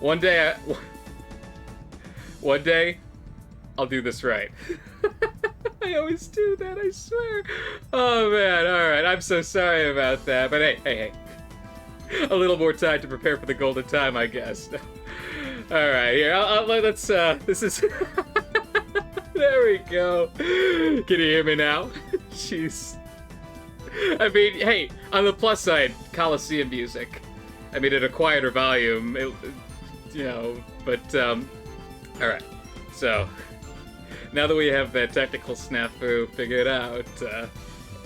One day, one day, I'll do this right. I always do that, I swear. Oh man, alright, I'm so sorry about that. But hey. A little more time to prepare for the golden time, I guess. Alright, here, let's, this is... There we go. Can you hear me now? Jeez. I mean, hey, on the plus side, Colosseum music. I mean, at a quieter volume, you know, but, alright. So, now that we have that technical snafu figured out,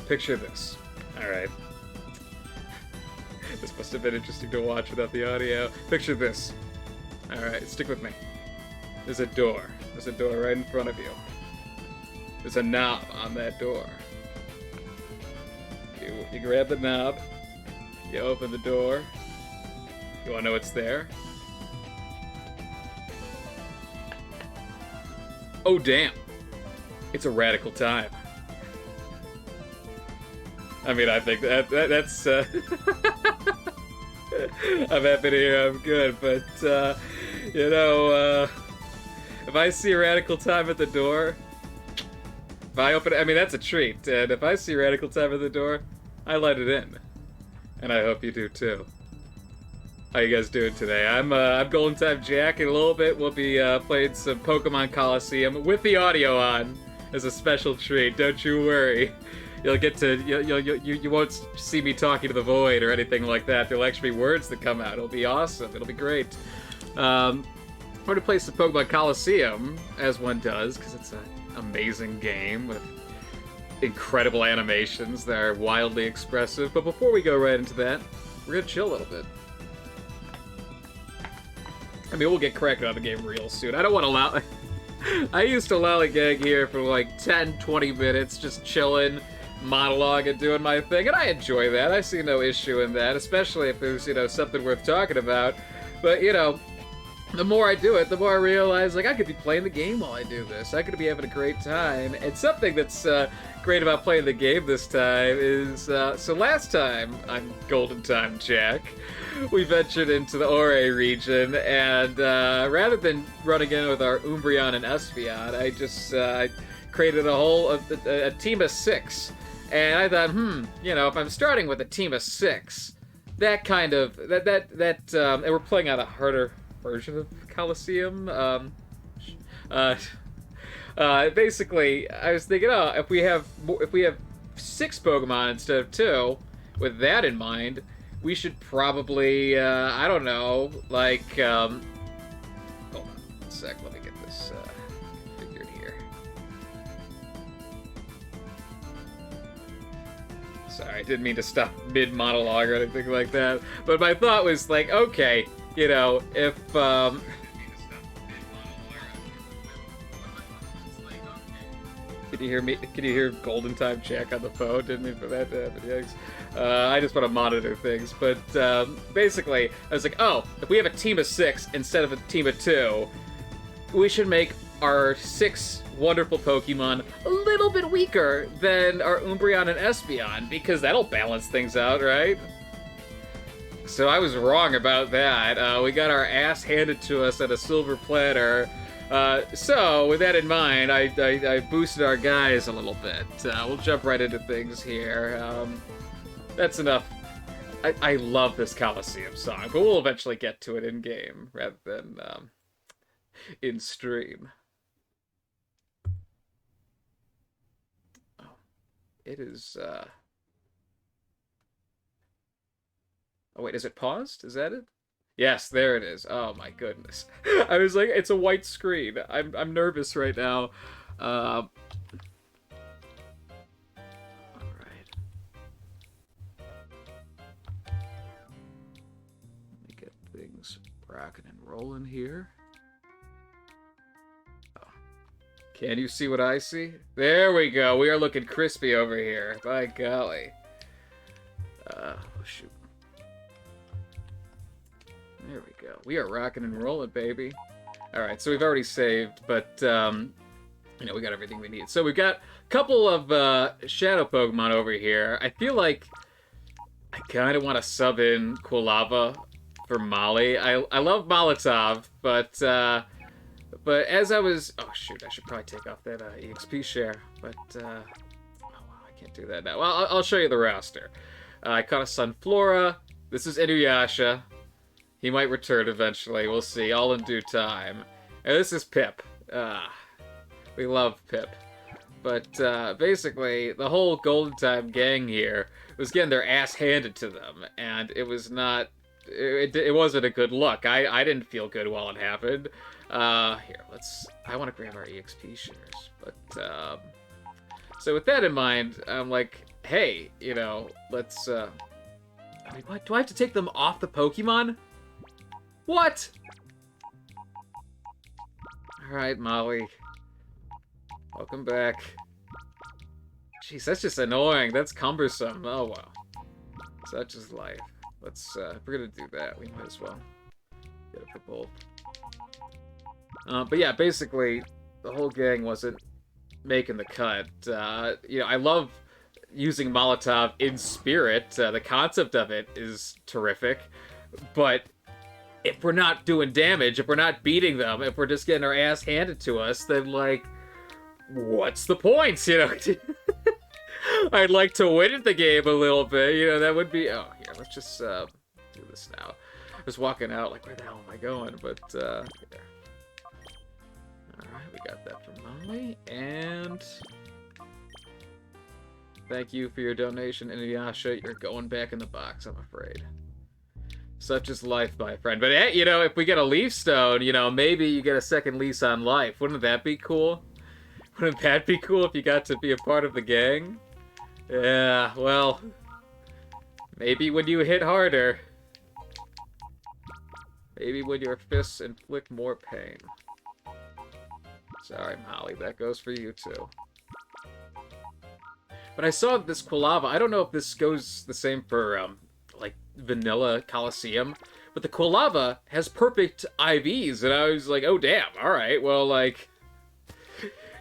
picture this. Alright. This must have been interesting to watch without the audio. Picture this. Alright, stick with me. There's a door. There's a door right in front of you. There's a knob on that door. You grab the knob. You open the door. You wanna know what's there? Oh damn! It's a radical time. I mean, I think that's I'm happy to hear I'm good, but you know, if I see a radical time at the door, if I open it, I mean that's a treat. And if I see radical time at the door, I let it in, and I hope you do too. How you guys doing today? I'm Golden Time Jack. In a little bit, we'll be playing some Pokemon Colosseum with the audio on as a special treat. Don't you worry. You'll get to you won't see me talking to the void or anything like that. There'll actually be words that come out. It'll be awesome. It'll be great. We're gonna play some Pokemon Colosseum, as one does, because it's an amazing game with incredible animations that are wildly expressive. But before we go right into that, we're gonna chill a little bit. I mean, we'll get cracking on the game real soon. I don't want to allow... I used to lollygag here for like 10, 20 minutes, just chilling, monologue and doing my thing, and I enjoy that. I see no issue in that, especially if there's, you know, something worth talking about. But, you know, the more I do it, the more I realize, like, I could be playing the game while I do this. I could be having a great time. And something that's great about playing the game this time is, so last time on Golden Time Jack, we ventured into the Ore region, and rather than running in with our Umbreon and Espeon, I just created a team of 6. And I thought, you know, if I'm starting with a team of 6, that kind of, and we're playing on a harder version of Colosseum. Basically, I was thinking, oh, if we have 6 Pokemon instead of 2, with that in mind, we should probably, I don't know, like, hold on one sec, let me get this figured here. Sorry, I didn't mean to stop mid-monologue or anything like that, but my thought was like, okay, you know, if, Can you hear me? Can you hear Golden Time Jack on the phone? Didn't mean for that to happen, yikes. I just want to monitor things, but basically, I was like, oh, if we have a team of 6 instead of a team of 2, we should make our 6 wonderful Pokemon a little bit weaker than our Umbreon and Espeon, because that'll balance things out, right? So I was wrong about that. We got our ass handed to us on a silver platter. So, with that in mind, I boosted our guys a little bit. We'll jump right into things here. That's enough. I love this Colosseum song, but we'll eventually get to it in-game, rather than, in-stream. Oh, it is, Oh, wait, is it paused? Is that it? Yes, there it is. Oh my goodness. I was like, it's a white screen. I'm nervous right now. Alright. Let me get things rocking and rolling here. Oh. Can you see what I see? There we go. We are looking crispy over here. By golly. Oh shoot. There we go. We are rocking and rolling, baby. Alright, so we've already saved, but, you know, we got everything we need. So we've got a couple of Shadow Pokemon over here. I feel like I kind of want to sub in Quilava for Molly. I love Molotov, but as I was... Oh, shoot, I should probably take off that EXP share, but, oh, wow, I can't do that now. Well, I'll show you the roster. I caught a Sunflora. This is Inuyasha. He might return eventually. We'll see. All in due time. And this is Pip. We love Pip. But basically, the whole Golden Time gang here was getting their ass handed to them, and it was not... It wasn't a good look. I didn't feel good while it happened. Here, I want to grab our EXP shares, but so with that in mind, I'm like, hey, you know, let's I mean, what, do I have to take them off the Pokemon? What? Alright, Molly. Welcome back. Jeez, that's just annoying. That's cumbersome. Oh, well. Such is life. Let's, if we're gonna do that, we might as well get it for both. But yeah, basically, the whole gang wasn't making the cut. You know, I love using Molotov in spirit. The concept of it is terrific. But if we're not doing damage, if we're not beating them, if we're just getting our ass handed to us, then, like, what's the point, you know? I'd like to win at the game a little bit, you know, that would be... Oh, here, let's just do this now. I was walking out like, where the hell am I going? But, here. Alright, we got that from Molly, and... Thank you for your donation, Inuyasha. You're going back in the box, I'm afraid. Such is life, my friend. But, hey, you know, if we get a Leaf Stone, you know, maybe you get a second lease on life. Wouldn't that be cool? Wouldn't that be cool if you got to be a part of the gang? Yeah, well... Maybe when you hit harder. Maybe when your fists inflict more pain. Sorry, Molly, that goes for you, too. But I saw this Quilava. I don't know if this goes the same for, like, vanilla Colosseum. But the Quilava has perfect IVs, and I was like, oh, damn, alright, well, like...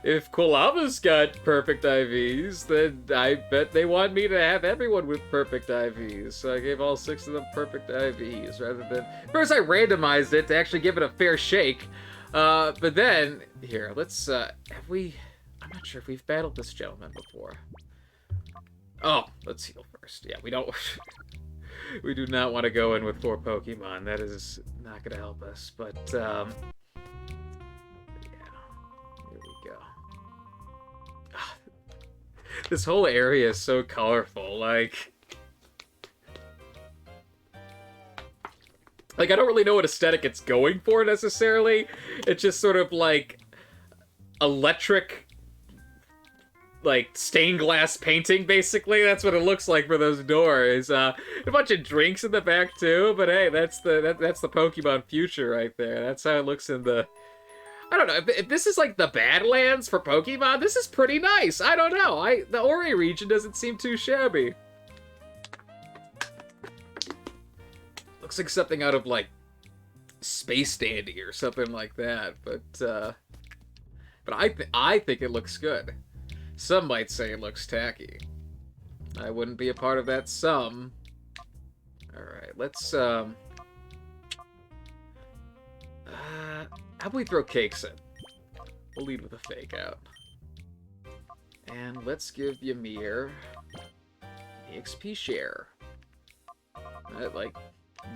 If Quilava's got perfect IVs, then I bet they want me to have everyone with perfect IVs. So I gave all 6 of them perfect IVs, rather than... First I randomized it to actually give it a fair shake. But then... Here, let's, have we... I'm not sure if we've battled this gentleman before. Oh, let's heal first. Yeah, we don't... we do not want to go in with 4 Pokemon. That is not going to help us. But, yeah. Here we go. This whole area is so colorful, like... Like, I don't really know what aesthetic it's going for, necessarily. It's just sort of, like, electric, like, stained glass painting, basically. That's what it looks like for those doors. A bunch of drinks in the back, too, but hey, that's the Pokemon future right there. That's how it looks in the... I don't know, if this is like the Badlands for Pokemon, this is pretty nice. I don't know, the Ori region doesn't seem too shabby. Looks like something out of, like, Space Dandy or something like that, but I think it looks good. Some might say it looks tacky. I wouldn't be a part of that some. Alright, let's, how about we throw cakes in? We'll lead with a fake out. And let's give Ymir the XP share. That, like,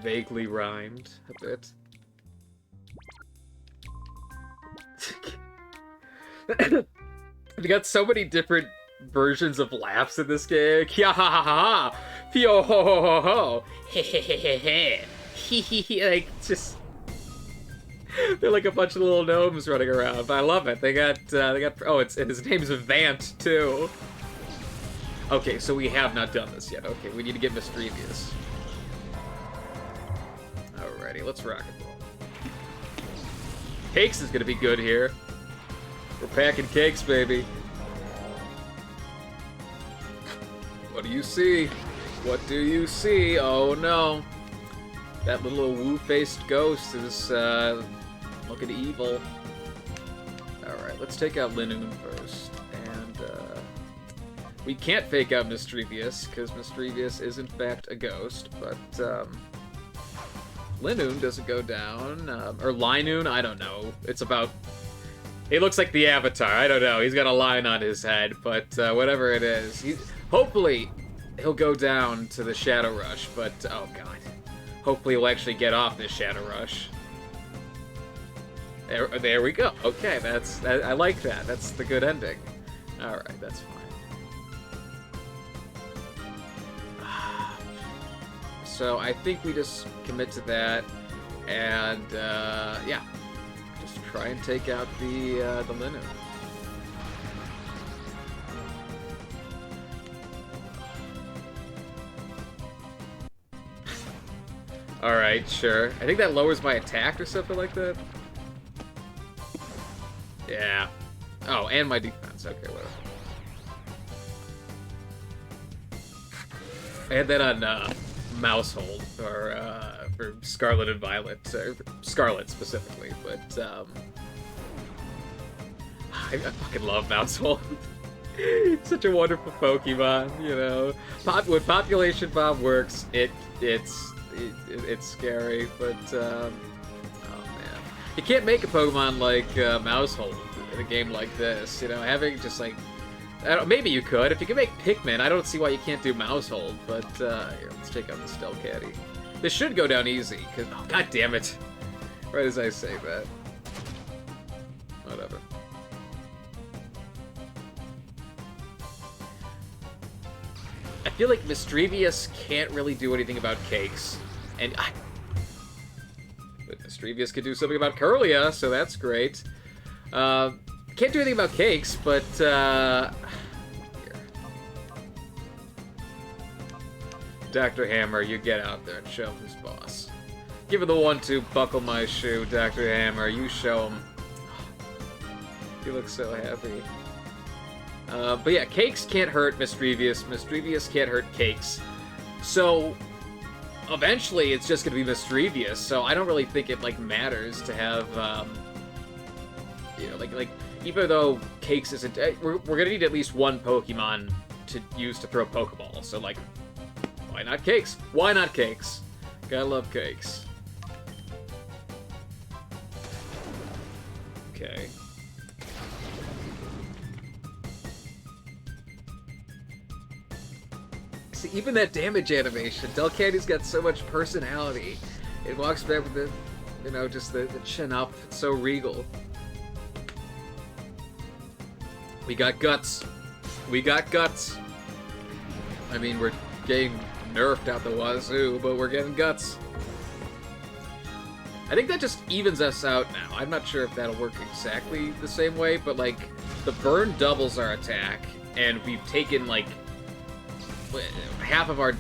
vaguely rhymed a bit. We got so many different versions of laughs in this game. Kya ha ha ha ha! Pio ho ho ho ho! He he he he he! He he he! Like, just... They're like a bunch of little gnomes running around, but I love it. They got, oh, and his name's Vant, too. Okay, so we have not done this yet. Okay, we need to get Mischievous. Alrighty, let's rock and roll. Cakes is gonna be good here. We're packing cakes, baby. What do you see? What do you see? Oh, no. That little woo-faced ghost is, looking evil. Alright, let's take out Linoon first. And, we can't fake out Mischievous, because Mischievous is, in fact, a ghost, but, Linoon doesn't go down. Or Linoon, I don't know. It's about... It looks like the Avatar, I don't know. He's got a line on his head, but whatever it is. Hopefully, he'll go down to the Shadow Rush, but... Oh, God. Hopefully he'll actually get off this Shadow Rush. There we go. Okay, I like that. That's the good ending. Alright, that's fine. So I think we just commit to that, and yeah, just try and take out the Linoon. All right, sure. I think that lowers my attack or something like that. Yeah. Oh, and my defense. Okay, whatever. I had that on Mousehold for Scarlet and Violet, or Scarlet specifically, but I fucking love Mousehold. Such a wonderful Pokemon, you know. When Population Bomb works, it's scary, but oh man, you can't make a Pokemon like Mousehold in a game like this. You know, having just like, maybe you could. If you can make Pikmin, I don't see why you can't do Mousehold. But here, let's take out the Stelcatty. This should go down easy, cause oh god damn it! Right as I say that. Whatever. I feel like Misdrevious can't really do anything about Cakes, but Misdrevious could do something about Curlia, so that's great. Can't do anything about Cakes, but here. Dr. Hammer, you get out there and show him who's boss. Give him the 1-2, buckle my shoe, Dr. Hammer. You show him. You look so happy. But yeah, Cakes can't hurt Misdrevious. Misdrevious can't hurt Cakes. So eventually, it's just gonna be Misdrevious. So I don't really think it like matters to have, you know, like even though Cakes isn't, we're gonna need at least one Pokemon to use to throw Pokeballs. So like, why not Cakes? Why not Cakes? Gotta love Cakes. Okay. See, even that damage animation, Delcatty's got so much personality. It walks back with the, you know, just the chin up. It's so regal. We got guts. We got guts. I mean, we're getting nerfed out the wazoo, but we're getting guts. I think that just evens us out now. I'm not sure if that'll work exactly the same way, but like, the burn doubles our attack, and we've taken like half of our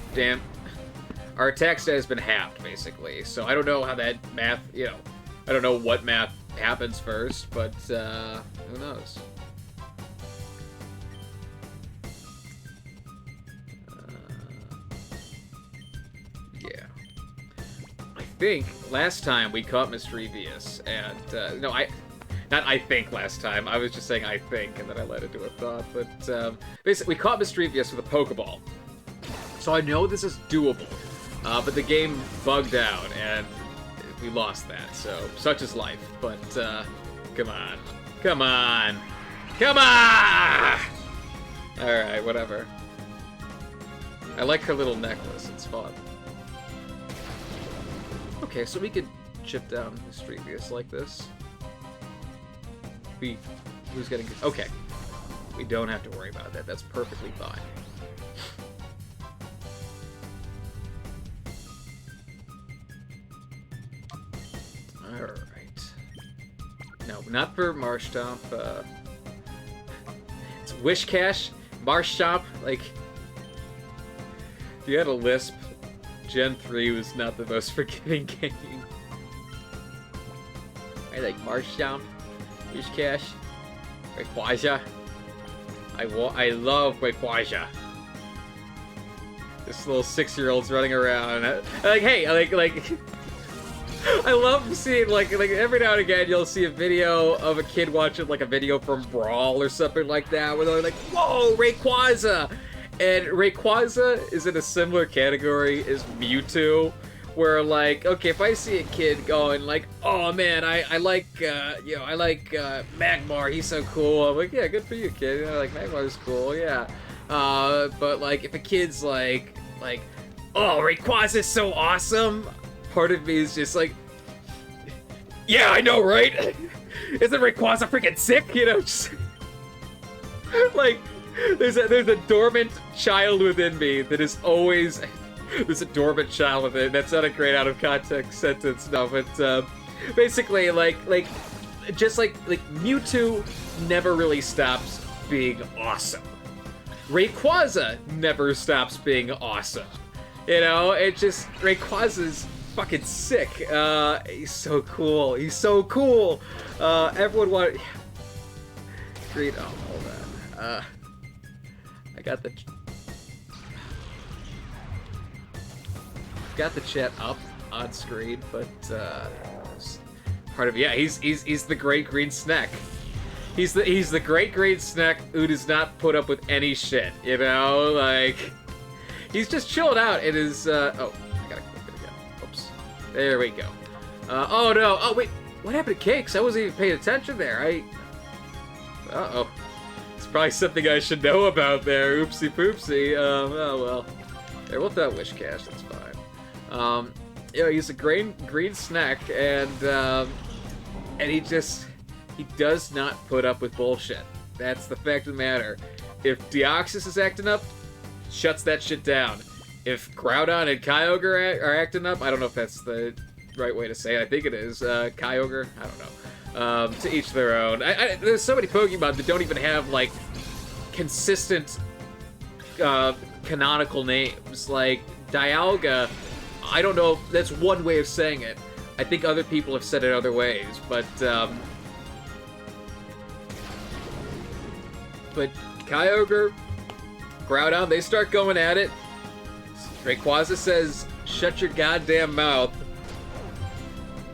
attack stat has been halved, basically. So I don't know how that math, you know, I don't know what math happens first, but who knows? Yeah. I think last time we caught Misdrevious, and no, not I think last time. I was just saying I think, and then I led into a thought. But basically, we caught Misdrevious with a Pokeball. So I know this is doable. But the game bugged out, and we lost that. So, such is life. But, come on. Come on! Come on! Alright, whatever. I like her little necklace. It's fun. Okay, so we could chip down Misdrevious like this. Who's getting... Okay. We don't have to worry about that. That's perfectly fine. Alright. No, not for Marshtomp. It's Wishcash, Marshtomp. Like, if you had a lisp, Gen 3 was not the most forgiving game. I like Marshtomp. Wishcash, Rayquaza. I love Rayquaza. This little 6-year-old's running around. Like, hey, like. I love seeing like every now and again you'll see a video of a kid watching like a video from Brawl or something like that where they're like, "Whoa, Rayquaza!" And Rayquaza is in a similar category as Mewtwo, where like, okay, if I see a kid going like, oh man, I like I like Magmar, he's so cool. I'm like, yeah, good for you, kid. Like Magmar's cool, yeah. But like if a kid's like oh, Rayquaza's so awesome, part of me is just like, yeah, I know, right? Isn't Rayquaza freaking sick? Just like there's a dormant child within me that is always there's a dormant child within. That's not a great out of context sentence, no, but basically like just like Mewtwo never really stops being awesome. Rayquaza never stops being awesome. It just Rayquaza's fucking sick. He's so cool. He's so cool. Everyone want. Green. Oh, hold on. I got the chat up on screen, but part of he's the great green snack. He's the great green snack who does not put up with any shit. Like he's just chilled out in his. Oh, I gotta click it again. Oops. There we go. Oh no. Oh wait. What happened to Cakes? I wasn't even paying attention there. Uh-oh. It's probably something I should know about there. Oopsie poopsie. Oh well. There, we'll throw Wish Cash. That's fine. He's a green snack, and he does not put up with bullshit. That's the fact of the matter. If Deoxys is acting up, shuts that shit down. If Groudon and Kyogre are acting up, I don't know if that's the right way to say it. I think it is. Kyogre? I don't know. To each their own. There's so many Pokemon that don't even have, like, consistent canonical names. Like, Dialga, I don't know, that's one way of saying it. I think other people have said it other ways, but Kyogre, Groudon, they start going at it. Rayquaza says, shut your goddamn mouth.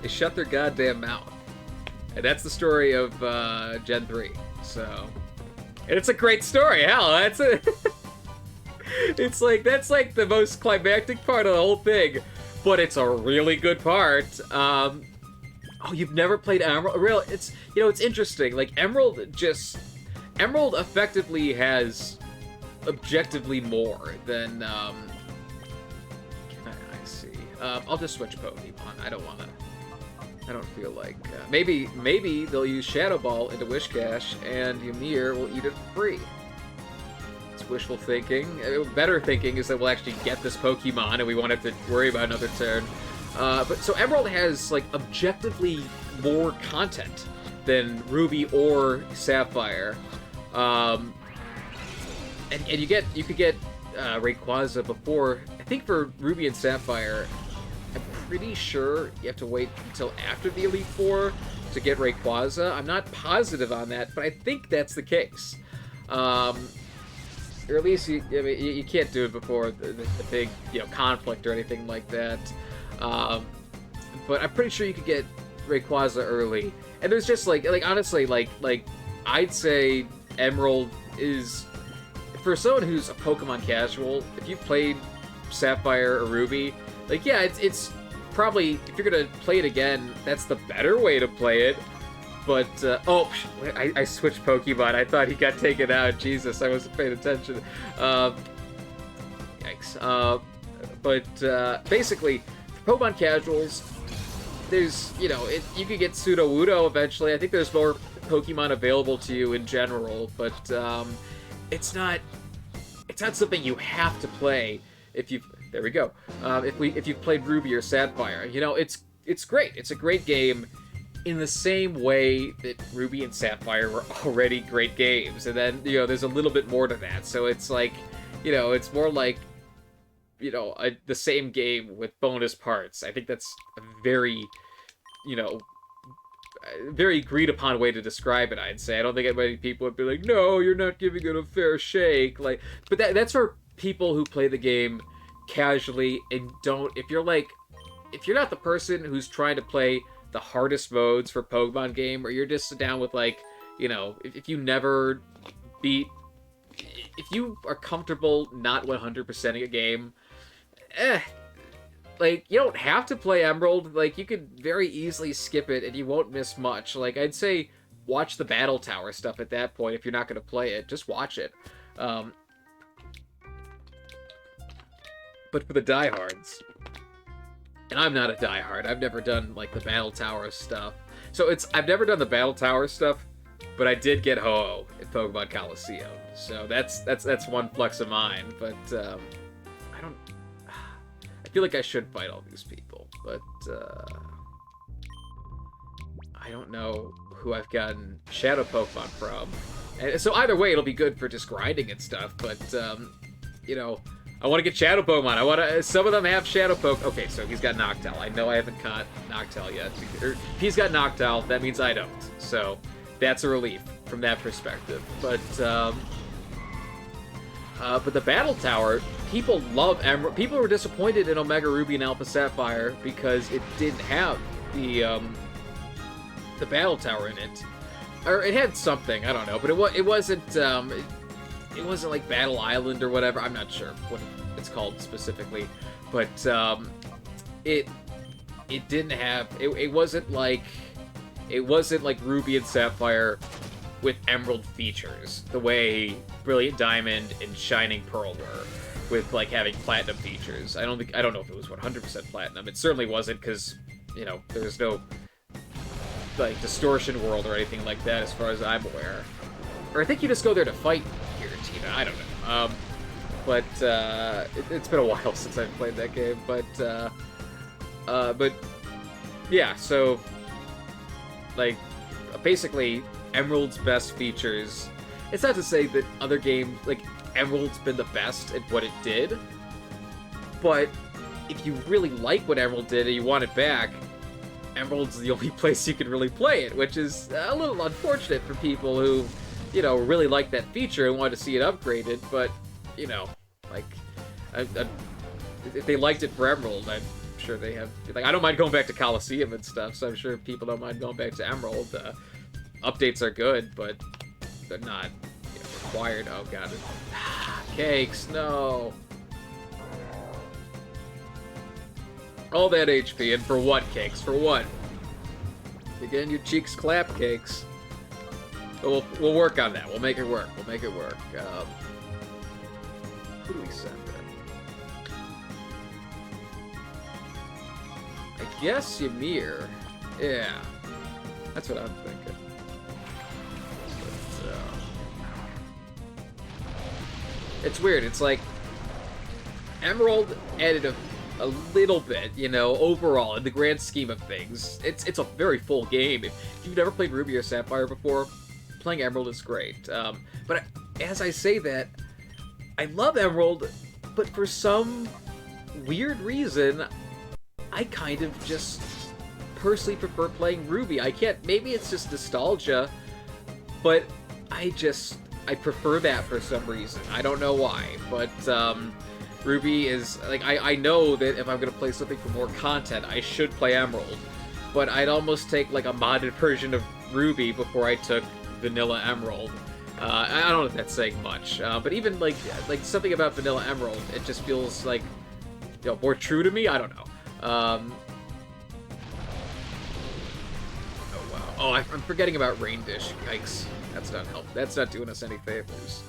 They shut their goddamn mouth. And that's the story of Gen 3. So, and it's a great story. Hell, that's a that's like the most climactic part of the whole thing, but it's a really good part. Oh, you've never played Emerald? Real? It's it's interesting. Like Emerald effectively has objectively more than I see. I'll just switch Pokemon. I don't feel like maybe they'll use Shadow Ball into Wish Cash and Ymir will eat it for free. It's wishful thinking. Better thinking is that we'll actually get this Pokemon and we won't have to worry about another turn. But so Emerald has like objectively more content than Ruby or Sapphire. And you could get Rayquaza before. I think for Ruby and Sapphire, I'm pretty sure you have to wait until after the Elite Four to get Rayquaza. I'm not positive on that, but I think that's the case. Or at least you can't do it before the big conflict or anything like that. But I'm pretty sure you could get Rayquaza early. And there's just like honestly like I'd say Emerald is, for someone who's a Pokemon casual, if you've played Sapphire or Ruby, like yeah, it's probably, if you're gonna play it again, that's the better way to play it. But I switched Pokemon. I thought he got taken out. Jesus, I wasn't paying attention. Yikes. But basically, for Pokemon casuals, there's you could get Sudowoodo eventually. I think there's more Pokemon available to you in general, but it's not something you have to play if you've. There we go. If you've played Ruby or Sapphire, it's great. It's a great game in the same way that Ruby and Sapphire were already great games, and then there's a little bit more to that. So it's like, it's more like the same game with bonus parts. I think that's a very very agreed upon way to describe it, I'd say. I don't think many people would be like, no, you're not giving it a fair shake. Like, but that's for people who play the game casually and don't. If you're not the person who's trying to play the hardest modes for Pokemon game, or you're just down with if you never beat, if you are comfortable not 100%ing a game, like, you don't have to play Emerald. Like, you could very easily skip it and you won't miss much. Like, I'd say watch the Battle Tower stuff at that point if you're not going to play it. Just watch it. But for the diehards, and I'm not a diehard. I've never done, like, the Battle Tower stuff. So I've never done the Battle Tower stuff, but I did get Ho-Oh in Pokemon Colosseum. So that's one flex of mine. But I feel like I should fight all these people, but I don't know who I've gotten Shadow Pokemon from. And so either way, it'll be good for just grinding and stuff, but, you know, I want to get Shadow Pokemon. Some of them have Shadow Poke. Okay, so he's got Noctowl. I know I haven't caught Noctowl yet. If he's got Noctowl, that means I don't. So that's a relief from that perspective. But the Battle Tower, people love Emerald. People were disappointed in Omega Ruby and Alpha Sapphire because it didn't have the Battle Tower in it, or it had something, I don't know, but it wasn't like Battle Island or whatever. I'm not sure what it's called specifically, but it didn't have it wasn't like Ruby and Sapphire with Emerald features the way Brilliant Diamond and Shining Pearl were, with like having Platinum features. I don't know if it was 100% Platinum. It certainly wasn't, because, you know, there's no like Distortion World or anything like that as far as I'm aware. Or I think you just go there to fight Giratina. I don't know. But it's been a while since I've played that game. But yeah, so like basically Emerald's best features. It's not to say that other games, like Emerald's been the best at what it did, but if you really like what Emerald did and you want it back, Emerald's the only place you can really play it, which is a little unfortunate for people who, you know, really like that feature and want to see it upgraded. But, you know, like, if they liked it for Emerald, I'm sure they have. Like, I don't mind going back to Colosseum and stuff, so I'm sure people don't mind going back to Emerald. Updates are good, but they're not, you know, required. Oh god, cakes, no. All that HP, and for what, Cakes? For what? You're getting your cheeks clap, Cakes. But we'll work on that. We'll make it work. We'll make it work. Who do we send then? I guess Ymir. Yeah. That's what I'm thinking. But, it's weird. It's like Emerald added a little bit, you know, overall, in the grand scheme of things. It's a very full game. If you've never played Ruby or Sapphire before, playing Emerald is great. But as I say that, I love Emerald, but for some weird reason, I kind of just personally prefer playing Ruby. I can't, maybe it's just nostalgia, but I prefer that for some reason. I don't know why, but Ruby is, like, I know that if I'm going to play something for more content, I should play Emerald. But I'd almost take, like, a modded version of Ruby before I took Vanilla Emerald. I don't know if that's saying much. But even, like something about Vanilla Emerald, it just feels, like, you know, more true to me? I don't know. Oh, wow. Oh, I'm forgetting about Rain Dish. Yikes. That's not helpful. That's not doing us any favors.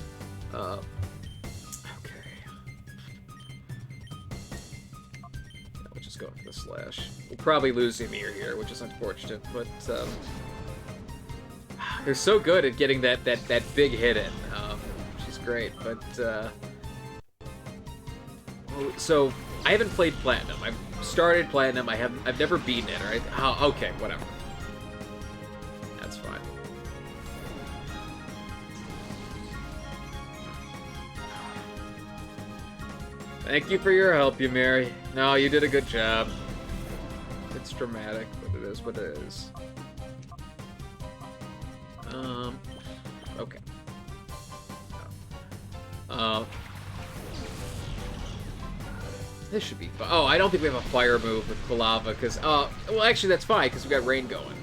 Going for the slash. We'll probably lose Ymir here, which is unfortunate, but they're so good at getting that big hit in. She's great, but so I haven't played Platinum. I've started Platinum. I've never beaten it. Right? Oh, okay, whatever. That's fine. Thank you for your help, Ymir. No, you did a good job. It's dramatic, but it is what it is. Okay. This should be fun. Oh, I don't think we have a fire move with Quilava, because, well, actually, that's fine, because we got rain going.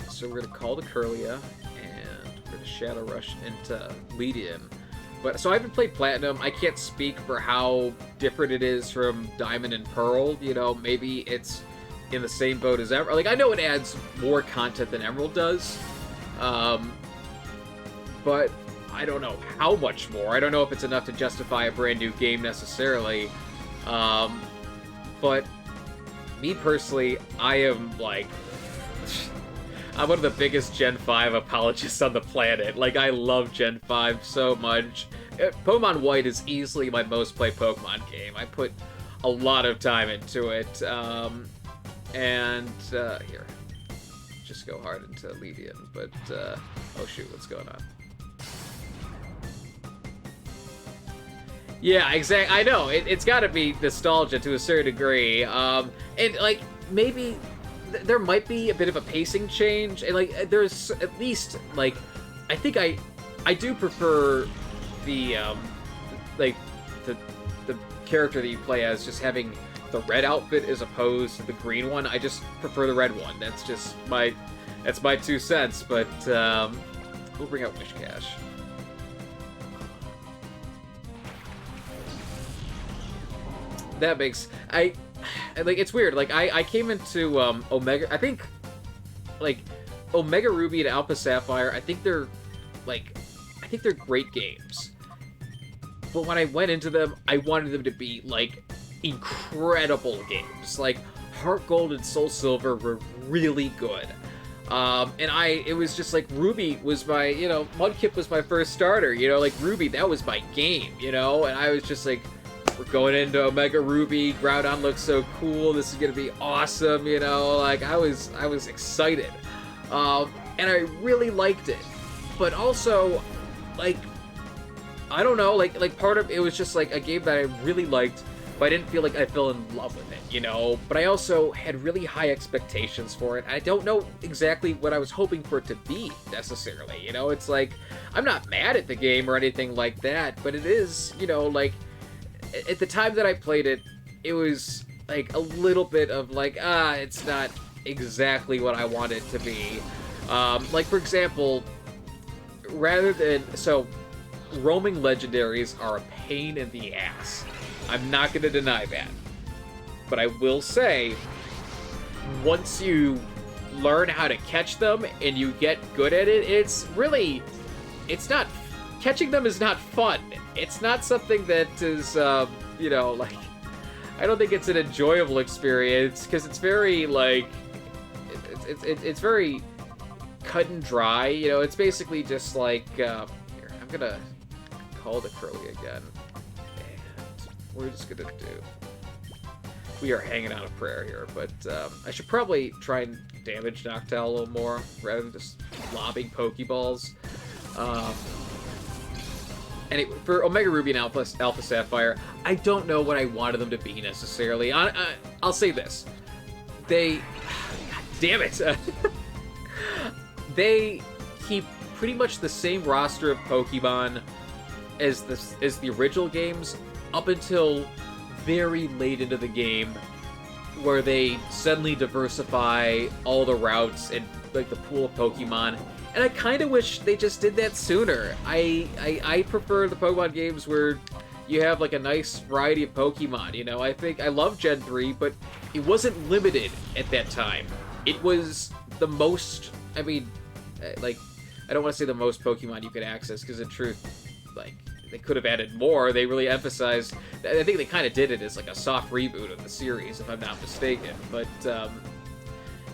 So we're going to call the Curlia, and we're going to Shadow Rush into Lead-In. But so I haven't played Platinum. I can't speak for how different it is from Diamond and Pearl. You know, maybe it's in the same boat as Emerald. Like, I know it adds more content than Emerald does. But I don't know how much more. I don't know if it's enough to justify a brand new game necessarily. But me personally, I am like... I'm one of the biggest Gen 5 apologists on the planet. Like, I love Gen 5 so much. Pokemon White is easily my most played Pokemon game. I put a lot of time into it. Here. Just go hard into Levian. But, oh shoot, what's going on? Yeah, exactly. I know. It's gotta be nostalgia to a certain degree. And, like, maybe... there might be a bit of a pacing change, and like there's at least like I think I do prefer the like the character that you play as just having the red outfit as opposed to the green one. I just prefer the red one. That's just my 2 cents. But we'll bring out Wish Cash. That makes like, it's weird. Like, I came into Omega... I think, like, Omega Ruby and Alpha Sapphire, I think they're great games. But when I went into them, I wanted them to be, like, incredible games. Like, Heart Gold and Soul Silver were really good. It was just, like, Ruby was my, you know, Mudkip was my first starter, you know? Like, Ruby, that was my game, you know? And I was just, like... we're going into Omega Ruby. Groudon looks so cool. This is gonna be awesome, you know. Like I was excited, and I really liked it. But also, like, I don't know, like part of it was just like a game that I really liked, but I didn't feel like I fell in love with it, you know. But I also had really high expectations for it. I don't know exactly what I was hoping for it to be necessarily, you know. It's like I'm not mad at the game or anything like that, but it is, you know, like. At the time that I played it, it was, like, a little bit of, like, it's not exactly what I want it to be. Like, for example, rather than... So, roaming legendaries are a pain in the ass. I'm not going to deny that. But I will say, once you learn how to catch them and you get good at it, it's really... It's not... Catching them is not fun. It's not something that is, you know, like, I don't think it's an enjoyable experience, because it's very, like, it's very cut and dry, you know. It's basically just like, here, I'm gonna call the Crowley again, and we're just gonna we are hanging out a prayer here, but I should probably try and damage Noctowl a little more, rather than just lobbing Pokeballs. And for Omega Ruby and Alpha Sapphire, I don't know what I wanted them to be necessarily. I'll say this: God damn it! They keep pretty much the same roster of Pokemon as the original games up until very late into the game, where they suddenly diversify all the routes and like the pool of Pokemon. And I kind of wish they just did that sooner. I prefer the Pokemon games where you have like a nice variety of Pokemon, you know. I love Gen 3, but it wasn't limited at that time. It was the most, I mean, like, I don't want to say the most Pokemon you could access, because in truth, like, they could have added more. They really emphasized, I think they kind of did it as like a soft reboot of the series, if I'm not mistaken. But,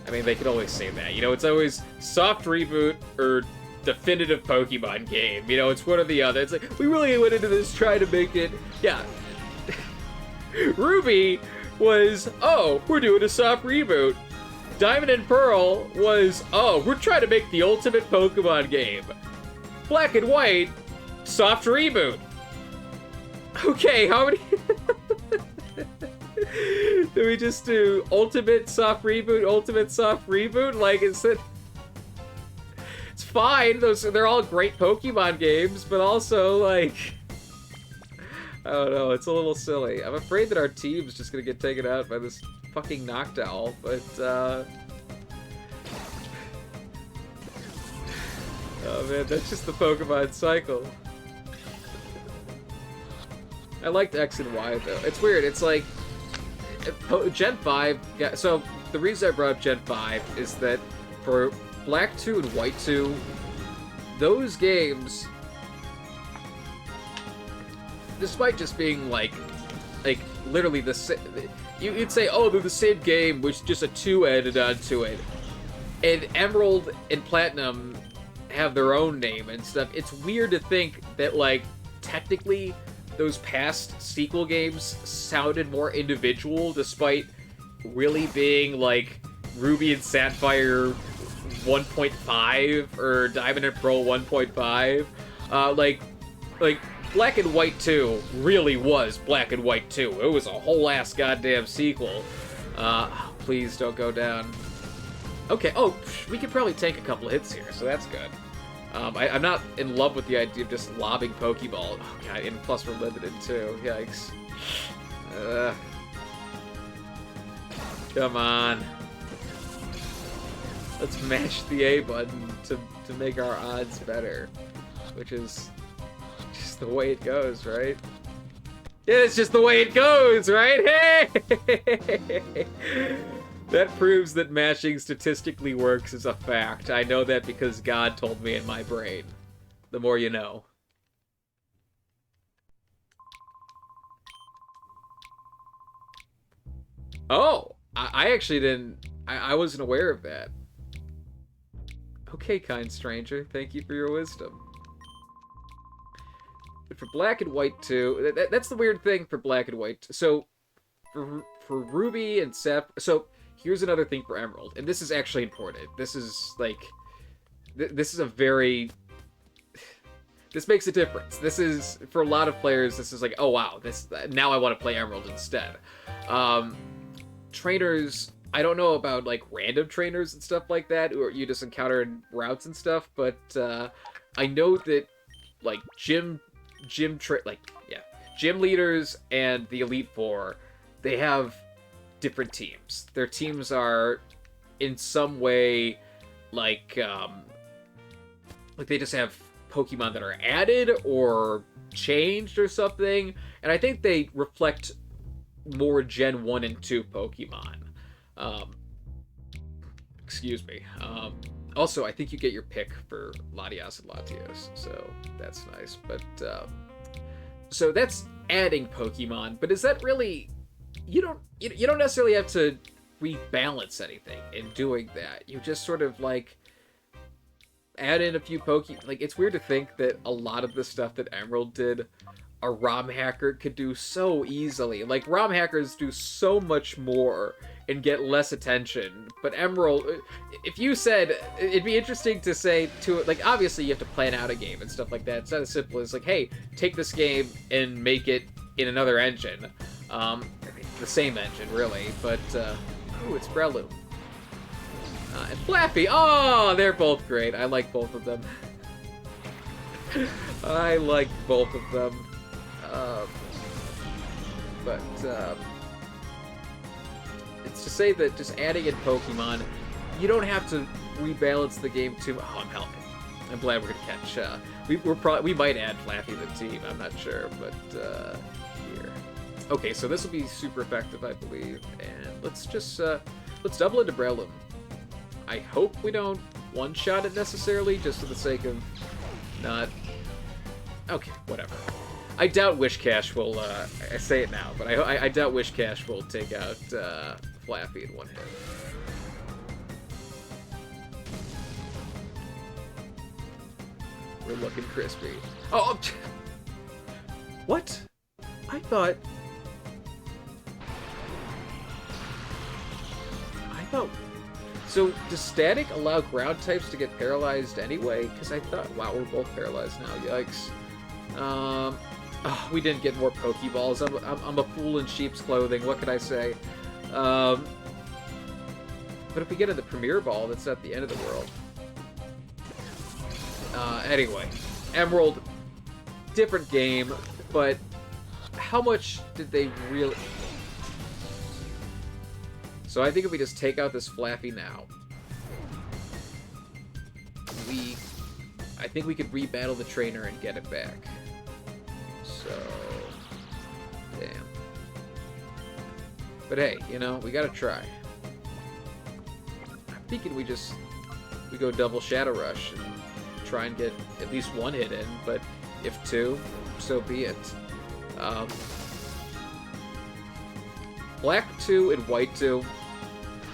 I mean, they could always say that. You know, it's always soft reboot or definitive Pokemon game. You know, it's one or the other. It's like, we really went into this trying to make it... Yeah. Ruby was, oh, we're doing a soft reboot. Diamond and Pearl was, oh, we're trying to make the ultimate Pokemon game. Black and White, soft reboot. Okay, how many... Do we just do ultimate soft reboot? Like, it's fine. They're all great Pokemon games, but also, like, I don't know, it's a little silly. I'm afraid that our team's just gonna get taken out by this fucking Noctowl, but, oh man, that's just the Pokemon cycle. I liked X and Y, though. It's weird. It's like... Gen 5... So, the reason I brought up Gen 5 is that for Black 2 and White 2, those games, despite just being, like literally the same... You'd say, oh, they're the same game, with just a 2 added onto it. And Emerald and Platinum have their own name and stuff. It's weird to think that, like, technically those past sequel games sounded more individual, despite really being, like, Ruby and Sapphire 1.5 or Diamond and Pearl 1.5. Like Black and White 2 really was Black and White 2. It was a whole-ass goddamn sequel. Please don't go down. Okay, oh, we could probably take a couple hits here, so that's good. I'm not in love with the idea of just lobbing Pokeball. Oh, God, and plus we're limited, too. Yikes. Come on. Let's mash the A button to make our odds better. Which is just the way it goes, right? Yeah, it's just the way it goes, right? Hey! That proves that mashing statistically works as a fact. I know that because God told me in my brain. The more you know. Oh! I actually didn't... I wasn't aware of that. Okay, kind stranger. Thank you for your wisdom. But for Black and White 2... That's the weird thing for Black and White. So, for Ruby and Sapphire... So, here's another thing for Emerald. And this is actually important. This is, like... This is a very... This makes a difference. This is... For a lot of players, this is like, oh wow, now I want to play Emerald instead. Trainers... I don't know about, like, random trainers and stuff like that, or you just encounter in routes and stuff, but, I know that, like, gym leaders and the Elite Four, they have different teams. Their teams are, in some way, like they just have Pokemon that are added or changed or something, and I think they reflect more Gen 1 and 2 Pokemon. Excuse me. Also, I think you get your pick for Latias and Latios, so that's nice. But, so that's adding Pokemon, but is that really... You don't necessarily have to rebalance anything in doing that. You just sort of, like, add in a few Pokemon. Like, it's weird to think that a lot of the stuff that Emerald did, a ROM hacker could do so easily. Like, ROM hackers do so much more and get less attention. But Emerald, if you said, it'd be interesting to say to it, like, obviously you have to plan out a game and stuff like that. It's not as simple as, like, hey, take this game and make it in another engine. The same engine, really, but, ooh, it's Breloom. And Flappy, oh, they're both great. I like both of them. I like both of them. It's to say that just adding in Pokemon, you don't have to rebalance the game too much. Oh, I'm helping. I'm glad we're gonna catch, we might add Flappy to the team, I'm not sure, but, here. Okay, so this will be super effective, I believe, and let's just, let's double into Breloom. I hope we don't one-shot it necessarily, just for the sake of not... Okay, whatever. I doubt Wishcash will, I say it now, but I doubt Wishcash will take out, Flappy in one hit. We're looking crispy. Oh! What? I thought... So, does Static allow ground types to get paralyzed anyway? Because I thought... Wow, we're both paralyzed now. Yikes. Oh, we didn't get more Pokeballs. I'm a fool in sheep's clothing. What can I say? But if we get in the Premier Ball, that's not the end of the world. Anyway. Emerald, different game, but how much did they really... So I think if we just take out this Flappy now, I think we could rebattle the trainer and get it back. So, But hey, you know, we gotta try. I'm thinking we go double Shadow Rush and try and get at least one hit in, but if two, so be it. Black 2 and White 2,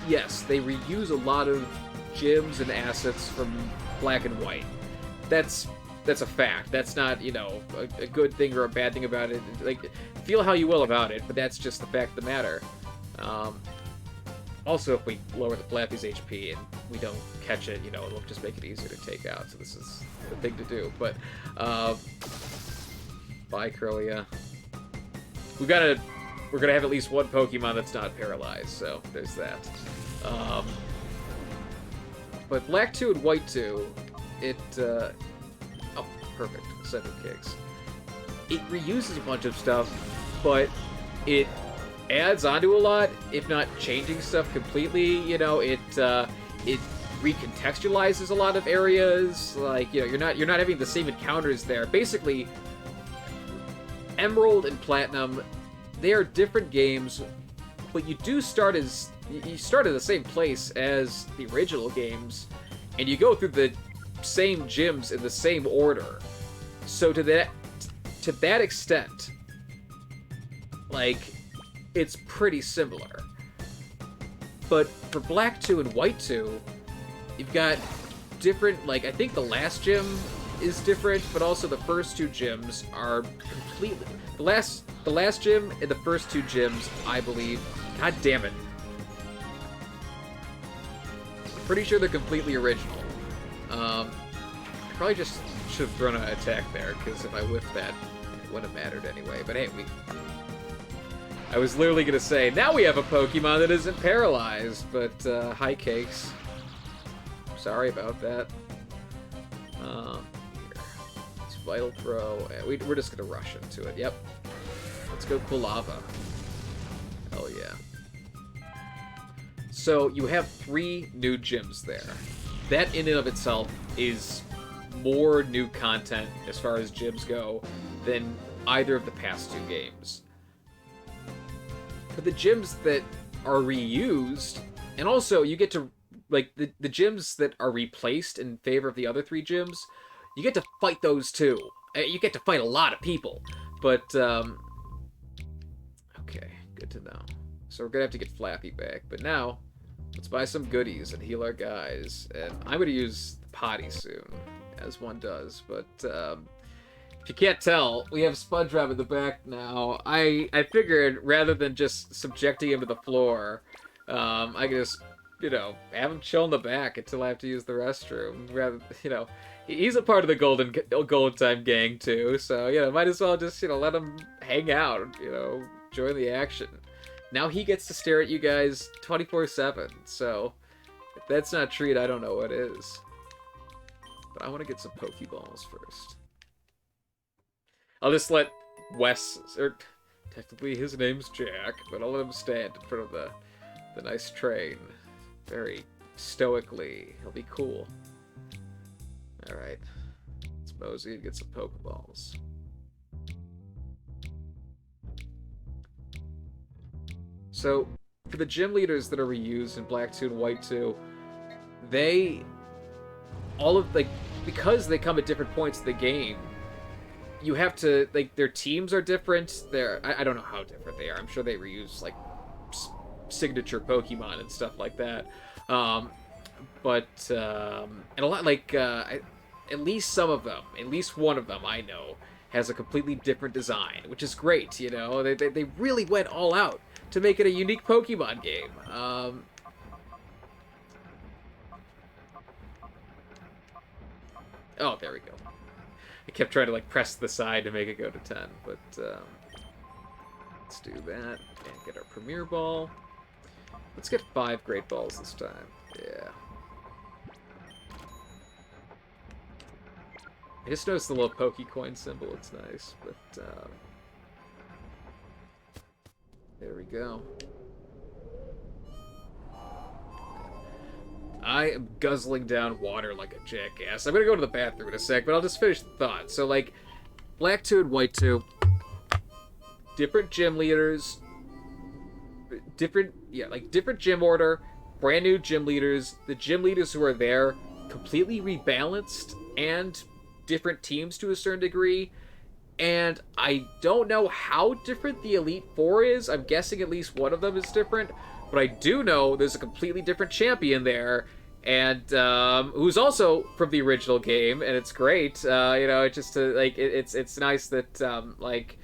yes, they reuse a lot of gems and assets from Black and White. That's a fact. That's not, you know, a good thing or a bad thing about it. Like, feel how you will about it, but that's just the fact of the matter. Also, if we lower the Flappy's HP and we don't catch it, you know, it'll just make it easier to take out, so this is the thing to do. But, bye, Curlia. We're gonna have at least one Pokemon that's not paralyzed, so there's that. But Black 2 and White 2, oh, perfect. 7 kicks. It reuses a bunch of stuff, but it adds onto a lot, if not changing stuff completely. You know, it recontextualizes a lot of areas. Like, you know, you're not having the same encounters there. Basically, Emerald and Platinum, they are different games, but you start at the same place as the original games, and you go through the same gyms in the same order. So to that extent, like, it's pretty similar. But for Black 2 and White 2, you've got different, like, I think the last gym is different, but also the first two gyms are completely... The last gym and the first two gyms, I believe... God damn it. I'm pretty sure they're completely original. Probably just should have thrown an attack there, because if I whiffed that, it wouldn't have mattered anyway. But hey, I was literally going to say, now we have a Pokemon that isn't paralyzed, but hi, Cakes. Sorry about that. Here. It's Vital Throw. We're just going to rush into it. Yep. Let's go Kulava. Hell yeah. So you have 3 new gyms there. That in and of itself is more new content as far as gyms go than either of the past 2 games. For the gyms that are reused, and also you get to, like, the gyms that are replaced in favor of the other 3 gyms, you get to fight those too. You get to fight a lot of people. But, okay, good to know. So we're gonna have to get Flappy back, but now, let's buy some goodies and heal our guys. And I'm gonna use the potty soon, as one does, but, if you can't tell, we have SpongeBob in the back now. I figured, rather than just subjecting him to the floor, I could just, you know, have him chill in the back until I have to use the restroom. Rather, you know, he's a part of the Golden Time gang, too, so, you know, might as well just, you know, let him hang out, you know, join the action. Now he gets to stare at you guys 24/7, so if that's not a treat, I don't know what is. But I want to get some Pokeballs first. I'll just let Wes, or technically his name's Jack, but I'll let him stand in front of the nice train. Very stoically. He'll be cool. Alright. Let's mosey and get some Pokeballs. So, for the gym leaders that are reused in Black 2 and White 2, because they come at different points of the game, you have to, like, their teams are different. I don't know how different they are. I'm sure they reuse, like, signature Pokemon and stuff like that. And a lot, like, at least some of them, at least one of them I know, has a completely different design, which is great, you know? They really went all out to make it a unique Pokemon game. Oh, there we go. I kept trying to, like, press the side to make it go to 10, but, let's do that, and get our Premier Ball. Let's get 5 Great Balls this time. Yeah. I just noticed the little Pokecoin symbol, it's nice, but, there we go. I am guzzling down water like a jackass. I'm gonna go to the bathroom in a sec, but I'll just finish the thought. So, like, Black 2 and White 2, different gym leaders, different, yeah, like different gym order, brand new gym leaders. The gym leaders who are there completely rebalanced and different teams to a certain degree. And I don't know how different the Elite Four is. I'm guessing at least one of them is different, but I do know there's a completely different champion there, and who's also from the original game, and it's great. It's just it's nice that it's like,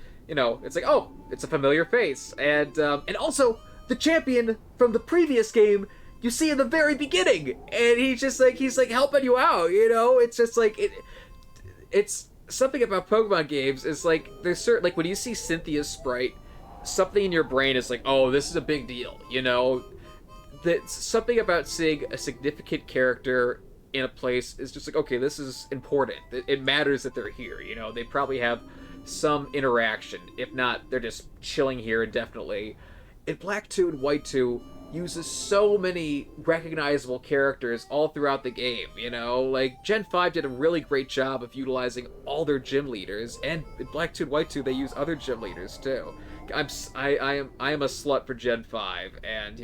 oh, it's a familiar face, and also the champion from the previous game you see in the very beginning, and he's like helping you out. It's just like it's something about Pokemon games is like there's certain, like when you see Cynthia's sprite, something in your brain is like, oh, this is a big deal. That something about seeing a significant character in a place is just like, okay, this is important. It matters that they're here. They probably have some interaction. If not, they're just chilling here indefinitely. In Black 2 and White 2 uses so many recognizable characters all throughout the game, Like, Gen 5 did a really great job of utilizing all their gym leaders, and in Black 2 and White 2, they use other gym leaders, too. I am a slut for Gen 5, and,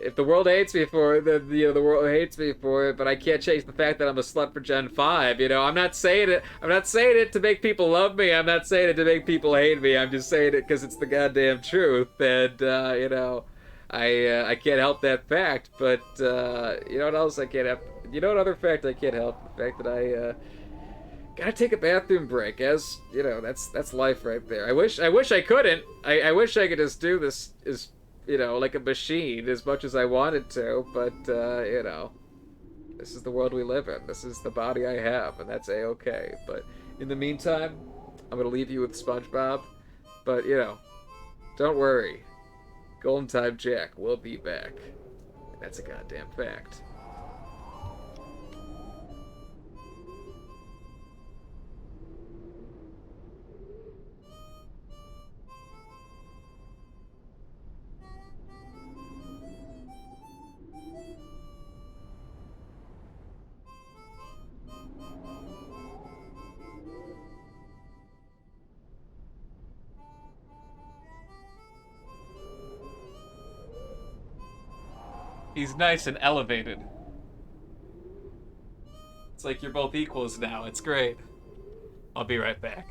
if the world hates me for it, then the world hates me for it. But I can't change the fact that I'm a slut for Gen 5. I'm not saying it. I'm not saying it to make people love me. I'm not saying it to make people hate me. I'm just saying it because it's the goddamn truth. And I can't help that fact. But you know what else I can't help? You know what other fact I can't help? The fact that I gotta take a bathroom break. As that's life right there. I wish I couldn't. I wish I could just do this like a machine as much as I wanted to, but this is the world we live in. This is the body I have, and that's a-okay. But in the meantime, I'm gonna leave you with SpongeBob. But don't worry, Golden Time Jack will be back. That's a goddamn fact. He's nice and elevated. It's like you're both equals now. It's great. I'll be right back.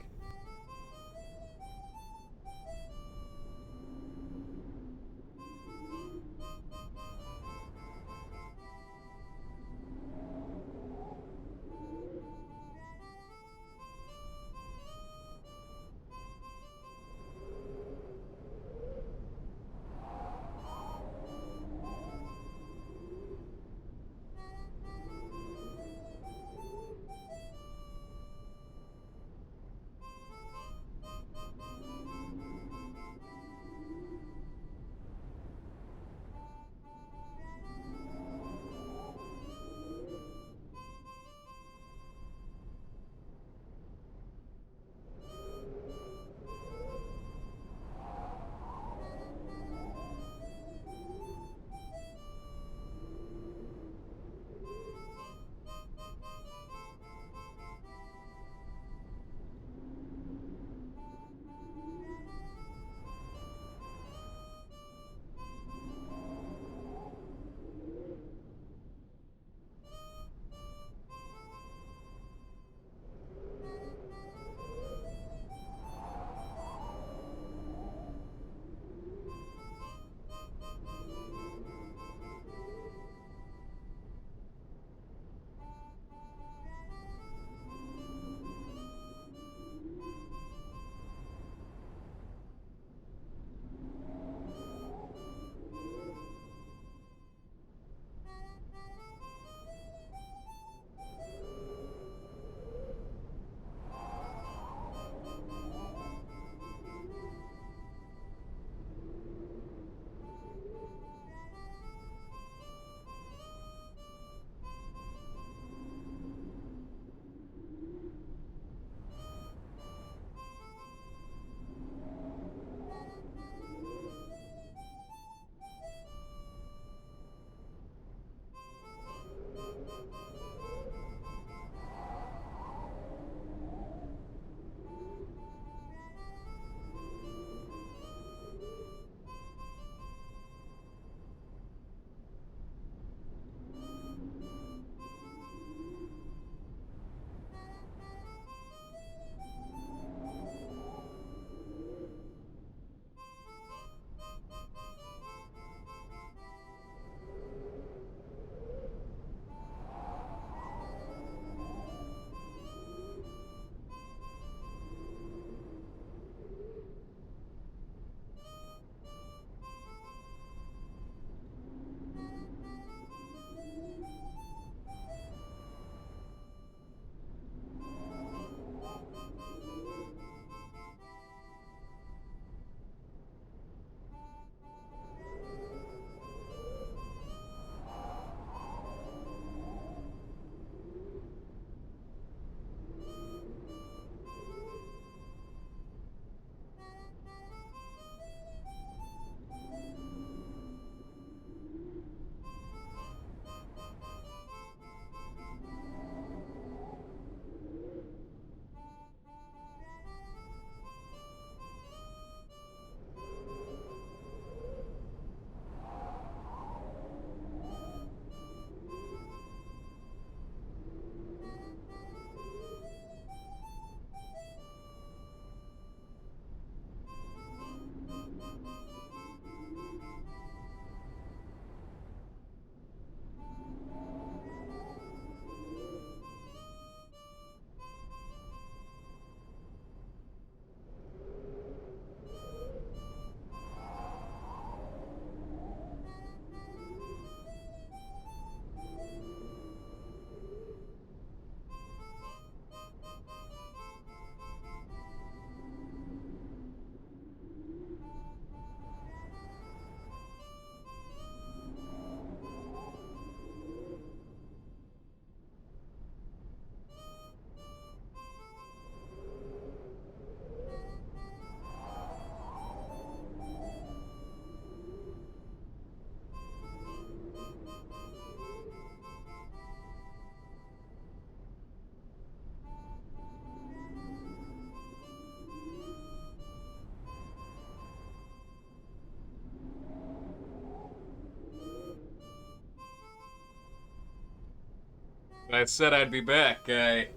I said I'd be back. I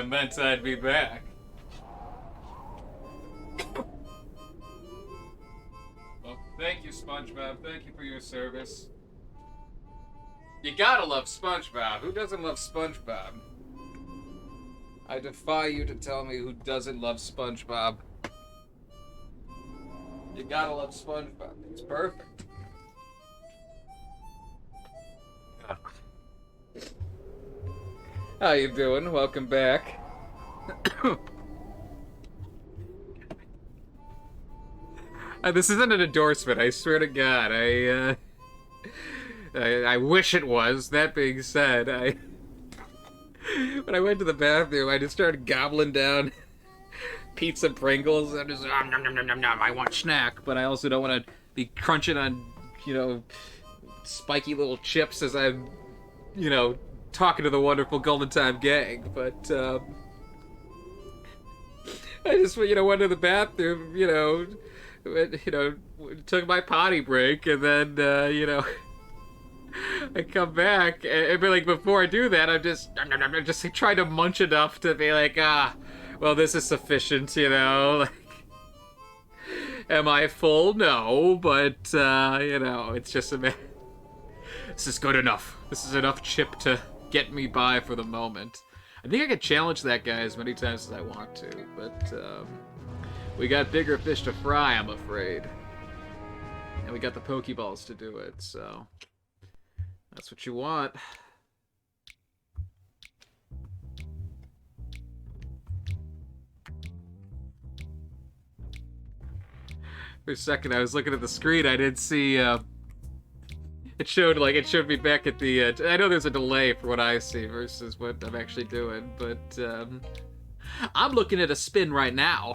meant I'd be back. Well, thank you, SpongeBob. Thank you for your service. You gotta love SpongeBob. Who doesn't love SpongeBob? I defy you to tell me who doesn't love SpongeBob. You gotta love SpongeBob. It's perfect. How you doing? Welcome back. This isn't an endorsement, I swear to God. I wish it was. That being said, when I went to the bathroom, I just started gobbling down pizza Pringles. I'm just nom nom nom nom nom. I want snack, but I also don't want to be crunching on, spiky little chips as I'm, talking to the wonderful Golden Time gang. But I just, went to the bathroom, took my potty break, and then, I come back, and like before I do that, I'm just trying to munch enough to be like, well, this is sufficient, Like, am I full? No, but it's just this is good enough. This is enough chip to get me by for the moment. I think I could challenge that guy as many times as I want to, but we got bigger fish to fry, I'm afraid, and we got the Pokeballs to do it, so. That's what you want. For a second, I was looking at the screen. I didn't see. It showed me back at the. I know there's a delay for what I see versus what I'm actually doing, but I'm looking at a spin right now.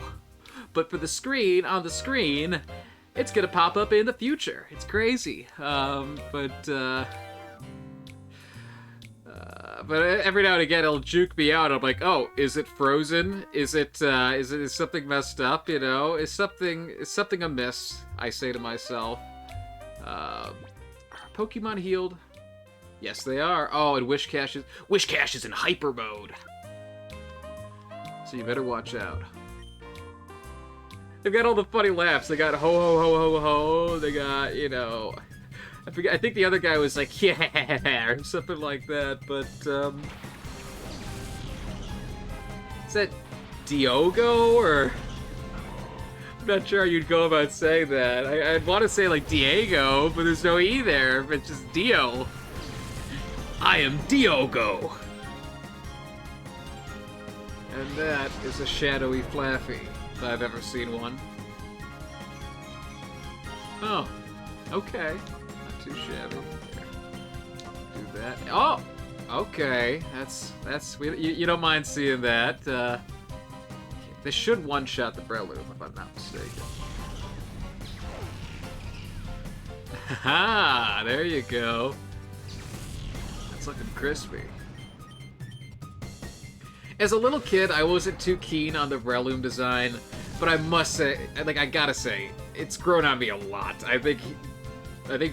But for the screen, on the screen, it's gonna pop up in the future. It's crazy. But every now and again it'll juke me out. I'm like, oh, is it frozen? Is something messed up? Is something amiss? I say to myself. Are Pokemon healed? Yes, they are. Oh, and Wish Cache is in hyper mode. So you better watch out. They've got all the funny laughs. They got ho ho ho ho ho. They got I think the other guy was like, yeah, or something like that, but, is that Diogo, or? I'm not sure how you'd go about saying that. I'd want to say, like, Diego, but there's no E there, it's just Dio. I am Diogo. And that is a shadowy Flaffy, if I've ever seen one. Oh, okay. Too shabby. Do that. Oh, okay. That's you don't mind seeing that. They should one-shot the Breloom, if I'm not mistaken. Ha! There you go. That's looking crispy. As a little kid, I wasn't too keen on the Breloom design, but I must say, I gotta say, it's grown on me a lot. I think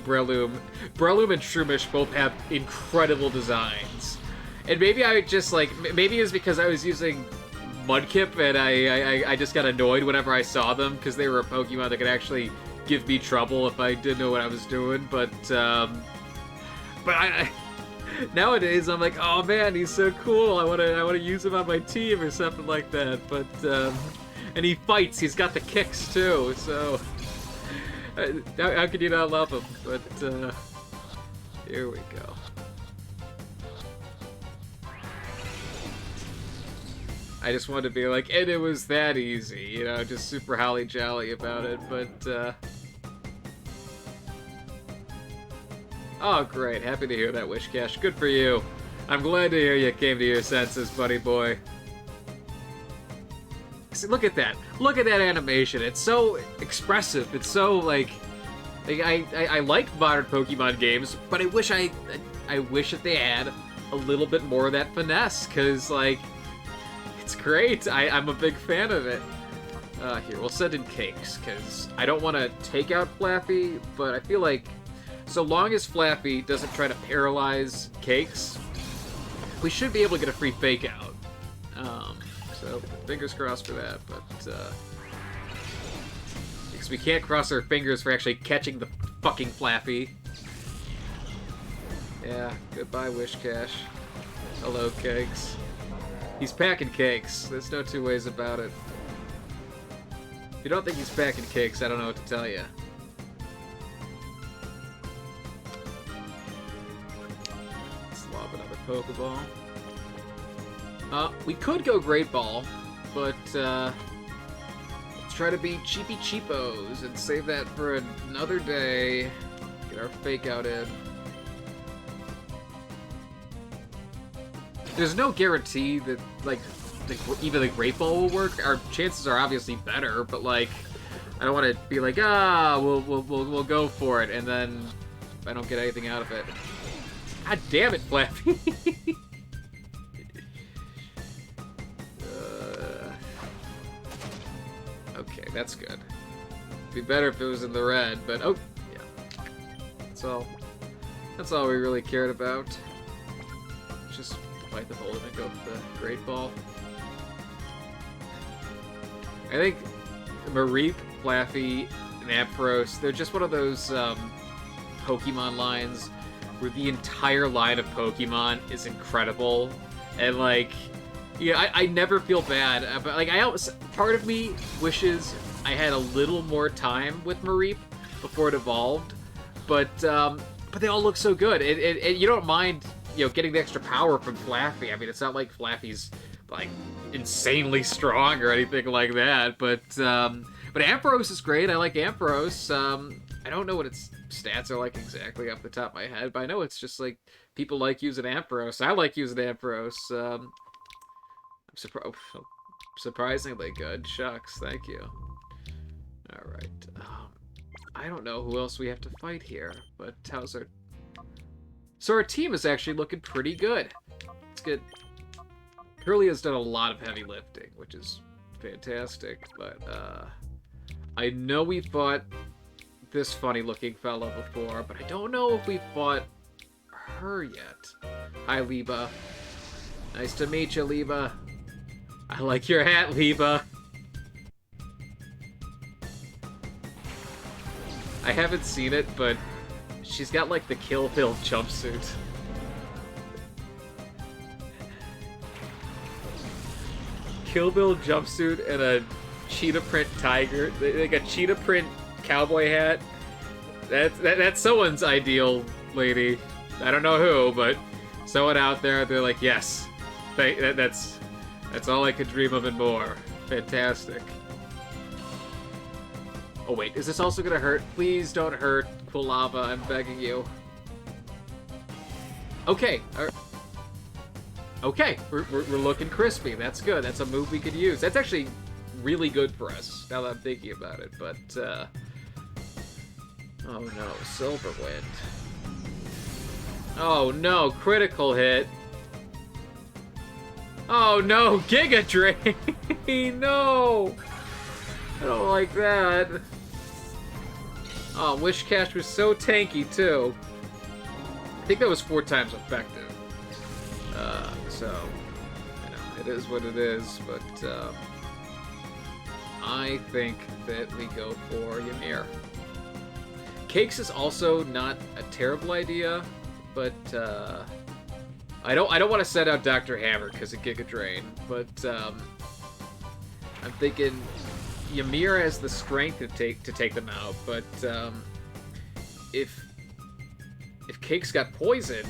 Breloom and Shroomish both have incredible designs. And maybe I just, maybe it's because I was using Mudkip and I just got annoyed whenever I saw them because they were a Pokemon that could actually give me trouble if I didn't know what I was doing. But nowadays I'm like, oh man, he's so cool. I want to use him on my team or something like that. But and he fights. He's got the kicks too. So. How could you not love him? But, here we go. I just wanted to be like, and it was that easy, just super holly jolly about it, but, oh, great. Happy to hear that, Wish Cache. Good for you. I'm glad to hear you came to your senses, buddy boy. See, look at that. Look at that animation. It's so expressive. It's so, I like modern Pokemon games, but I wish that they had a little bit more of that finesse, because, it's great. I'm a big fan of it. Here, we'll send in cakes, because I don't want to take out Flaffy, but I feel like so long as Flaffy doesn't try to paralyze cakes, we should be able to get a free fake out. So fingers crossed for that, but because we can't cross our fingers for actually catching the fucking Flaffy. Yeah, goodbye Wish Cash. Hello, cakes. He's packing cakes. There's no two ways about it. If you don't think he's packing cakes, I don't know what to tell you. Let's lob another Pokeball. We could go Great Ball, but let's try to be cheapy cheapos and save that for another day. Get our fake out in. There's no guarantee that, like, even the Great Ball will work. Our chances are obviously better, but, like, I don't want to be like, we'll go for it, and then I don't get anything out of it. God damn it, Flappy. Okay, that's good. It'd be better if it was in the red, but oh, yeah. That's all we really cared about. Just bite the bullet and go for the Great Ball. I think Miror, Flaffy, and Ampharos, they're just one of those Pokemon lines where the entire line of Pokemon is incredible. And, like, yeah, I never feel bad. But, like, part of me wishes I had a little more time with Miror before it evolved. But they all look so good. You don't mind, getting the extra power from Flaffy. I mean, it's not like Flaffy's, like, insanely strong or anything like that. But Ampharos is great. I like Ampharos. I don't know what its stats are like exactly off the top of my head, but I know it's just, like, people like using Ampharos. I like using Ampharos. I'm surprisingly good. Shucks, thank you. Alright. I don't know who else we have to fight here, but how's our... So our team is actually looking pretty good. It's good. Curly has done a lot of heavy lifting, which is fantastic, but I know we fought this funny-looking fella before, but I don't know if we fought her yet. Hi, Liba. Nice to meet you, Liba. I like your hat, Liba. I haven't seen it, but she's got, like, the Kill Bill jumpsuit. Kill Bill jumpsuit and a cheetah print tiger, like a cheetah print cowboy hat. That's someone's ideal lady. I don't know who, but someone out there, they're like, yes, that's all I could dream of and more. Fantastic. Oh wait, is this also gonna hurt? Please don't hurt, Quilava, I'm begging you. Okay, okay, we're looking crispy. That's good. That's a move we could use. That's actually really good for us, now that I'm thinking about it, but, oh no, Silverwind. Oh no, critical hit. Oh no, Giga Drain! No! I don't like that. Oh, Wish Cash was so tanky, too. I think that was 4 times effective. So, it is what it is, but, I think that we go for Ymir. Cakes is also not a terrible idea, but, I don't want to set out Dr. Hammer because of Giga Drain, but, I'm thinking Ymir has the strength to take them out, but if Cakes got poisoned,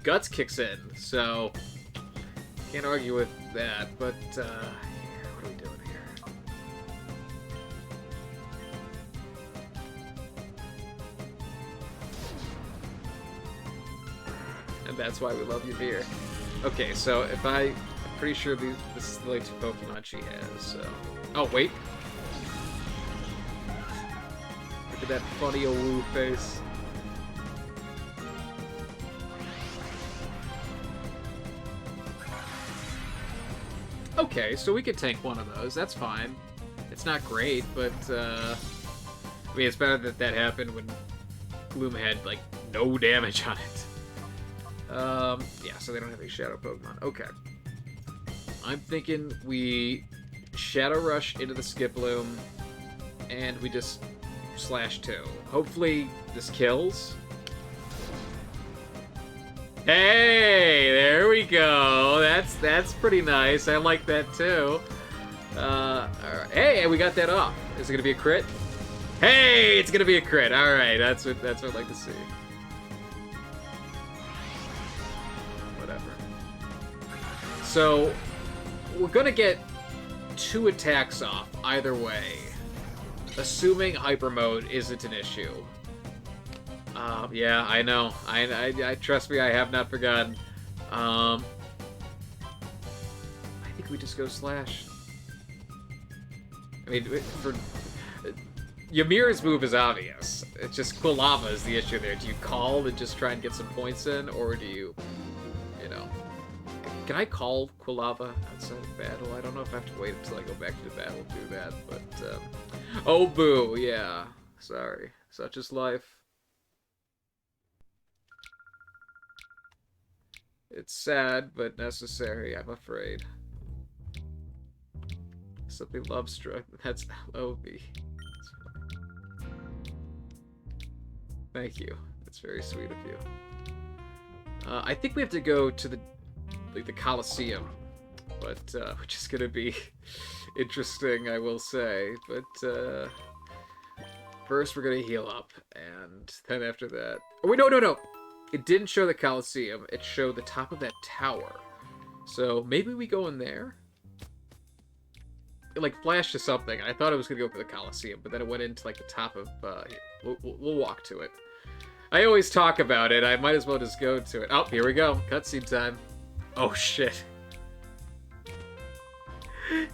Guts kicks in, so can't argue with that. But what are we doing here? And that's why we love Ymir. Okay, so I'm pretty sure this is the only 2 Pokemon she has. So. Oh, wait. Look at that funny old woo face. Okay, so we could tank one of those. That's fine. It's not great, but, I mean, it's better that happened when Gloom had, like, no damage on it. Yeah, so they don't have any Shadow Pokemon. Okay. I'm thinking we Shadow Rush into the Skiploom, and we just slash 2. Hopefully this kills. Hey, there we go. That's pretty nice. I like that too. Hey, we got that off. Is it gonna be a crit? Hey, it's gonna be a crit. All right, that's what I'd like to see. Whatever. So we're gonna get 2 attacks off either way, assuming Hyper Mode isn't an issue. Yeah, I know. I trust me, I have not forgotten. I think we just go slash. I mean, for Ymir's move is obvious. It's just Quilava is the issue there. Do you call and just try and get some points in, or do you know? Can I call Quilava outside of battle? I don't know if I have to wait until I go back to the battle to do that, but oh boo, yeah. Sorry, such is life. It's sad, but necessary, I'm afraid. Something love struck. That's LOV. Thank you. That's very sweet of you. I think we have to go to the Colosseum, but which is gonna be interesting, I will say. But first, we're gonna heal up, and then after that. Oh wait, no! It didn't show the Colosseum. It showed the top of that tower. So maybe we go in there. It like flashed to something. I thought I was gonna go for the Colosseum, but then it went into like the top of. We'll walk to it. I always talk about it. I might as well just go to it. Oh, here we go. Cutscene time. Oh shit.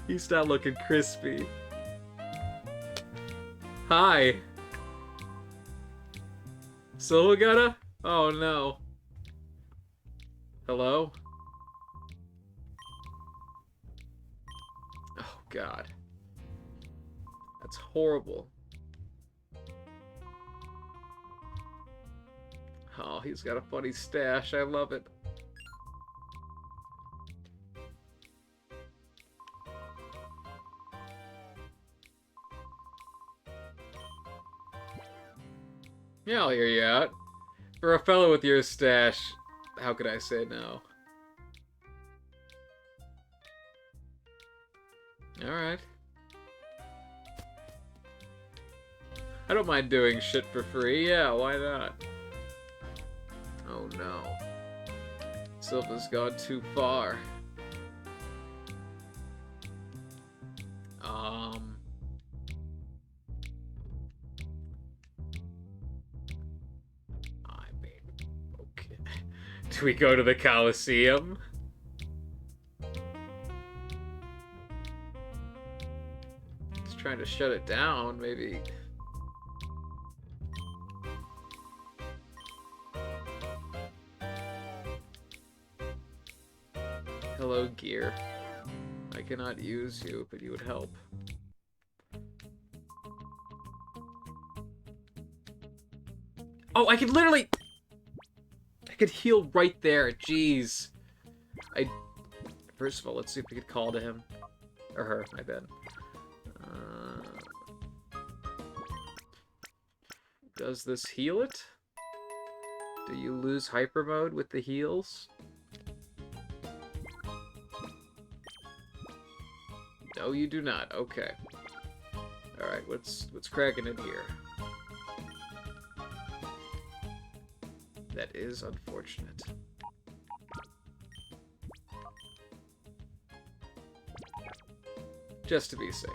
He's not looking crispy. Hi. Silvagutta? Oh no. Hello? Oh god. That's horrible. Oh, he's got a funny stash. I love it. Yeah, I'll hear you out. For a fellow with your stash, how could I say no? Alright. I don't mind doing shit for free, yeah, why not? Oh no. Silva's gone too far. I mean, okay. Do we go to the Colosseum? Just trying to shut it down, maybe. Hello, gear. I cannot use you, but you would help. Oh, I could literally... I could heal right there. Jeez. First of all, let's see if we could call to him. Or her, my bad. Does this heal it? Do you lose hyper mode with the heals? No, you do not. Okay. Alright, what's cracking in here? That is unfortunate. Just to be safe.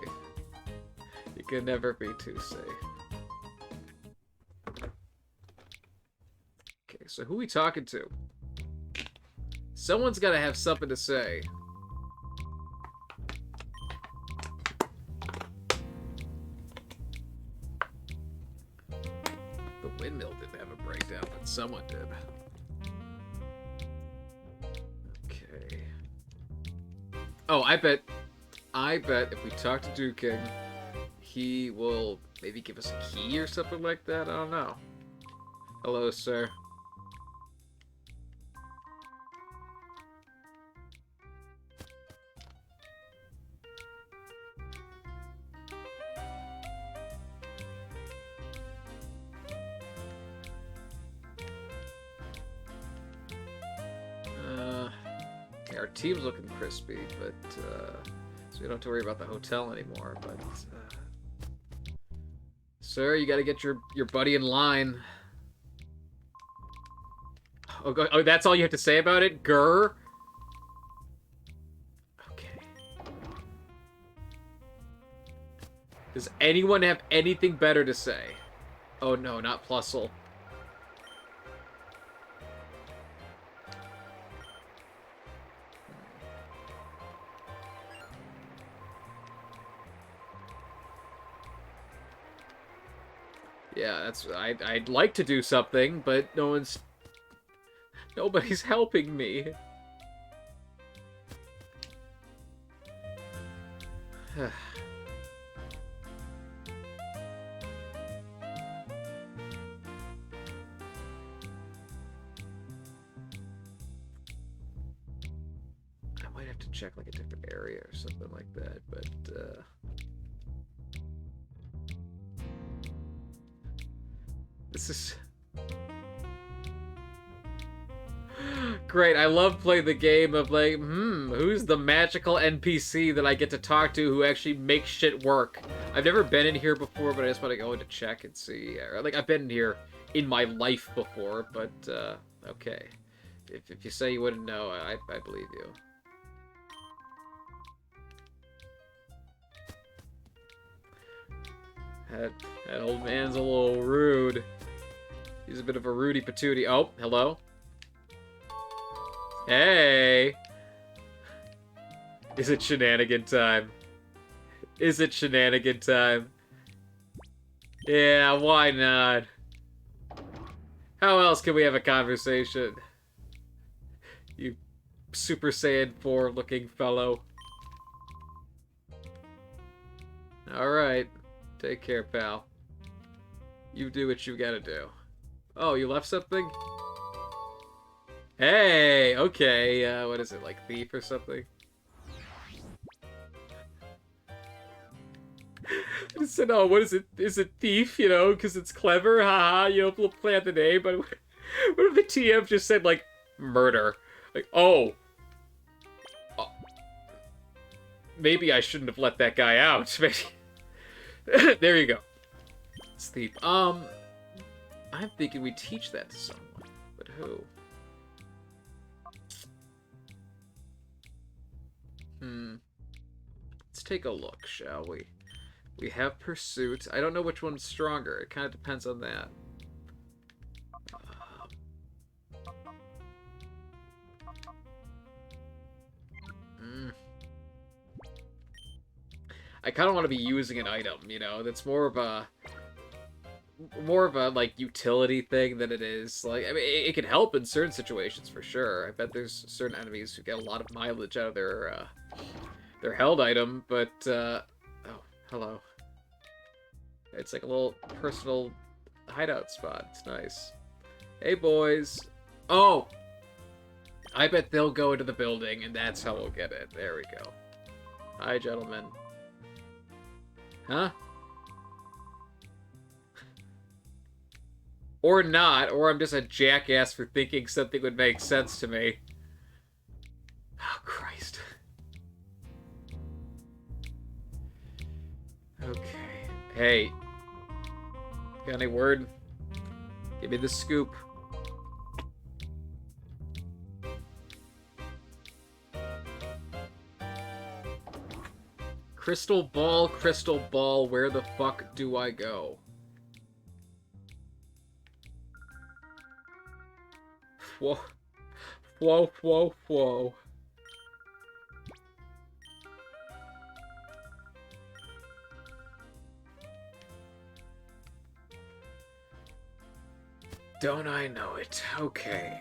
You can never be too safe. Okay, so who we talking to? Someone's gotta have something to say. The windmill didn't have a breakdown, but someone did. Okay. Oh, I bet if we talk to Duking, he will maybe give us a key or something like that. I don't know. Hello, sir. our team's looking crispy, but so we don't have to worry about the hotel anymore. But sir, you got to get your buddy in line. Oh, that's all you have to say about it, Grr. Okay. Does anyone have anything better to say? Oh no, not Plusle. Yeah, that's... I'd like to do something, but nobody's helping me. I might have to check like a different area or something like that, but this is great. I love playing the game of like, who's the magical NPC that I get to talk to who actually makes shit work? I've never been in here before, but I just want to go in to check and see. Like, I've been in here in my life before, but okay. If you say you wouldn't know, I believe you. That old man's a little rude. He's a bit of a Rudy Patootie. Oh, hello? Hey! Is it shenanigan time? Is it shenanigan time? Yeah, why not? How else can we have a conversation? You Super Saiyan 4 looking fellow. Alright. Take care, pal. You do what you gotta do. Oh, you left something? Hey! Okay, what is it, like thief or something? I said, oh, what is it? Is it thief, you know, because it's clever? Haha, you know, we'll play out the name, but what if the TM just said, like, murder? Like, oh. Maybe I shouldn't have let that guy out. Maybe. There you go. It's thief. I'm thinking we teach that to someone. But who? Let's take a look, shall we? We have pursuit. I don't know which one's stronger. It kind of depends on that. I kind of want to be using an item, you know? That's more of a like utility thing than it is like, I mean, it can help in certain situations for sure. I bet there's certain enemies who get a lot of mileage out of their held item, but oh, hello. It's like a little personal hideout spot. It's nice. Hey, boys. Oh! I bet they'll go into the building, and that's how we'll get it. There we go. Hi, gentlemen. Huh? Or not, or I'm just a jackass for thinking something would make sense to me. Oh, Christ. Okay. Hey. Got any word? Give me the scoop. Crystal ball, where the fuck do I go? Whoa. Whoa, whoa, whoa. Don't I know it? Okay.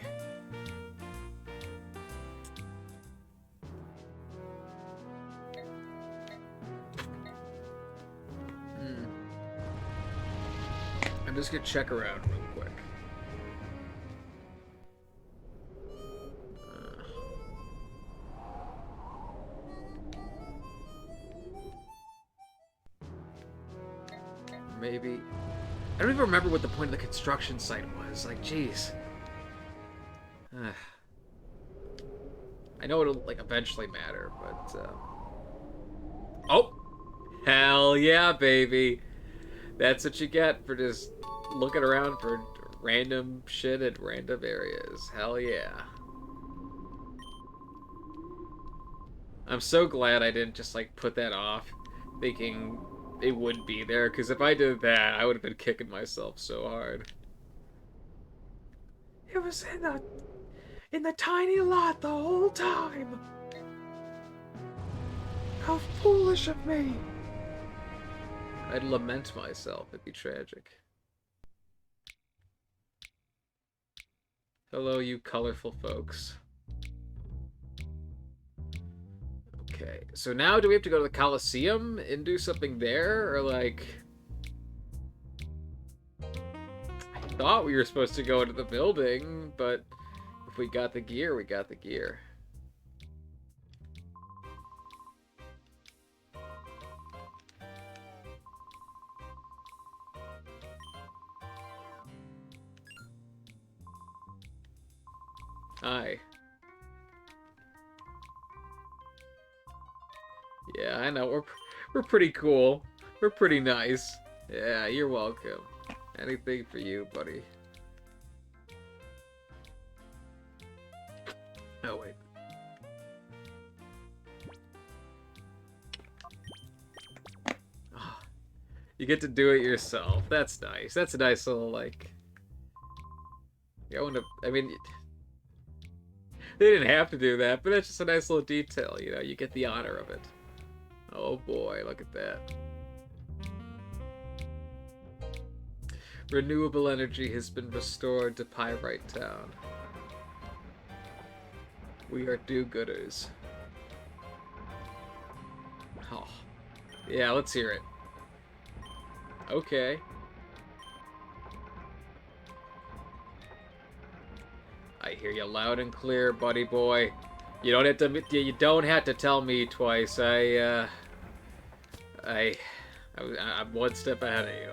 I'm just gonna check around real quick. Maybe. I don't even remember what the point of the construction site was. Like, jeez. I know it'll, like, eventually matter, but, Oh! Hell yeah, baby! That's what you get for just looking around for random shit at random areas. Hell yeah. I'm so glad I didn't just, like, put that off, thinking it would be there, because if I did that, I would have been kicking myself so hard. It was in the tiny lot the whole time. How foolish of me. I'd lament myself. It'd be tragic. Hello, you colorful folks. Okay, so now do we have to go to the Colosseum and do something there, or like... I thought we were supposed to go into the building, but if we got the gear, we got the gear. Hi. Yeah, I know. We're pretty cool. We're pretty nice. Yeah, you're welcome. Anything for you, buddy. Oh, wait. Oh, you get to do it yourself. That's nice. That's a nice little, like... I mean... They didn't have to do that, but that's just a nice little detail, you know? You get the honor of it. Oh boy, look at that. Renewable energy has been restored to Pyrite Town. We are do-gooders. Oh. Yeah, let's hear it. Okay. I hear you loud and clear, buddy boy. You don't have to tell me twice. I'm one step ahead of you.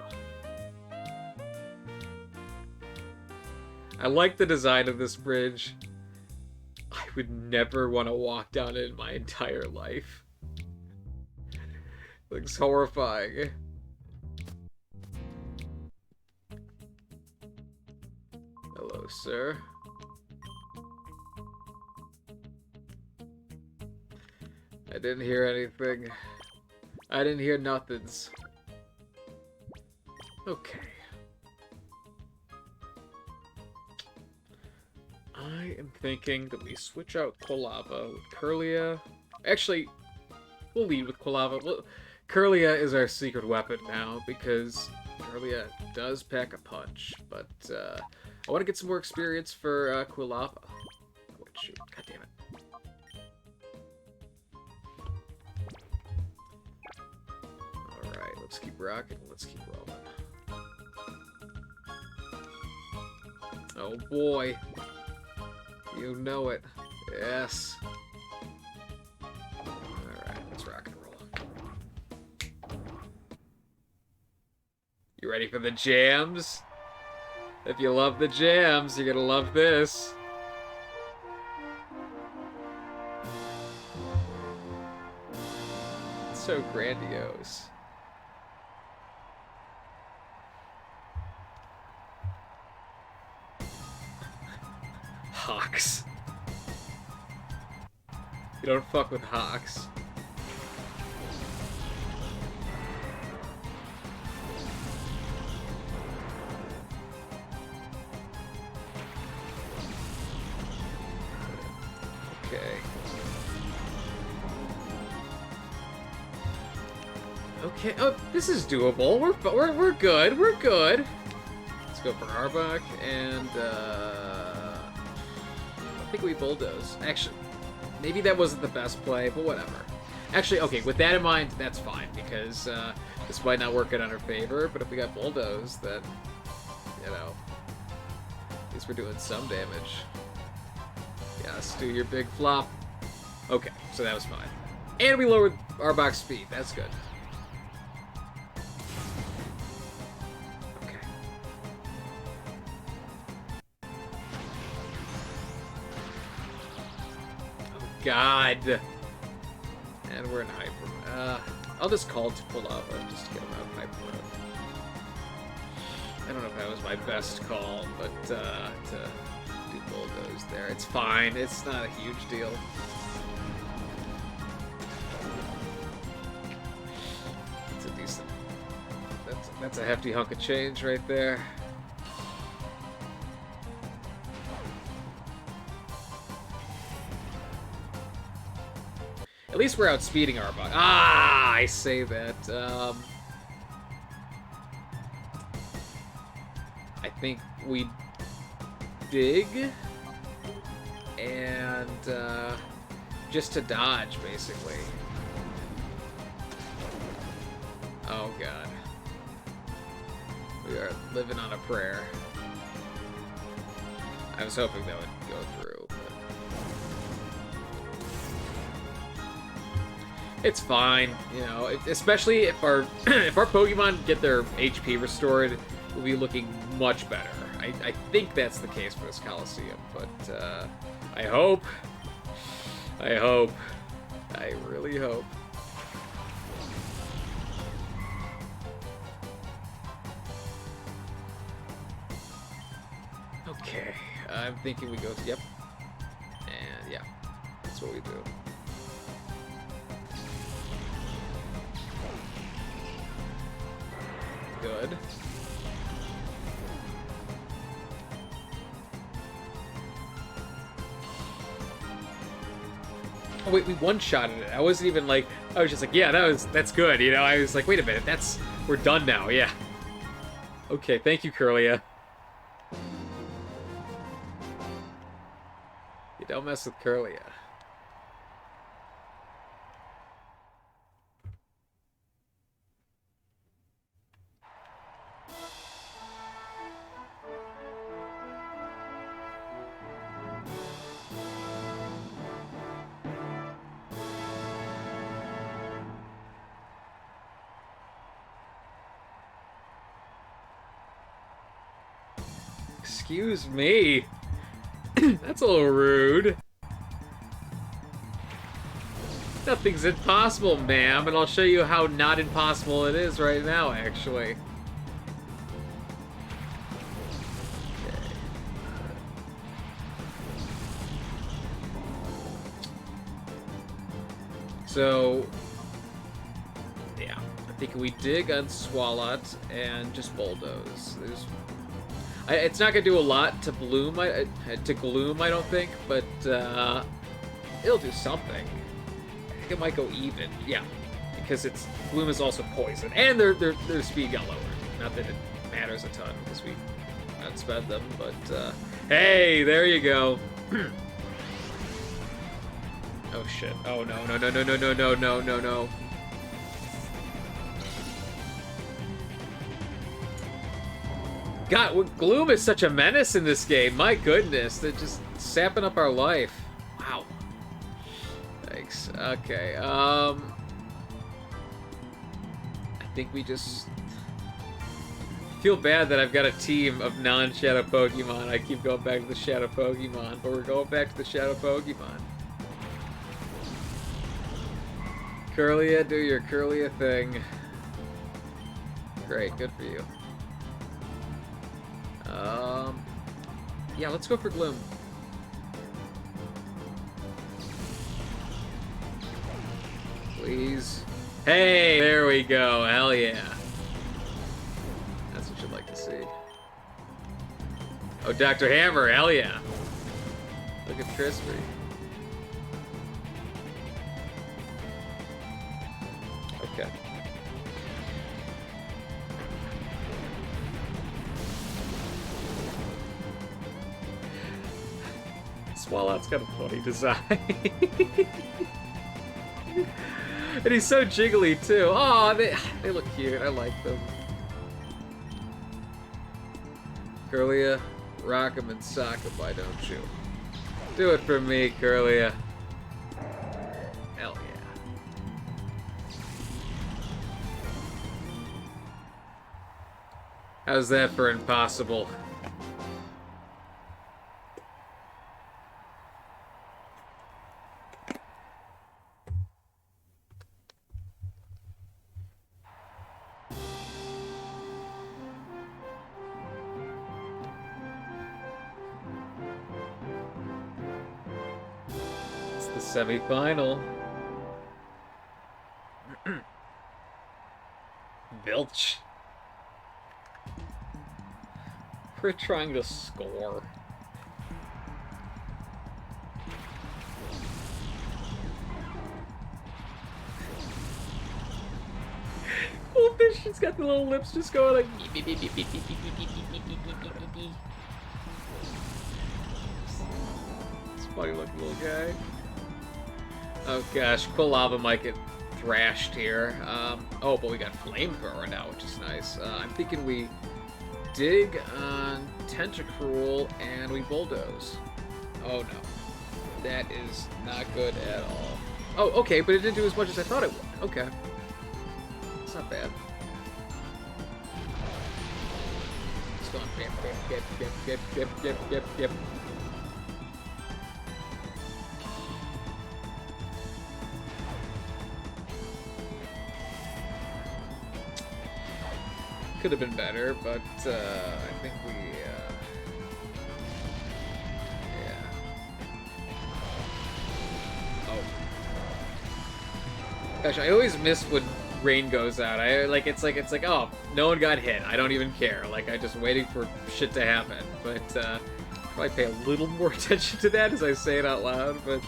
I like the design of this bridge. I would never want to walk down it in my entire life. Looks horrifying. Hello, sir. I didn't hear anything. I didn't hear nothings. Okay. I am thinking that we switch out Quilava with Curlia. Actually, we'll lead with Quilava. Curlia is our secret weapon now because Curlia does pack a punch. But I want to get some more experience for Quilava. Oh, wait, shoot. God damn it. Alright, let's keep rocking. Let's keep rolling. Oh boy. You know it. Yes. Alright, let's rock and roll. You ready for the jams? If you love the jams, you're gonna love this. It's so grandiose. Hawks. You don't fuck with hawks. Okay. Okay. Oh, this is doable. We're good. We're good. Let's go for Arbok and I think we bulldoze. Actually, maybe that wasn't the best play, but whatever. Actually, okay, with that in mind, that's fine, because this might not work out in our favor, but if we got bulldoze, then, you know, at least we're doing some damage. Yes, do your big flop. Okay, so that was fine. And we lowered our box speed. That's good. God. And we're in hyper. I'll just call it to Lava just to get him out of hyper mode. I don't know if that was my best call, but to do bulldoze there. It's fine. It's not a huge deal. It's a decent... That's a hefty hunk of change right there. At least we're outspeeding Arbok. Ah, I say that. I think we dig and just to dodge, basically. Oh God, we are living on a prayer. I was hoping that would go through. It's fine, you know, especially if our if our Pokemon get their HP restored, we'll be looking much better. I think that's the case for this Colosseum, but I hope. I really hope. Okay, I'm thinking we go to, yep, and yeah, that's what we do. Good. Oh wait, we one-shotted it. I wasn't even like, I was just like, yeah, that's good, you know? I was like, wait a minute, we're done now, yeah. Okay, thank you, Curlia. You don't mess with Curlia. Excuse me. That's a little rude. Nothing's impossible, ma'am, and I'll show you how not impossible it is right now, actually. Okay. So, yeah, I think we dig on Swalot and just bulldoze. It's not gonna do a lot to Gloom, I don't think, but it'll do something. I think it might go even, yeah, because Gloom is also poison, and their speed got lowered. Not that it matters a ton because we outsped them, but hey, there you go. Oh shit! Oh no! God, Gloom is such a menace in this game. My goodness, they're just sapping up our life. Wow. Thanks. Okay, I think we just... feel bad that I've got a team of non-Shadow Pokemon. I keep going back to the Shadow Pokemon, but we're going back to the Shadow Pokemon. Curlia, do your Curlia thing. Great, good for you. Yeah, let's go for Gloom. Please. Hey, there we go. Hell yeah. That's what you'd like to see. Oh, Dr. Hammer. Hell yeah. Look at Crispy. Okay. Swalot's got a funny design. And he's so jiggly, too. Aw, they look cute. I like them. Curlia, rock 'em and sock 'em, why don't you? Do it for me, Curlia. Hell yeah. How's that for impossible? The semi-final. Vilch. We're trying to score. Oh, fish, she's got the little lips just going like. Funny looking little guy. Oh gosh, Quilava might get thrashed here. Oh, but we got Flamethrower now, which is nice. I'm thinking we dig on Tentacruel and we Bulldoze. Oh no. That is not good at all. Oh, okay, but it didn't do as much as I thought it would. Okay. It's not bad. It's going yep. Could have been better, but I think we, yeah. Oh. Gosh, I always miss when rain goes out. It's like, oh, no one got hit. I don't even care. Like, I'm just waiting for shit to happen. But, probably pay a little more attention to that as I say it out loud, but,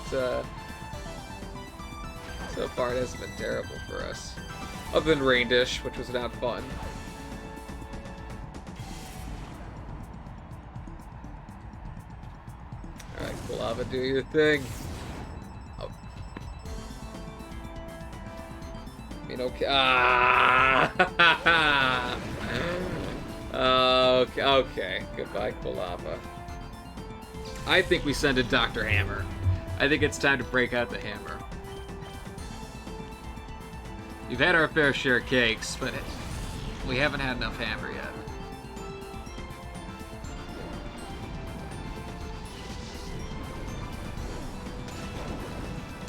so far it hasn't been terrible for us. Other than Rain Dish, which was not fun. Alright, Quilava, do your thing. Oh. I mean, okay. Ah! Okay. Goodbye, Quilava. I think we send in Dr. Hammer. I think it's time to break out the hammer. We've had our fair share of cakes, but we haven't had enough hammer yet.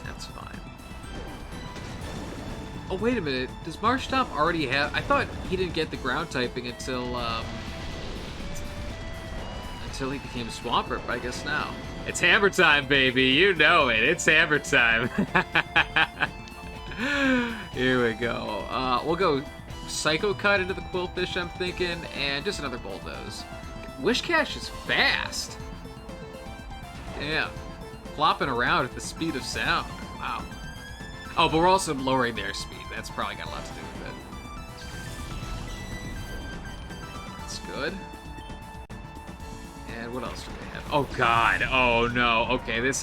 That's fine. Oh, wait a minute. Does Marshtomp already have... I thought he didn't get the ground typing until he became Swampert, but I guess now. It's hammer time, baby. You know it. It's hammer time. Here we go. We'll go Psycho Cut into the Quillfish, I'm thinking, and just another Bulldoze. Wishcash is fast. Damn. Flopping around at the speed of sound. Wow. Oh, but we're also lowering their speed. That's probably got a lot to do with it. That's good. And what else do they have? Oh, God. Oh, no. Okay, this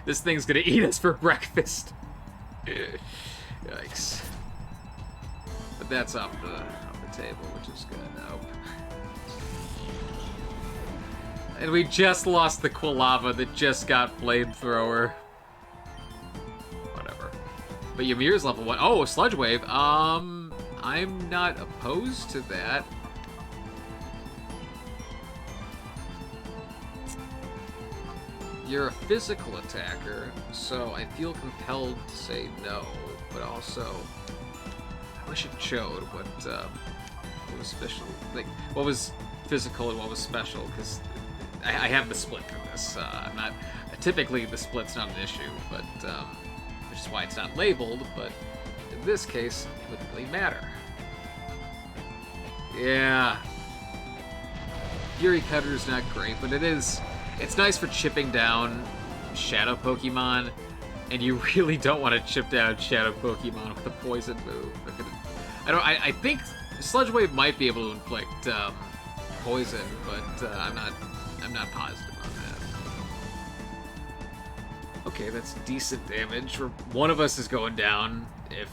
thing's gonna eat us for breakfast. Yikes. But that's off the table, which is good. Nope. And we just lost the Quilava that just got Flamethrower. Whatever. But Ymir's level 1. Oh, Sludge Wave. I'm not opposed to that. You're a physical attacker, so I feel compelled to say no, but also I wish it showed what was special, like what was physical and what was special, because I have the split for this. I'm not typically the split's not an issue, but which is why it's not labeled. But in this case, it wouldn't really matter. Yeah, Fury Cutter is not great, but it is. It's nice for chipping down Shadow Pokemon, and you really don't want to chip down Shadow Pokemon with a poison move. I think Sludge Wave might be able to inflict poison, but I'm not positive on that. Okay, that's decent damage. One of us is going down if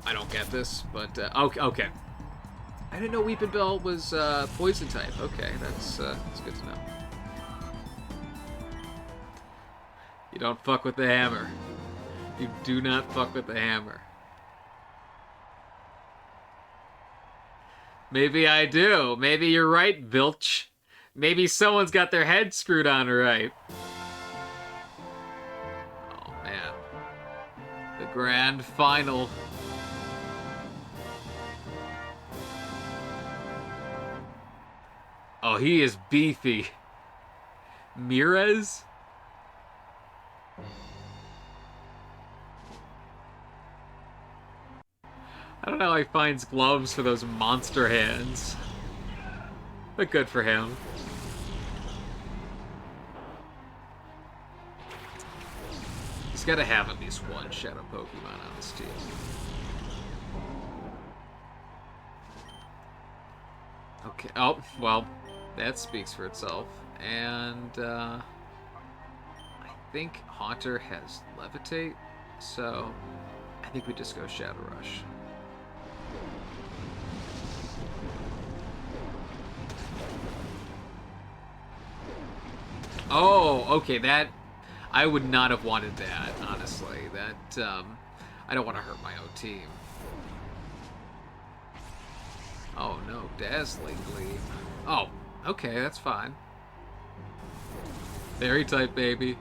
I don't get this, but okay. I didn't know Weeping Bell was poison type. Okay, that's good to know. You don't fuck with the hammer. You do not fuck with the hammer. Maybe I do. Maybe you're right, Vilch. Maybe someone's got their head screwed on right. Oh, man. The grand final. Oh, he is beefy. Mirez? I don't know how he finds gloves for those monster hands. But good for him. He's got to have at least one Shadow Pokemon on his team. Okay, oh, well, that speaks for itself. And, I think Haunter has Levitate, so I think we just go Shadow Rush. Oh, okay, that... I would not have wanted that, honestly. That, I don't want to hurt my own team. Oh, no, Dazzling Gleam. Oh, okay, that's fine. Fairy type, baby.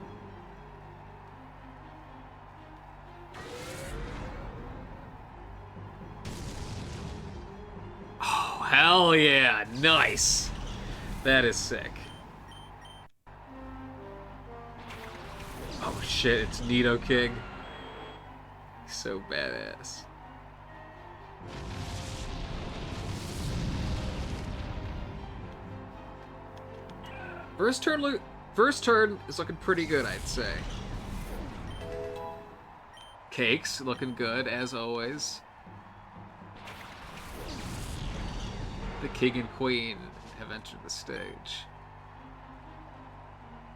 Oh, hell yeah, nice. That is sick. Oh shit, it's Nidoking. He's so badass. First turn is looking pretty good, I'd say. Cakes looking good as always. The king and queen have entered the stage.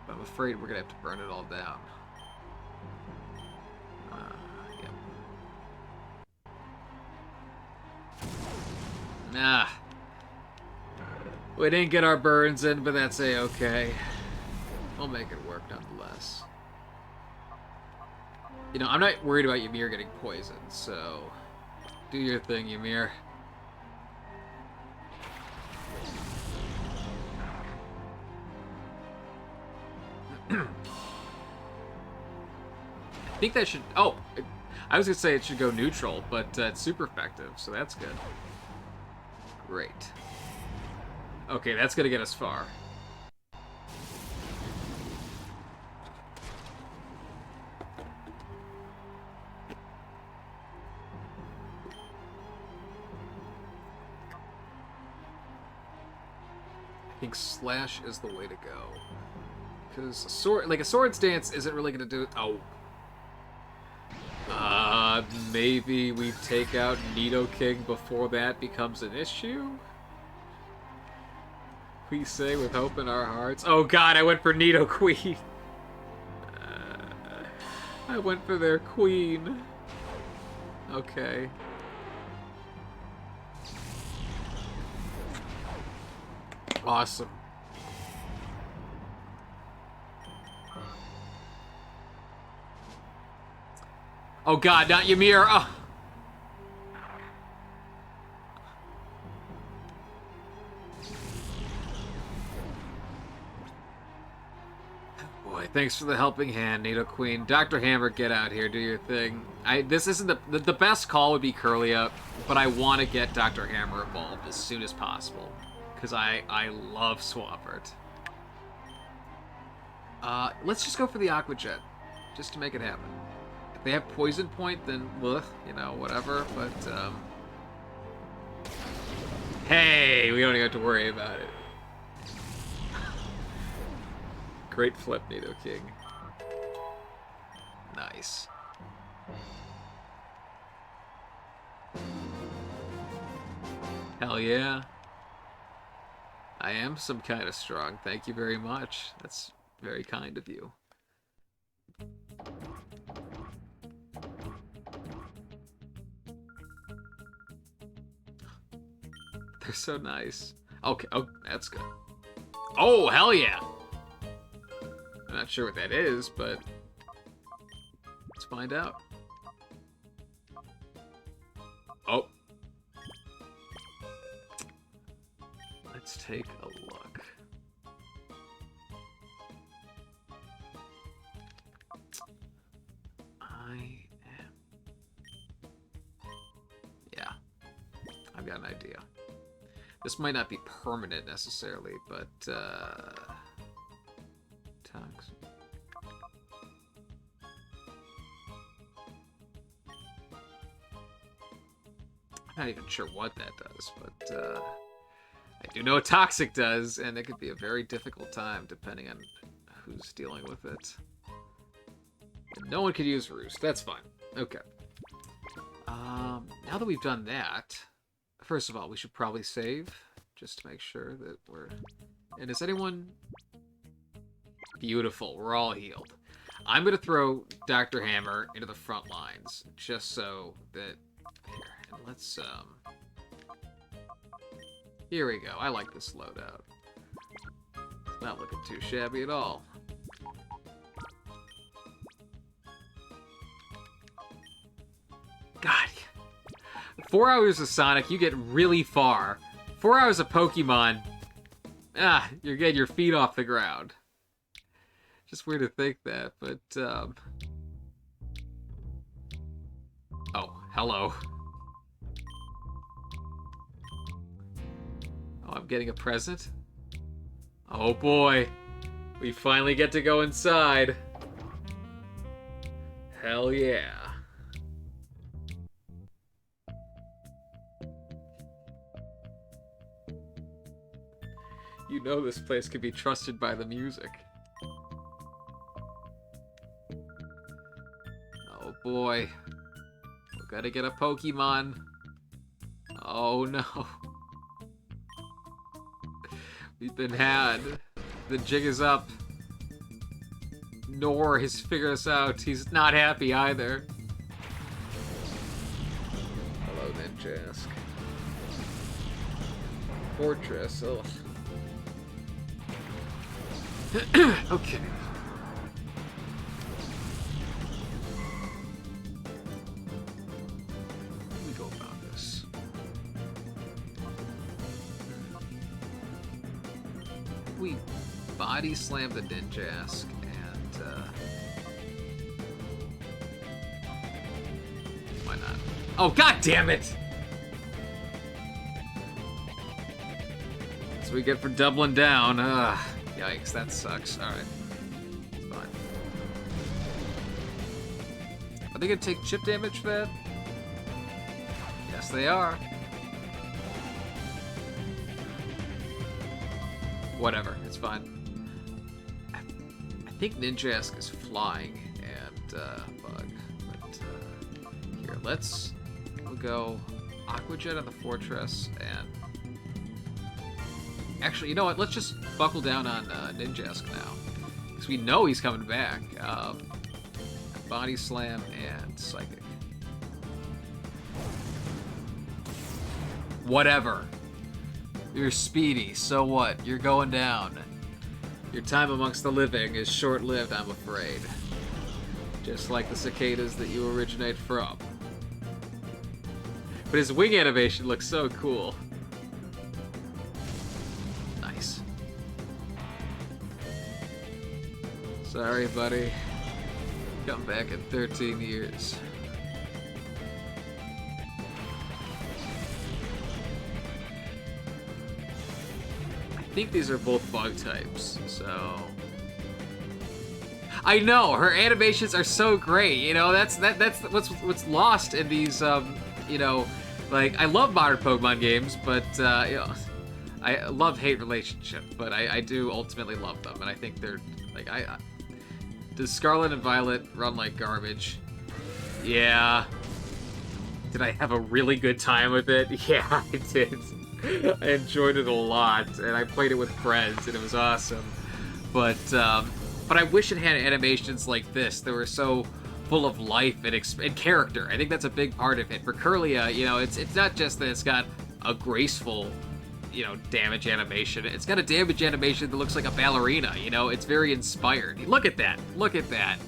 But I'm afraid we're gonna have to burn it all down. Yep. Nah. We didn't get our burns in, but that's a-okay. We'll make it work nonetheless. You know, I'm not worried about Ymir getting poisoned, so... Do your thing, Ymir. I think that should... Oh! I was gonna say it should go neutral, but it's super effective, so that's good. Great. Okay, that's gonna get us far. I think Slash is the way to go. Because a Swords Dance isn't really gonna do it. Oh. Maybe we take out Nidoking before that becomes an issue? We say with hope in our hearts. Oh god, I went for Nidoqueen. I went for their queen. Okay. Awesome. Oh god, not Ymir. Oh. Boy, thanks for the helping hand, Nidoqueen. Dr. Hammer, get out here, do your thing. This isn't the best call would be Curlia, but I want to get Dr. Hammer involved as soon as possible. Because I love Swampert. Let's just go for the Aqua Jet, just to make it happen. If they have Poison Point, then, ugh, you know, whatever, but, hey, we don't even have to worry about it. Great flip, Nidoking. Nice. Hell yeah. I am some kind of strong. Thank you very much. That's very kind of you. They're so nice. Okay, oh, that's good. Oh, hell yeah! I'm not sure what that is, but let's find out. Oh. Let's take a look. Yeah. I've got an idea. This might not be permanent necessarily, but tax. I'm not even sure what that does, but I do know what Toxic does, and it could be a very difficult time depending on who's dealing with it. And no one could use Roost. That's fine. Okay. Now that we've done that, first of all, we should probably save, just to make sure that we're... And is anyone... Beautiful. We're all healed. I'm going to throw Dr. Hammer into the front lines, just so that... Here, and let's, Here we go. I like this loadout. It's not looking too shabby at all. God. 4 hours of Sonic, you get really far. 4 hours of Pokemon, you're getting your feet off the ground. Just weird to think that, but, Oh, hello. Oh, I'm getting a present? Oh boy. We finally get to go inside. Hell yeah. You know this place can be trusted by the music. Oh boy. We gotta get a Pokemon. Oh no. We've been had. The jig is up. Nor has figured us out. He's not happy either. Hello, Ninjask. Fortress. Ugh. Okay. Let me go about this. We body slam the Ninjask and why not? Oh, god damn it! That's what we get for doubling down. Yikes, that sucks. Alright. It's fine. Are they gonna take chip damage for that? Yes, they are. Whatever, it's fine. I think Ninjask is flying and bug. But here, we'll go Aqua Jet on the Fortress and actually, you know what? Let's just buckle down on Ninjask now. Because we know he's coming back. Body Slam and Psychic. Whatever. You're speedy, so what? You're going down. Your time amongst the living is short-lived, I'm afraid. Just like the cicadas that you originate from. But his wing animation looks so cool. Sorry, buddy. Come back in 13 years. I think these are both bug types, so... I know! Her animations are so great, you know? That's what's lost in these, you know... Like, I love modern Pokemon games, but, you know... I love-hate relationship, but I do ultimately love them, and I think they're... Like, Does Scarlet and Violet run like garbage? Yeah. Did I have a really good time with it? Yeah, I did. I enjoyed it a lot, and I played it with friends, and it was awesome. But I wish it had animations like this that were so full of life and character. I think that's a big part of it. For Kirlia, you know, it's not just that it's got a graceful, you know, damage animation. It's got a damage animation that looks like a ballerina, you know? It's very inspired. Look at that. Look at that.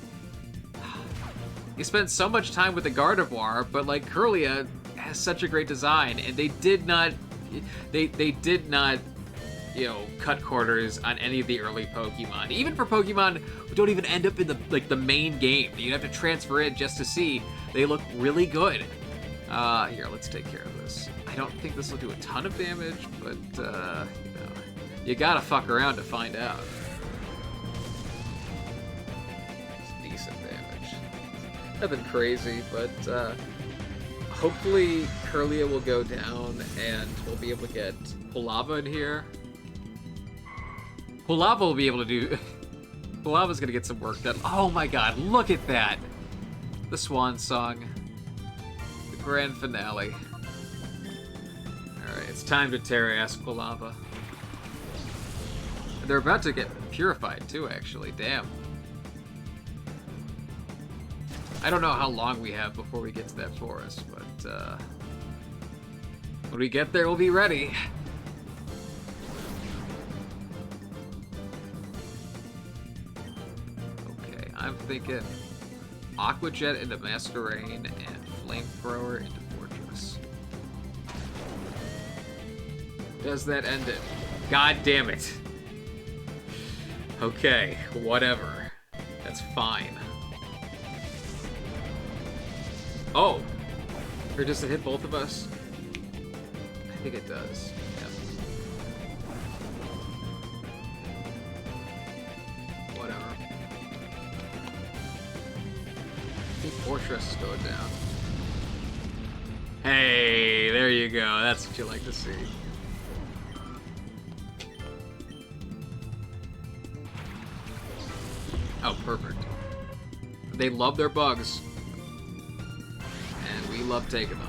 You spent so much time with the Gardevoir, but, like, Kirlia has such a great design, and they did not, you know, cut corners on any of the early Pokemon. Even for Pokemon who don't even end up in the main game. You have to transfer in just to see. They look really good. Here, let's take care of this. I don't think this will do a ton of damage, but, you know, you gotta fuck around to find out. It's decent damage. Nothing crazy, but, oh, Hopefully Curlia will go down and we'll be able to get Polava in here. Polava will be able to do... Polava's gonna get some work done. Oh my god, look at that! The swan song. The grand finale. Alright, it's time to Terra-ass Polava. They're about to get purified too, actually. Damn. I don't know how long we have before we get to that forest, but when we get there, we'll be ready. Okay, I'm thinking Aqua Jet into Masquerain and Flamethrower into Fortress. Does that end it? God damn it. Okay, whatever. That's fine. Oh! Or does it hit both of us? I think it does. Yep. Whatever. I think Fortress is going down. Hey, there you go. That's what you like to see. Oh, perfect. They love their bugs. And we love taking them.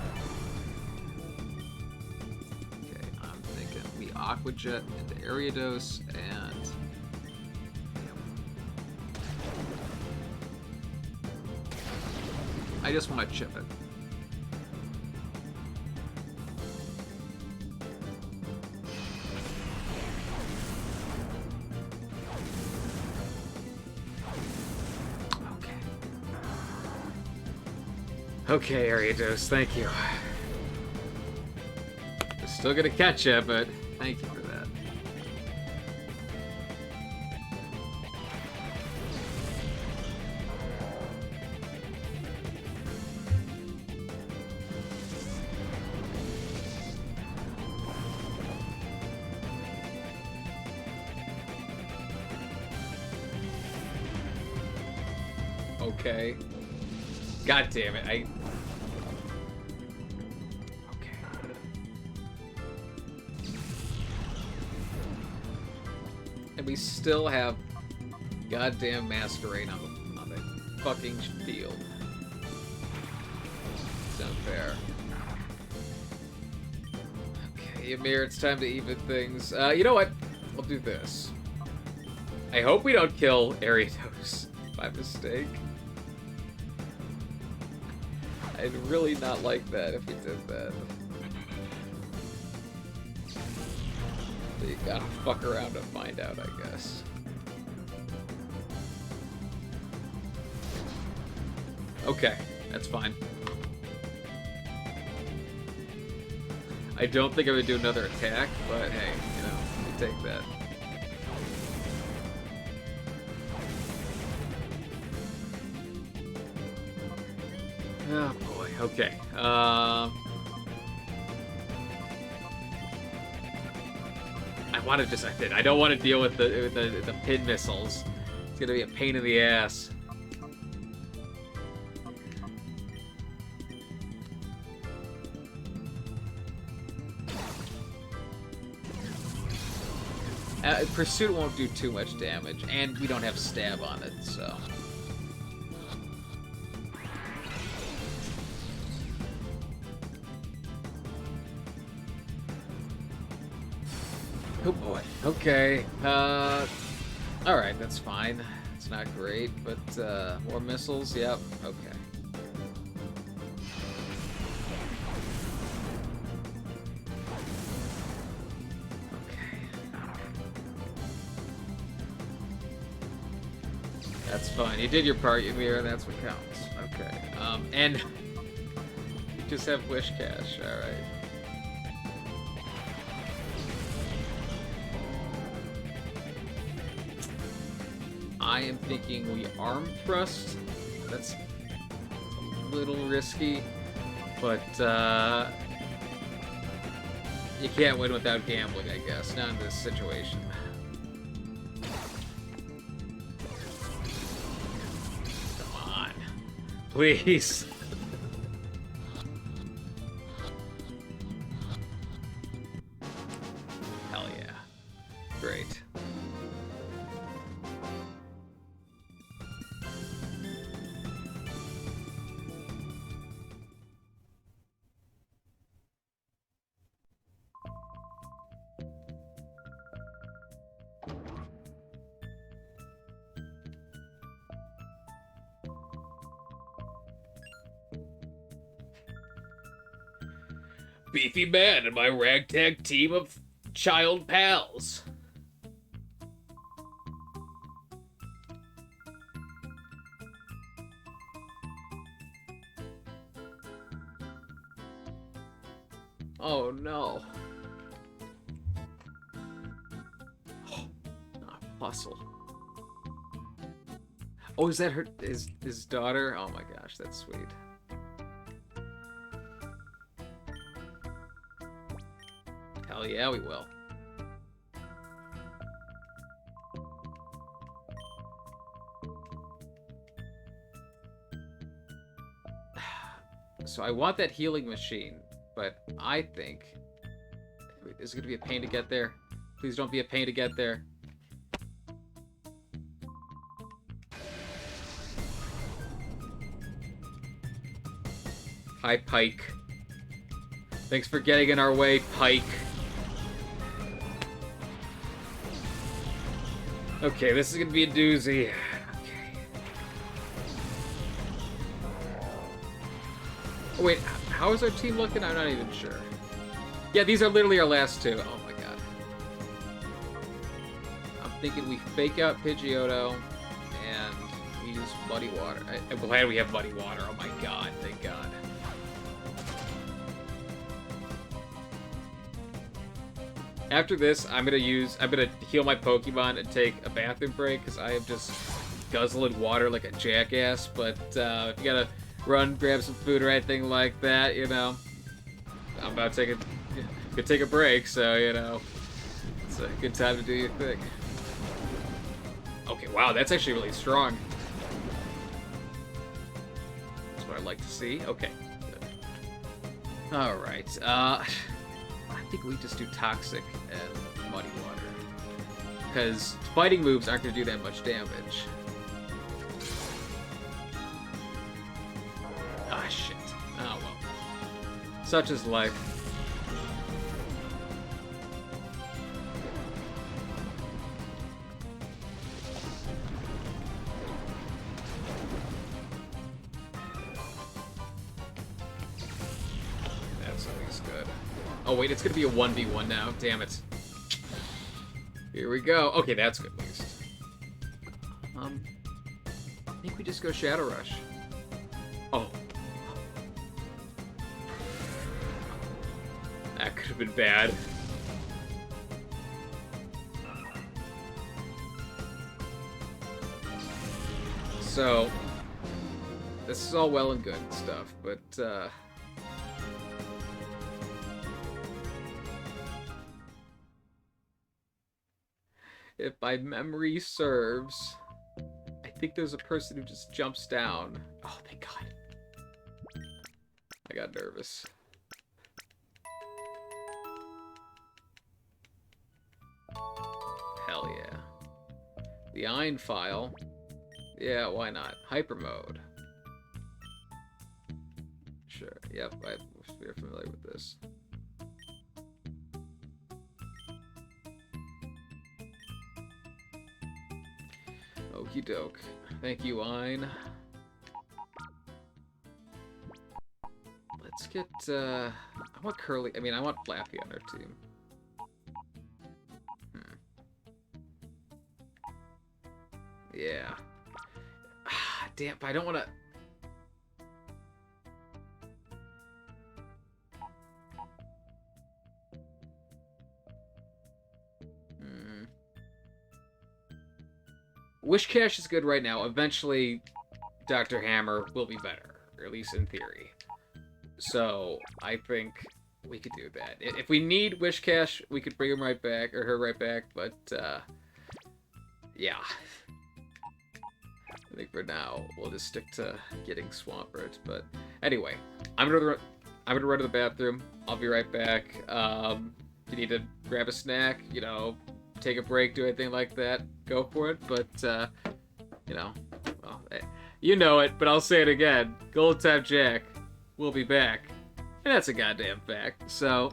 Okay, I'm thinking we Aqua Jet into Ariados and... I just want to chip it. Okay, Ariados, thank you. We're still gonna catch you, but thank you for that. Okay. God damn it, Okay. And we still have goddamn Masquerade on the fucking field. It's unfair. Okay, Ymir, it's time to even things. You know what? We'll do this. I hope we don't kill Ariados by mistake. I'd really not like that if we did that. So you gotta fuck around to find out, I guess. Okay, that's fine. I don't think I'm gonna do another attack, but hey, you know, we take that. Oh boy, okay. I want to just... I don't want to deal with the pin missiles. It's gonna be a pain in the ass. Pursuit won't do too much damage, and we don't have stab on it, so... Oh boy. Okay. Alright, that's fine. It's not great, but more missiles? Yep. Okay. That's fine. You did your part, Ymir, and that's what counts. Okay. And you just have wish cash. Alright. I am thinking we arm thrust. That's a little risky, but you can't win without gambling, I guess. Not in this situation. Come on, please. beefy man and my ragtag team of child pals. Oh no. Hustle. Oh, is that his daughter? Oh my gosh, that's sweet. Hell yeah, we will. So I want that healing machine, but I think... Wait, is it going to be a pain to get there? Please don't be a pain to get there. Hi, Pike. Thanks for getting in our way, Pike. Okay, this is gonna be a doozy. Okay. Oh, wait, how is our team looking? I'm not even sure. Yeah, these are literally our last two. Oh my god. I'm thinking we fake out Pidgeotto and we use Muddy Water. I'm glad we have Muddy Water. Oh my god, thank god. After this, I'm gonna heal my Pokemon and take a bathroom break because I am just guzzling water like a jackass. But if you gotta run, grab some food or anything like that, you know, I'm about to take a break. So you know, it's a good time to do your thing. Okay, wow, that's actually really strong. That's what I like to see. Okay, good. All right. I think we just do Toxic and Muddy Water. Because fighting moves aren't going to do that much damage. Ah, shit. Oh, well. Such is life. That's at least good. Oh wait, it's gonna be a 1v1 now. Damn it. Here we go. Okay, that's good at least. I think we just go Shadow Rush. Oh. That could have been bad. So, this is all well and good and stuff, but, if my memory serves, I think there's a person who just jumps down. Oh, thank God. I got nervous. Hell yeah. The Iron File. Yeah, why not? Hyper Mode. Sure. Yep, we're familiar with this. Okie doke. Thank you, Wine. Let's get, I want Curly, I want Flappy on our team. Yeah. Damn, but I don't want to... Wishcash is good right now. Eventually, Dr. Hammer will be better, or at least in theory. So, I think we could do that. If we need Wishcash, we could bring him right back, or her right back, but, yeah. I think for now, we'll just stick to getting Swampert, but anyway, I'm gonna run to the bathroom. I'll be right back. If you need to grab a snack, you know, take a break, do anything like that, go for it, but, you know, well, you know it, but I'll say it again. Gold Tap Jack will be back, and that's a goddamn fact, so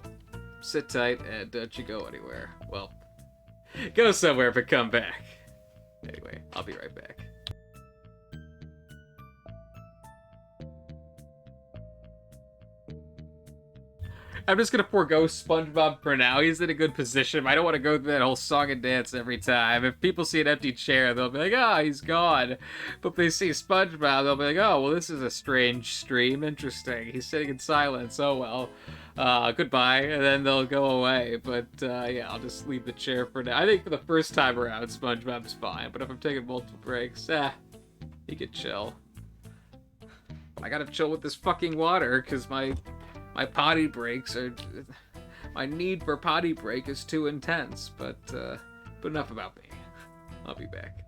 sit tight and don't you go anywhere. Well, go somewhere but come back. Anyway, I'll be right back. I'm just gonna forego SpongeBob for now. He's in a good position. I don't want to go through that whole song and dance every time. If people see an empty chair, they'll be like, "Oh, he's gone." But if they see SpongeBob, they'll be like, "Oh, well, this is a strange stream. Interesting. He's sitting in silence. Oh well. Goodbye." And then they'll go away. But yeah, I'll just leave the chair for now. I think for the first time around, SpongeBob's fine. But if I'm taking multiple breaks, he could chill. I gotta chill with this fucking water, because my potty breaks are... My need for potty break is too intense, but enough about me. I'll be back.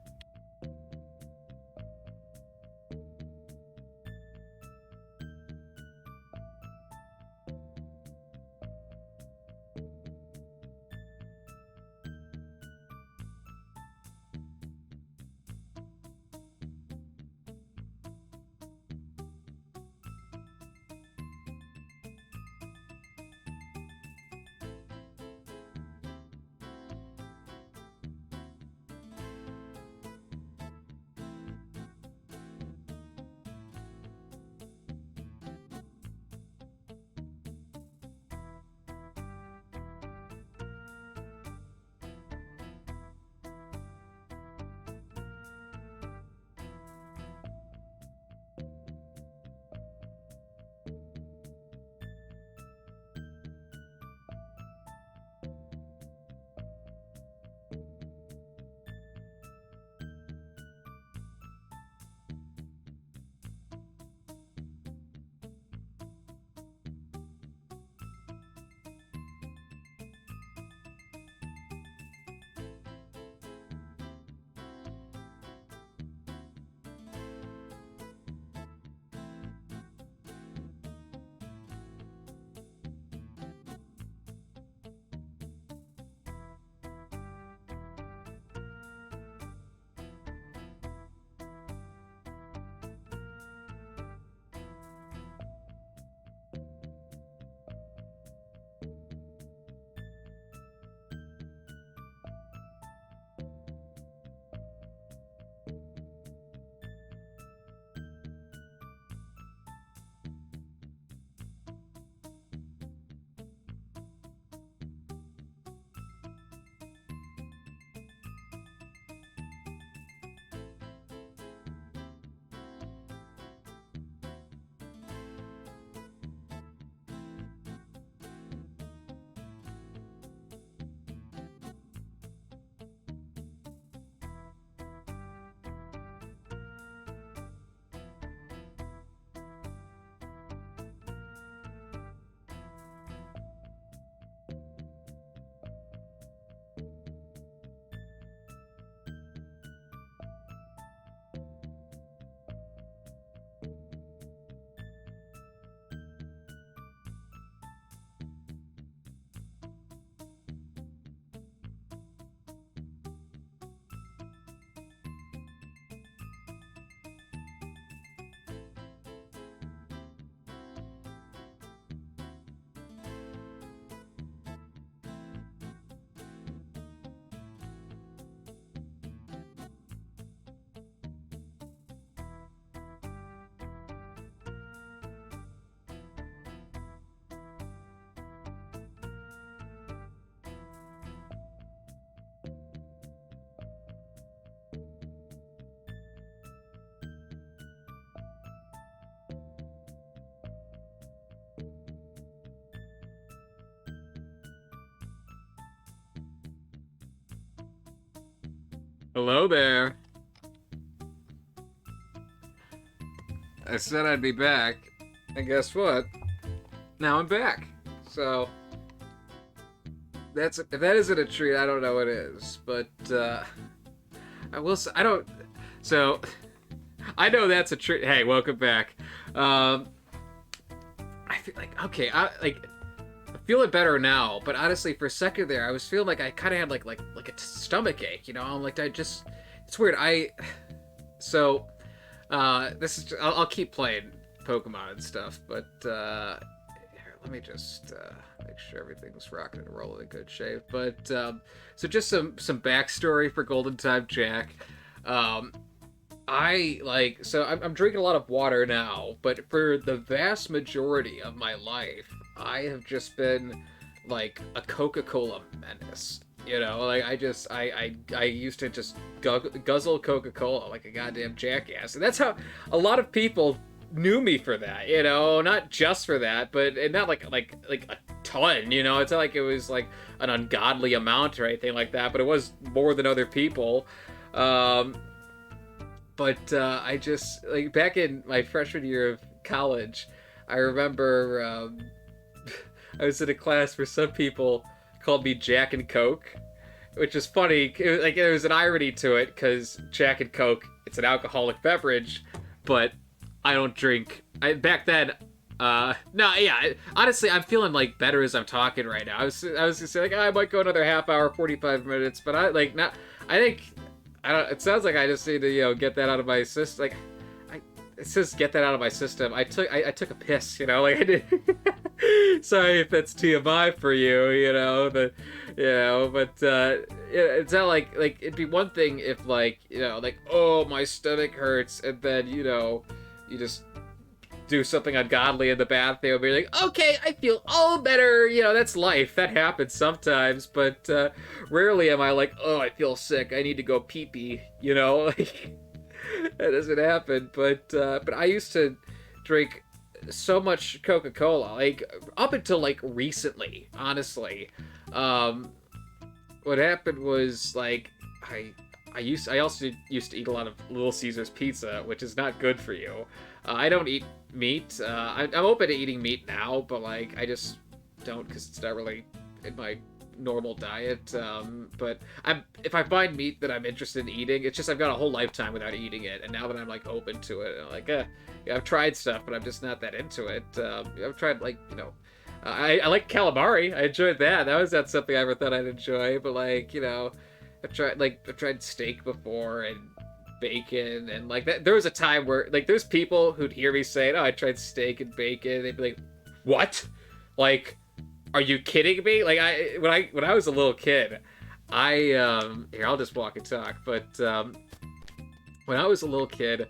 Hello there. I said I'd be back, and guess what? Now I'm back. So if that isn't a treat, I don't know what is. But I will say, I don't. So I know that's a treat. Hey, welcome back. I feel like okay. I'm feeling better now, but honestly, for a second there, I was feeling like I kind of had like a stomach ache. You know, I'm like it's weird. This is I'll keep playing Pokemon and stuff, but here, let me just make sure everything's rocking and rolling in good shape. But so just some backstory for Golden Time Jack. I'm drinking a lot of water now, but for the vast majority of my life, I have just been like a Coca-Cola menace. You know, like I used to just guzzle Coca-Cola like a goddamn jackass, and that's how a lot of people knew me for that. You know, not just for that, but and not like a ton. You know, it's not like it was like an ungodly amount or anything like that, but it was more than other people. But I just like back in my freshman year of college, I remember I was in a class where some people called me Jack and Coke, which is funny. There was an irony to it because Jack and Coke, it's an alcoholic beverage, but I don't drink. Back then, no, yeah. Honestly, I'm feeling like better as I'm talking right now. I was gonna say like I might go another half hour, 45 minutes, but I like not. I think I don't. It sounds like I just need to get that out of my system. Like it says get that out of my system. I took a piss, like I did. Sorry if that's TMI for you, but it's not like it'd be one thing if like oh my stomach hurts and then you just do something ungodly in the bathroom and be like, okay, I feel all better. That's life. That happens sometimes, but rarely am I like, oh, I feel sick. I need to go pee-pee. Like that doesn't happen. But I used to drink so much Coca-Cola, like up until like recently. Honestly, what happened was like I also used to eat a lot of Little Caesars pizza, which is not good for you. I don't eat meat. I'm open to eating meat now, but like I just don't because it's not really in my normal diet. But if I find meat that I'm interested in eating, it's just I've got a whole lifetime without eating it, and now that I'm like open to it, I'm like, yeah, I've tried stuff, but I'm just not that into it. I've tried like I like calamari. I enjoyed that. That was not something I ever thought I'd enjoy, but like I've tried steak before and bacon and like that. There was a time where like there's people who'd hear me saying, "Oh, I tried steak and bacon." They'd be like, "What? Like, are you kidding me?" Like when I was a little kid, here I'll just walk and talk. But when I was a little kid,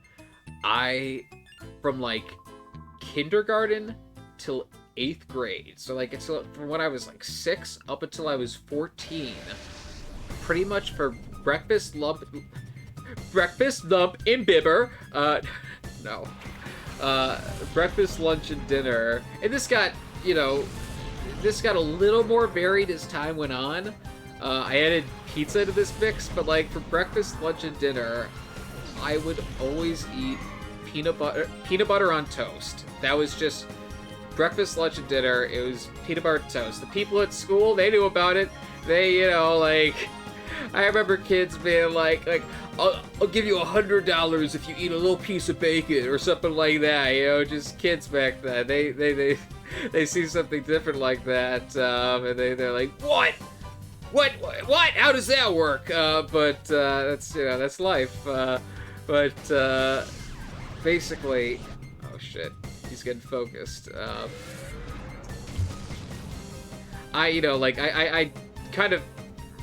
from like kindergarten till 8th grade, so like it's from when I was like 6 up until I was 14. Pretty much for breakfast, lump, and bibber. No. Breakfast, lunch, and dinner. And this got a little more varied as time went on. I added pizza to this mix, but like for breakfast, lunch, and dinner, I would always eat peanut butter on toast. That was just breakfast, lunch, and dinner. It was peanut butter toast. The people at school, they knew about it. They, I remember kids being like, I'll give you $100 if you eat a little piece of bacon or something like that. Just kids back then. They see something different like that, and they're like, what? How does that work? But that's life. But basically, oh shit, he's getting focused. I kind of.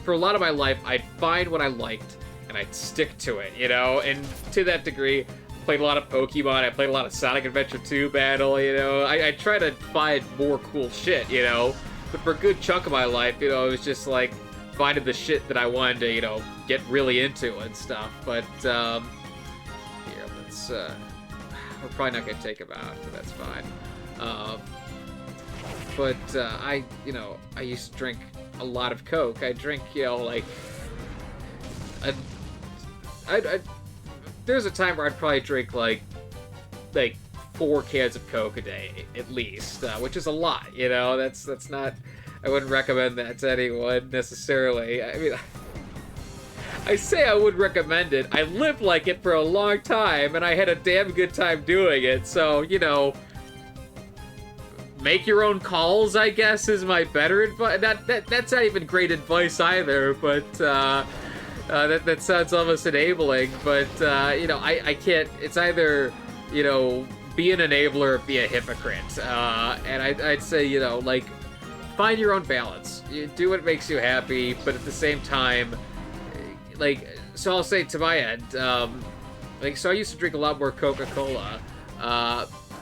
For a lot of my life, I'd find what I liked, and I'd stick to it, and to that degree, I played a lot of Pokemon, I played a lot of Sonic Adventure 2 Battle, I try to find more cool shit, but for a good chunk of my life, it was just like, finding the shit that I wanted to, get really into and stuff, but, here, let's, we're probably not gonna take him out, but that's fine, I used to drink a lot of Coke. I drink, there's a time where I'd probably drink like 4 cans of Coke a day at least, which is a lot. That's not. I wouldn't recommend that to anyone necessarily. I mean, I say I would recommend it. I lived like it for a long time, and I had a damn good time doing it. So make your own calls, I guess, is my better advice. That's not even great advice either, but that sounds almost enabling. But I can't. It's either be an enabler or be a hypocrite. And I'd say find your own balance. You do what makes you happy, but at the same time, so I'll say to my end, so I used to drink a lot more Coca-Cola.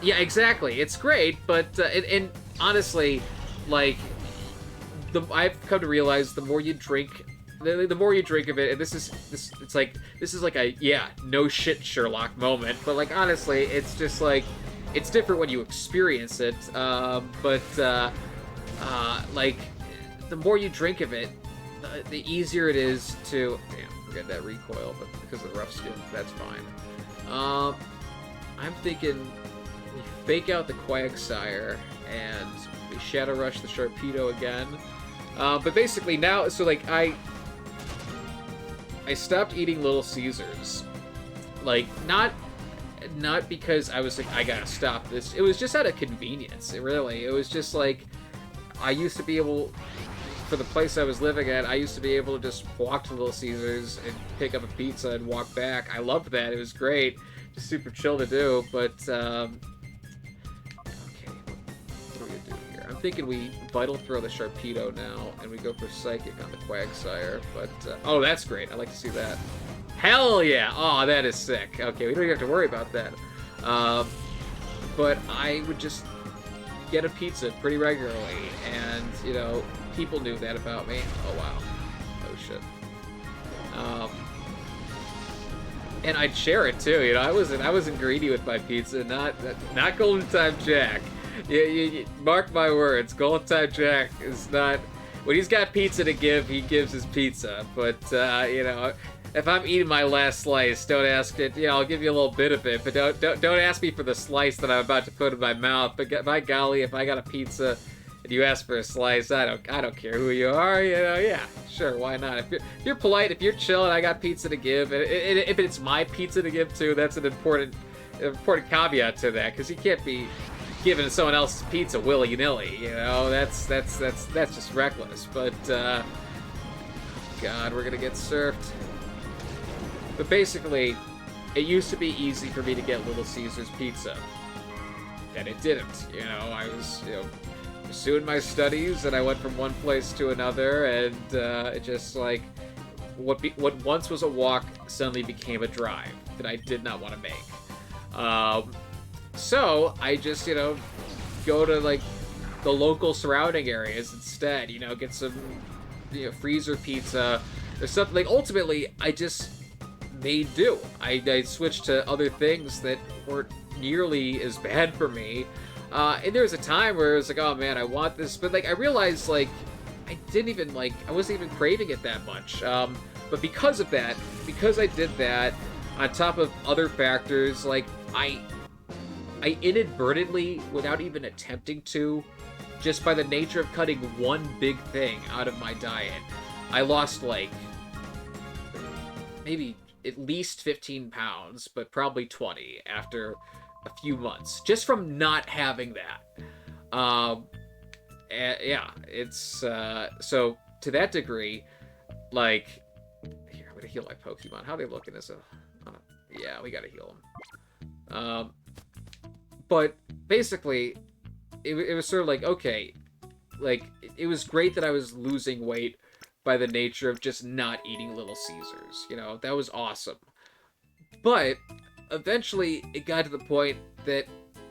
Yeah, exactly. It's great, but and honestly, like, I've come to realize the more you drink, the more you drink of it, and this is like a, yeah, no shit Sherlock moment, but like, honestly, it's just like, it's different when you experience it, like, the more you drink of it, the easier it is to, damn, forget that recoil, but because of the rough skin, that's fine. I'm thinking we fake out the Quagsire, and we Shadow Rush the Sharpedo again. But basically now, so like, I stopped eating Little Caesars. Like, not because I was like, I gotta stop this. It was just out of convenience, it was just like, I used to be able, for the place I was living at, I used to be able to just walk to Little Caesars and pick up a pizza and walk back. I loved that. It was great. Just super chill to do, but, okay, what do we do here? I'm thinking we Vital Throw the Sharpedo now, and we go for Psychic on the Quagsire, but, oh, that's great. I like to see that. Hell yeah! Oh, that is sick. Okay, we don't even have to worry about that. But I would just get a pizza pretty regularly, and, you know, people knew that about me. Oh, wow. Oh, shit. And I'd share it, too, you know, I wasn't greedy with my pizza, not Golden Time Jack. You mark my words, Golden Time Jack is not, when he's got pizza to give, he gives his pizza, but, you know, if I'm eating my last slice, don't ask it. You know, I'll give you a little bit of it, but don't ask me for the slice that I'm about to put in my mouth. But by golly, if I got a pizza and you ask for a slice, I don't care who you are. You know, yeah, sure, why not? If you're polite, if you're chill, and I got pizza to give, and if it's my pizza to give too, that's an important caveat to that, because you can't be giving someone else's pizza willy-nilly. You know, that's just reckless. But God, we're gonna get surfed. But basically, it used to be easy for me to get Little Caesars pizza. And it didn't. You know, I was, you know, pursuing my studies, and I went from one place to another, and it just, like, what once was a walk suddenly became a drive that I did not want to make. So, I just, you know, go to, like, the local surrounding areas instead, you know, get some, you know, freezer pizza or something. Like, ultimately, I just made do. I switched to other things that weren't nearly as bad for me. And there was a time where it was like, oh man, I want this, but like I realized like I wasn't even craving it that much. But because of that, because I did that, on top of other factors, like I inadvertently, without even attempting to, just by the nature of cutting one big thing out of my diet, I lost like maybe at least 15 pounds, but probably 20 after a few months, just from not having that. Yeah, it's, so to that degree, like, here, I'm gonna heal my Pokemon. How are they looking as a, yeah, we gotta heal them. But basically, it was sort of like, okay, like, it was great that I was losing weight by the nature of just not eating Little Caesars. You know, that was awesome. But eventually it got to the point that,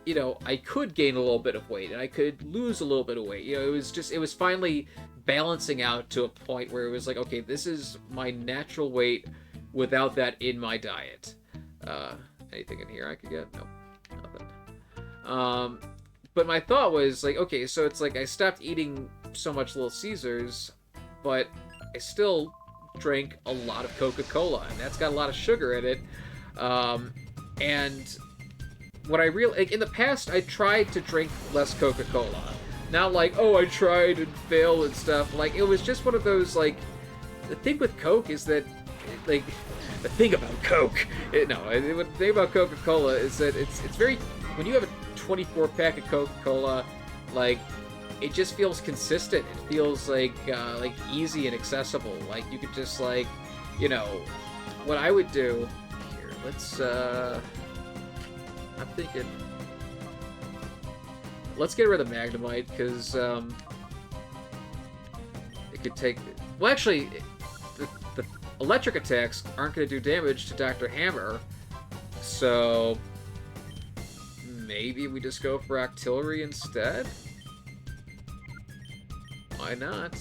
you know, I could gain a little bit of weight and I could lose a little bit of weight. You know, it was finally balancing out to a point where it was like, okay, this is my natural weight without that in my diet. Anything in here I could get? Nope, nothing. But my thought was like, okay, so it's like I stopped eating so much Little Caesars, but I still drink a lot of Coca-Cola, and that's got a lot of sugar in it. And what I really, like, in the past, I tried to drink less Coca-Cola. Not like, oh, I tried and failed and stuff. Like, it was just one of those, like, the thing with Coke is that, like, the thing about Coke, the thing about Coca-Cola is that it's very, when you have a 24-pack of Coca-Cola, like, it just feels consistent. It feels like easy and accessible. Like, you could just, like, you know, what I would do, here, let's, I'm thinking, let's get rid of the Magnemite, because, it could take, well, actually, the electric attacks aren't going to do damage to Dr. Hammer, so maybe we just go for Octillery instead? Why not?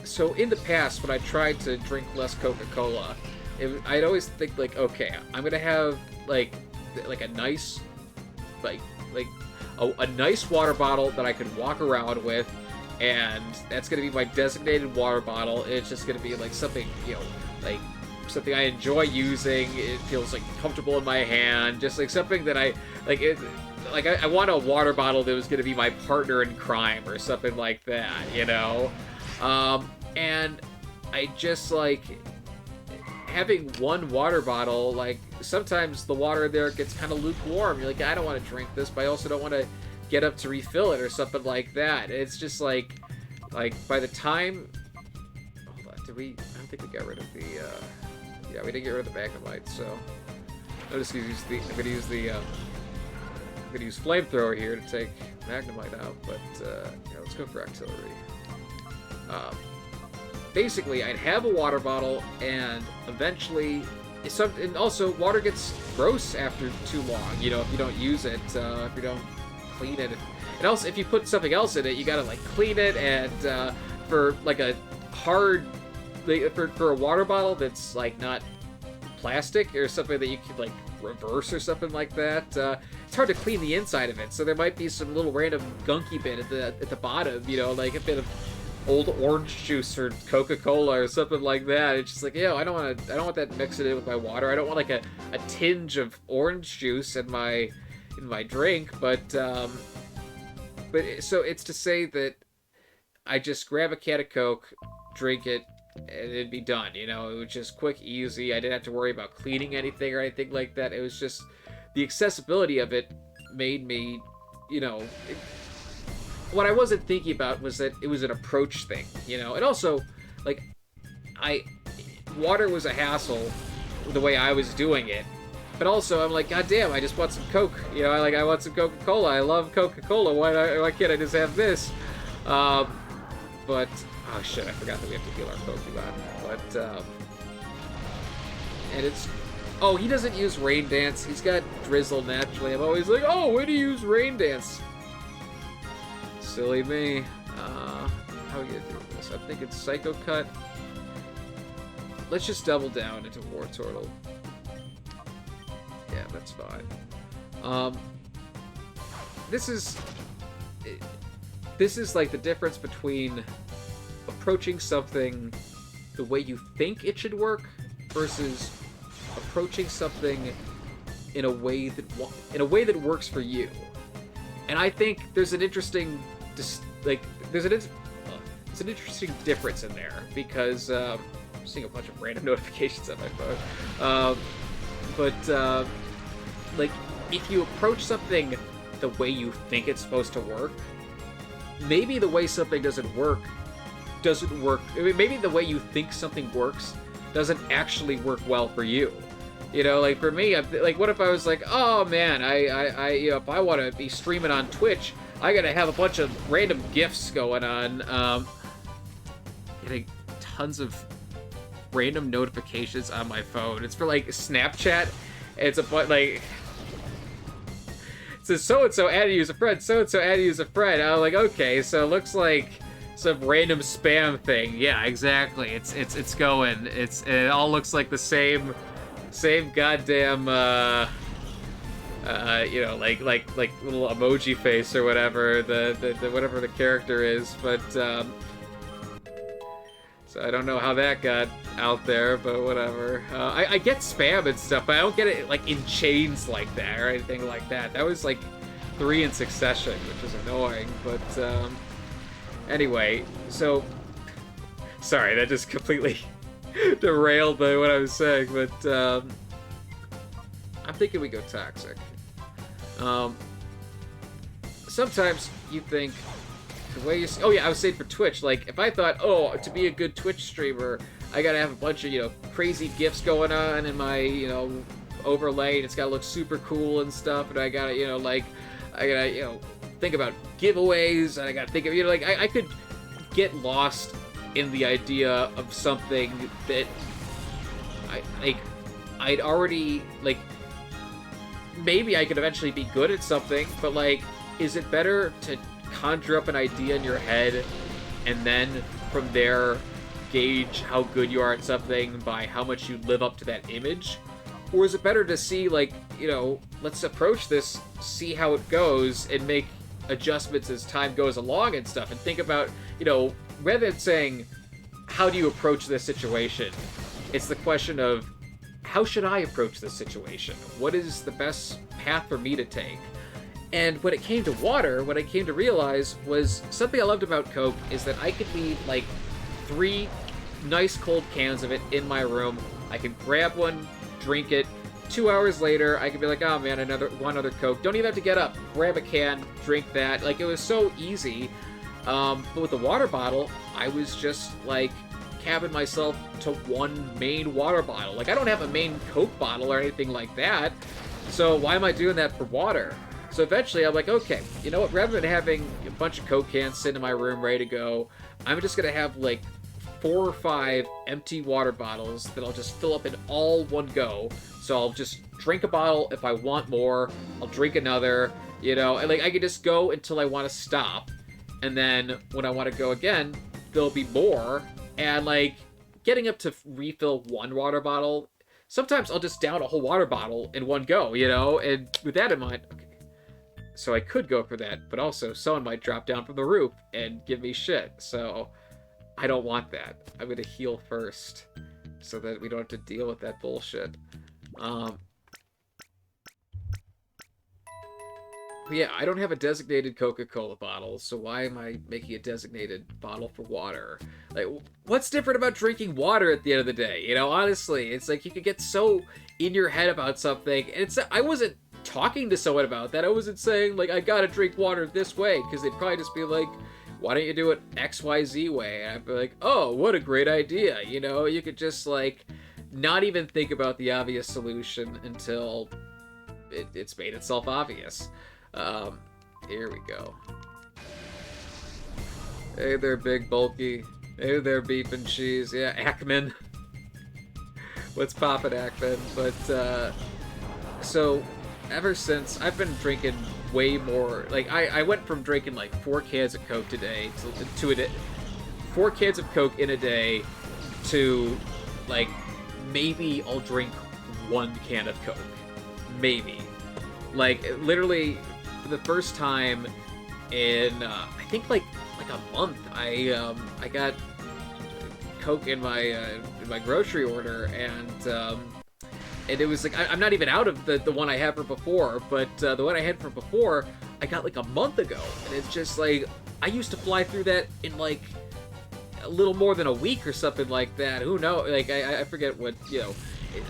So in the past, when I tried to drink less Coca-Cola, I'd always think like, okay, I'm gonna have like a nice, like a nice water bottle that I can walk around with, and that's gonna be my designated water bottle. It's just gonna be like something, you know, like something I enjoy using. It feels like comfortable in my hand, just like something that I like. I want a water bottle that was gonna be my partner in crime or something like that, you know. And I just like having one water bottle. Like sometimes the water there gets kind of lukewarm. You're like, I don't want to drink this, but I also don't want to get up to refill it or something like that. It's just like by the time, hold on, I don't think we got rid of the, yeah, we didn't get rid of the Magnemite, so I'm just gonna use I'm gonna use Flamethrower here to take Magnemite out, but, yeah, let's go for Artillery. Basically, I'd have a water bottle, and eventually, and also, water gets gross after too long, you know, if you don't use it, if you don't clean it. And also, if you put something else in it, you gotta, like, clean it, and, for, like, a hard, for a water bottle that's, like, not plastic, or something that you could, like, reverse or something like that, it's hard to clean the inside of it, so there might be some little random gunky bit at the bottom, you know, like a bit of old orange juice or Coca-Cola or something like that. It's just like, yo, I don't want that mixing in with my water. I don't want like a tinge of orange juice in my drink, but so it's to say that I just grab a can of Coke, drink it, and it'd be done, you know. It was just quick, easy. I didn't have to worry about cleaning anything or anything like that. It was just the accessibility of it made me, you know, what I wasn't thinking about was that it was an approach thing, you know. And also, like, water was a hassle the way I was doing it. But also, I'm like, God damn, I just want some Coke. You know, I want some Coca-Cola. I love Coca-Cola. Why can't I just have this? But, oh shit, I forgot that we have to heal our Pokemon. But, and it's, oh, he doesn't use Rain Dance. He's got Drizzle naturally. I'm always like, oh, when do you use Rain Dance? Silly me. How are we gonna do this? I'm thinking Psycho Cut. Let's just double down into War Turtle. Yeah, that's fine. This is like the difference between approaching something the way you think it should work versus approaching something in a way that works for you. And I think there's an interesting there's an interesting difference in there, because I'm seeing a bunch of random notifications on my phone. But like, if you approach something the way you think it's supposed to work, maybe the way something doesn't work. I mean, maybe the way you think something works doesn't actually work well for you. You know, like for me, like, what if I was like, oh man, I you know, if I want to be streaming on Twitch, I gotta have a bunch of random GIFs going on. Getting tons of random notifications on my phone. It's for like Snapchat. It's like, it says so-and-so added you as a friend, so-and-so added you as a friend. I'm like, okay, so it looks like some random spam thing. Yeah, exactly. It's going. It all looks like the same goddamn you know, like little emoji face or whatever the whatever the character is, but so I don't know how that got out there, but whatever. I get spam and stuff, but I don't get it like in chains like that or anything like that. That was like 3 in succession, which is annoying. But anyway, so sorry, that just completely derailed what I was saying. But I'm thinking we go toxic. Sometimes you think the way you... Oh yeah, I was saying for Twitch, like, if I thought, oh, to be a good Twitch streamer, I gotta have a bunch of, you know, crazy GIFs going on in my, you know, overlay, and it's gotta look super cool and stuff, and I gotta, you know, like, I gotta, you know, think about giveaways, and I gotta think of, you know, like, I could get lost in the idea of something that I'd already, like, maybe I could eventually be good at something, but, like, is it better to conjure up an idea in your head, and then from there gauge how good you are at something by how much you live up to that image? Or is it better to see, like, you know, let's approach this, see how it goes, and make adjustments as time goes along and stuff, and think about, you know, rather than saying, how do you approach this situation? It's the question of, how should I approach this situation? What is the best path for me to take? And when it came to water, what I came to realize was something I loved about Coke is that I could leave, like, 3 nice cold cans of it in my room. I could grab one, drink it. 2 hours later, I could be like, oh man, one other Coke. Don't even have to get up. Grab a can, drink that. Like, it was so easy. But with the water bottle, I was just, like, capping myself to one main water bottle. Like, I don't have a main Coke bottle or anything like that. So why am I doing that for water? So eventually I'm like, okay, you know what? Rather than having a bunch of Coke cans sitting in my room ready to go, I'm just going to have, like, 4 or 5 empty water bottles that I'll just fill up in all one go. So I'll just drink a bottle. If I want more, I'll drink another, you know, and like I can just go until I want to stop. And then when I want to go again, there'll be more. And like getting up to refill one water bottle, sometimes I'll just down a whole water bottle in one go, you know, and with that in mind, okay. So I could go for that, but also someone might drop down from the roof and give me shit. So I don't want that. I'm going to heal first so that we don't have to deal with that bullshit. Yeah, I don't have a designated Coca-Cola bottle, so why am I making a designated bottle for water? Like, what's different about drinking water at the end of the day? You know, honestly, it's like you could get so in your head about something. And I wasn't talking to someone about that. I wasn't saying, like, I gotta drink water this way, because they'd probably just be like, why don't you do it XYZ way? And I'd be like, oh, what a great idea. You know, you could just, like, not even think about the obvious solution until it's made itself obvious. Here we go. Hey there, big bulky. Hey there, beef and cheese. Yeah, Ackman. What's poppin', Ackman? But, so, ever since, I've been drinking way more. Like, I went from drinking, like, 4 cans of Coke today to a day. 4 cans of Coke in a day to, like, maybe I'll drink 1 can of Coke. Maybe. Like, literally, for the first time in, I think, like a month, I got Coke in my grocery order, and it was like, I'm not even out of the one I had from before, but the one I had from before, I got like a month ago, and it's just like, I used to fly through that in like a little more than a week or something like that. Who knows? Like, I forget what, you know,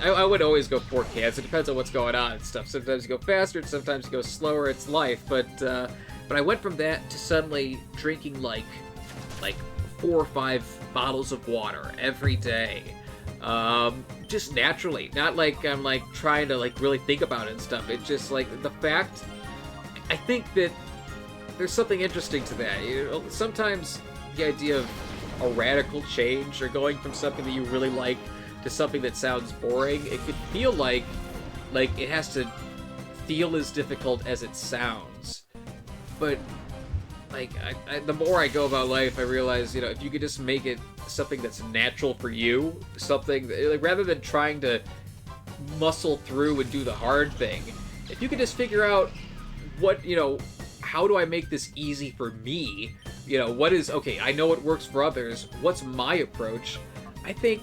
I would always go 4 cans. It depends on what's going on and stuff. Sometimes you go faster, sometimes you go slower. It's life. But I went from that to suddenly drinking like 4 or 5 bottles of water every day. Just naturally. Not like I'm like trying to like really think about it and stuff. It's just like the fact, I think that there's something interesting to that. You know, sometimes the idea of a radical change or going from something that you really like to something that sounds boring, it could feel like it has to feel as difficult as it sounds. But like the more I go about life, I realize, you know, if you could just make it something that's natural for you, something like, rather than trying to muscle through and do the hard thing, if you could just figure out what, you know, how do I make this easy for me? You know, what is, okay, I know what works for others, what's my approach? I think,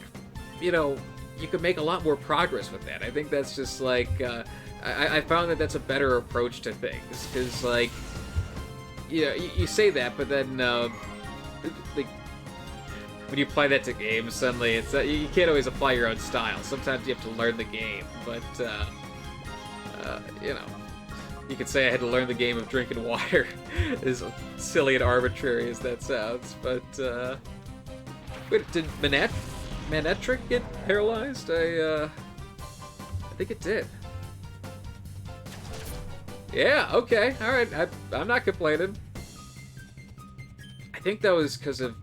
you know, you could make a lot more progress with that. I think that's just like, I found that that's a better approach to things, because like, you know, you say that, but then like when you apply that to games, suddenly it's you can't always apply your own style. Sometimes you have to learn the game, but you know, you could say I had to learn the game of drinking water, as silly and arbitrary as that sounds. But wait, did Manetric get paralyzed? I think it did. Yeah, okay, alright, I'm not complaining. I think that was because of,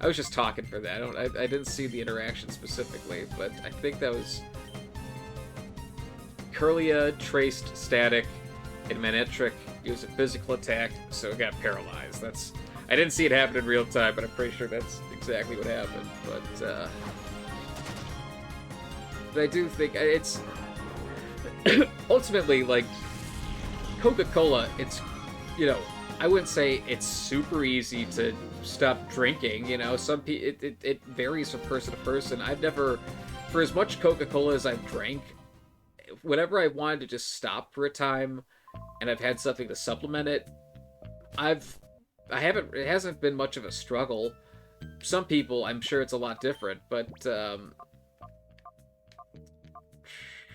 I was just talking for that. I didn't see the interaction specifically, but I think that was Curlia, Traced, Static, and Manetric It was a physical attack, so it got paralyzed. I didn't see it happen in real time, but I'm pretty sure that's exactly what happened. But I do think it's ultimately, like, Coca-Cola, it's, you know, I wouldn't say it's super easy to stop drinking, you know. Some people, it varies from person to person. I've never, for as much Coca-Cola as I've drank, whenever I wanted to just stop for a time and I've had something to supplement it, it hasn't been much of a struggle. Some people, I'm sure it's a lot different, but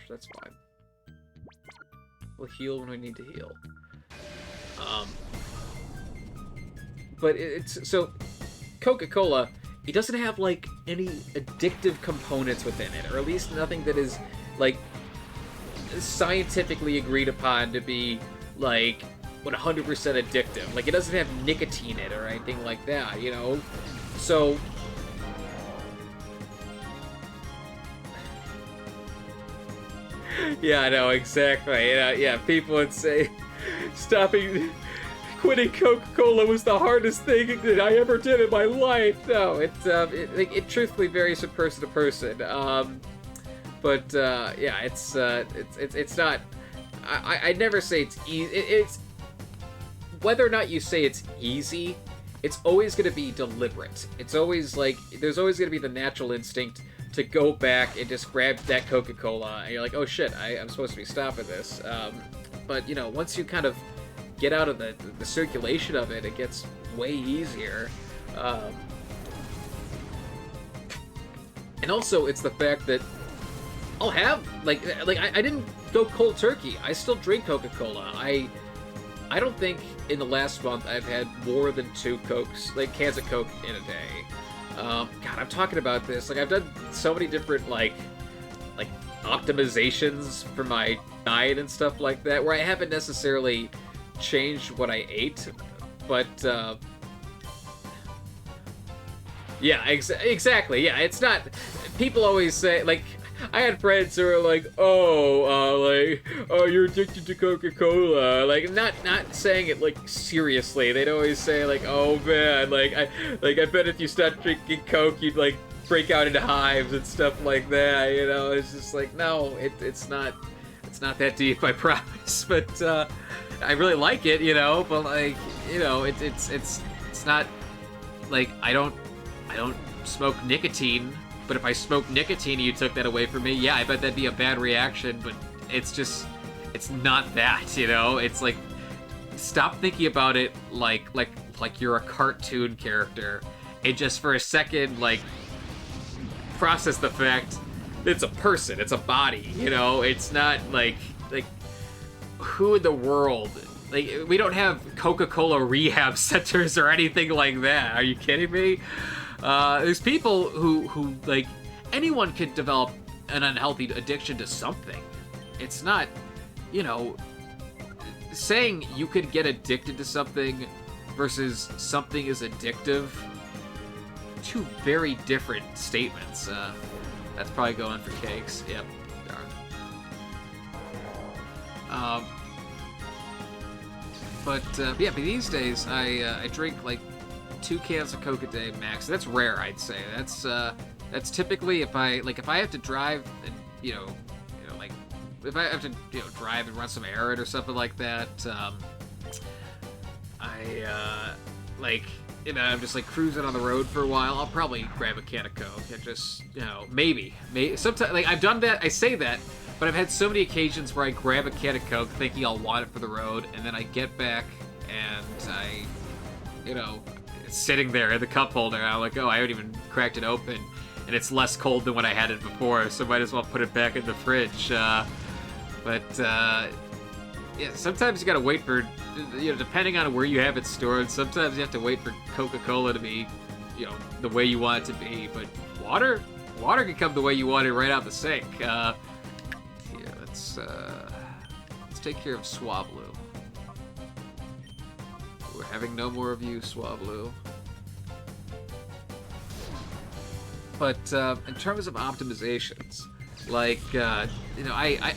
that's fine. We'll heal when we need to heal. But so Coca-Cola, it doesn't have like any addictive components within it, or at least nothing that is like scientifically agreed upon to be like 100% addictive. Like, it doesn't have nicotine in it or anything like that, you know? So yeah, I know, exactly. Yeah, people would say quitting Coca-Cola was the hardest thing that I ever did in my life. No, it truthfully varies from person to person. But yeah, it's not. I never say it's easy. It's whether or not you say it's easy, it's always going to be deliberate. It's always like there's always going to be the natural instinct to go back and just grab that Coca-Cola, and you're like, oh shit, I'm supposed to be stopping this. But you know, once you kind of get out of the circulation of it, it gets way easier. And also, it's the fact that I'll have I didn't go cold turkey. I still drink Coca-Cola. I don't think in the last month I've had more than 2 Cokes, like cans of Coke in a day. God, I'm talking about this. Like, I've done so many different like optimizations for my diet and stuff like that, where I haven't necessarily changed what I ate, but yeah, exactly. Yeah, it's not. People always say, like, I had friends who were like, oh, you're addicted to Coca-Cola. Like, not saying it, like, seriously. They'd always say, like, oh, man, I bet if you stopped drinking Coke, you'd, like, break out into hives and stuff like that, you know? It's just like, no, it's not that deep, I promise. But, I really like it, you know? But, like, you know, it's not, like, I don't smoke nicotine. But if I smoked nicotine and you took that away from me, yeah, I bet that'd be a bad reaction, but it's not that, you know? It's like, stop thinking about it like you're a cartoon character, and just for a second, like, process the fact that it's a person, it's a body, you know? It's not like, who in the world? Like, we don't have Coca-Cola rehab centers or anything like that. Are you kidding me? There's people who like, anyone could develop an unhealthy addiction to something. It's not, you know, saying you could get addicted to something versus something is addictive, 2 very different statements. That's probably going for cakes. Yep, darn. But these days I drink like 2 cans of Coke a day max. That's rare, I'd say. That's typically if I have to drive and like if I have to drive and run some errand or something like that. I'm just like cruising on the road for a while. I'll probably grab a can of Coke and just maybe sometimes, like, I've done that. I say that, but I've had so many occasions where I grab a can of Coke thinking I'll want it for the road, and then I get back and it's sitting there in the cup holder, and I'm like, oh, I haven't even cracked it open, and it's less cold than when I had it before, so might as well put it back in the fridge. Sometimes you gotta wait for, depending on where you have it stored, sometimes you have to wait for Coca-Cola to be, the way you want it to be, but water can come the way you want it right out the sink. Let's take care of Swablu. We're having no more of you, Swablu. But in terms of optimizations, like, I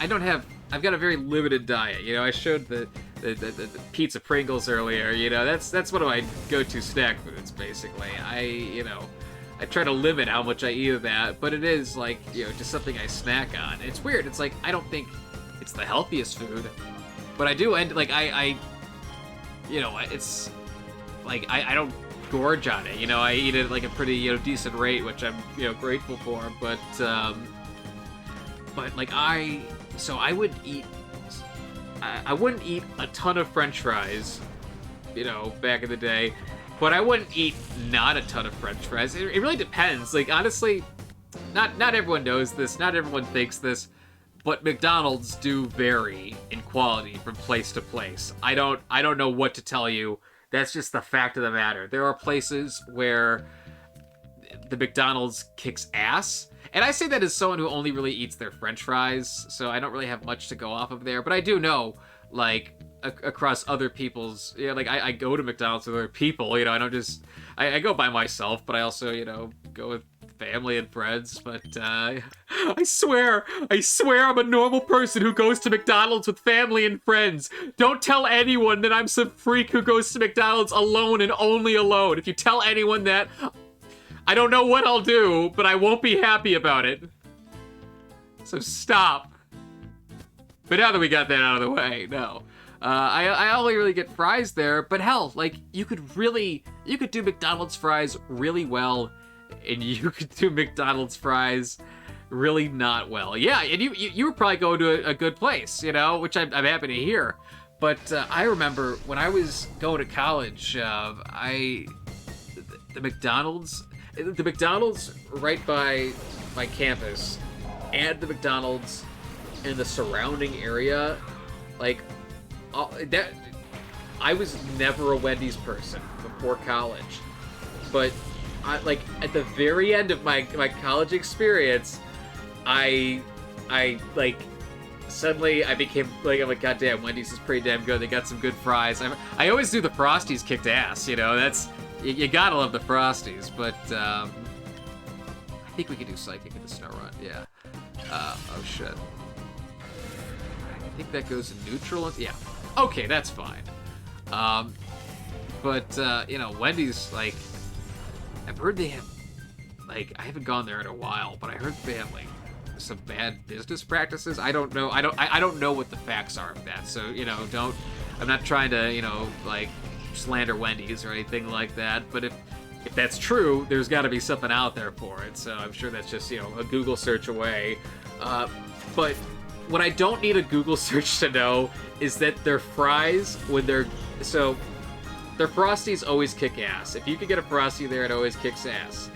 don't have. I've got a very limited diet. I showed the the pizza Pringles earlier. You know, that's one of my go-to snack foods. Basically, I try to limit how much I eat of that, but it is like, you know, just something I snack on. It's weird. It's like I don't think it's the healthiest food, but I do, and like I you know, it's like I don't gorge on it. You know, I eat it at like a pretty, you know, decent rate, which I'm, you know, grateful for. But like I would eat. I wouldn't eat a ton of French fries, you know, back in the day, but I wouldn't eat not a ton of French fries. It really depends. Like, honestly, not everyone knows this, not everyone thinks this, but McDonald's do vary in quality from place to place. I don't know what to tell you. That's just the fact of the matter. There are places where the McDonald's kicks ass. And I say that as someone who only really eats their French fries, so I don't really have much to go off of there. But I do know, like, across other people's, you know, like, I go to McDonald's with other people, you know, I don't just, I go by myself, but I also, you know, go with family and friends. But I swear I'm a normal person who goes to McDonald's with family and friends. Don't tell anyone that I'm some freak who goes to McDonald's alone and only alone. If you tell anyone that, I don't know what I'll do, but I won't be happy about it. So stop. But now that we got that out of the way, no. I only really get fries there, but hell, like, you could do McDonald's fries really well, and you could do McDonald's fries really not well. Yeah, and you were probably going to a good place, you know, which I'm happy to hear. But I remember when I was going to college, the McDonald's right by my campus and the McDonald's in the surrounding area, like, that, I was never a Wendy's person before college, but like at the very end of my college experience, I like suddenly I became like, I'm like, goddamn, Wendy's is pretty damn good. They got some good fries. I always do the Frosties kicked ass, you know. That's you gotta love the Frosties, but I think we could do Psychic in the Snow Run. Yeah. Oh shit. I think that goes in neutral. Yeah. Okay, that's fine. But you know, Wendy's, like, I've heard they have, like, I haven't gone there in a while, but I heard they have like some bad business practices. I don't know. I don't know what the facts are of that. So, you know, I'm not trying to, you know, like, slander Wendy's or anything like that. But if that's true, there's got to be something out there for it. So I'm sure that's just, you know, a Google search away. But what I don't need a Google search to know is that their fries, when their Frosties always kick ass. If you could get a Frosty there, it always kicks ass.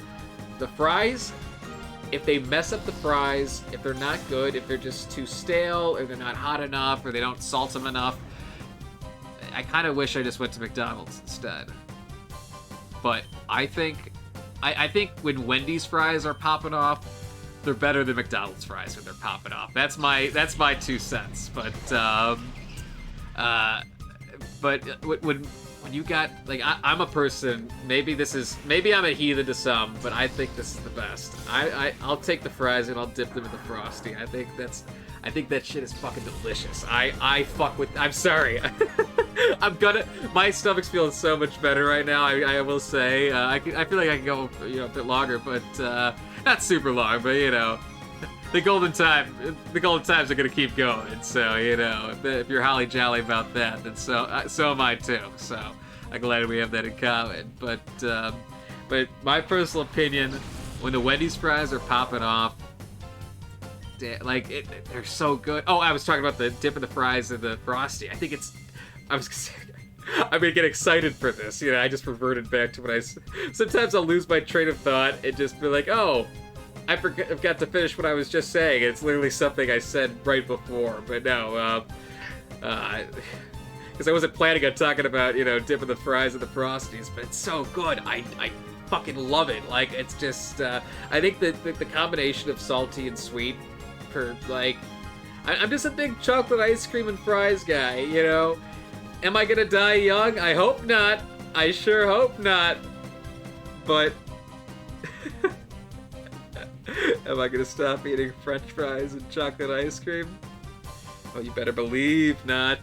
The fries, if they mess up the fries, if they're not good, if they're just too stale, or they're not hot enough, or they don't salt them enough, I kind of wish I just went to McDonald's instead. But I think when Wendy's fries are popping off, they're better than McDonald's fries when they're popping off. That's my 2 cents. But when you got, like, I'm a person, maybe I'm a heathen to some, but I think this is the best. I'll take the fries and I'll dip them in the Frosty. I think that shit is fucking delicious. I'm sorry. My stomach's feeling so much better right now, I will say. I feel like I can go, you know, a bit longer, but not super long, but, you know, the golden times are gonna keep going. So, you know, if you're holly jolly about that, then so am I too. So I'm glad we have that in common. But my personal opinion, when the Wendy's fries are popping off, like, they're so good. Oh, I was talking about the dip in the fries and the Frosty. I'm gonna get excited for this. You know, I just reverted back to when sometimes I'll lose my train of thought and just be like, oh, I forgot to finish what I was just saying. It's literally something I said right before. But no, because I wasn't planning on talking about, you know, dipping the fries and the Frosties, but it's so good. I fucking love it. Like, it's just, I think the combination of salty and sweet, for, like, I'm just a big chocolate ice cream and fries guy, you know? Am I gonna die young? I hope not. I sure hope not. But am I gonna stop eating French fries and chocolate ice cream? Oh, you better believe not.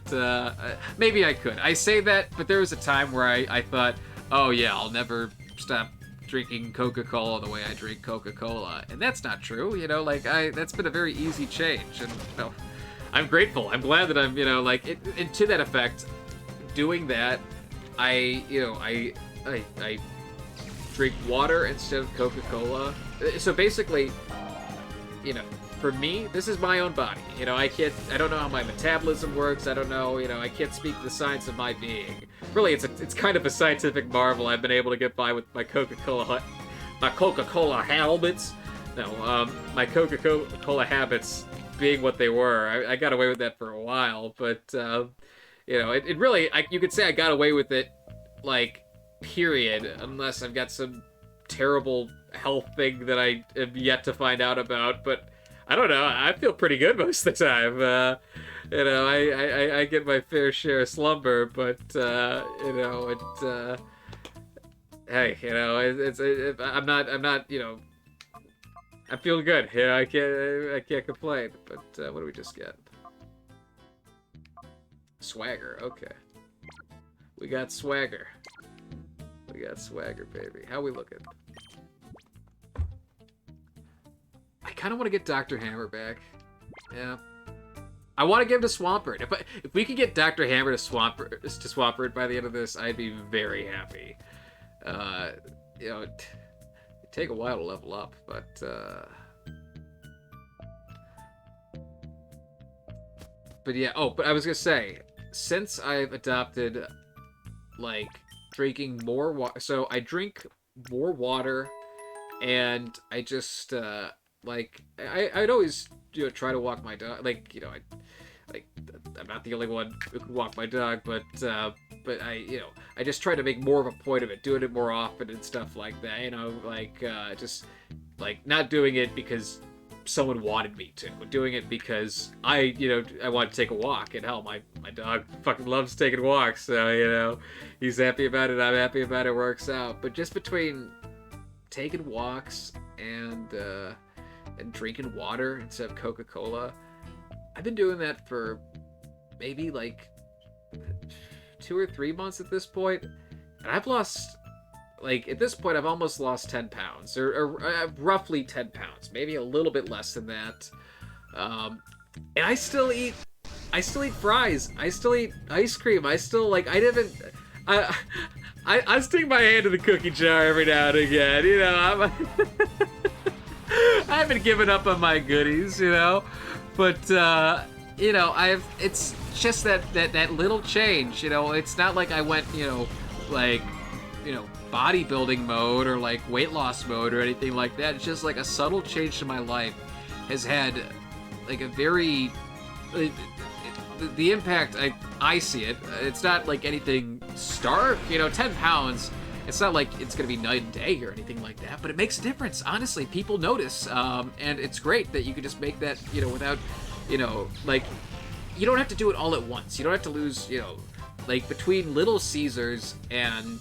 Maybe I could. I say that, but there was a time where I thought, oh yeah, I'll never stop drinking Coca-Cola the way I drink Coca-Cola. And that's not true, you know, like, that's been a very easy change. And, you know, I'm grateful. I'm glad that I'm, you know, like, and to that effect, doing that, I drink water instead of Coca-Cola. So basically, you know, for me, this is my own body. You know, I don't know how my metabolism works. I don't know, you know, I can't speak the science of my being. Really, it's kind of a scientific marvel I've been able to get by with my Coca-Cola habits. No, my Coca-Cola habits being what they were. I got away with that for a while, but, you know, it really, you could say I got away with it, like, period, unless I've got some terrible health thing that I have yet to find out about, but I don't know. I feel pretty good most of the time. You know, I get my fair share of slumber, but you know, hey, you know, I'm not, you know, I'm feeling good. Yeah, I can't complain. But what do we just get? Swagger. Okay, we got swagger. We got swagger, baby. How we looking? I kind of want to get Dr. Hammer back. Yeah. I want to give him to Swampert. If we could get Dr. Hammer to Swampert by the end of this, I'd be very happy. You know, it'd take a while to level up, but yeah. Oh, but I was gonna say, since I've adopted, like, drinking more water, so I drink more water, and I just like, I'd always, you know, try to walk my dog. Like, you know, I'm not the only one who can walk my dog, but I, you know, I just try to make more of a point of it, doing it more often and stuff like that. You know, like, just, like, not doing it because someone wanted me to, doing it because I want to take a walk. And hell, my dog fucking loves taking walks, so, you know, he's happy about it, I'm happy about it, works out. But just between taking walks and drinking water instead of Coca-Cola, I've been doing that for maybe like 2 or 3 months at this point, and I've lost, like, at this point I've almost lost 10 pounds, or roughly 10 pounds, maybe a little bit less than that. And I still eat fries, I still eat ice cream, I still, like, I stick my hand in the cookie jar every now and again, you know. I haven't given up on my goodies, you know, but you know, it's just that little change, you know. It's not like I went, you know, like, you know, bodybuilding mode or like weight loss mode or anything like that. It's just like a subtle change to my life has had, like, a very the impact, I see it. It's not like anything stark, you know. 10 pounds. It's not like it's going to be night and day or anything like that, but it makes a difference. Honestly, people notice, and it's great that you can just make that, you know, without, you know, like, you don't have to do it all at once. You don't have to lose, you know, like, between Little Caesars and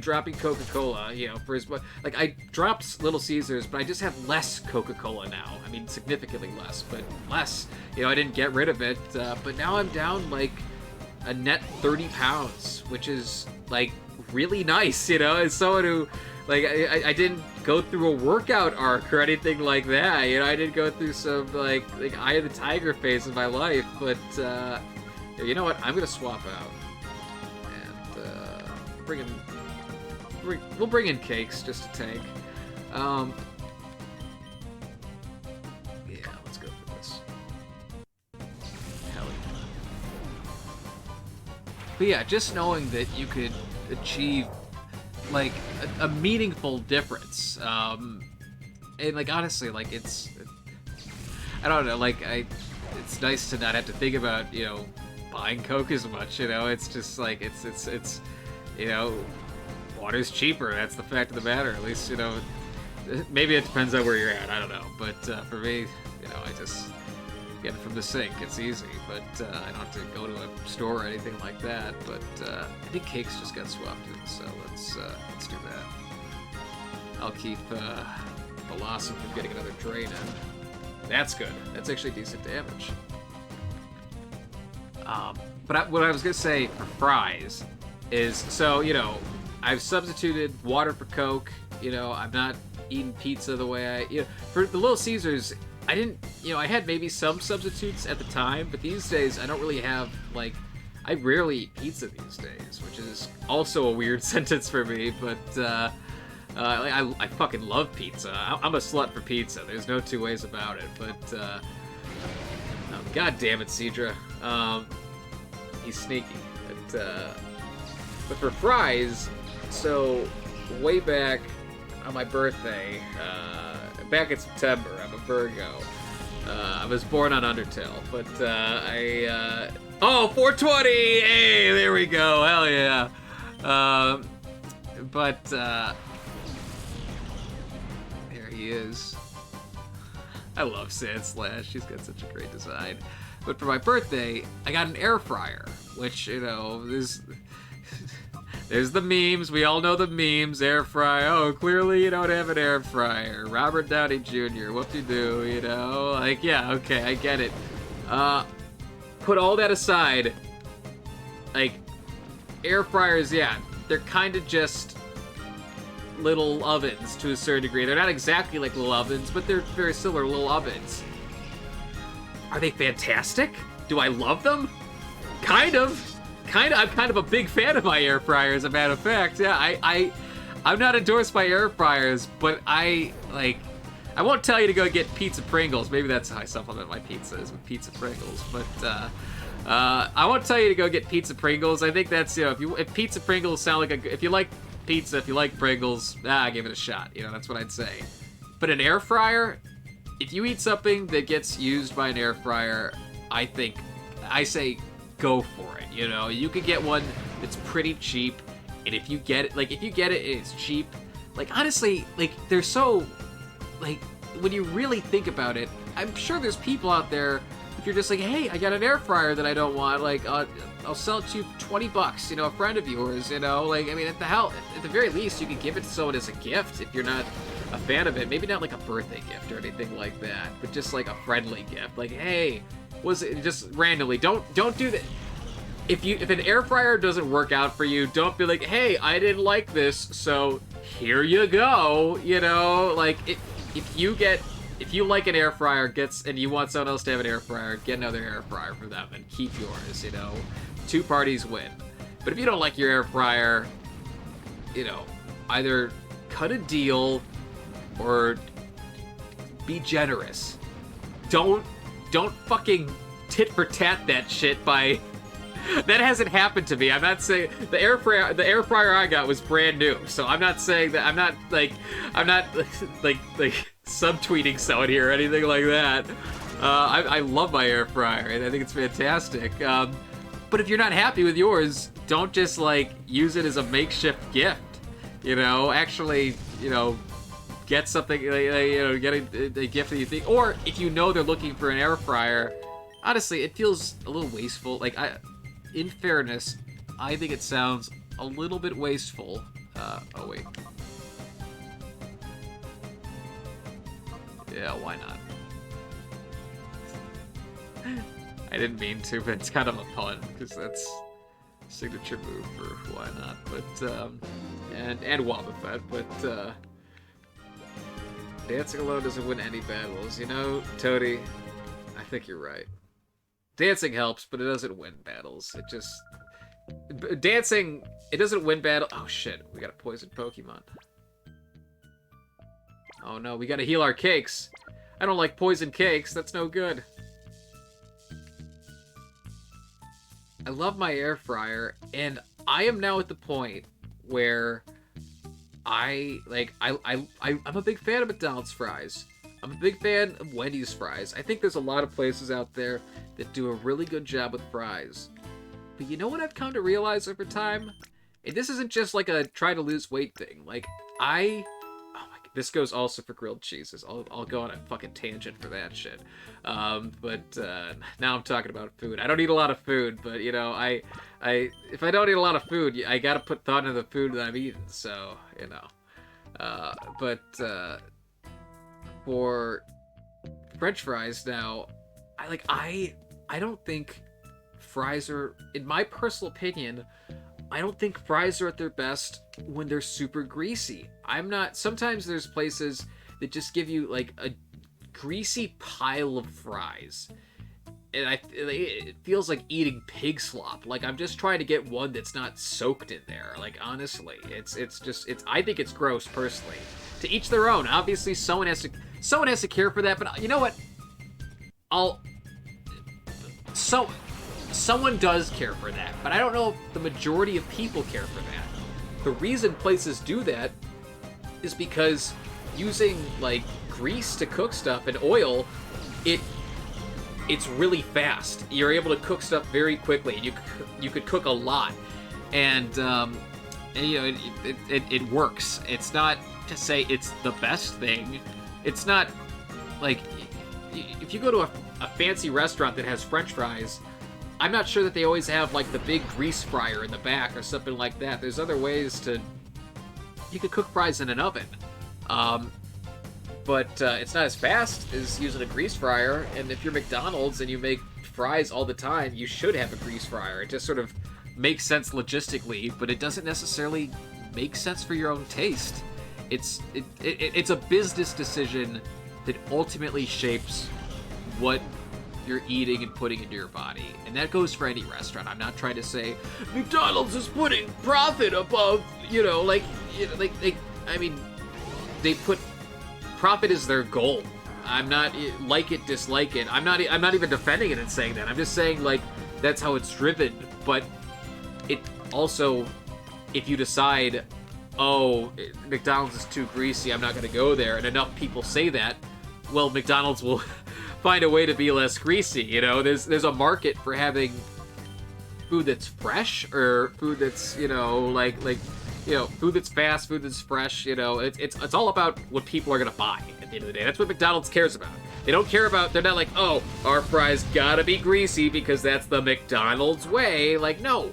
dropping Coca-Cola, you know, for as much, like, I dropped Little Caesars, but I just have less Coca-Cola now. I mean, significantly less, but less. You know, I didn't get rid of it, but now I'm down, like, a net 30 pounds, which is, like, really nice, you know, as someone who, like, I didn't go through a workout arc or anything like that, you know. I didn't go through some, like Eye of the Tiger phase in my life, but, you know what, I'm gonna swap out, and, we'll bring in cakes just to tank. Yeah, let's go for this. Hell yeah. But yeah, just knowing that you could achieve, like, a meaningful difference, and, like, honestly, like, I don't know, like, it's nice to not have to think about, you know, buying Coke as much, you know. It's just, like, it's you know, water's cheaper, that's the fact of the matter. At least, you know, maybe it depends on where you're at, I don't know, but for me, you know, I just get it from the sink, it's easy, but I don't have to go to a store or anything like that. But I think cakes just got swapped in, so let's do that. I'll keep Colosseum from getting another drain in. That's good. That's actually decent damage. But what I was gonna say for fries is, so, you know, I've substituted water for Coke. You know, I'm not eating pizza the way I, you know, for the Little Caesars, I didn't, you know, I had maybe some substitutes at the time, but these days I don't really have, like, I rarely eat pizza these days, which is also a weird sentence for me, but, I fucking love pizza. I'm a slut for pizza. There's no two ways about it, but, oh, God damn it, Cedra. He's sneaky. But for fries, so way back on my birthday, back in September, I'm a Virgo. I was born on Undertale, but oh, 420! Hey, there we go. Hell yeah. But there he is. I love Sandslash. She's got such a great design. But for my birthday, I got an air fryer, which, you know, there's the memes. We all know the memes. Air fryer. Oh, clearly you don't have an air fryer. Robert Downey Jr. Whoop-de-doo, you know? Like, yeah, okay, I get it. Put all that aside, like, air fryers, yeah, they're kind of just little ovens to a certain degree. They're not exactly like little ovens, but they're very similar to little ovens. Are they fantastic? Do I love them? Kind of. I'm kind of a big fan of my air fryers, as a matter of fact. Yeah, I'm not endorsed by air fryers, but I won't tell you to go get pizza Pringles. Maybe that's how I supplement my pizzas, with pizza Pringles. But I won't tell you to go get pizza Pringles. I think that's, you know, if pizza Pringles sound like if you like pizza, if you like Pringles, give it a shot. You know, that's what I'd say. But an air fryer, if you eat something that gets used by an air fryer, I say go for it. You know, you could get one that's pretty cheap, and if you get it, and it's cheap, like, honestly, like, they're so, like, when you really think about it, I'm sure there's people out there, if you're just like, hey, I got an air fryer that I don't want, like, I'll sell it to you for $20, you know, a friend of yours, you know, like, I mean, at the very least, you could give it to someone as a gift if you're not a fan of it. Maybe not like a birthday gift or anything like that, but just like a friendly gift. Like, hey, was it just randomly? Don't do that. If an air fryer doesn't work out for you, don't be like, hey, I didn't like this, so here you go. You know, like, if you like an air fryer, and you want someone else to have an air fryer, get another air fryer for them and keep yours. You know, 2 parties win. But if you don't like your air fryer, you know, either cut a deal or be generous. Don't fucking tit for tat that shit by. That hasn't happened to me. I'm not saying the air fryer I got was brand new, so I'm not saying that. I'm not like subtweeting someone here or anything like that. I love my air fryer and I think it's fantastic. But if you're not happy with yours, don't just like use it as a makeshift gift. You know, actually, you know, get something, you know, get a gift that you think, or if you know they're looking for an air fryer, honestly, it feels a little wasteful. Like, in fairness, I think it sounds a little bit wasteful. Oh wait. Yeah, why not? I didn't mean to, but it's kind of a pun, because that's signature move for why not. But, and Wobbuffet, but, dancing alone doesn't win any battles. You know, Toady, I think you're right. Dancing helps, but it doesn't win battles. It just... Dancing, it doesn't win battle... Oh shit, we got a poison Pokemon. Oh no, we gotta heal our cakes. I don't like poison cakes, that's no good. I love my air fryer, and I am now at the point where I'm a big fan of McDonald's fries. I'm a big fan of Wendy's fries. I think there's a lot of places out there that do a really good job with fries. But you know what I've come to realize over time? And this isn't just like a try to lose weight thing. Like, oh my god, this goes also for grilled cheeses. I'll go on a fucking tangent for that shit. But now I'm talking about food. I don't eat a lot of food, but you know, if I don't eat a lot of food, I gotta put thought into the food that I'm eating. So, you know, for French fries now, I don't think fries are, in my personal opinion, I don't think fries are at their best when they're super greasy. I'm not, sometimes there's places that just give you like a greasy pile of fries. And it feels like eating pig slop. Like I'm just trying to get one that's not soaked in there. Like honestly, it's I think it's gross personally. To each their own. Obviously someone has to care for that, but you know what? Someone does care for that, but I don't know if the majority of people care for that. The reason places do that is because using like grease to cook stuff and oil, it's really fast. You're able to cook stuff very quickly. You could cook a lot, and you know it works. It's not to say it's the best thing. It's not like if you go to a fancy restaurant that has French fries, I'm not sure that they always have like the big grease fryer in the back or something like that. There's other ways to. You could cook fries in an oven. But it's not as fast as using a grease fryer, and if you're McDonald's and you make fries all the time, you should have a grease fryer. It just sort of makes sense logistically, but it doesn't necessarily make sense for your own taste. It's a business decision that ultimately shapes what you're eating and putting into your body, and that goes for any restaurant. I'm not trying to say McDonald's is putting profit above, I mean, they put profit is their goal. I'm not like it, dislike it. I'm not even defending it and saying that. I'm just saying like that's how it's driven. But it also, if you decide, oh, McDonald's is too greasy, I'm not going to go there, and enough people say that, well, McDonald's will find a way to be less greasy. You know, there's a market for having food that's fresh or food that's food that's fast, food that's fresh. You know, it's all about what people are gonna buy at the end of the day. That's what McDonald's cares about. They don't care about. They're not like, oh, our fries gotta be greasy because that's the McDonald's way. Like, no,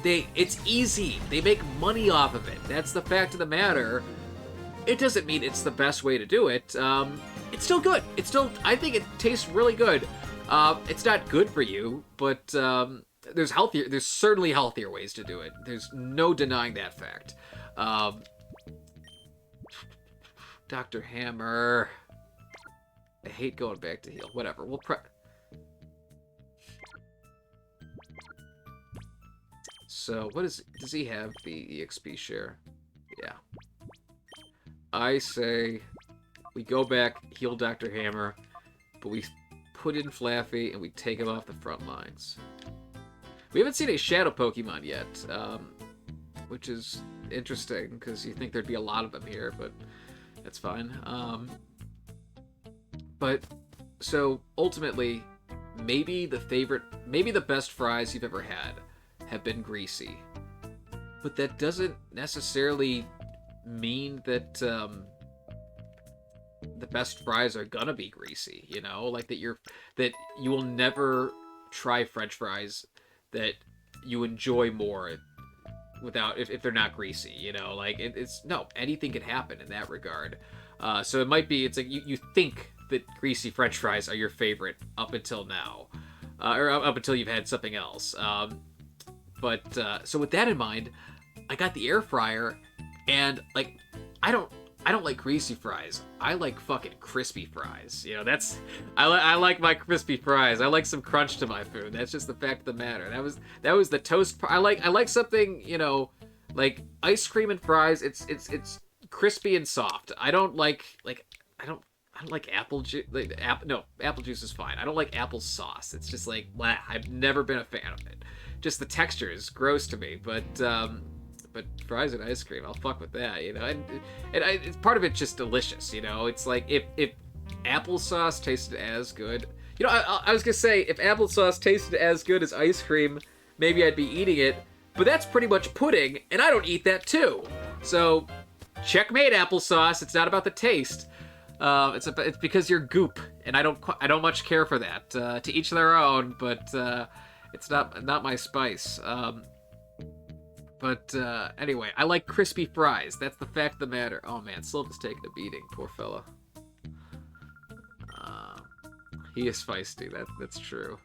it's easy. They make money off of it. That's the fact of the matter. It doesn't mean it's the best way to do it. It's still good. I think it tastes really good. It's not good for you, but there's certainly healthier ways to do it. There's no denying that fact. Dr. Hammer. I hate going back to heal. Whatever. So, does he have the EXP share? Yeah. I say we go back, heal Dr. Hammer, but we put in Flaffy and we take him off the front lines. We haven't seen a Shadow Pokemon yet, which is interesting, because you think there'd be a lot of them here, but that's fine. But, so, ultimately, maybe the best fries you've ever had have been greasy. But that doesn't necessarily mean that, the best fries are gonna be greasy, you know? Like, that you will never try French fries that you enjoy more if they're not greasy, you know? Like, anything can happen in that regard. So it's like you think that greasy French fries are your favorite up until now. Or up until you've had something else. So with that in mind, I got the air fryer, and, like, I don't like greasy fries. I like fucking crispy fries. You know, I like my crispy fries. I like some crunch to my food. That's just the fact of the matter. That was the toast. I like something, you know, like ice cream and fries. It's crispy and soft. I don't like apple juice. Apple juice is fine. I don't like apple sauce. It's just like, blah. I've never been a fan of it. Just the texture is gross to me. But fries and ice cream, I'll fuck with that, you know. It's part of it's just delicious, you know. It's like if applesauce tasted as good, you know. I was gonna say if applesauce tasted as good as ice cream, maybe I'd be eating it. But that's pretty much pudding, and I don't eat that too. So, checkmate applesauce. It's not about the taste. It's because you're goop, and I don't much care for that. To each their own, but it's not my spice. But anyway, I like crispy fries. That's the fact of the matter. Oh man, Sylva's taking a beating. Poor fella. He is feisty. That's true.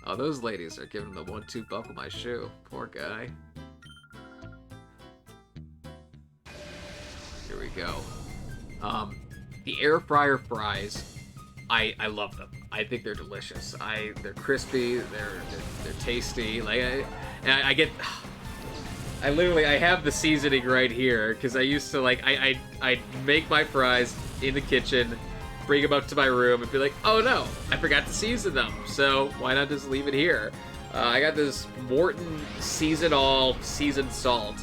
Oh, those ladies are giving him the 1-2 buckle my shoe. Poor guy. Here we go. The air fryer fries, I love them. I think they're delicious. They're crispy. They're tasty. Like I get. I have the seasoning right here because I used to like I make my fries in the kitchen, bring them up to my room, and be like, oh no, I forgot to season them. So why not just leave it here? I got this Morton Season All seasoned salt,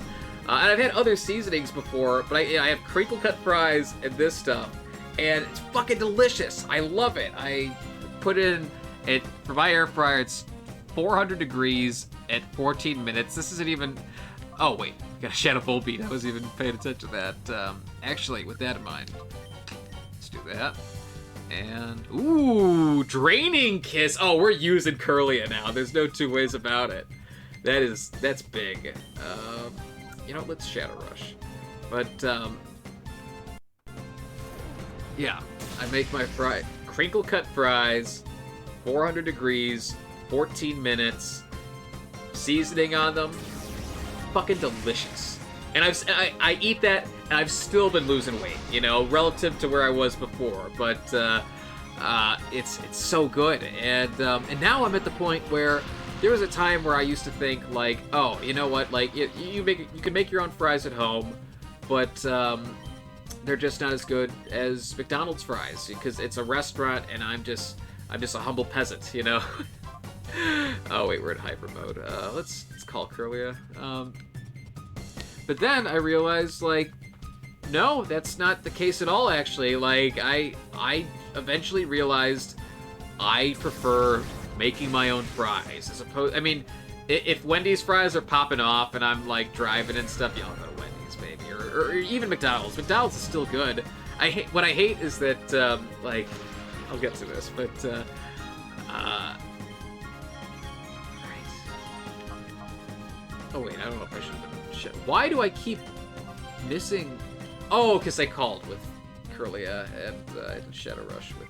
and I've had other seasonings before, but I have crinkle cut fries and this stuff, and it's fucking delicious. I love it. I put in it for my air fryer. It's 400 degrees at 14 minutes. This isn't even. Oh, wait. Got a Shadow Volbeat. I wasn't even paying attention to that. Actually, with that in mind, let's do that. And, ooh, Draining Kiss. Oh, we're using Curlia now. There's no two ways about it. That's big. You know, let's Shadow Rush. But, yeah. I make my crinkle cut fries, 400 degrees, 14 minutes, seasoning on them. Fucking delicious. And I eat that, and I've still been losing weight, you know, relative to where I was before. But it's so good, and now I'm at the point where there was a time where I used to think like, oh, you know what, like you can make your own fries at home, but they're just not as good as McDonald's fries because it's a restaurant, and I'm just a humble peasant, you know. Oh wait, we're in hyper mode. Let's call Curlia. But then I realized, like, no, that's not the case at all. Actually, like, I eventually realized I prefer making my own fries as opposed. I mean, if Wendy's fries are popping off and I'm like driving and stuff, yeah, I'll go to Wendy's maybe, or even McDonald's. McDonald's is still good. What I hate is that like, I'll get to this, but oh wait, I don't know if I should have been. Why do I keep missing? Oh, because I called with Curlia and I did Shadow Rush with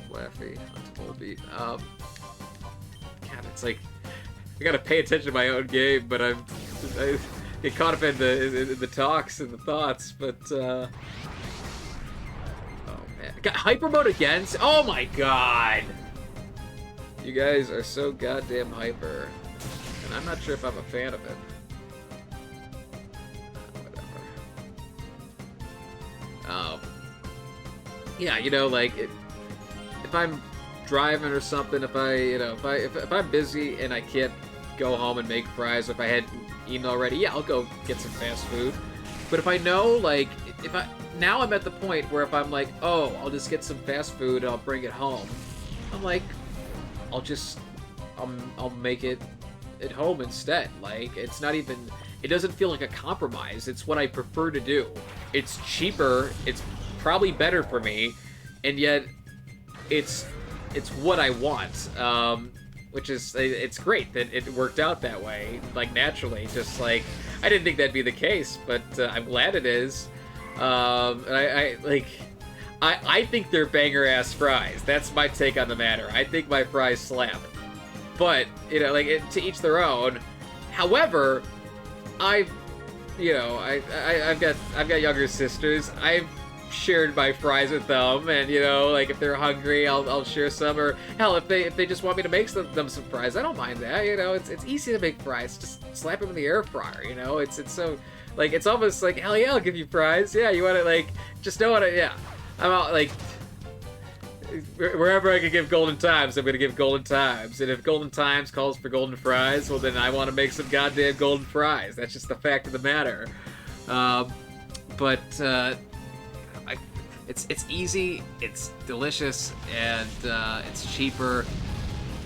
Laffy onto Volbeat. God, it's like I gotta pay attention to my own game, but I get caught up in the talks and the thoughts. But oh man, got hyper mode again. Oh my god, you guys are so goddamn hyper. And I'm not sure if I'm a fan of it. Whatever. Yeah, you know, like if I'm driving or something, if I'm busy and I can't go home and make fries, or if I hadn't eaten already, yeah, I'll go get some fast food. But if I know, like, now I'm at the point where if I'm like, oh, I'll just get some fast food and I'll bring it home. I'm like, I'll make it at home instead. Like, it's not even, it doesn't feel like a compromise. It's what I prefer to do. It's cheaper, it's probably better for me, and yet it's what I want. Which is, it's great that it worked out that way, like naturally. Just like, I didn't think that'd be the case, but I'm glad it is. And I think they're banger ass fries. That's my take on the matter. I think my fries slap. But, you know, like, to each their own. However, I've got younger sisters. I've shared my fries with them, and, you know, like, if they're hungry, I'll share some. Or hell, if they just want me to make them some fries, I don't mind that. You know, it's easy to make fries. Just slap them in the air fryer. You know, it's so, like, it's almost like, hell yeah, I'll give you fries. Yeah, you want to, like, just know what yeah. I'm out, like, wherever I can give Golden Times, I'm going to give Golden Times. And if Golden Times calls for golden fries, well, then I want to make some goddamn golden fries. That's just the fact of the matter. It's easy, it's delicious, and it's cheaper.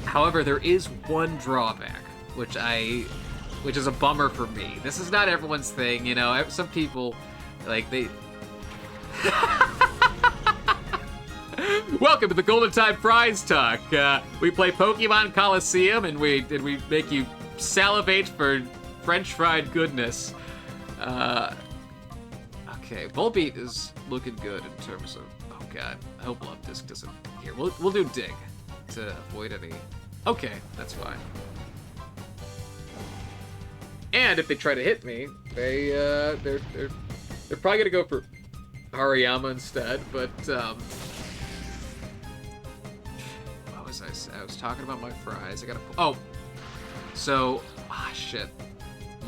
However, there is one drawback, which is a bummer for me. This is not everyone's thing, you know. Some people, like, they... Welcome to the Golden Time Fries Talk. We play Pokemon Colosseum, and we make you salivate for French fried goodness. Okay, Volbeat is looking good in terms of... Oh God. I hope Love Disc doesn't... Here, we'll do Dig to avoid any... Okay, that's fine. And if they try to hit me, they're probably gonna go for Hariyama instead, but, what was I saying? I was talking about my fries. I gotta... Oh! So... shit.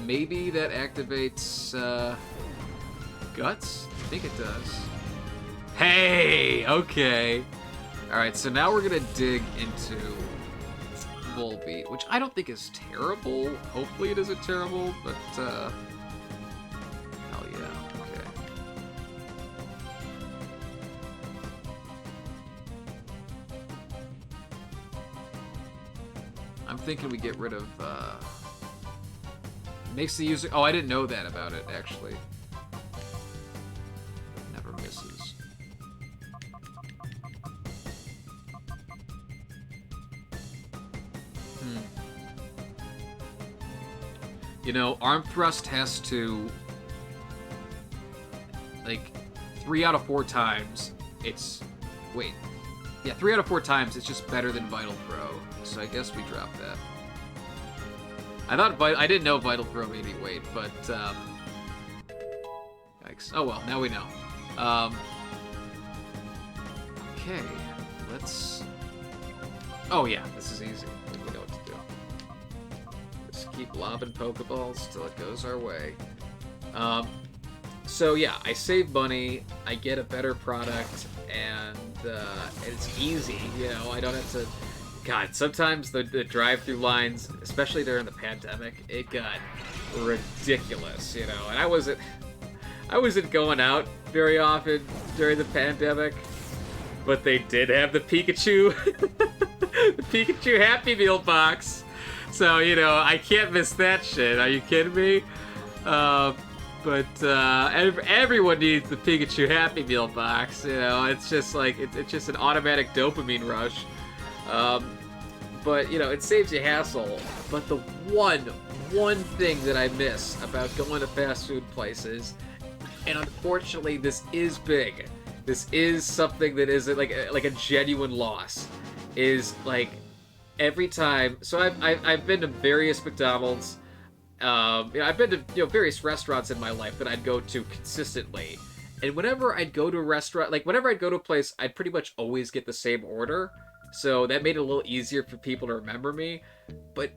Maybe that activates, Guts? I think it does. Hey! Okay. Alright, so now we're gonna dig into Volbeat, which I don't think is terrible. Hopefully it isn't terrible, but, hell yeah. Okay. I'm thinking we get rid of, makes the user... Oh, I didn't know that about it, actually. Never misses. You know, Arm Thrust has to... Like, 3 out of 4 times, it's... Wait. Yeah, 3 out of 4 times, it's just better than Vital Throw. So I guess we drop that. I didn't know Vital Throw made me wait, but, yikes. Oh well, now we know. Okay, let's... Oh yeah, this is easy. We know what to do. Just keep lobbing Pokeballs till it goes our way. So yeah, I save money, I get a better product, and it's easy, you know, I don't have to... God, sometimes the drive-through lines, especially during the pandemic, it got ridiculous, you know. And I wasn't going out very often during the pandemic, but they did have the Pikachu, the Pikachu Happy Meal box. So, you know, I can't miss that shit. Are you kidding me? But everyone needs the Pikachu Happy Meal box. You know, it's just like it's just an automatic dopamine rush. But, you know, it saves you hassle. But the one thing that I miss about going to fast food places, and unfortunately this is big, this is something that is like a genuine loss, is like every time. So I've been to various McDonald's. I've been to various restaurants in my life that I'd go to consistently, and whenever I'd go to a restaurant, like whenever I'd go to a place, I'd pretty much always get the same order. So that made it a little easier for people to remember me. But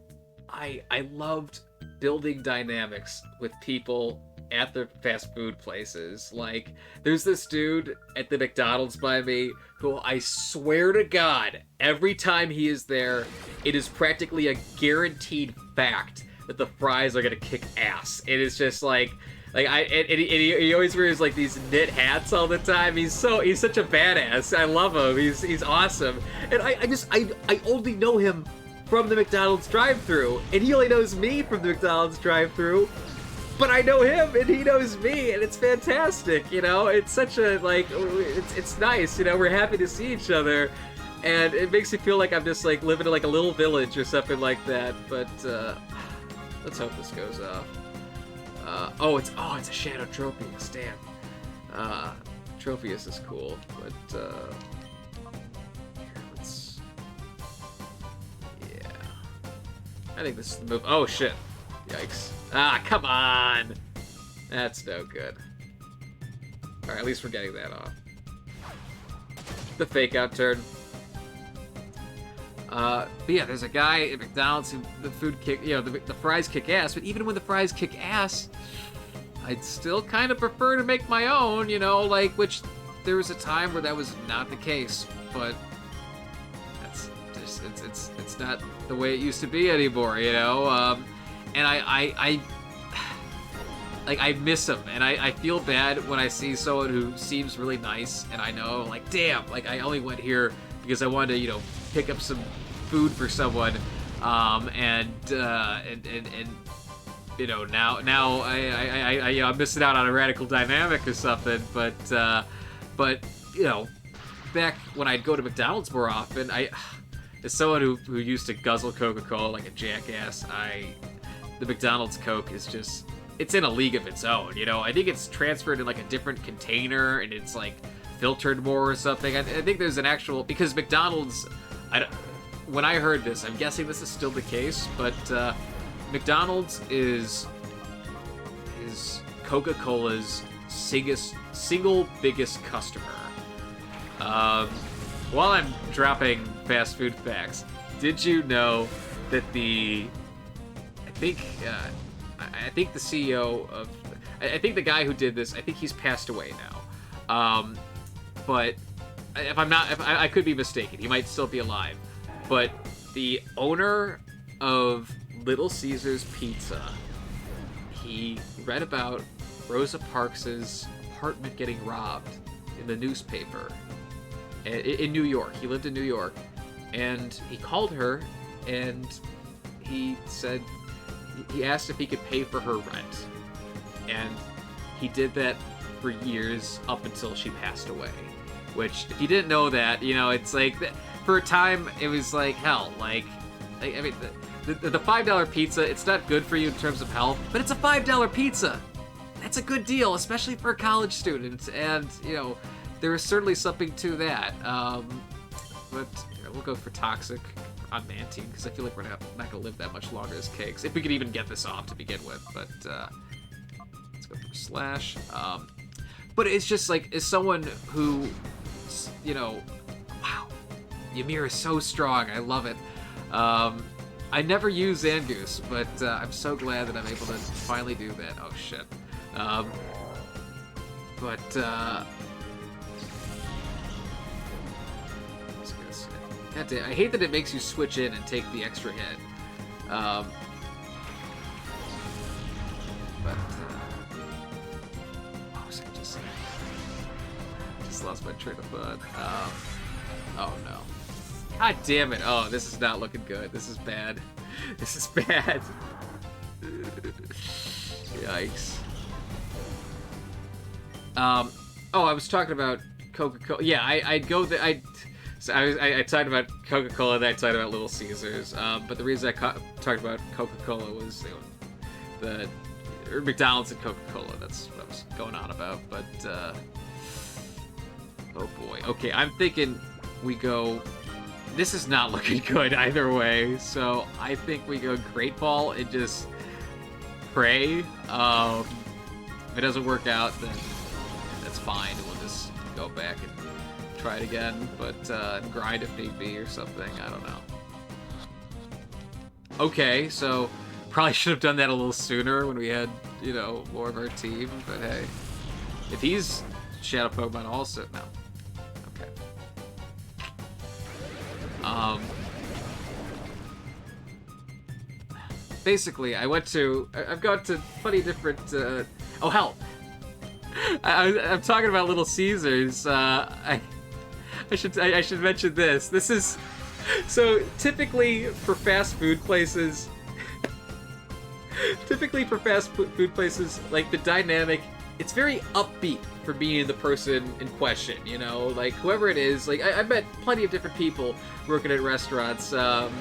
I loved building dynamics with people at the fast food places. Like, there's this dude at the McDonald's by me who I swear to God, every time he is there, it is practically a guaranteed fact that the fries are gonna kick ass. It is just like he always wears like these knit hats all the time. He's such a badass. I love him. He's awesome. And I only know him from the McDonald's drive-thru, and he only knows me from the McDonald's drive-thru. But I know him, and he knows me, and it's fantastic. You know, it's such a it's nice. You know, we're happy to see each other, and it makes me feel like I'm just like living in like a little village or something like that. But let's hope this goes off. It's a Shadow Tropius, damn. Tropius is cool, but, yeah. I think this is the move. Oh, shit. Yikes. Ah, come on! That's no good. Alright, at least we're getting that off. The fake-out turn. But yeah, there's a guy at McDonald's who the fries kick ass, but even when the fries kick ass, I'd still kind of prefer to make my own, you know, like, which there was a time where that was not the case, but that's just, it's not the way it used to be anymore, you know, and I miss him, and I feel bad when I see someone who seems really nice, and I know, like, damn, like, I only went here because I wanted to, you know, pick up some food for someone, and you know, now I'm missing out on a radical dynamic or something, but you know, back when I'd go to McDonald's more often, as someone who used to guzzle Coca-Cola like a jackass, the McDonald's Coke is just, it's in a league of its own, you know. I think it's transferred in like a different container, and it's like filtered more or something. I think there's an actual, because McDonald's, when I heard this, I'm guessing this is still the case, but McDonald's is Coca-Cola's single biggest customer. While I'm dropping fast food facts, did you know that I think the CEO of, I think the guy who did this, I think he's passed away now. But if I could be mistaken. He might still be alive. But the owner of Little Caesars Pizza, he read about Rosa Parks' apartment getting robbed in the newspaper in New York. He lived in New York, and he called her, and he said, he asked if he could pay for her rent, and he did that for years up until she passed away. Which, if you didn't know that, you know, it's like, for a time, it was like hell. Like I mean, the $5 pizza, it's not good for you in terms of health, but it's a $5 pizza. That's a good deal, especially for a college student, and, you know, there is certainly something to that. But you know, we'll go for toxic on Mantine, because I feel like we're not going to live that much longer as cakes, if we could even get this off to begin with. But let's go for Slash. But it's just like, as someone who, you know, wow, Ymir is so strong. I love it. I never use Zangoose, but I'm so glad that I'm able to finally do that. Oh shit. God damn, I hate that it makes you switch in and take the extra hit. What was I just saying? Just lost my train of thought. Oh no. God damn it. Oh, this is not looking good. This is bad. This is bad. Yikes. Oh, I was talking about Coca-Cola. Yeah, I'd go there. I talked about Coca-Cola, and then I talked about Little Caesars. But the reason I talked about Coca-Cola was, you know, or McDonald's and Coca-Cola. That's what I was going on about. But oh boy. Okay, I'm thinking we go. This is not looking good either way. So I think we go Great Ball and just pray. If it doesn't work out, then that's fine. We'll just go back and try it again, but grind if need be or something. I don't know. Okay, so probably should have done that a little sooner when we had, you know, more of our team, but hey. If he's Shadow Pokemon also... No. Okay. Basically, I've gone to plenty different... Oh, hell! I'm talking about Little Caesars. I should mention this. This is... So, typically for fast food places... like, the dynamic, it's very upbeat for being the person in question, you know? Like, whoever it is, like, I've met plenty of different people working at restaurants, and,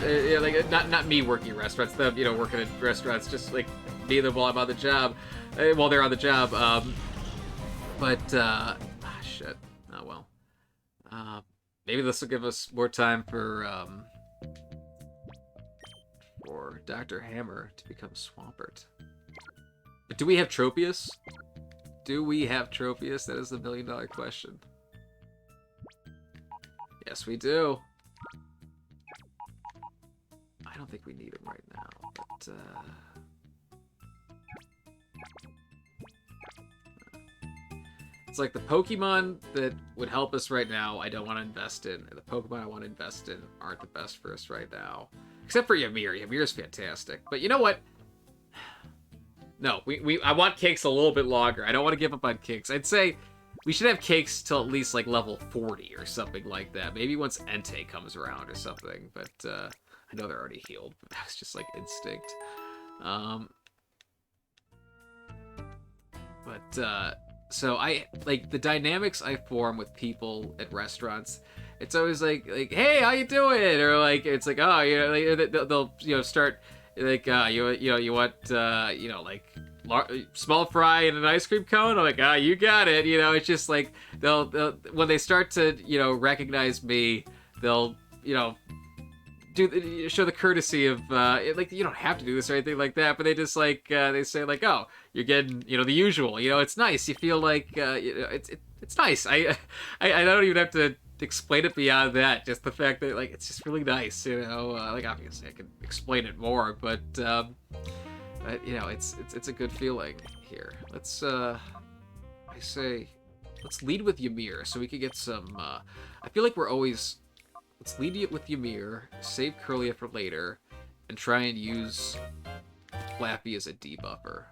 you know, like, not me working at restaurants, them, you know, working at restaurants, just, like, me and them while I'm on the job, while they're on the job, shit. Oh, well. Maybe this will give us more time for Dr. Hammer to become Swampert. But do we have Tropius? Do we have Tropius? That is the million-dollar question. Yes, we do. I don't think we need him right now, but it's like the Pokemon that would help us right now, I don't want to invest in. And the Pokemon I want to invest in aren't the best for us right now. Except for Ymir. Ymir's fantastic. But you know what? No, I want Cakes a little bit longer. I don't want to give up on Cakes. I'd say we should have Cakes till at least like level 40 or something like that. Maybe once Entei comes around or something. But I know they're already healed. But that was just like instinct. So I like the dynamics I form with people at restaurants. It's always like, hey, how you doing? Or like, it's like, oh, you know, like, they'll you know, start like, you want, you know, like small fry and an ice cream cone. I'm like, ah, you got it. You know, it's just like they'll when they start to recognize me, they'll show the courtesy of like, you don't have to do this or anything like that, but they just like they say like, oh, you're getting the usual. It's nice. You feel like it's nice. I don't even have to explain it beyond that. Just the fact that like it's just really nice. Like obviously I can explain it more, but it's a good feeling here. Let's let's lead with Ymir so we could get some. I feel like we're always. Let's lead it with Ymir, save Curlia for later, and try and use Flappy as a debuffer.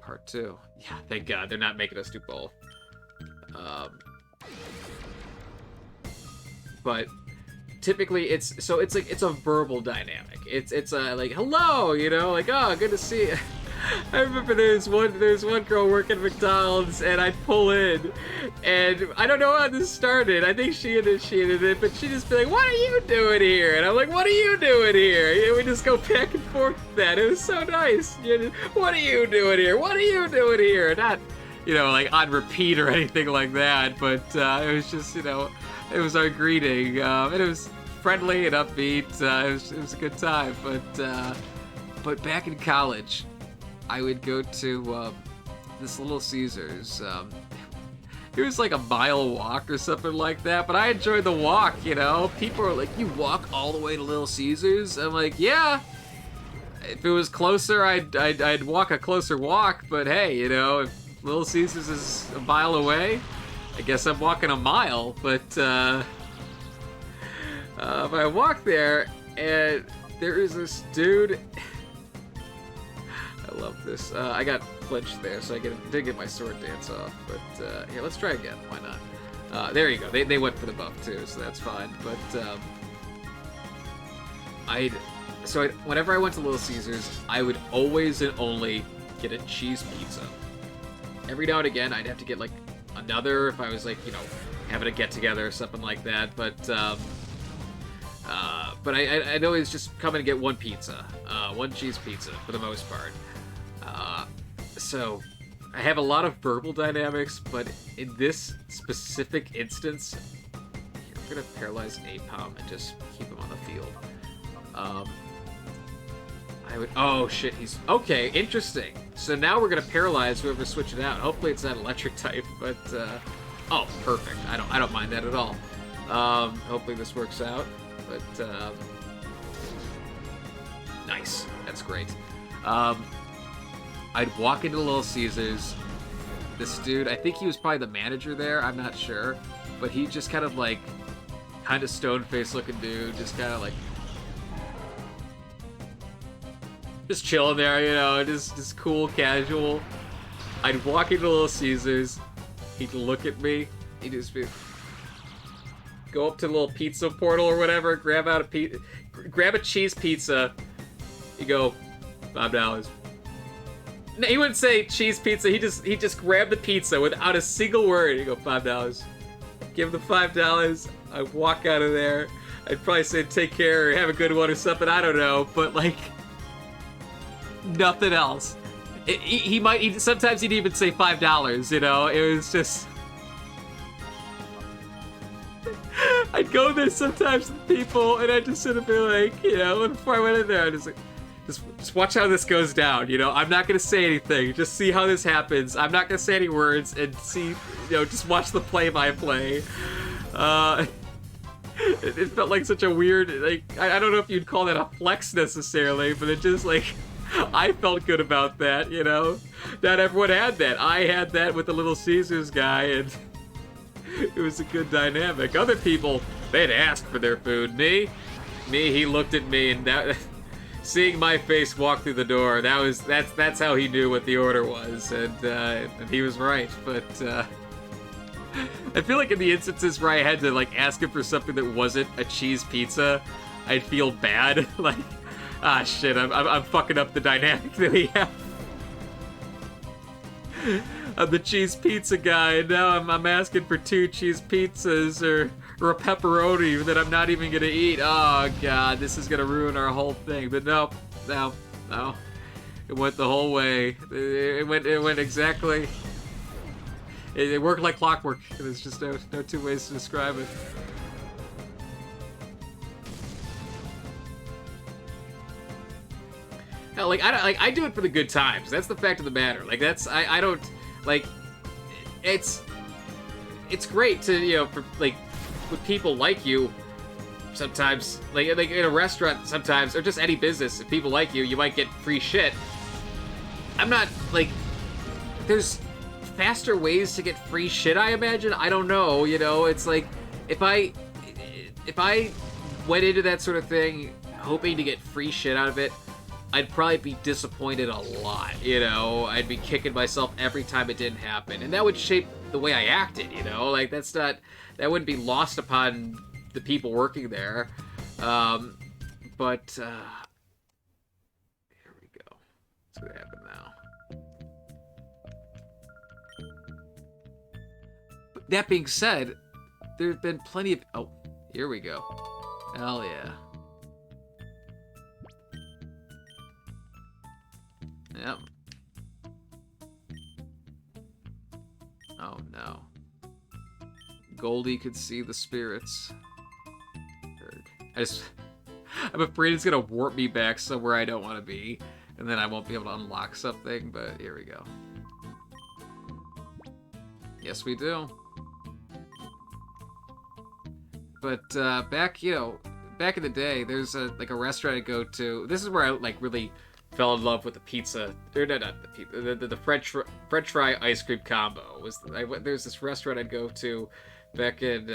Part 2. Yeah, thank God they're not making us do both. But typically it's a verbal dynamic. It's a like hello, like oh good to see you. I remember there's one girl working at McDonald's, and I'd pull in, and I don't know how this started. I think she initiated it, but she just be like, "What are you doing here?" And I'm like, "What are you doing here?" And we just go back and forth with that. It was so nice. What are you doing here? What are you doing here? Not, like on repeat or anything like that, but it was just, it was our greeting, and it was friendly and upbeat. It was a good time, but back in college, I would go to this Little Caesars. It was like a mile walk or something like that, but I enjoyed the walk, People are like, you walk all the way to Little Caesars? I'm like, yeah. If it was closer, I'd walk a closer walk, but hey, if Little Caesars is a mile away, I guess I'm walking a mile, but I walk there, and there is this dude. I love this. I got flinched there, so I did get my sword dance off. But here, let's try again. Why not? There you go. They went for the buff too, so that's fine. But whenever I went to Little Caesars, I would always and only get a cheese pizza. Every now and again, I'd have to get like another if I was like having a get together or something like that. But I'd always just come and get one pizza, one cheese pizza for the most part. So I have a lot of verbal dynamics, but in this specific instance, here, I'm gonna paralyze Napalm and just keep him on the field. Oh shit, he's okay. Interesting. So now we're gonna paralyze whoever switched it out. Hopefully it's not electric type, but oh, perfect. I don't mind that at all. Hopefully this works out. But nice. That's great. I'd walk into Little Caesars. This dude, I think he was probably the manager there. I'm not sure, but he just kind of stone-faced looking dude, just kind of like. Just chilling there, just cool, casual. I'd walk into Little Caesars. He'd look at me. He'd just be, go up to the little pizza portal or whatever, grab a cheese pizza. You go, $5. No, he wouldn't say cheese pizza. He just grabbed the pizza without a single word. You go, $5. Give him the $5. I walk out of there. I'd probably say take care or have a good one or something. I don't know, but like. Nothing else. Sometimes he'd even say $5, It was just. I'd go there sometimes with people, and I'd just sort of be like, before I went in there, I'd just like, just watch how this goes down, I'm not gonna say anything. Just see how this happens. I'm not gonna say any words, and see, just watch the play-by-play. It felt like such a weird, like, I don't know if you'd call that a flex necessarily, but it just like. I felt good about that, Not everyone had that. I had that with the Little Caesars guy, and it was a good dynamic. Other people, they'd ask for their food. Me, he looked at me, and that, seeing my face walk through the door, that's how he knew what the order was, and he was right. But I feel like in the instances where I had to like ask him for something that wasn't a cheese pizza, I'd feel bad, like. Ah, shit, I'm fucking up the dynamic that we have. I'm the cheese pizza guy, and now I'm asking for 2 cheese pizzas or a pepperoni that I'm not even gonna eat. Oh, God, this is gonna ruin our whole thing. But no. It It went the whole way. It went exactly. It worked like clockwork. There's just no two ways to describe it. Hell, like I do it for the good times. That's the fact of the matter. Like I don't like. It's great to for like with people like you. Sometimes like in a restaurant, sometimes or just any business, if people like you, you might get free shit. I'm not like there's faster ways to get free shit, I imagine. I don't know, it's like if I went into that sort of thing hoping to get free shit out of it, I'd probably be disappointed a lot, I'd be kicking myself every time it didn't happen, and that would shape the way I acted, like that wouldn't be lost upon the people working there. But here we go. What's gonna happen now? That being said, there have been plenty of... Oh, here we go. Hell yeah. Yep. Oh no. Goldie could see the spirits. I'm afraid it's gonna warp me back somewhere I don't want to be, and then I won't be able to unlock something, but here we go. Yes, we do. But back in the day, there's a restaurant I go to. This is where I really fell in love with the pizza. Or no, not the pizza. The French fry ice cream combo there's this restaurant I'd go to back in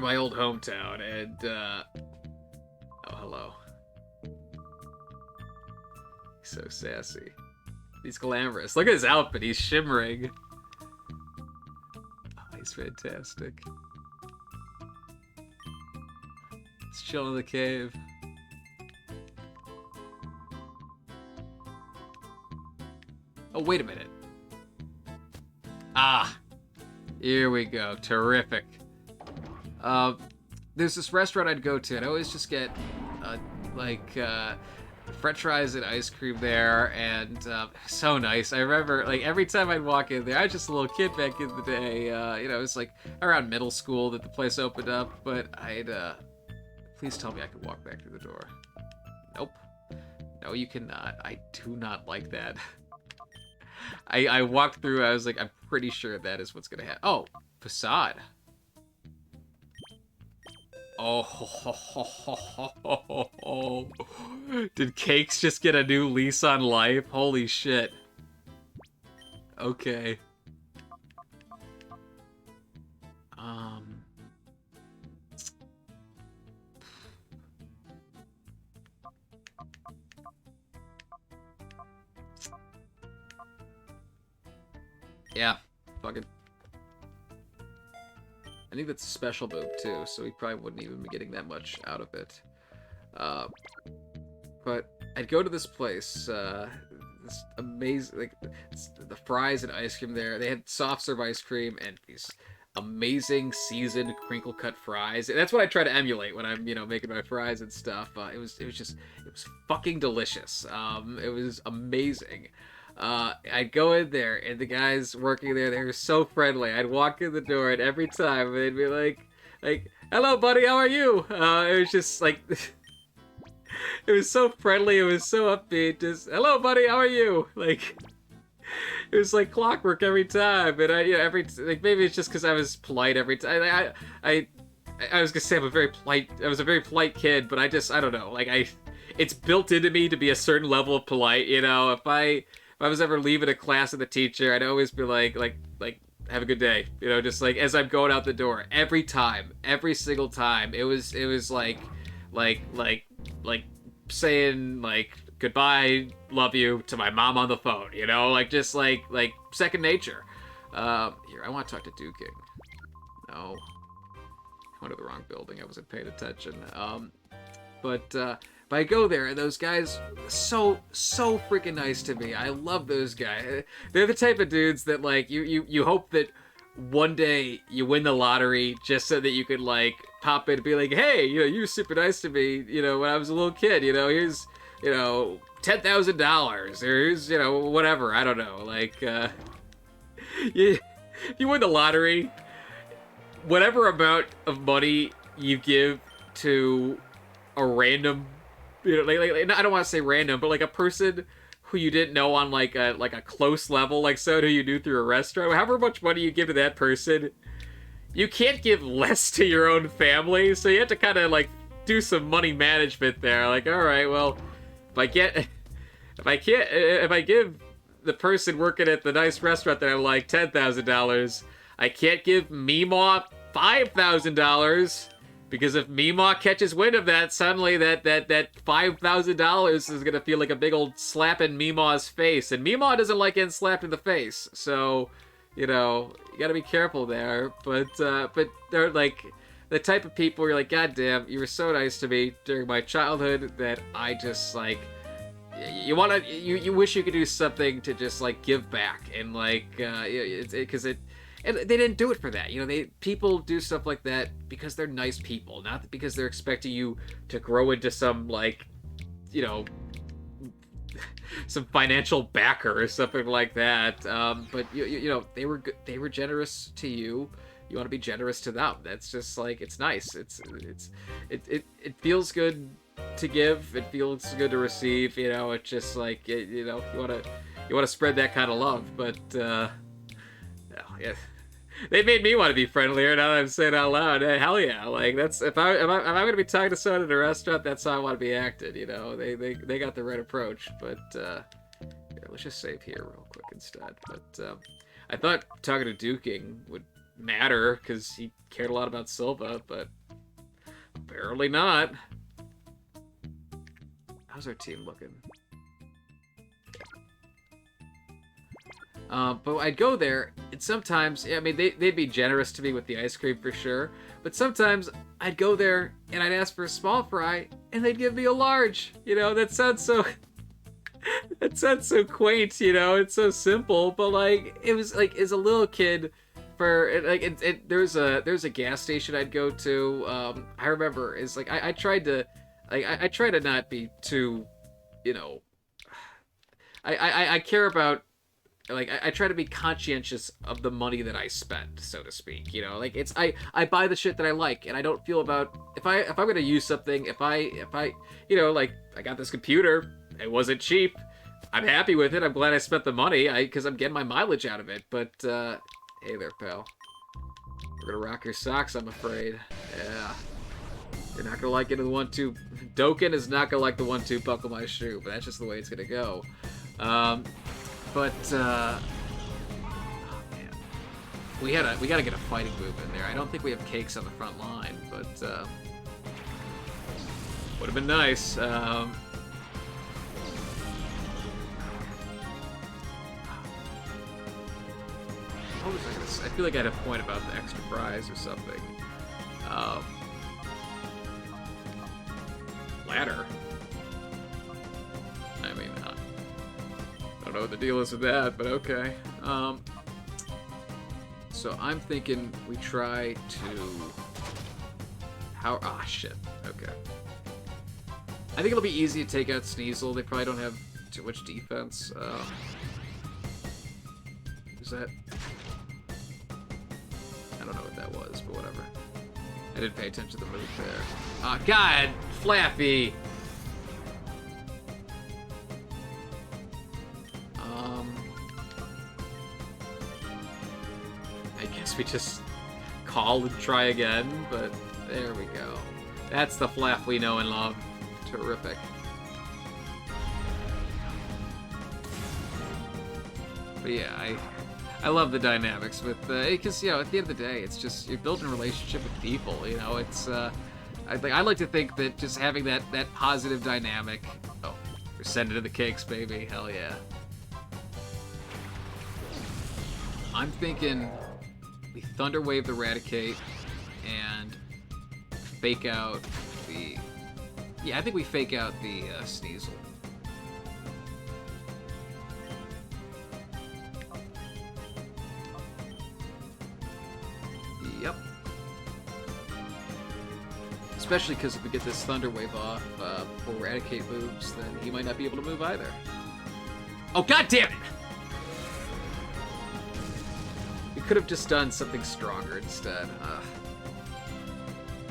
my old hometown, and oh hello. He's so sassy. He's glamorous. Look at his outfit. He's shimmering. Oh, he's fantastic. He's chilling in the cave. Oh, wait a minute. Ah, here we go. Terrific. There's this restaurant I'd go to, and I always just get French fries and ice cream there, and so nice. I remember every time I'd walk in there, I was just a little kid back in the day. It was around middle school that the place opened up, but I'd please tell me I could walk back through the door. Nope. No, you cannot. I do not like that. I walked through, I was like, I'm pretty sure that is what's gonna happen. Oh, facade. Oh, did Cakes just get a new lease on life? Holy shit. Okay. Yeah, fucking. I think that's a special move too, so he probably wouldn't even be getting that much out of it. But I'd go to this place, this amazing, the fries and ice cream there. They had soft serve ice cream and these amazing seasoned crinkle cut fries. And that's what I try to emulate when I'm, making my fries and stuff. It was fucking delicious. It was amazing. I'd go in there, and the guys working there, they were so friendly. I'd walk in the door, and every time they'd be like, "Hello, buddy, how are you?" It was just it was so friendly. It was so upbeat. Just, "Hello, buddy, how are you?" It was like clockwork every time. And maybe it's just because I was polite every time. I was gonna say I was a very polite kid, but I don't know. It's built into me to be a certain level of polite. If I was ever leaving a class with a teacher, I'd always be like, have a good day. Just as I'm going out the door. Every single time. It was saying goodbye, love you to my mom on the phone. Just second nature. Here, I want to talk to Duking. No. I went to the wrong building. I wasn't paying attention. But I go there, and those guys, so freaking nice to me. I love those guys. They're the type of dudes that, you hope that one day you win the lottery just so that you could, pop in and be like, hey, you were super nice to me, when I was a little kid, here's, $10 $10,000, or here's, you know, whatever, I don't know, like, you, if you win the lottery, whatever amount of money you give to a random, you know, like I don't want to say random, but like a person who you didn't know on like a close level, like someone who you knew through a restaurant, however much money you give to that person, you can't give less to your own family, so you have to kind of like do some money management there. Like, all right, well, if I give the person working at the nice restaurant that I like $10,000, I can't give Meemaw $5,000, because if Meemaw catches wind of that, suddenly that $5,000 is gonna feel like a big old slap in Meemaw's face, and Meemaw doesn't like getting slapped in the face, so you know you gotta be careful there. But they're like the type of people where you're like, God damn, you were so nice to me during my childhood that I just like. You wish you could do something to just like give back, and like and they didn't do it for that. You know, people do stuff like that because they're nice people, not because they're expecting you to grow into some like, you know, some financial backer or something like that. But you know, they were good, they were generous to you. You want to be generous to them. That's just like, it's nice. It feels good to give. It feels good to receive. You know, it's just like, you know, you want to spread that kind of love. But yeah. They made me want to be friendlier now that I'm saying it out loud. Hey, hell yeah. Like, that's, if I'm going to be talking to someone at a restaurant, that's how I want to be acted, you know. They got the right approach. But here, let's just save here real quick instead. But I thought talking to Duking would matter because he cared a lot about Silva, but apparently not. How's our team looking? But I'd go there, and sometimes, I mean, they'd be generous to me with the ice cream for sure, but sometimes I'd go there and I'd ask for a small fry, and they'd give me a large. You know, that sounds so quaint, you know, it's so simple, but like, it was like, as a little kid, there's a gas station I'd go to, I remember, is like, I tried to not be too, you know, I care about, like, I try to be conscientious of the money that I spend, so to speak, you know, like, it's, I buy the shit that I like, and I don't feel about, if I'm gonna use something, if I, you know, like, I got this computer, it wasn't cheap, I'm happy with it, I'm glad I spent the money, because I'm getting my mileage out of it, but, hey there, pal, we're gonna rock your socks, I'm afraid. Yeah, you're not gonna like it in the 1-2, Doken is not gonna like the 1-2 buckle my shoe, but that's just the way it's gonna go. But, oh man, we gotta get a fighting move in there. I don't think we have cakes on the front line, but would have been nice. What was I gonna say? I feel like I had a point about the extra fries or something. Ladder. I mean, I don't know what the deal is with that, but okay. So I'm thinking we try to... shit. Okay. I think it'll be easy to take out Sneasel. They probably don't have too much defense. Is that... I don't know what that was, but whatever. I didn't pay attention to the move there. God! Flappy! I guess we just call and try again, but there we go. That's the Flap we know and love. Terrific. But yeah, I love the dynamics with, because, you know, at the end of the day, it's just, you're building a relationship with people, you know, it's, I like to think that just having that positive dynamic, oh, we're sending to the cakes, baby, hell yeah. I'm thinking we Thunder Wave the Eradicate and fake out the, yeah, I think we fake out the Sneasel. Yep. Especially because if we get this Thunder Wave off before Eradicate moves, then he might not be able to move either. Oh, god damn it! We could have just done something stronger instead.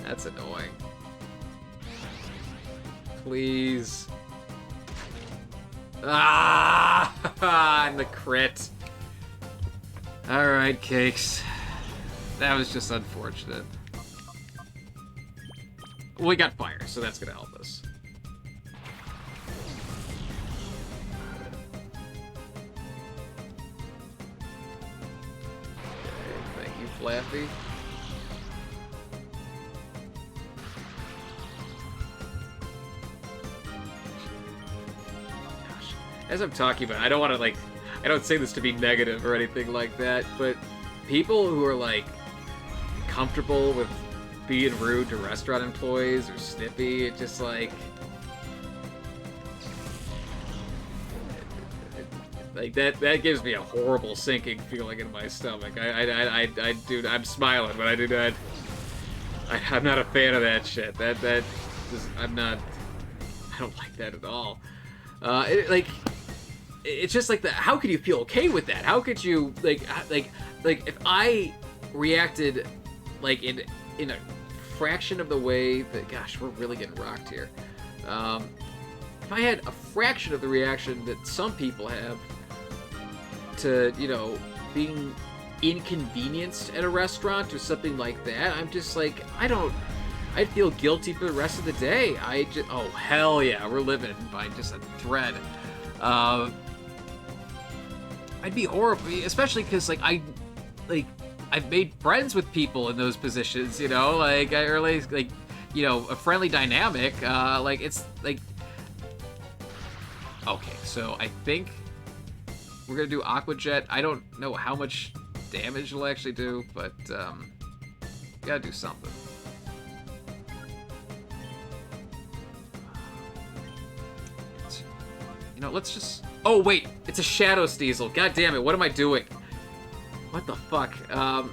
That's annoying. Please. Ah! And the crit. Alright, Cakes. That was just unfortunate. Well, we got fire, so that's gonna help us. Okay, thank you, Flappy. Gosh. As I'm talking about, I don't want to, like, I don't say this to be negative or anything like that, but people who are, like, comfortable with being rude to restaurant employees or snippy, it just like that gives me a horrible sinking feeling in my stomach. Dude, I'm smiling, but I do not. I'm not a fan of that shit. I don't like that at all. It's just like that. How could you feel okay with that? How could you like if I reacted like in a fraction of the way that, gosh, we're really getting rocked here. If I had a fraction of the reaction that some people have to, you know, being inconvenienced at a restaurant or something like that, I'm just like, I'd feel guilty for the rest of the day. Oh, hell yeah, we're living by just a thread. I'd be horrible, especially because, I've made friends with people in those positions, you know, you know, a friendly dynamic, it's, like, okay, so I think we're gonna do Aqua Jet. I don't know how much damage it'll actually do, but, gotta do something. You know, let's just, oh, wait, it's a Shadow Sneasel, god damn it, what am I doing? What the fuck? I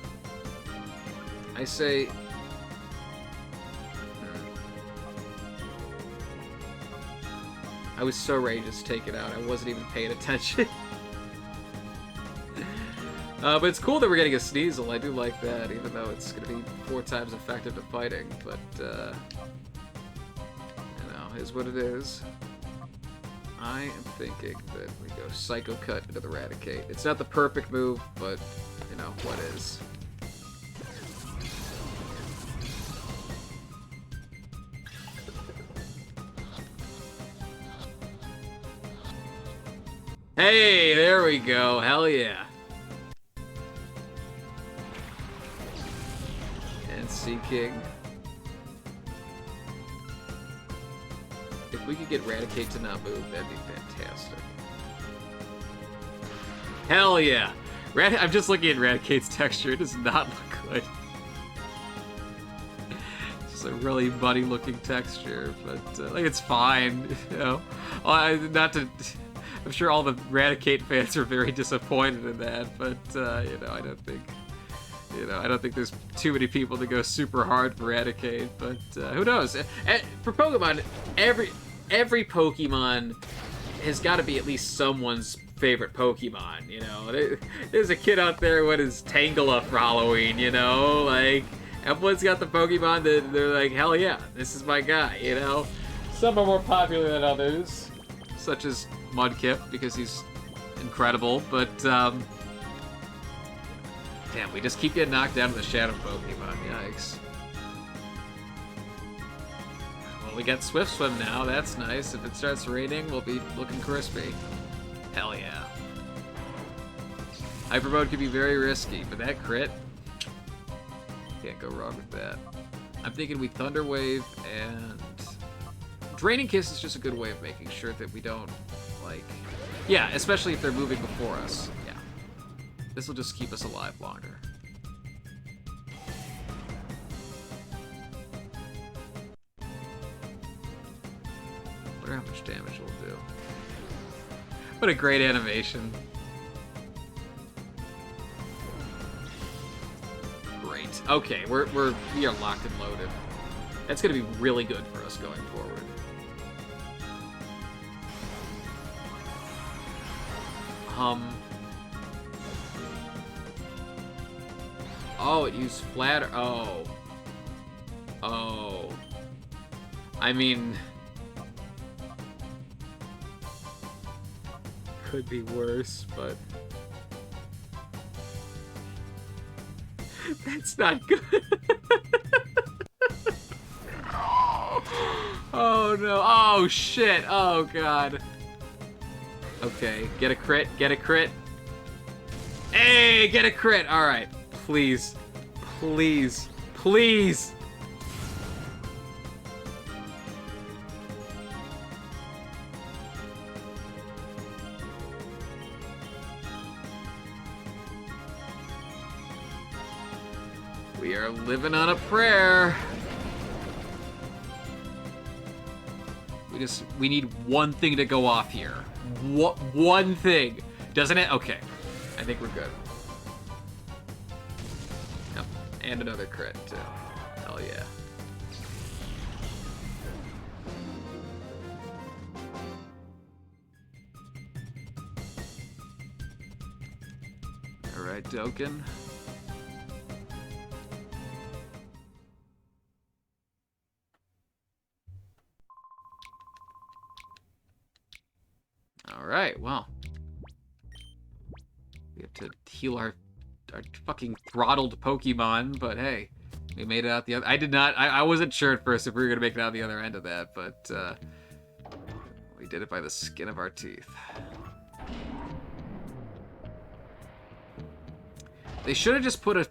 say... I was so ready to just take it out. I wasn't even paying attention. But it's cool that we're getting a Sneasel. I do like that, even though it's going to be 4 times effective to fighting. But, you know, is what it is. I am thinking that we go Psycho Cut into the Eradicate. It's not the perfect move, but, you know, what is. Hey, there we go. Hell yeah. And Sea King. If we could get Eradicate to not move, that'd be fantastic. Hell yeah! I'm just looking at Eradicate's texture. It does not look good. It's just a really muddy looking texture, but like, it's fine, you know. I'm sure all the Eradicate fans are very disappointed in that, but you know, I don't think there's too many people to go super hard for Eradicate, but who knows? For Pokemon, every Pokemon has got to be at least someone's favorite Pokemon, you know? There's a kid out there with his Tangela for Halloween, you know? Like, everyone's got the Pokemon that they're like, hell yeah, this is my guy, you know? Some are more popular than others, such as Mudkip, because he's incredible, but, damn, we just keep getting knocked down to the Shadow Pokemon, yikes. Well, we got Swift Swim now, that's nice. If it starts raining, we'll be looking crispy. Hell yeah. Hyper Mode can be very risky, but that crit, can't go wrong with that. I'm thinking we Thunder Wave, and Draining Kiss is just a good way of making sure that we don't, like, yeah, especially if they're moving before us. Yeah. This will just keep us alive longer. Wonder how much damage it'll do. What a great animation. Great. Okay, we are locked and loaded. That's going to be really good for us going forward. Oh, it used flatter. Oh. Oh. I mean... Could be worse, but... That's not good. Oh no. Oh shit. Oh god. Okay, get a crit, get a crit. Hey, get a crit. All right. Please. Please. Please. We are living on a prayer. We need one thing to go off here. One thing. Doesn't it? Okay. I think we're good. Yep. And another crit, too. Hell yeah. Alright, Doken. Alright, well. We have to heal our fucking throttled Pokemon, but hey, we made it out the other... I wasn't sure at first if we were going to make it out the other end of that, but we did it by the skin of our teeth. They should have just put a...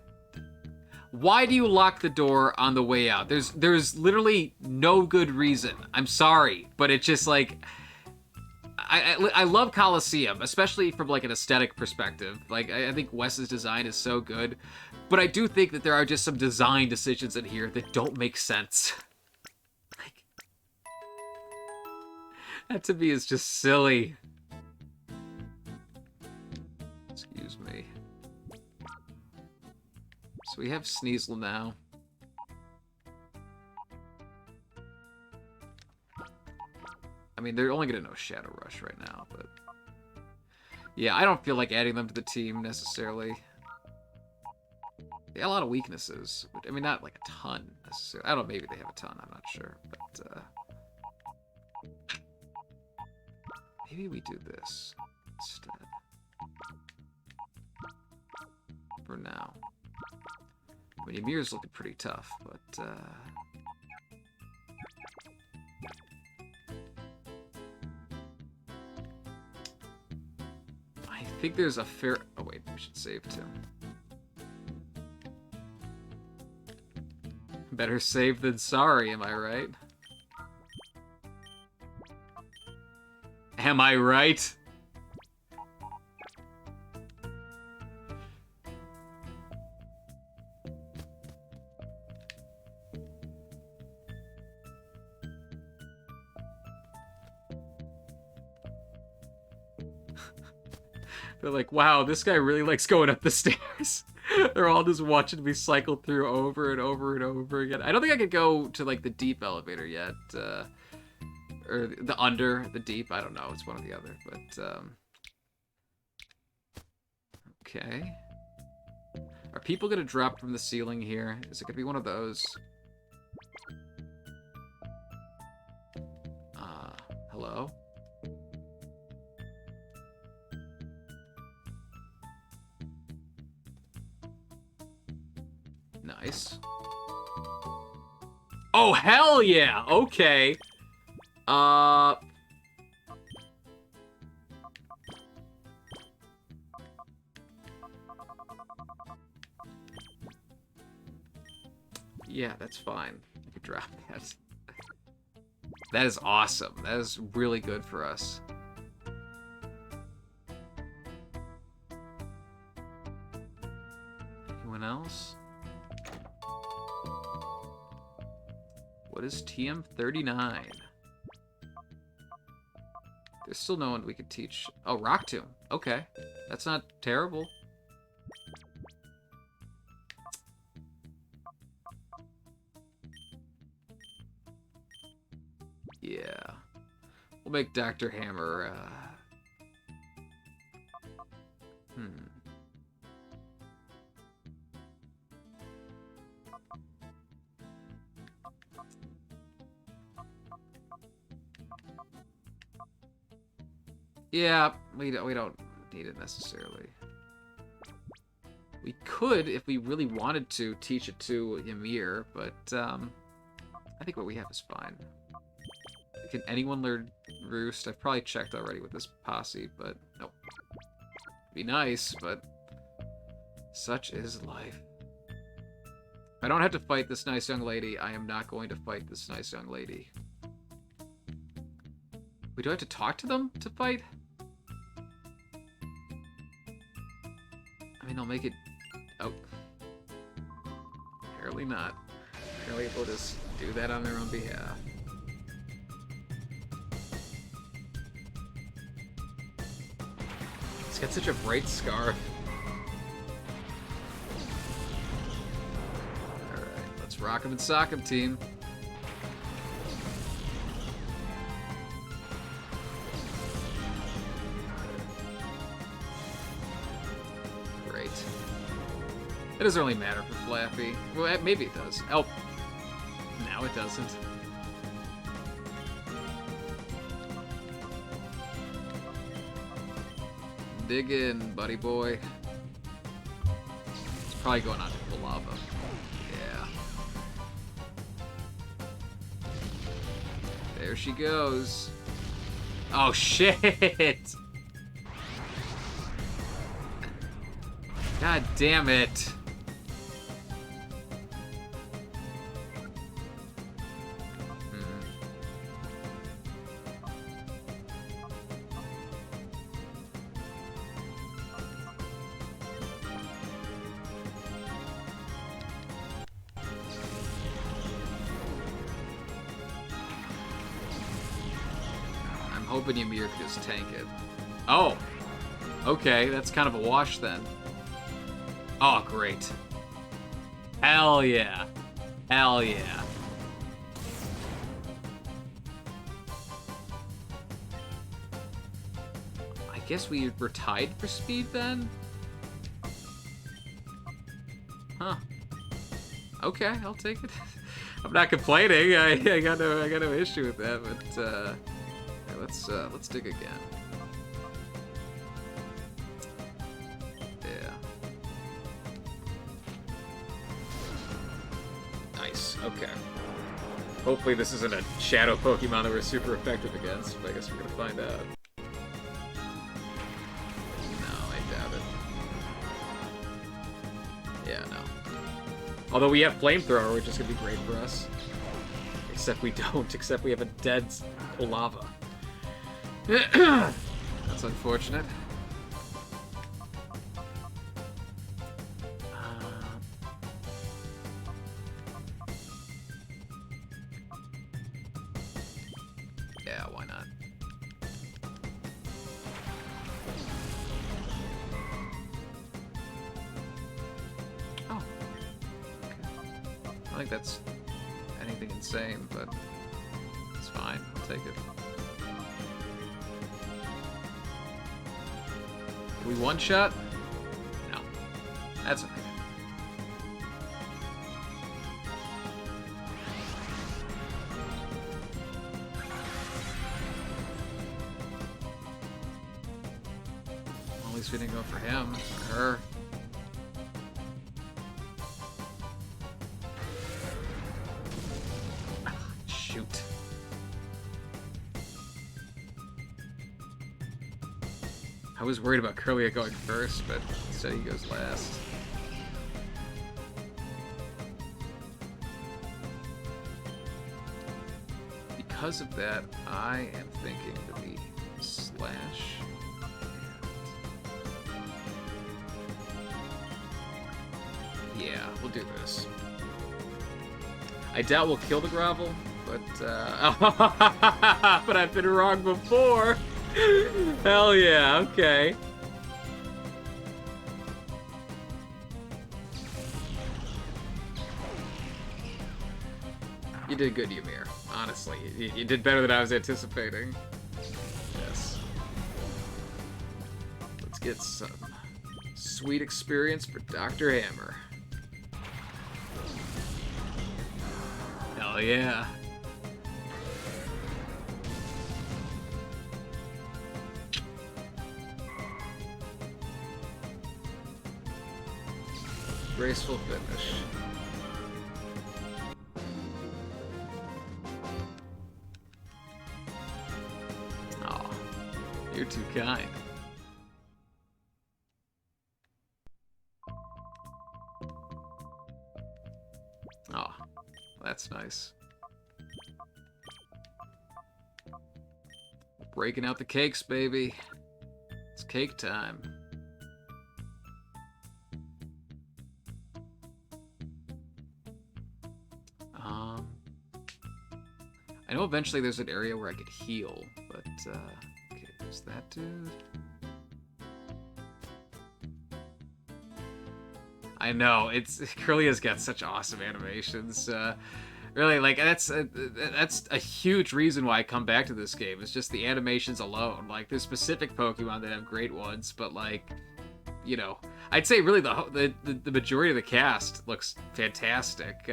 Why do you lock the door on the way out? There's literally no good reason. I'm sorry, but it's just like... I love Colosseum, especially from like an aesthetic perspective. Like I think Wes's design is so good, but I do think that there are just some design decisions in here that don't make sense. Like that to me is just silly. Excuse me. So we have Sneasel now. I mean, they're only going to know Shadow Rush right now, but... Yeah, I don't feel like adding them to the team, necessarily. They have a lot of weaknesses. I mean, not like a ton, necessarily. I don't know, maybe they have a ton, I'm not sure. But, maybe we do this instead. For now. I mean, Ymir's looking pretty tough, but, I think there's a fair... Oh, wait, we should save, too. Better save than sorry, am I right? Am I right? They're like, wow, this guy really likes going up the stairs. They're all just watching me cycle through over and over and over again. I don't think I could go to, like, the deep elevator yet. Or the under, the deep. I don't know. It's one or the other. But, okay. Are people going to drop from the ceiling here? Is it going to be one of those? Hello? Nice. Oh, hell yeah! Okay. Yeah, that's fine. I could drop that. That is awesome. That is really good for us. Anyone else? What is TM39? There's still no one we could teach. Oh, Rock Tomb. Okay. That's not terrible. Yeah. We'll make Dr. Hammer, Yeah, we don't need it necessarily. We could, if we really wanted to, teach it to Ymir, but I think what we have is fine. Can anyone learn Roost? I've probably checked already with this posse, but nope. Be nice, but such is life. I don't have to fight this nice young lady. I am not going to fight this nice young lady. We do have to talk to them to fight? I mean, they'll make it... Oh. Apparently not. Apparently they'll just do that on their own behalf. He's got such a bright scarf. Alright, let's rock him and sock him, team. It doesn't really matter for Flappy. Well, maybe it does. Oh. Now it doesn't. Dig in, buddy boy. It's probably going on to the lava. Yeah. There she goes. Oh, shit! God damn it. Hoping Ymir could just tank it. Oh! Okay, that's kind of a wash then. Oh, great. Hell yeah. Hell yeah. I guess we were tied for speed then? Huh. Okay, I'll take it. I'm not complaining. I got no issue with that, but let's dig again. Yeah. Nice. Okay. Hopefully this isn't a shadow Pokemon that we're super effective against, but I guess we're gonna find out. No, I doubt it. Yeah, no. Although we have Flamethrower, which is gonna be great for us. Except we don't, except we have a dead lava. That's unfortunate. Yeah, why not? Oh. Okay. I don't think that's anything insane, but it's fine. I'll take it. We one-shot? No. That's okay. Well, at least we didn't go for him. Or her. Shoot. I was worried about Curlia going first, but instead he goes last. Because of that, I am thinking that we slash. And... yeah, we'll do this. I doubt we'll kill the Grovel, but but I've been wrong before. Hell yeah, okay. You did good, Ymir. Honestly, you did better than I was anticipating. Yes. Let's get some sweet experience for Dr. Hammer. Hell yeah. Graceful finish. Oh, you're too kind. Oh, that's nice. Breaking out the cakes, baby. It's cake time. I know eventually there's an area where I could heal, but, okay, there's that dude. I know, Curlia's got such awesome animations. Really, like, that's a huge reason why I come back to this game. It's just the animations alone. Like, there's specific Pokemon that have great ones, but, like, you know, I'd say really the majority of the cast looks fantastic.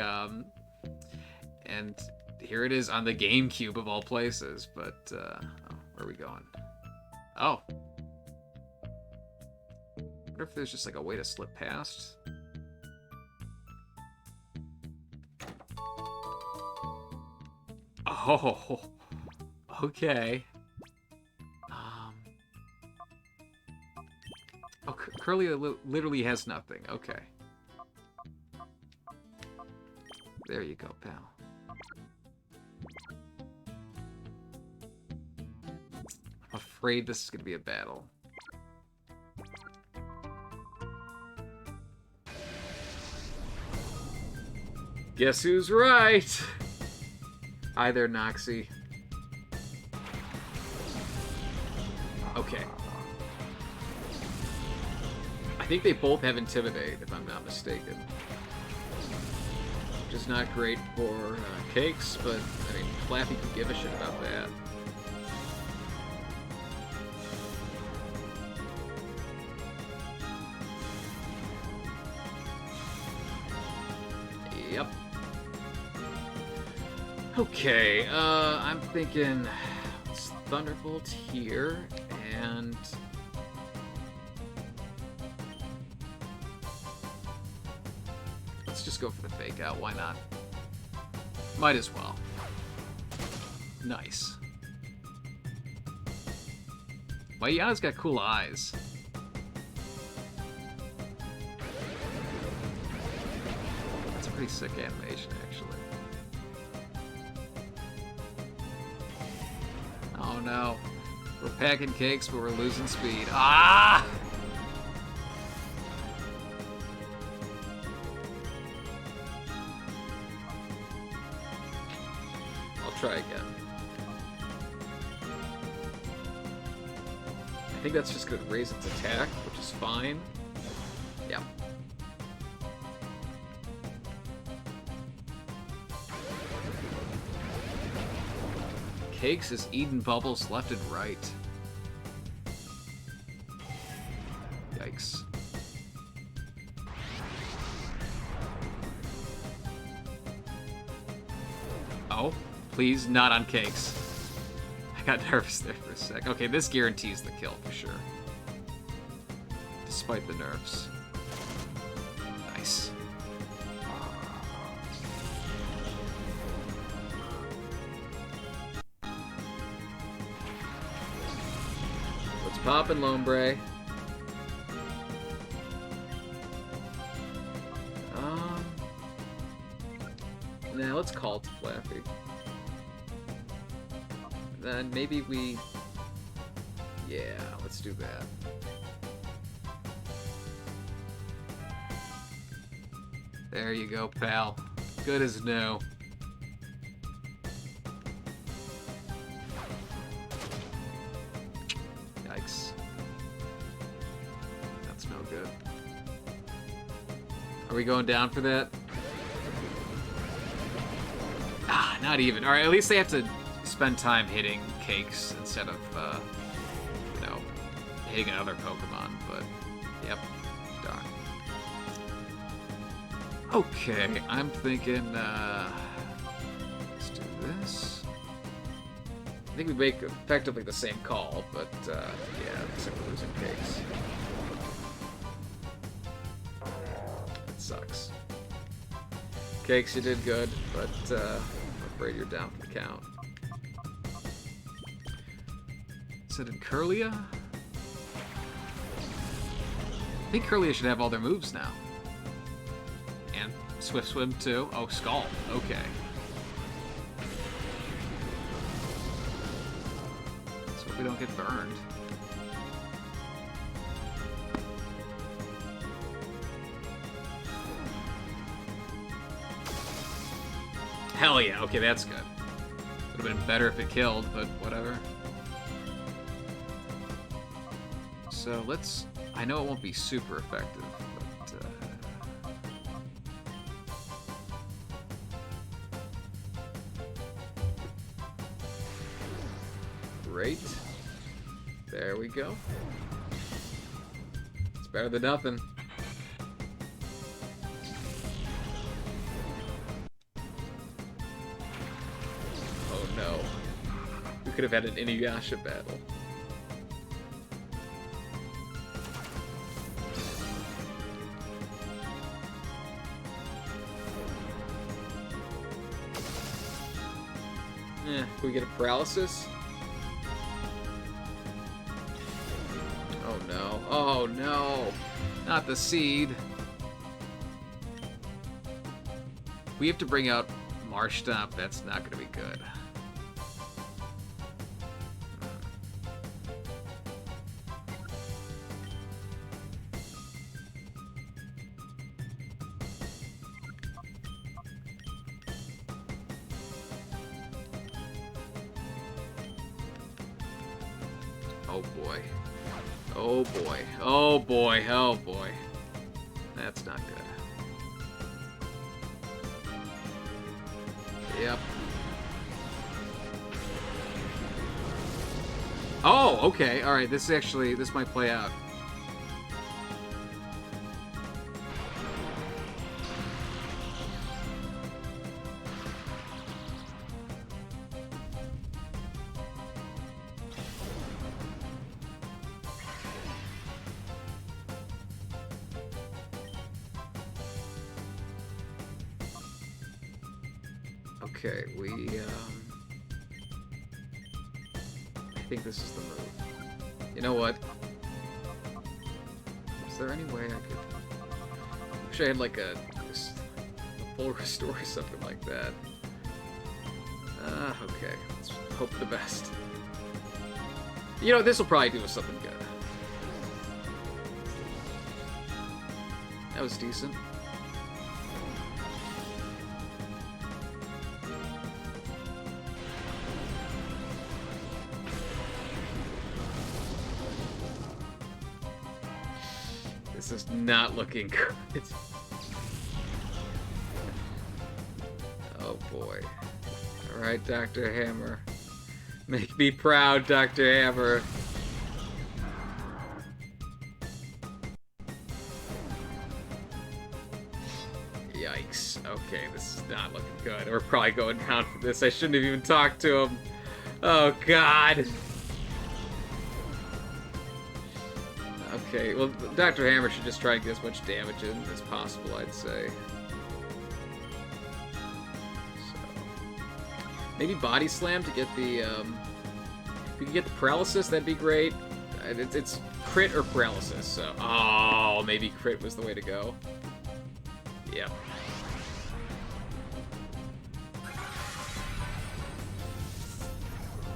And here it is on the GameCube of all places, but, oh, where are we going? Oh. I wonder if there's just, like, a way to slip past. Oh, okay. Oh, Curly literally has nothing. Okay. There you go, pal. I'm afraid this is going to be a battle. Guess who's right? Hi there, Noxie. Okay. I think they both have Intimidate, if I'm not mistaken. Which is not great for cakes, but, I mean, Flappy could give a shit about that. Yep. Okay, I'm thinking let's Thunderbolt here, and let's just go for the fake out. Why not? Might as well. Nice. Mayana's got cool eyes. That's a pretty sick animation, actually. Oh no. We're packing cakes, but we're losing speed. Ah! I'll try again. I think that's just going to raise its attack, which is fine. Yep. Cakes is eating bubbles left and right. Yikes. Oh, please, not on Cakes. I got nervous there for a sec. Okay, this guarantees the kill for sure. Despite the nerfs. Nice. What's poppin', Lombre? Nah, let's call to Flappy. Then maybe we... Yeah, let's do that. There you go, pal. Good as new. Yikes. That's no good. Are we going down for that? Ah, Not even. Alright, at least they have to spend time hitting cakes instead of, you know, hitting another Pokemon, but, yep, darn. Okay, I'm thinking, let's do this. I think we make effectively the same call, but, yeah, except we're losing cakes. That sucks. Cakes, you did good, but, I'm afraid you're down for the count. Is it in Curlia? I think Curlia should have all their moves now. And Swift Swim too. Oh, Scald. Okay. Let's hope we don't get burned. Hell yeah. Okay, that's good. Would have been better if it killed, but whatever. So let's... I know it won't be super effective, but... Great. There we go. It's better than nothing. Oh no. We could have had an Inuyasha battle. Can we get a paralysis? Oh no. Oh no. Not the seed. We have to bring out Marshtomp. That's not going to be good. Oh boy. Oh boy. Oh boy. Oh boy. That's not good. Yep. Oh, okay. Alright, this might play out. Okay, I think this is the move. You know what? Is there any way I could... I wish I had like a full restore or something like that. Okay. Let's hope for the best. You know, this will probably do us something good. That was decent. This is not looking good. Oh boy. Alright, Dr. Hammer. Make me proud, Dr. Hammer. Yikes. Okay, this is not looking good. We're probably going down for this. I shouldn't have even talked to him. Oh god. Okay, well, Dr. Hammer should just try and get as much damage in as possible, I'd say. So, maybe Body Slam to get the, if we can get the paralysis, that'd be great. It's crit or paralysis, so... Oh, maybe crit was the way to go. Yep.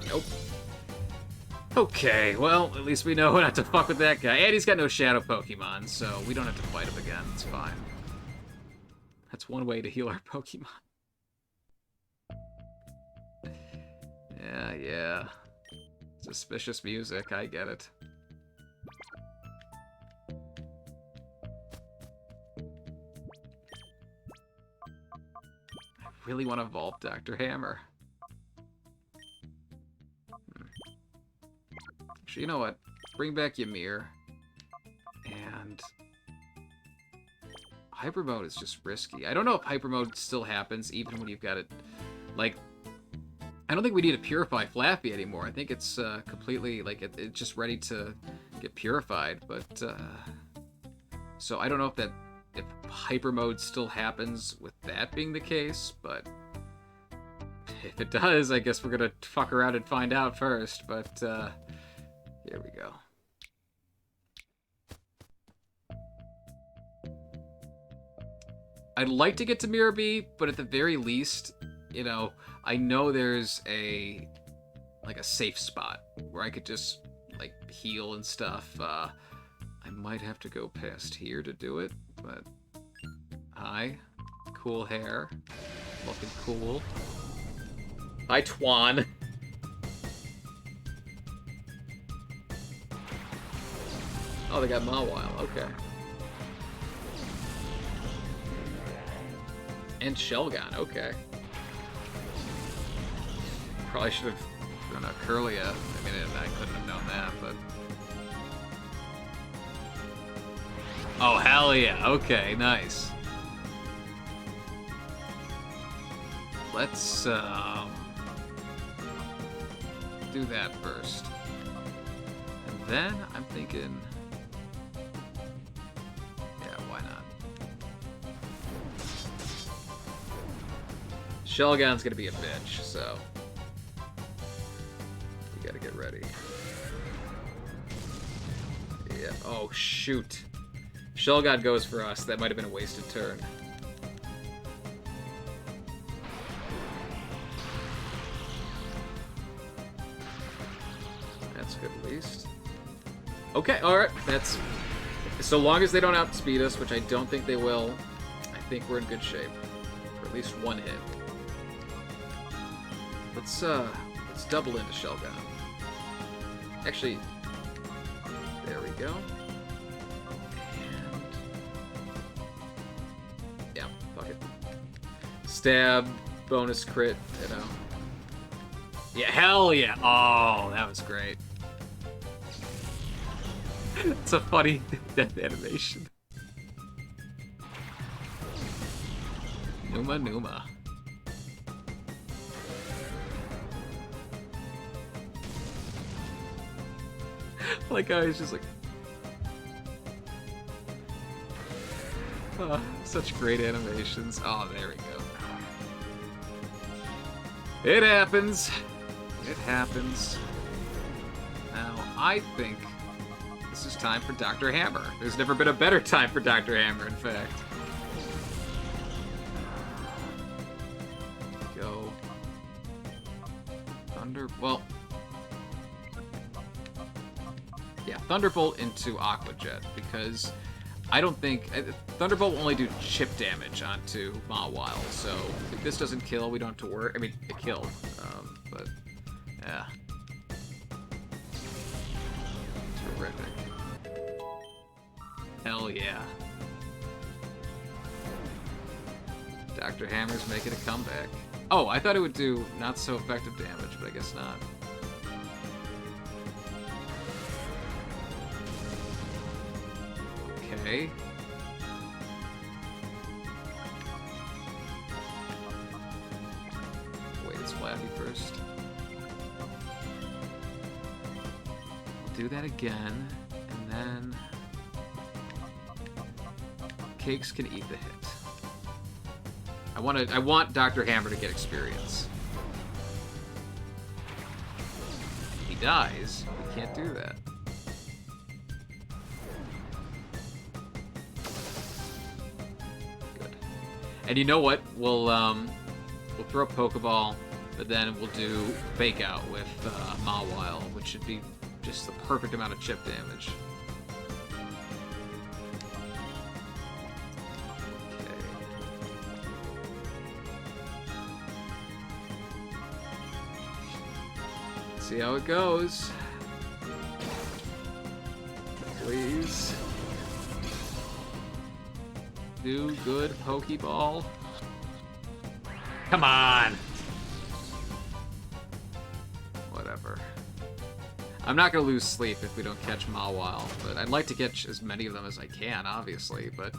Nope. Okay, well, at least we know not to fuck with that guy. And he's got no Shadow Pokemon, so we don't have to fight him again. It's fine. That's one way to heal our Pokemon. Yeah. Suspicious music, I get it. I really want to evolve Dr. Hammer. Actually, you know what? Bring back Ymir. And Hyper Mode is just risky. I don't know if Hyper Mode still happens even when you've got it. Like, I don't think we need to purify Flappy anymore. I think it's completely, like, it's just ready to get purified. But, so I don't know if Hyper Mode still happens with that being the case, but if it does, I guess we're gonna fuck around and find out first. But, here we go. I'd like to get to Miror B, but at the very least, you know, I know there's a safe spot where I could just like heal and stuff. I might have to go past here to do it, but hi, cool hair, looking cool. Hi, Twan. Oh, they got Mawile. Okay. And Shelgon, okay. Probably should have done a Curlia. I mean, I couldn't have known that, but... Oh, hell yeah. Okay, nice. Let's, do that first. And then I'm thinking... Shelgon's gonna be a bitch, so we gotta get ready. Yeah. Oh shoot. Shelgon goes for us. That might have been a wasted turn. That's good at least. Okay, alright. That's so long as they don't outspeed us, which I don't think they will, I think we're in good shape. For at least one hit. Let's double into Shelgon. Actually, there we go. And yeah, fuck it. Stab, bonus crit, you know. Yeah, hell yeah! Oh, that was great. It's a funny death animation. Numa Numa. Like, I was just like... Oh, such great animations. Oh, there we go. It happens. It happens. Now, I think this is time for Dr. Hammer. There's never been a better time for Dr. Hammer, in fact. Go. Thunder... Well... Yeah, Thunderbolt into Aqua Jet, because I don't think... Thunderbolt will only do chip damage onto Mawile, so if this doesn't kill, we don't have to worry. I mean, it killed, but yeah. Terrific. Hell yeah. Dr. Hammer's making a comeback. Oh, I thought it would do not so effective damage, but I guess not. Okay. Wait, it's Flappy first. Do that again, and then Cakes can eat the hit. I want Dr. Hammer to get experience. If he dies, we can't do that. And you know what? We'll throw a Pokeball, but then we'll do Fake Out with Mawile, which should be just the perfect amount of chip damage. Okay. See how it goes. Please. Do good, Pokeball. Come on! Whatever. I'm not gonna lose sleep if we don't catch Mawile, but I'd like to catch as many of them as I can, obviously, but,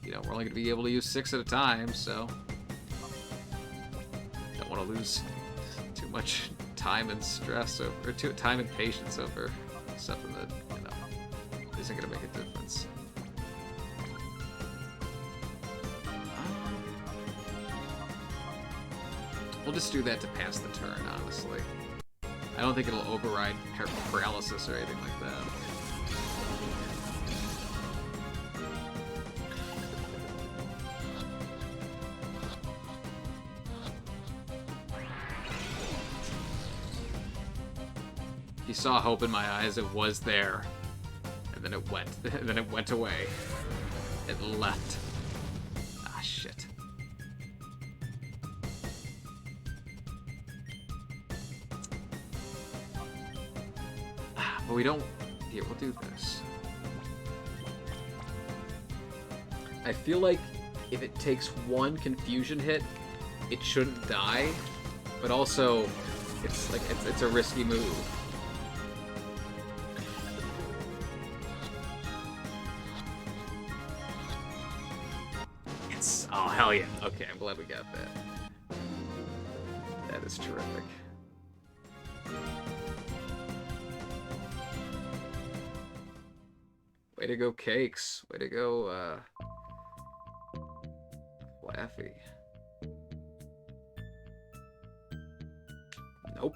you know, we're only gonna be able to use 6 at a time, so... Don't want to lose too much time and stress over, or time and patience over something that, you know, isn't gonna make a difference. We'll just do that to pass the turn, honestly. I don't think it'll override paralysis or anything like that. You saw hope in my eyes, it was there. And then it went. And then it went away. It left. Ah, shit. But we don't... Here, we'll do this. I feel like if it takes one confusion hit, it shouldn't die. But also, it's like it's a risky move. It's... Oh, hell yeah. Okay, I'm glad we got that. That is terrific. Way to go, Cakes. Way to go, Flaffy. Nope.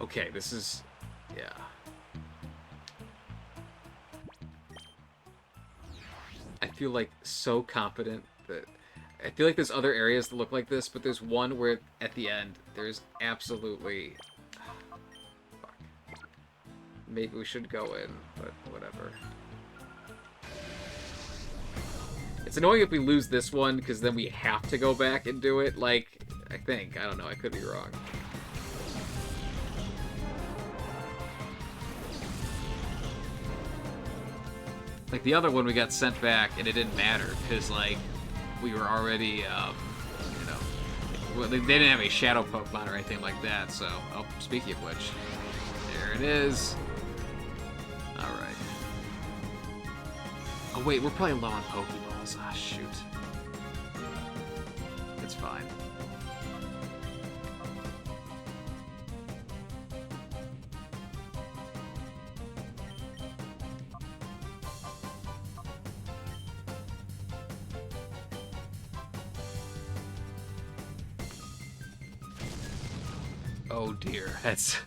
Okay, this is... Yeah. I feel like so confident that... I feel like there's other areas that look like this, but there's one where at the end there's absolutely... Fuck. Maybe we should go in, but whatever. It's annoying if we lose this one, because then we have to go back and do it. Like, I think. I don't know. I could be wrong. Like, the other one we got sent back, and it didn't matter, because, like... We were already, you know, they didn't have a shadow Pokemon or anything like that, so, oh, speaking of which, there it is. Alright. Oh wait, we're probably low on Pokeballs. Ah, shoot. It's fine. Oh dear, that's...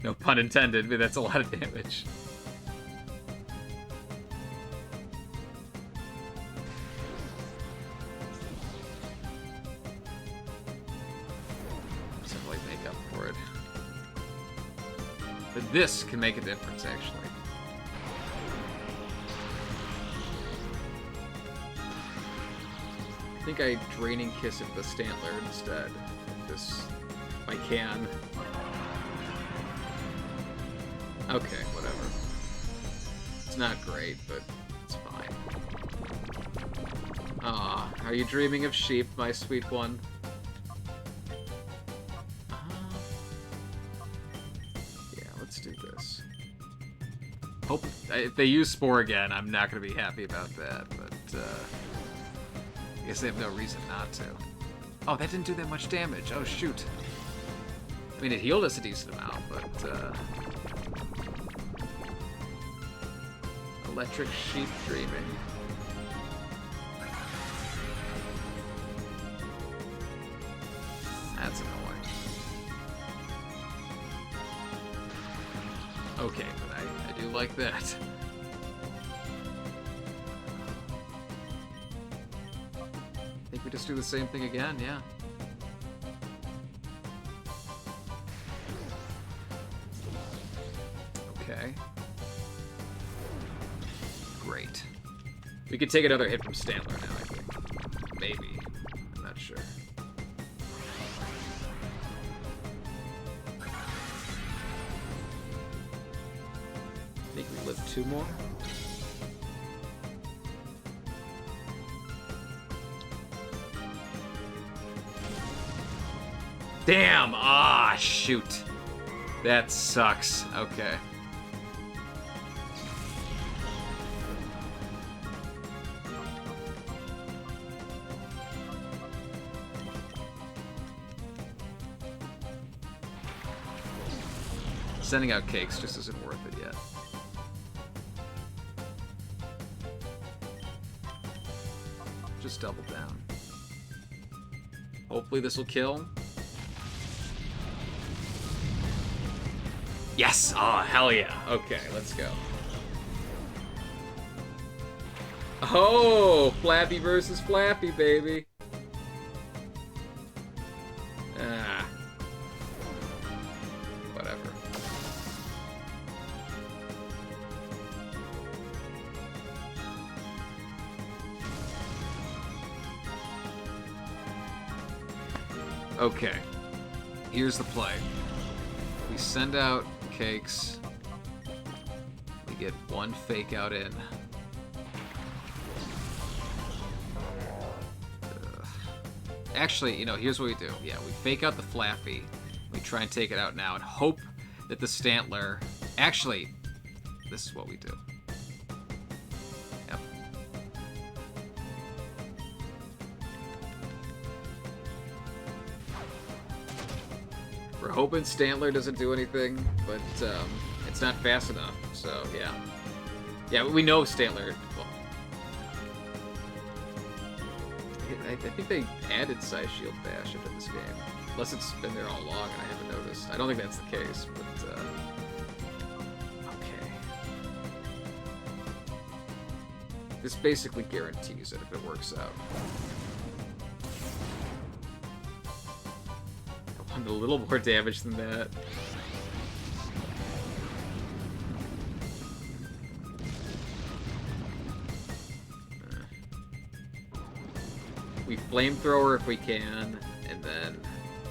No pun intended, but that's a lot of damage. Simply make up for it. But this can make a difference, actually. I think I Draining Kiss at the Stantler instead. This... I can. Okay, whatever. It's not great, but it's fine. Ah, are you dreaming of sheep, my sweet one? Yeah, let's do this. Hope if they use Spore again, I'm not going to be happy about that, but I guess they have no reason not to. Oh, that didn't do that much damage. Oh, shoot. I mean, it healed us a decent amount, but, Electric Sheep Dreaming. That's annoying. Okay, but I do like that. I think we just do the same thing again, yeah. Okay. Great. We could take another hit from Stantler now, I think. Maybe. I'm not sure. I think we live 2 more. Damn! Ah, shoot. That sucks. Okay. Sending out cakes just isn't worth it yet. Just double down. Hopefully this will kill. Yes! Oh, hell yeah. Okay, let's go. Oh! Flappy versus Flappy, baby. Ah. Whatever. Okay. Here's the play. We send out cakes. We get 1 fake out in. Actually, you know, here's what we do. Yeah, we fake out the Flappy. We try and take it out now and hope that the Stantler... Actually, this is what we do. Yep. We're hoping Stantler doesn't do anything, but it's not fast enough, so yeah. Yeah, we know Stantler... Well, I think they added Size Shield Bash into this game. Unless it's been there all along and I haven't noticed. I don't think that's the case, but... okay. This basically guarantees it if it works out. I want a little more damage than that. We flamethrower if we can, and then...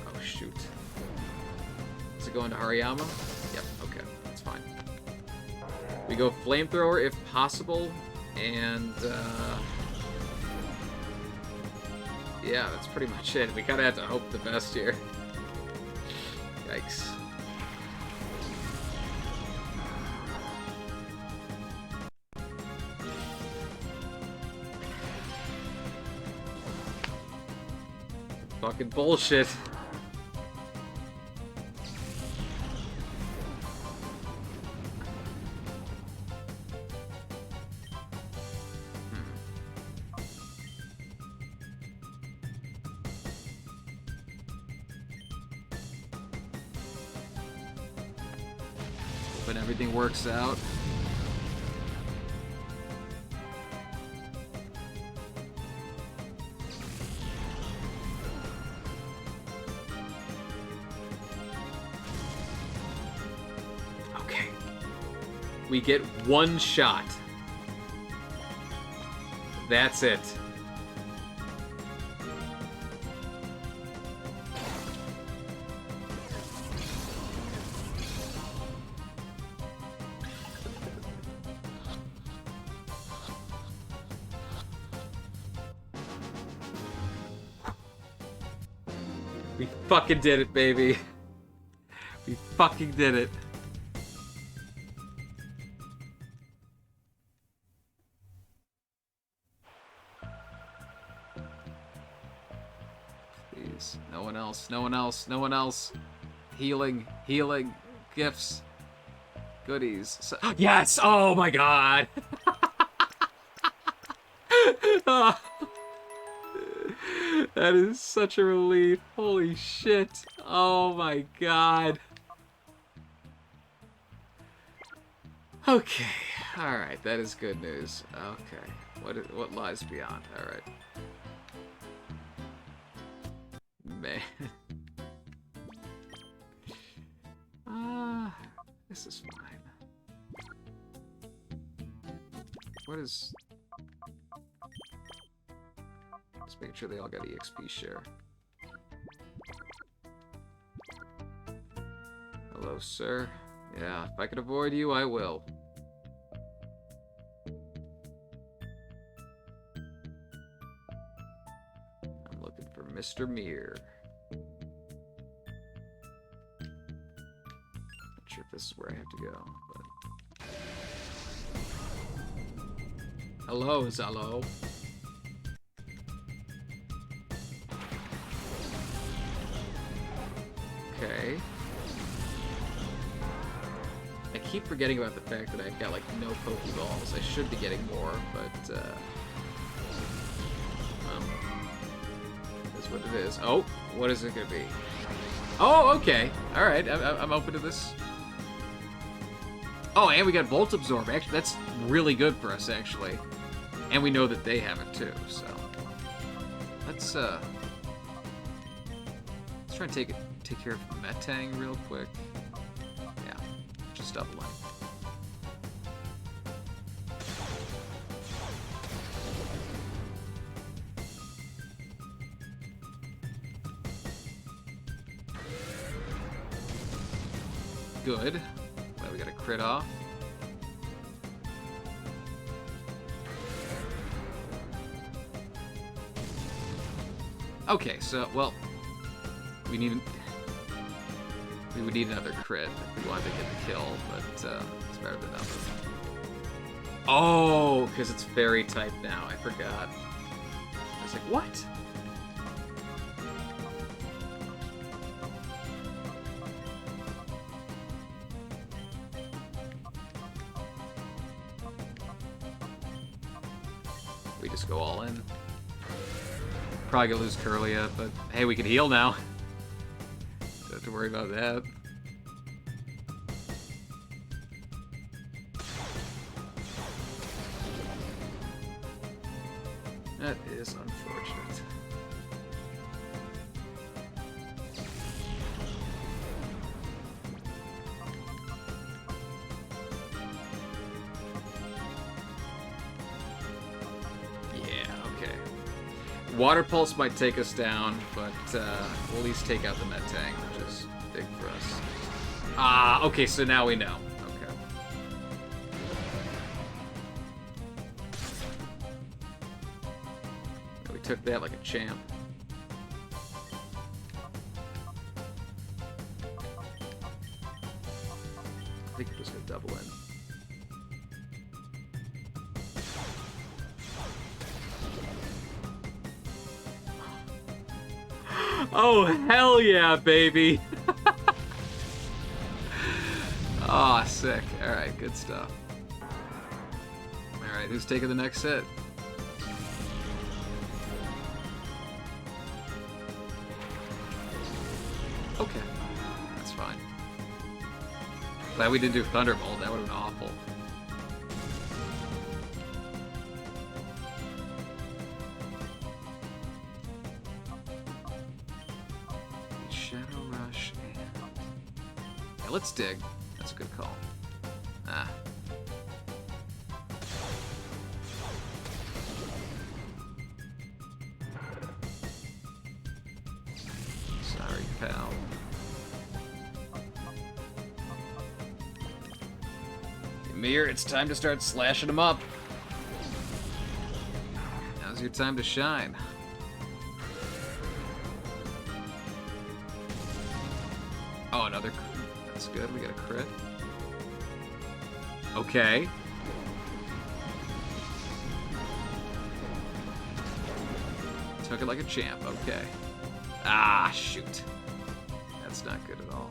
Oh, shoot. Does it go into Hariyama? Yep, okay, that's fine. We go flamethrower if possible, and, yeah, that's pretty much it. We kind of have to hope the best here. Yikes. Fucking bullshit. Hoping everything works out. We get 1 shot. That's it. We fucking did it, baby. We fucking did it. Please. No one else. No one else. No one else. Healing. Healing. Gifts. Goodies. So yes! Oh my god! Oh. That is such a relief. Holy shit. Oh my god. Okay. Alright, that is good news. Okay. What lies beyond? Alright. Man. This is fine. What is... Just making sure they all got EXP share. Hello, sir. Yeah, if I can avoid you, I will. Mr. Miror. Not sure if this is where I have to go, but... Hello, Zalo. Okay. I keep forgetting about the fact that I've got, like, no Pokeballs. I should be getting more, but, that's what it is. Oh, what is it gonna be? Oh, okay. Alright, I'm open to this. Oh, and we got Volt Absorb. Actually, that's really good for us, actually. And we know that they have it, too, so... Let's try and take care of Metang real quick. Yeah, just double line. Good. Glad we got a crit off. Okay, so, well, we would need another crit if we wanted to get the kill, but it's better than nothing. Oh, because it's fairy type now. I forgot. I was like, what? We just go all in. Probably gonna lose Curlia, but hey, we can heal now. Don't have to worry about that. That is unfortunate. Water Pulse might take us down, but we'll at least take out the Metang, which is big for us. Ah, okay, so now we know. Okay. We took that like a champ. I think we're just gonna double in. Oh, hell yeah, baby! Aw, oh, sick. Alright, good stuff. Alright, who's taking the next hit? Okay, that's fine. Glad we didn't do Thunderbolt, that would have been awful. Let's dig. That's a good call. Ah. Sorry, pal. Miror, it's time to start slashing them up. Now's your time to shine. Oh, another... That's good, we got a crit. Okay. Took it like a champ, okay. Ah, shoot. That's not good at all.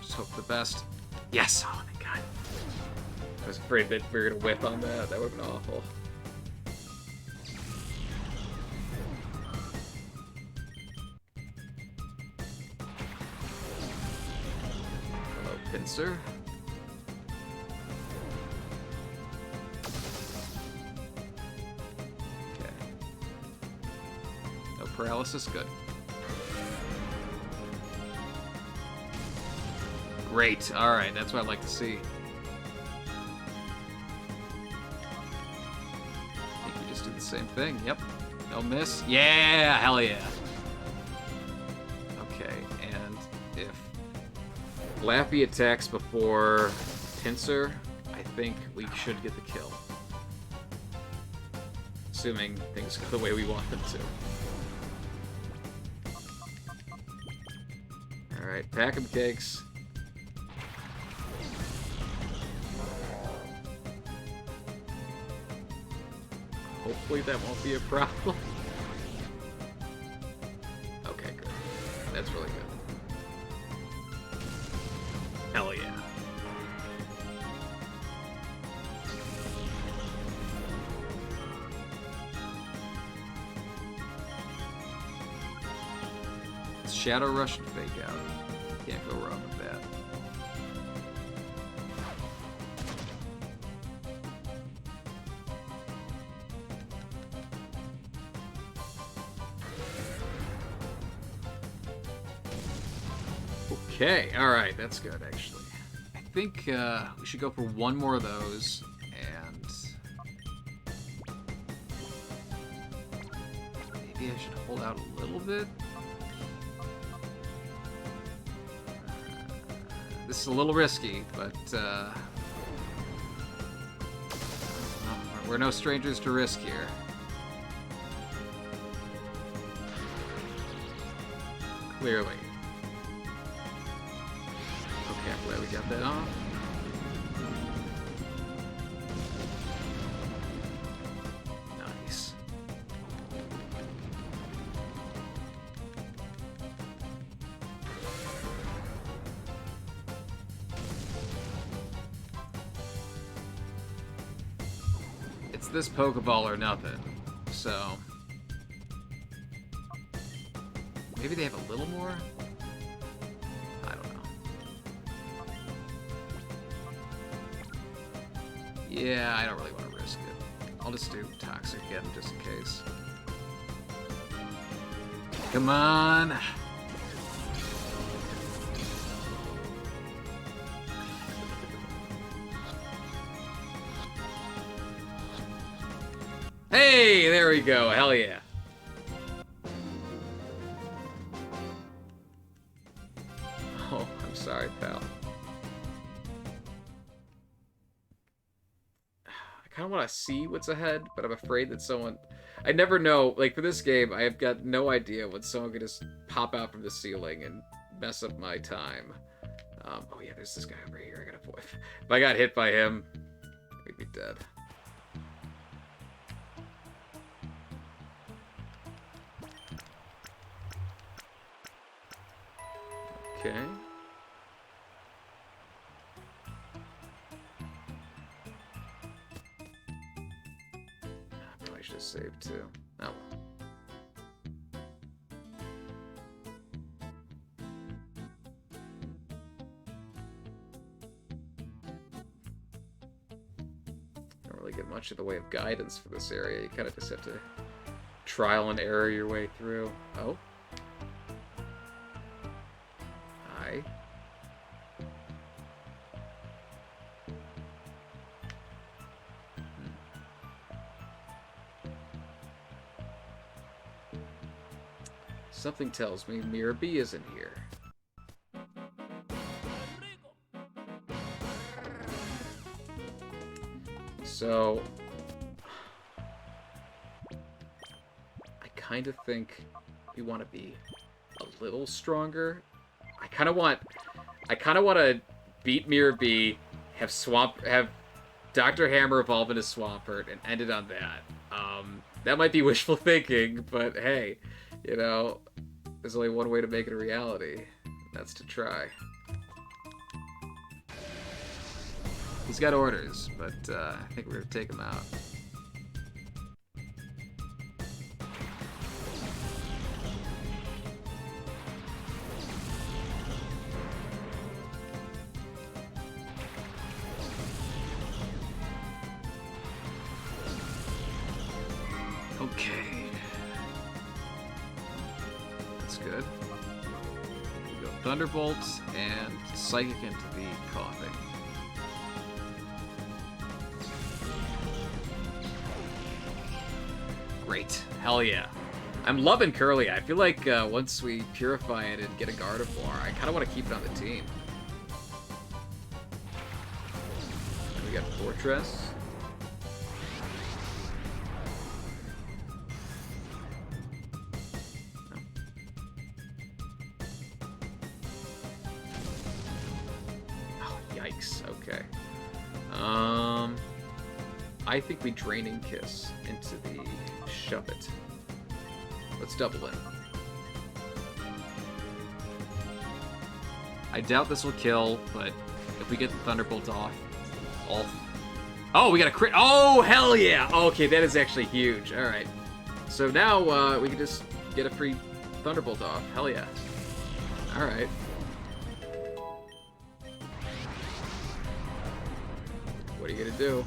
Just hope for the best. Yes! Oh my god. I was afraid that we were gonna whiff on that. That would have been awful. Pincer. Okay. No paralysis, good. Great, alright, that's what I'd like to see. I think we just do the same thing, yep. No miss. Yeah, hell yeah. Okay, and if Laffy attacks before Pincer, I think we should get the kill. assuming things go the way we want them to. Alright, pack 'em cakes. Hopefully that won't be a problem. Okay, good. That's really good. Hell yeah. Shadow Rush and Fake Out. Can't go wrong with that. Okay, alright, that's good actually. I think we should go for one more of those, and maybe I should hold out a little bit. This is a little risky, but we're no strangers to risk here. Clearly. Okay, I'm glad we got that off. Nice. It's this Pokeball or nothing, so maybe they have a little more? I don't know. Yeah, I don't really want to risk it. I'll just do Toxic again, just in case. Come on! Hey, there we go. Hell yeah. Oh, I'm sorry, pal. I kind of want to see what's ahead, but I'm afraid that someone... I never know. Like, for this game, I have got no idea when someone could just pop out from the ceiling and mess up my time. Oh, yeah, there's this guy over here. I gotta avoid. If I got hit by him, we'd be dead. Okay. I probably should have saved too. Oh well. Don't really get much of the way of guidance for this area. You kind of just have to trial and error your way through. Oh. Hi. Something tells me Miror B isn't here. So I kind of think we want to be a little stronger. I kind of want to beat Miror B, have Dr. Hammer evolve into Swampert, and end it on that. That might be wishful thinking, but hey, you know, there's only one way to make it a reality. That's to try. He's got orders, but I think we're gonna take him out. Okay. That's good. We go Thunderbolt and Psychic into the Coughing. Great. Hell yeah. I'm loving Curly. I feel like once we purify it and get a Gardevoir, I kind of want to keep it on the team. And we got Fortress. Yikes. Okay. I think we Draining Kiss into the Shove It. Let's double in. I doubt this will kill, but if we get the Thunderbolt off, oh, we got a crit. Oh, hell yeah. Okay, that is actually huge. All right. So now we can just get a free Thunderbolt off. Hell yeah. All right. What are you gonna do?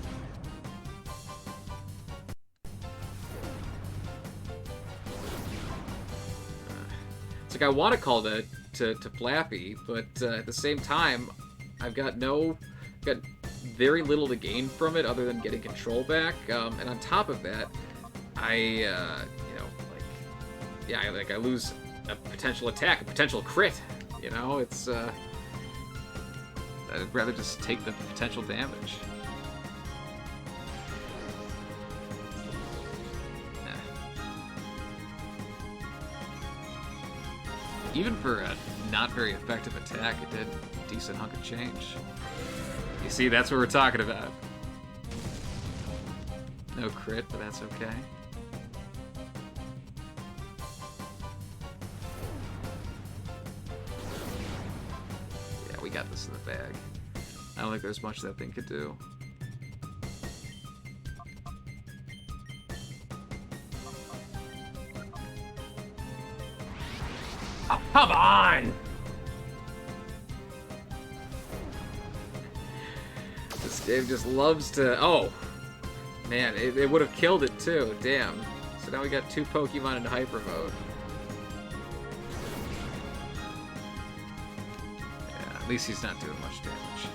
It's like I want to call that to Flappy, but at the same time, I've got very little to gain from it other than getting control back. And on top of that, I I lose a potential attack, a potential crit. You know, it's I'd rather just take the potential damage. Even for a not very effective attack, it did a decent hunk of change. You see, that's what we're talking about. No crit, but that's okay. Yeah, we got this in the bag. I don't think there's much that thing could do. Oh, come on! This game just loves to... Oh! Man, it would have killed it too. Damn. So now we got 2 Pokemon in Hyper Mode. Yeah, at least he's not doing much damage.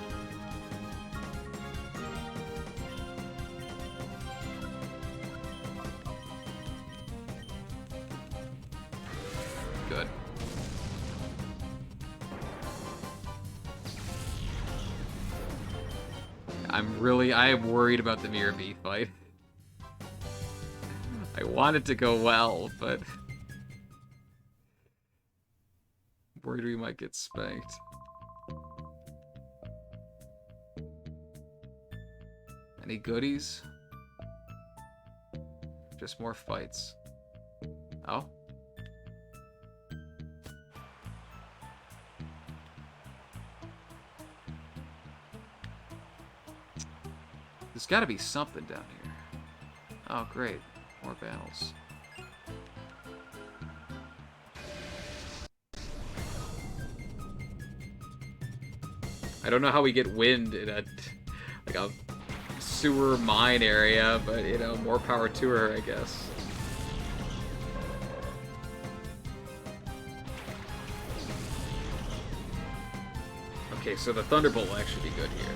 Good. I am worried about the Miror B fight. I want it to go well, but I'm worried we might get spanked. Any goodies? Just more fights. Oh? There's got to be something down here. Oh, great. More battles. I don't know how we get wind in a sewer mine area, but, you know, more power to her, I guess. Okay, so the Thunderbolt will actually be good here.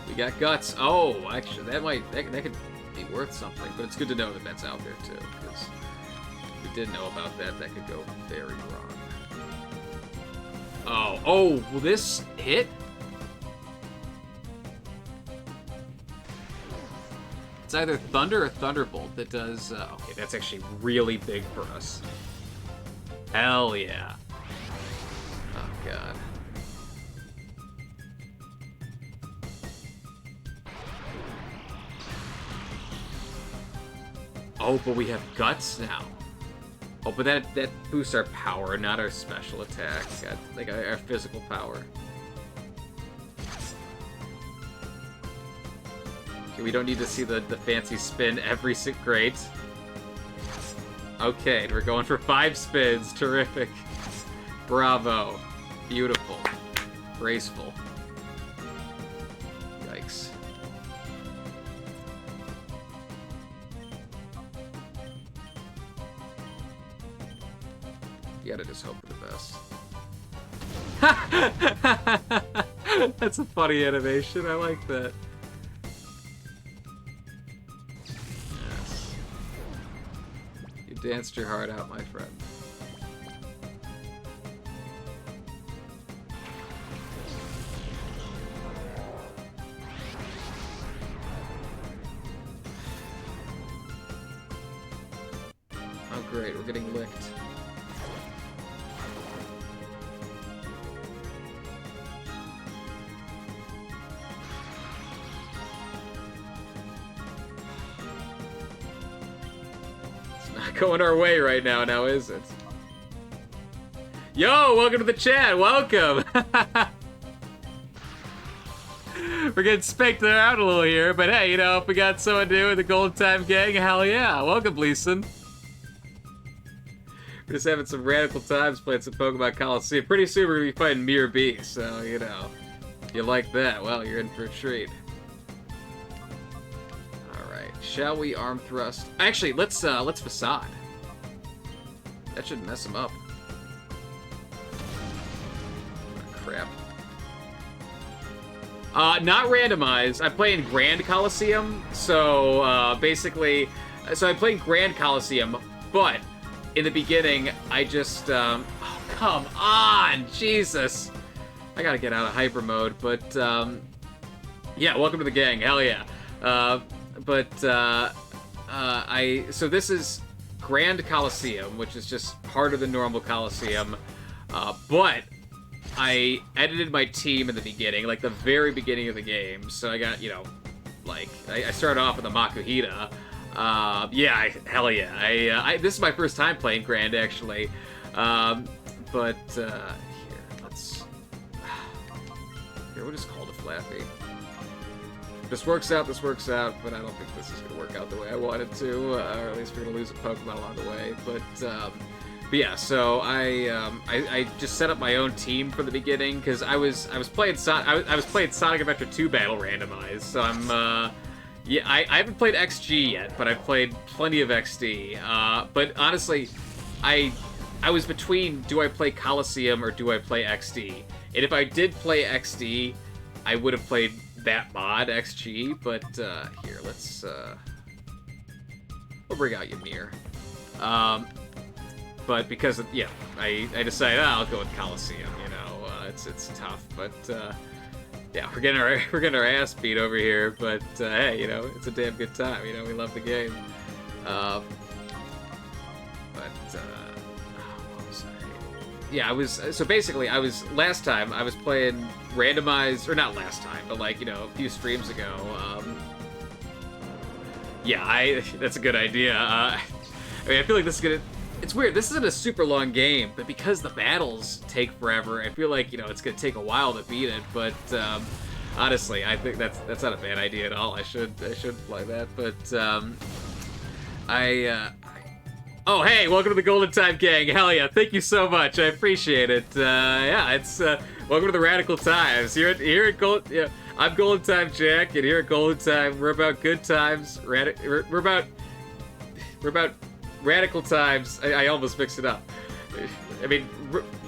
We got Guts. Oh, actually, that could be worth something, but it's good to know that that's out there too, because if we didn't know about that, that could go very wrong. Oh, will this hit? It's either Thunder or Thunderbolt that does... okay, that's actually really big for us. Hell yeah. Oh, God. Oh, but we have Guts now. Oh, but that boosts our power, not our special attack. Like our physical power. Okay, we don't need to see the fancy spin every great. Okay, we're going for 5 spins. Terrific. Bravo. Beautiful. Graceful. Yikes. You gotta just hope for the best. That's a funny animation. I like that. Yes. You danced your heart out, my friend. Oh great, we're getting licked. not going our way right now, is it? Yo, welcome to the chat. Welcome. We're getting spanked around a little here, but hey, you know, if we got someone new in the Golden Time gang, hell yeah. Welcome, Gleason. We're just having some radical times playing some Pokemon Colosseum. Pretty soon we're going to be fighting Miror B, so, you know, if you like that, well, you're in for a treat. Alright, shall we arm thrust? Actually, let's Facade. That shouldn't mess him up. Oh, crap. Not randomized. I play in Grand Colosseum, so basically, so I played Grand Colosseum, but in the beginning, I just, oh, come on, Jesus. I gotta get out of hyper mode, but, yeah, welcome to the gang, hell yeah. So this is Grand Colosseum, which is just part of the normal Colosseum, but I edited my team in the beginning, like the very beginning of the game. So I got, you know, like, I started off with a Makuhita. Yeah, hell yeah. This is my first time playing Grand, actually. Here, let's... Here, we'll just call it Flappy. This works out, but I don't think this is going to work out the way I wanted to, or at least we're going to lose a Pokemon along the way. But yeah, so I just set up my own team from the beginning because I was playing Sonic Adventure 2 Battle randomized. So I'm yeah, I haven't played XG yet, but I've played plenty of XD. But honestly, I was between do I play Colosseum or do I play XD? And if I did play XD, I would have played that mod XG. But here, let's we'll bring out Ymir. But because of, yeah, I decided I'll go with Colosseum. You know, it's tough, but yeah, we're getting our ass beat over here. But hey, you know, it's a damn good time. You know, we love the game. What was I? Yeah, so basically last time I was playing randomized, or not last time, but like, you know, a few streams ago. Yeah, that's a good idea. I mean, I feel like this is gonna. It's weird, this isn't a super long game, but because the battles take forever, I feel like, you know, it's gonna take a while to beat it, but, honestly, I think that's not a bad idea at all. I should play that, but, oh, hey, welcome to the Golden Time gang, hell yeah, thank you so much, I appreciate it, yeah, it's, welcome to the Radical Times, here at Gold, yeah, I'm Golden Time Jack, and here at Golden Time, we're about good times, we're about radical times. I almost mixed it up. I mean,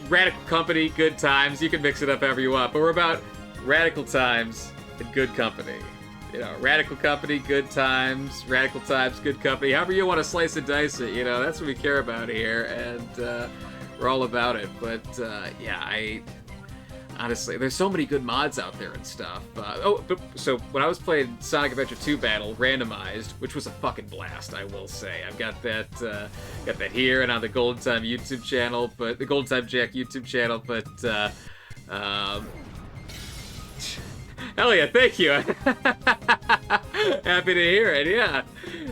radical company, good times. You can mix it up however you want, but we're about radical times and good company. You know, radical company, good times, radical times, good company. However you want to slice and dice it, you know, that's what we care about here, and we're all about it. But yeah, honestly, there's so many good mods out there and stuff. So when I was playing Sonic Adventure 2 Battle randomized, which was a fucking blast, I will say. I've got that here and on the Golden Time YouTube channel, but the Golden Time Jack YouTube channel. But hell yeah, thank you. Happy to hear it. Yeah,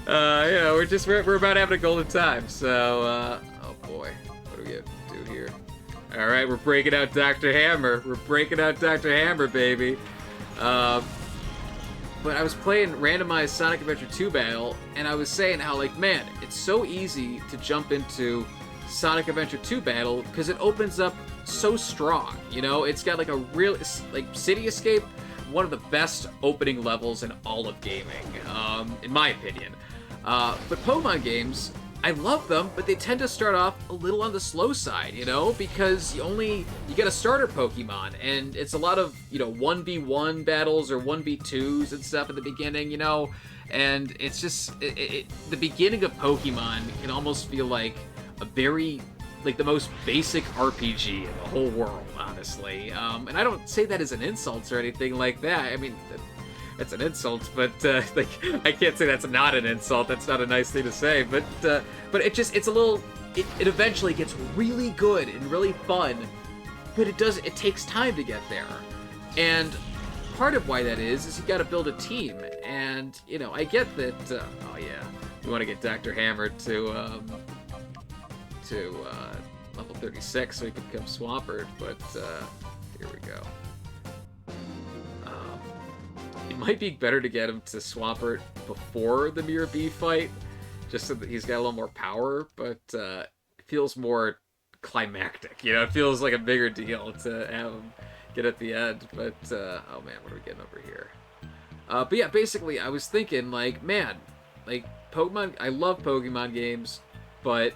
yeah, we're about having a golden time. So oh boy, what do we do here? All right, we're breaking out Dr. Hammer. We're breaking out Dr. Hammer, baby. But I was playing randomized Sonic Adventure 2 Battle, and I was saying how, like, man, it's so easy to jump into Sonic Adventure 2 Battle because it opens up so strong. You know, it's got like a real, like, City Escape, one of the best opening levels in all of gaming, in my opinion. But Pokemon games, I love them, but they tend to start off a little on the slow side, you know, because you get a starter Pokemon, and it's a lot of, you know, 1v1 battles or 1v2s and stuff at the beginning, you know, and it's just, the beginning of Pokemon can almost feel like a very, like, the most basic RPG in the whole world, honestly, and I don't say that as an insult or anything like that. I mean, that's an insult, but like, I can't say that's not an insult. That's not a nice thing to say, but it's a little. It eventually gets really good and really fun, but it takes time to get there, and part of why that is you got to build a team, and you know, I get that. Oh yeah, you want to get Dr. Hammer to level 36 so he can become Swampert, but here we go. It might be better to get him to Swampert before the Miror B fight, just so that he's got a little more power, but it feels more climactic. You know, it feels like a bigger deal to have him get at the end, but oh man, what are we getting over here? But yeah, basically, I was thinking, like, man, like, Pokemon, I love Pokemon games, but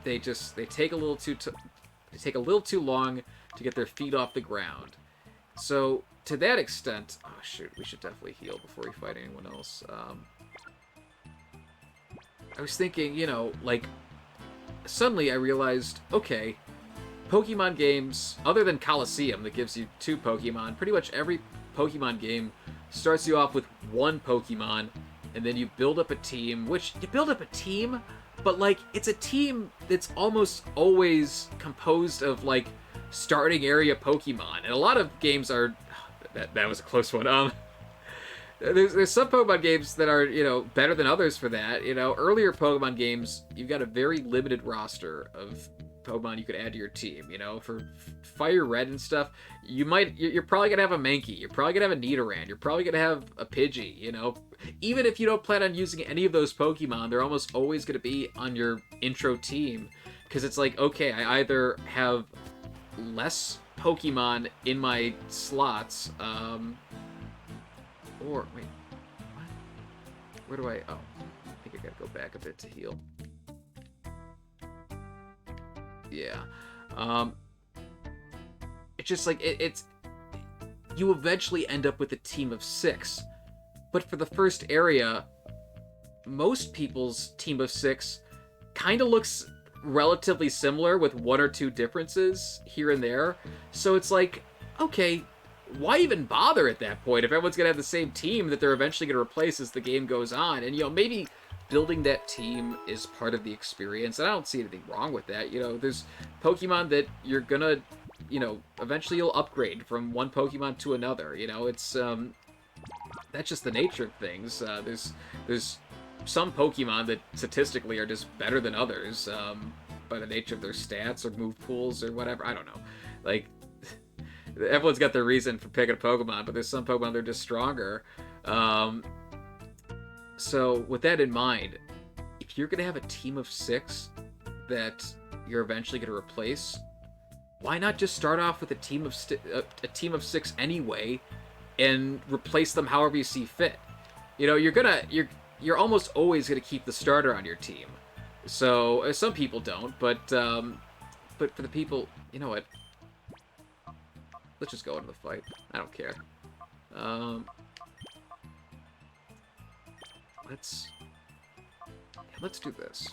they take a little too long to get their feet off the ground. So, to that extent, oh shoot, we should definitely heal before we fight anyone else. I was thinking, you know, like, suddenly I realized, okay, Pokemon games, other than Colosseum that gives you 2 Pokemon, pretty much every Pokemon game starts you off with 1 Pokemon, and then you build up a team, which, you build up a team, but, like, it's a team that's almost always composed of, like, starting area Pokemon. And a lot of games are... That was a close one. There's some Pokemon games that are, you know, better than others for that. You know, earlier Pokemon games, you've got a very limited roster of Pokemon you could add to your team. You know, for Fire Red and stuff, you're probably gonna have a Mankey, you're probably gonna have a Nidoran, you're probably gonna have a Pidgey. You know, even if you don't plan on using any of those Pokemon, they're almost always gonna be on your intro team, because it's like, okay, I either have less Pokemon in my slots, or wait, what? Where do I? Oh, I think I gotta go back a bit to heal. Yeah, it's just like it's. You eventually end up with a team of 6, but for the first area, most people's team of 6 kind of looks relatively similar with 1 or 2 differences here and there. So it's like, okay, why even bother at that point if everyone's gonna have the same team that they're eventually gonna replace as the game goes on? And, you know, maybe building that team is part of the experience, and I don't see anything wrong with that. You know, there's Pokemon that you're gonna, you know, eventually you'll upgrade from one Pokemon to another. You know, it's that's just the nature of things. There's some Pokemon that statistically are just better than others, by the nature of their stats or move pools or whatever. I don't know. Like, everyone's got their reason for picking a Pokemon, but there's some Pokemon that are just stronger. So with that in mind, if you're gonna have a team of 6 that you're eventually gonna replace, why not just start off with a team of 6 anyway, and replace them however you see fit? You know, you're almost always gonna keep the starter on your team. So some people don't, but for the people, you know what? Let's just go into the fight. I don't care. Let's do this.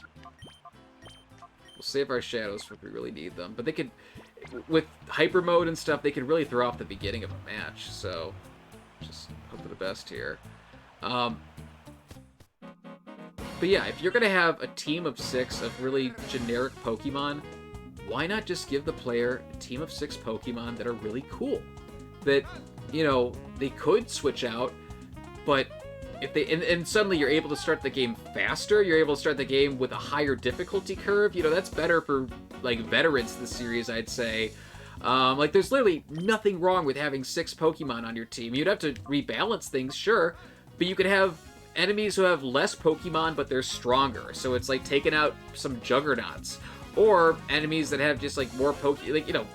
We'll save our shadows if we really need them. But they could, with hyper mode and stuff, they could really throw off the beginning of a match. So just hope for the best here. But yeah, if you're gonna have a team of 6 of really generic Pokemon, why not just give the player a team of 6 Pokemon that are really cool? That, you know, they could switch out, but if they and suddenly you're able to start the game faster, you're able to start the game with a higher difficulty curve. You know, that's better for, like, veterans of the series, I'd say. Like, there's literally nothing wrong with having 6 Pokemon on your team. You'd have to rebalance things, sure, but you could have enemies who have less Pokemon, but they're stronger. So it's like taking out some juggernauts. Or enemies that have just, like, more like, you know,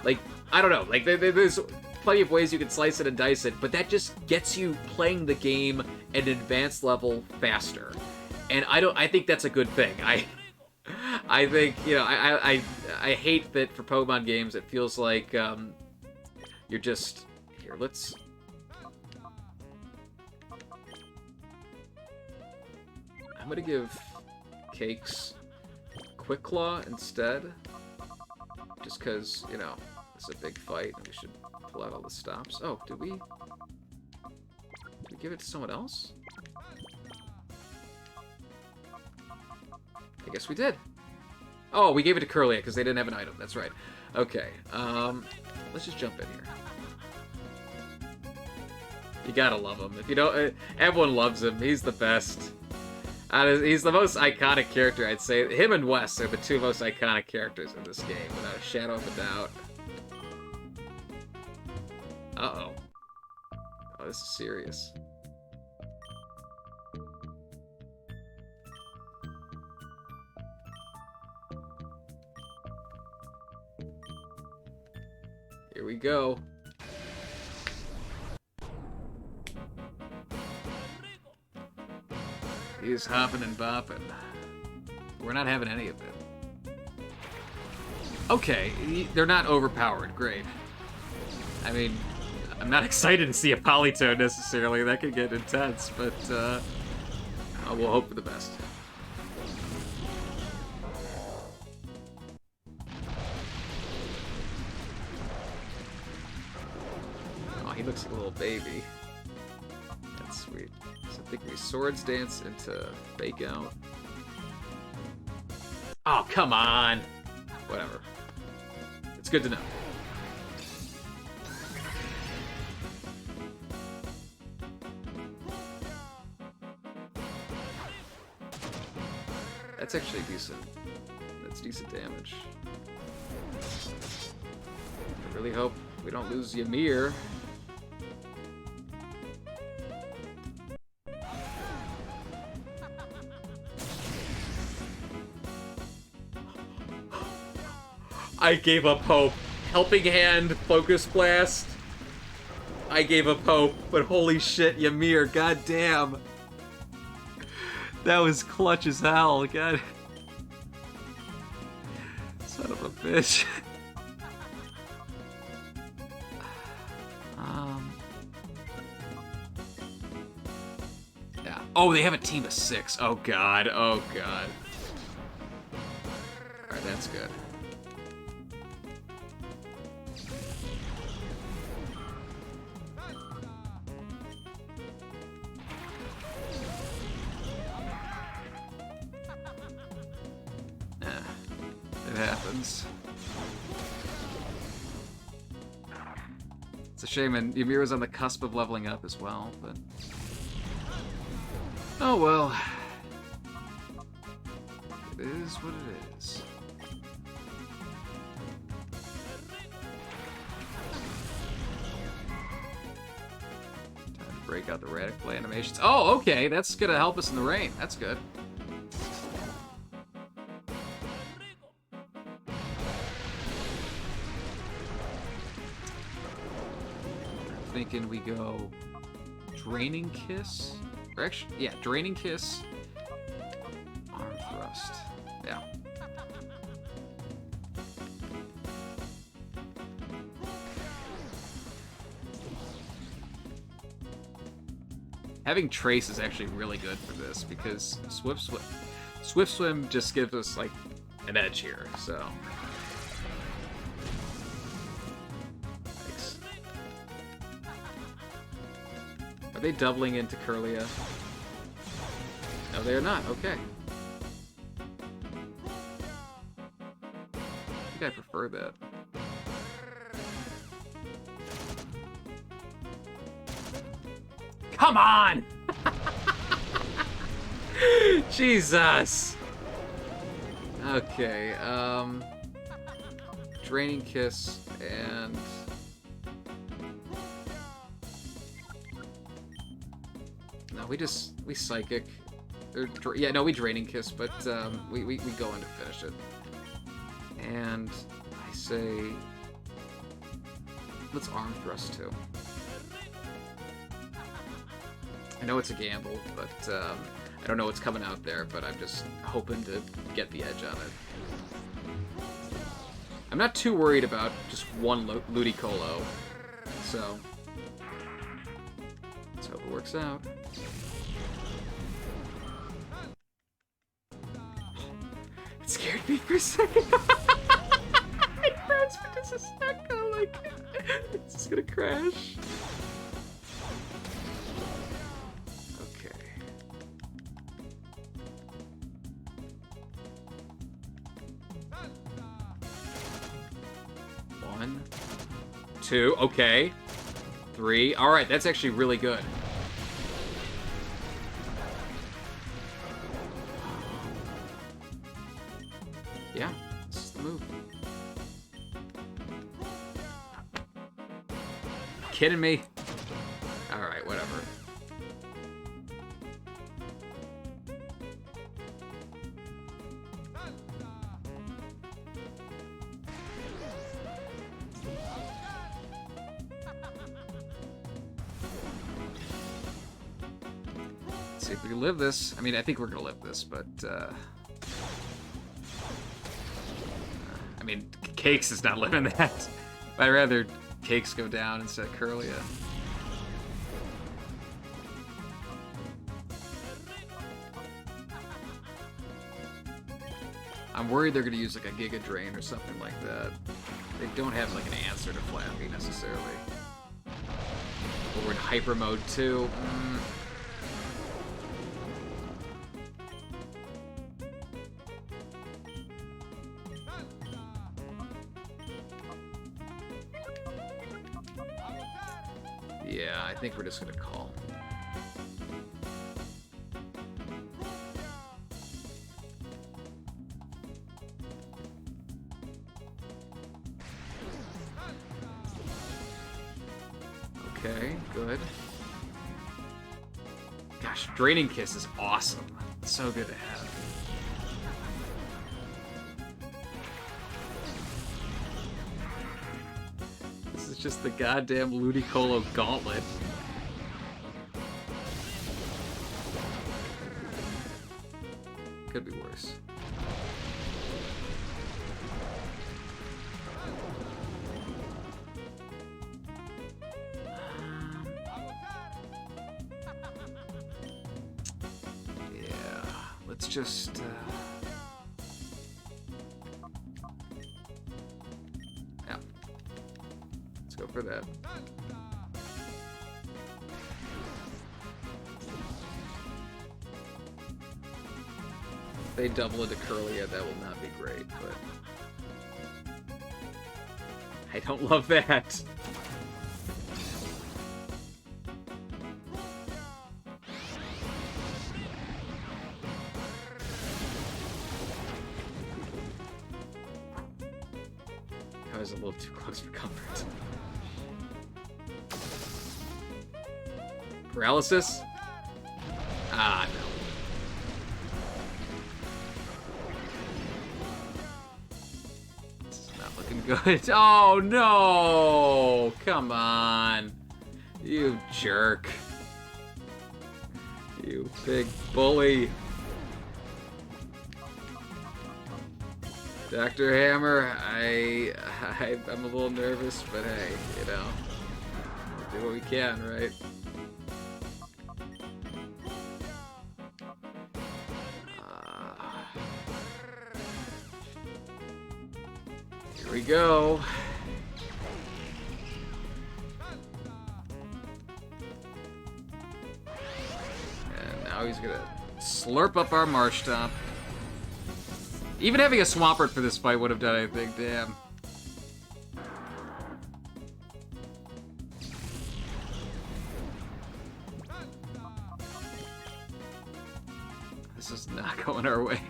like, I don't know, like, there's plenty of ways you can slice it and dice it, but that just gets you playing the game at an advanced level faster. And I think that's a good thing. I think, you know, I hate that for Pokemon games it feels like you're just, here, let's, I'm gonna give Cakes Quick Claw instead, just because, you know, it's a big fight and we should pull out all the stops. Oh, did we give it to someone else? I guess we did. Oh, we gave it to Curlia because they didn't have an item. That's right. Okay, let's just jump in here. You gotta love him. If you don't, everyone loves him. He's the best. He's the most iconic character, I'd say. Him and Wes are the two most iconic characters in this game, without a shadow of a doubt. Uh-oh. Oh, this is serious. Here we go. He's hopping and bopping. We're not having any of it. Okay, they're not overpowered. Great. I mean, I'm not excited to see a Polytone necessarily. That could get intense, but we'll hope for the best. Oh, he looks like a little baby. That's sweet. So I think we swords dance into fake out. Oh, come on! Whatever. It's good to know. That's actually decent. That's decent damage. I really hope we don't lose Ymir. I gave up hope. Helping Hand, Focus Blast. I gave up hope, but holy shit, Ymir, goddamn. That was clutch as hell, god. Son of a bitch. Yeah. Oh, they have a team of 6. Oh god, oh god. Alright, that's good. It happens. It's a shame, and Ymir was on the cusp of leveling up as well, but... Oh well. It is what it is. Time to break out the radical animations. Oh, okay, that's gonna help us in the rain. That's good. Thinking we go Draining Kiss, or actually, yeah, Draining Kiss, Arm Thrust, yeah. Having Trace is actually really good for this because Swift Swim just gives us like an edge here, so. Are they doubling into Curlia? No, they are not. Okay. I think I prefer that. Come on! Jesus! Okay, Draining Kiss and... No, we Psychic. Or, yeah, no, we Draining Kiss, but we go in to finish it. And I say... Let's Arm Thrust too. I know it's a gamble, but I don't know what's coming out there, but I'm just hoping to get the edge on it. I'm not too worried about just one Ludicolo, so let's hope it works out. It scared me for a second. It crashed for just a second, like, it's just gonna crash. Two, okay. 3, alright, that's actually really good. Yeah, this is the move. Kidding me? Alright, whatever. Let's see if we can live this. I mean, I think we're gonna live this, but I mean, Cakes is not living that. I'd rather Cakes go down instead of Curlia. I'm worried they're going to use like a Giga Drain or something like that. They don't have like an answer to Flappy necessarily. But we're in Hyper Mode too. Yeah, I think we're just gonna call. Okay, good. Gosh, Draining Kiss is awesome. It's so good to have. This is just the goddamn Ludicolo Gauntlet. Could be worse. Yeah, let's just... yeah. Let's go for that. If they double into Curlia, that will not be great, but... I don't love that. I was a little too close for comfort. Paralysis? Ah, no. This is not looking good. Oh, no! Come on. You jerk. You big bully. Dr. Hammer, I'm a little nervous, but hey, you know, we'll do what we can, right? Here we go. And now he's gonna slurp up our Marshtomp. Even having a Swampert for this fight would have done anything, damn. This is not going our way.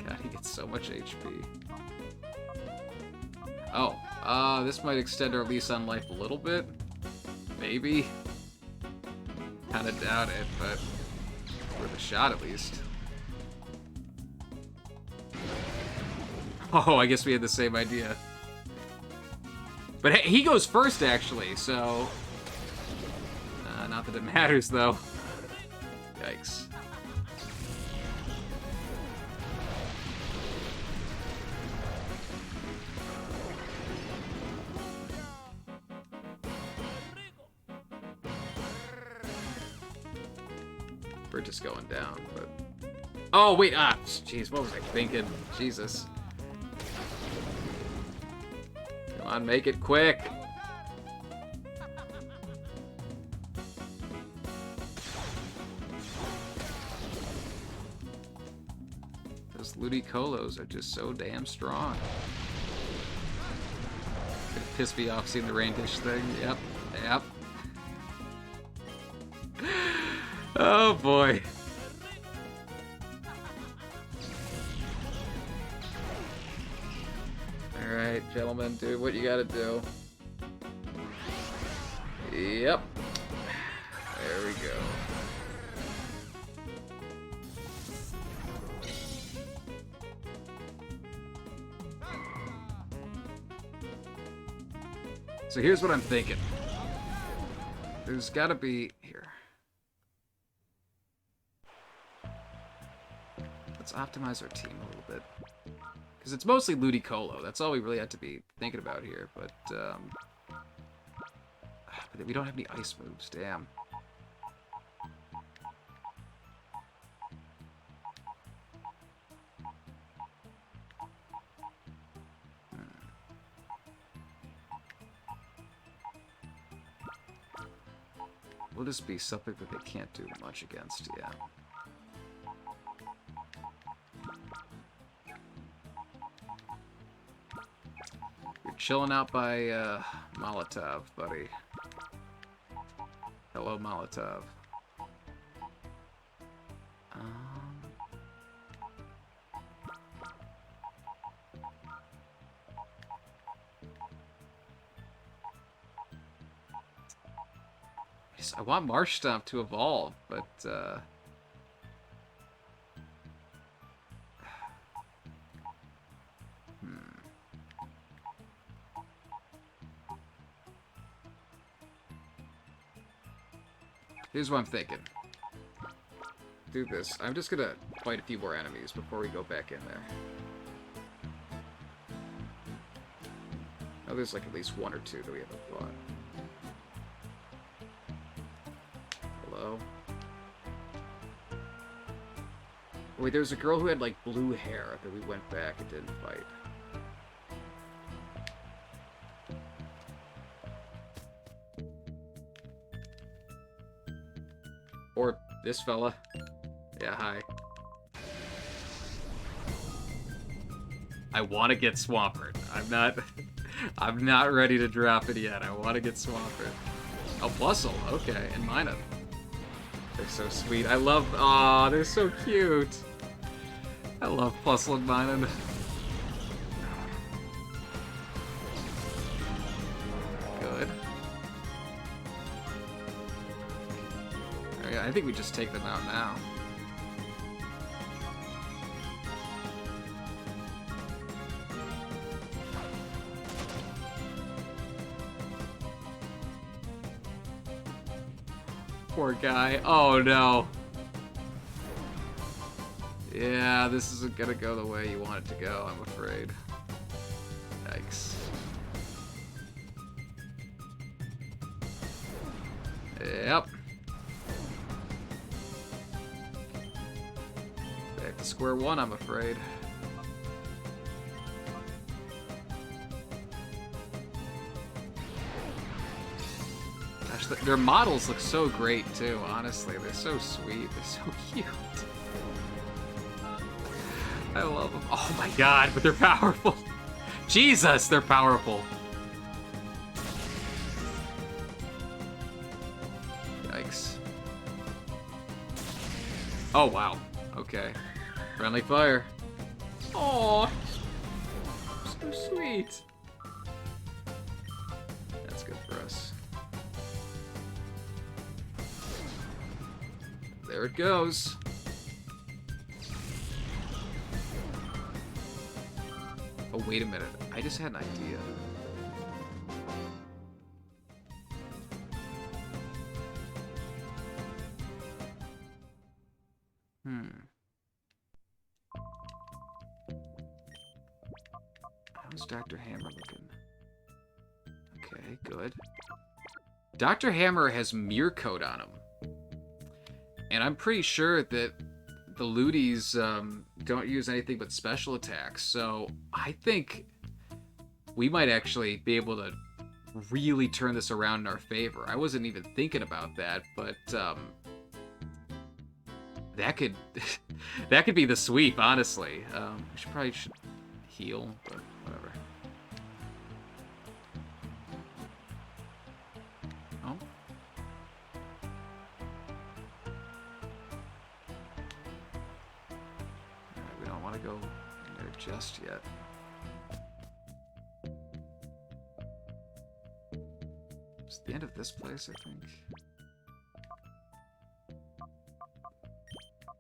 God, he gets so much HP. Oh, this might extend our lease on life a little bit. Maybe. Kinda doubt it, but worth a shot at least. Oh, I guess we had the same idea. But hey, he goes first, actually, so... not that it matters, though. Yikes. We're just going down, but... Oh, wait, jeez, what was I thinking? Jesus. Come on, make it quick. Ludicolo are just so damn strong. Gonna piss me off seeing the rain dish thing. Yep. Yep. Oh boy. Alright, gentlemen, do what you gotta do. Yep. There we go. So here's what I'm thinking. There's gotta be... Here. Let's optimize our team a little bit. Because it's mostly Ludicolo. That's all we really have to be thinking about here. But we don't have any ice moves. Damn. Will this be something that they can't do much against? Yeah. You're chilling out by Molotov, buddy. Hello, Molotov. I want Marsh Stomp to evolve, but here's what I'm thinking. Do this. I'm just gonna fight a few more enemies before we go back in there. Oh, there's like at least one or two that we haven't fought. Hello? Wait, there's a girl who had like blue hair that we went back and didn't fight. Or this fella. Yeah, hi. I want to get Swampert. I'm not ready to drop it yet. I want to get Swampert. Oh, Bustle. Okay, and Minun. They're so sweet. I love... Aw, they're so cute. I love Bustle and Minun. Good. I think we just take them out now. Poor guy. Oh no. Yeah, this isn't gonna go the way you want it to go, I'm afraid. Yikes. Yep. Back to square one, I'm afraid. Gosh, their models look so great too, honestly. They're so sweet. They're so cute. I love them. Oh my god, but they're powerful. Jesus, they're powerful. Yikes. Oh wow. Okay. Friendly fire. Aww. So sweet. That's good for us. There it goes. Oh, wait a minute. I just had an idea. How's Dr. Hammer looking? Okay, good. Dr. Hammer has Mirror Coat on him. And I'm pretty sure that the Ludies don't use anything but special attacks, so I think we might actually be able to really turn this around in our favor. I wasn't even thinking about that, but That could that could be the sweep, honestly. We probably should heal, but whatever. Oh. Alright, we don't want to go there just yet. It's the end of this place, I think.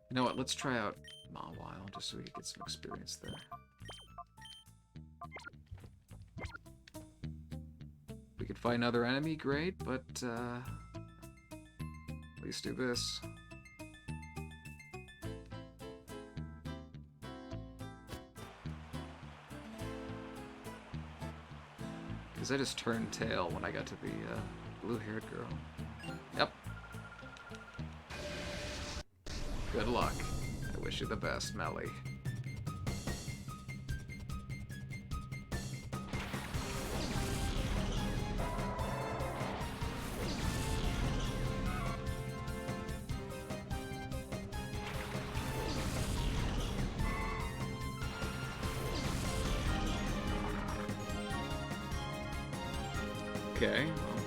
You know what, let's try out Mawile, just so we can get some experience there. We could fight another enemy, great, but at least do this. Because I just turned tail when I got to the blue-haired girl. Yep. Good luck. I wish you the best, Melly. Okay, well,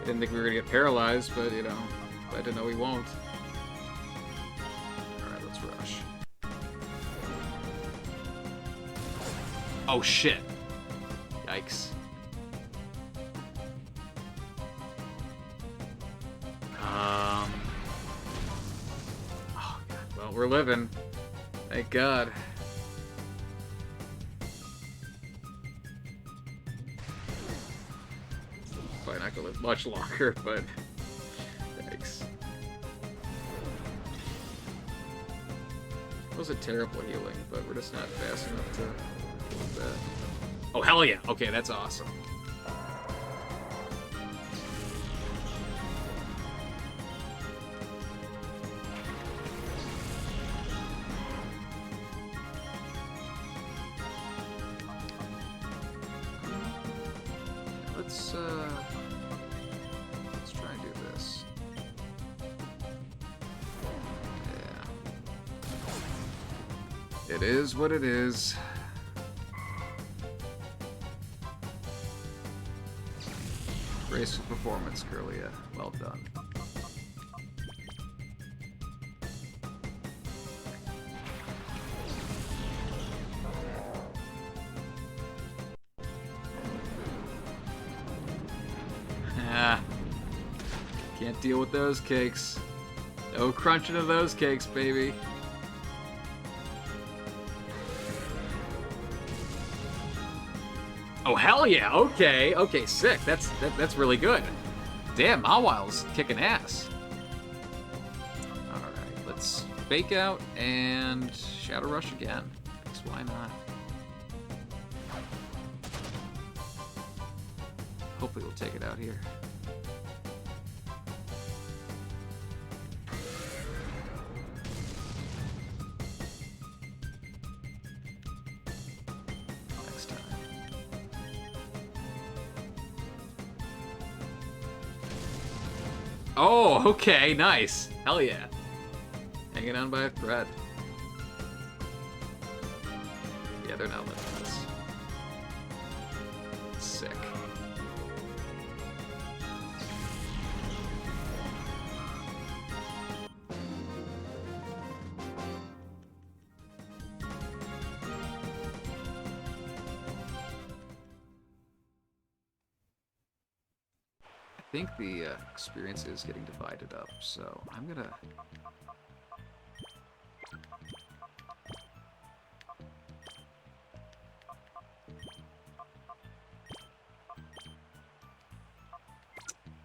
I didn't think we were gonna get paralyzed, but, you know, glad to know we won't. Alright, let's rush. Oh, shit. Yikes. Oh, God. Well, we're living. Thank God. Probably not gonna live much longer, but thanks. It wasn't terrible healing, but we're just not fast enough to deal with that. Oh, hell yeah! Okay, that's awesome. Let's try and do this. Yeah. It is what it is. Graceful performance, Curlia. Well done. Can't deal with those cakes. No crunching of those cakes, baby. Oh, hell yeah. Okay. Okay, sick. That's really good. Damn, Mawile's kicking ass. Alright, let's fake out and Shadow Rush again. Because why not? Hopefully we'll take it out here. Next time. Oh, okay, nice. Hell yeah. Hanging on by a thread. Yeah, they're not limitless. Sick. I think the experience is getting divided up, so I'm gonna...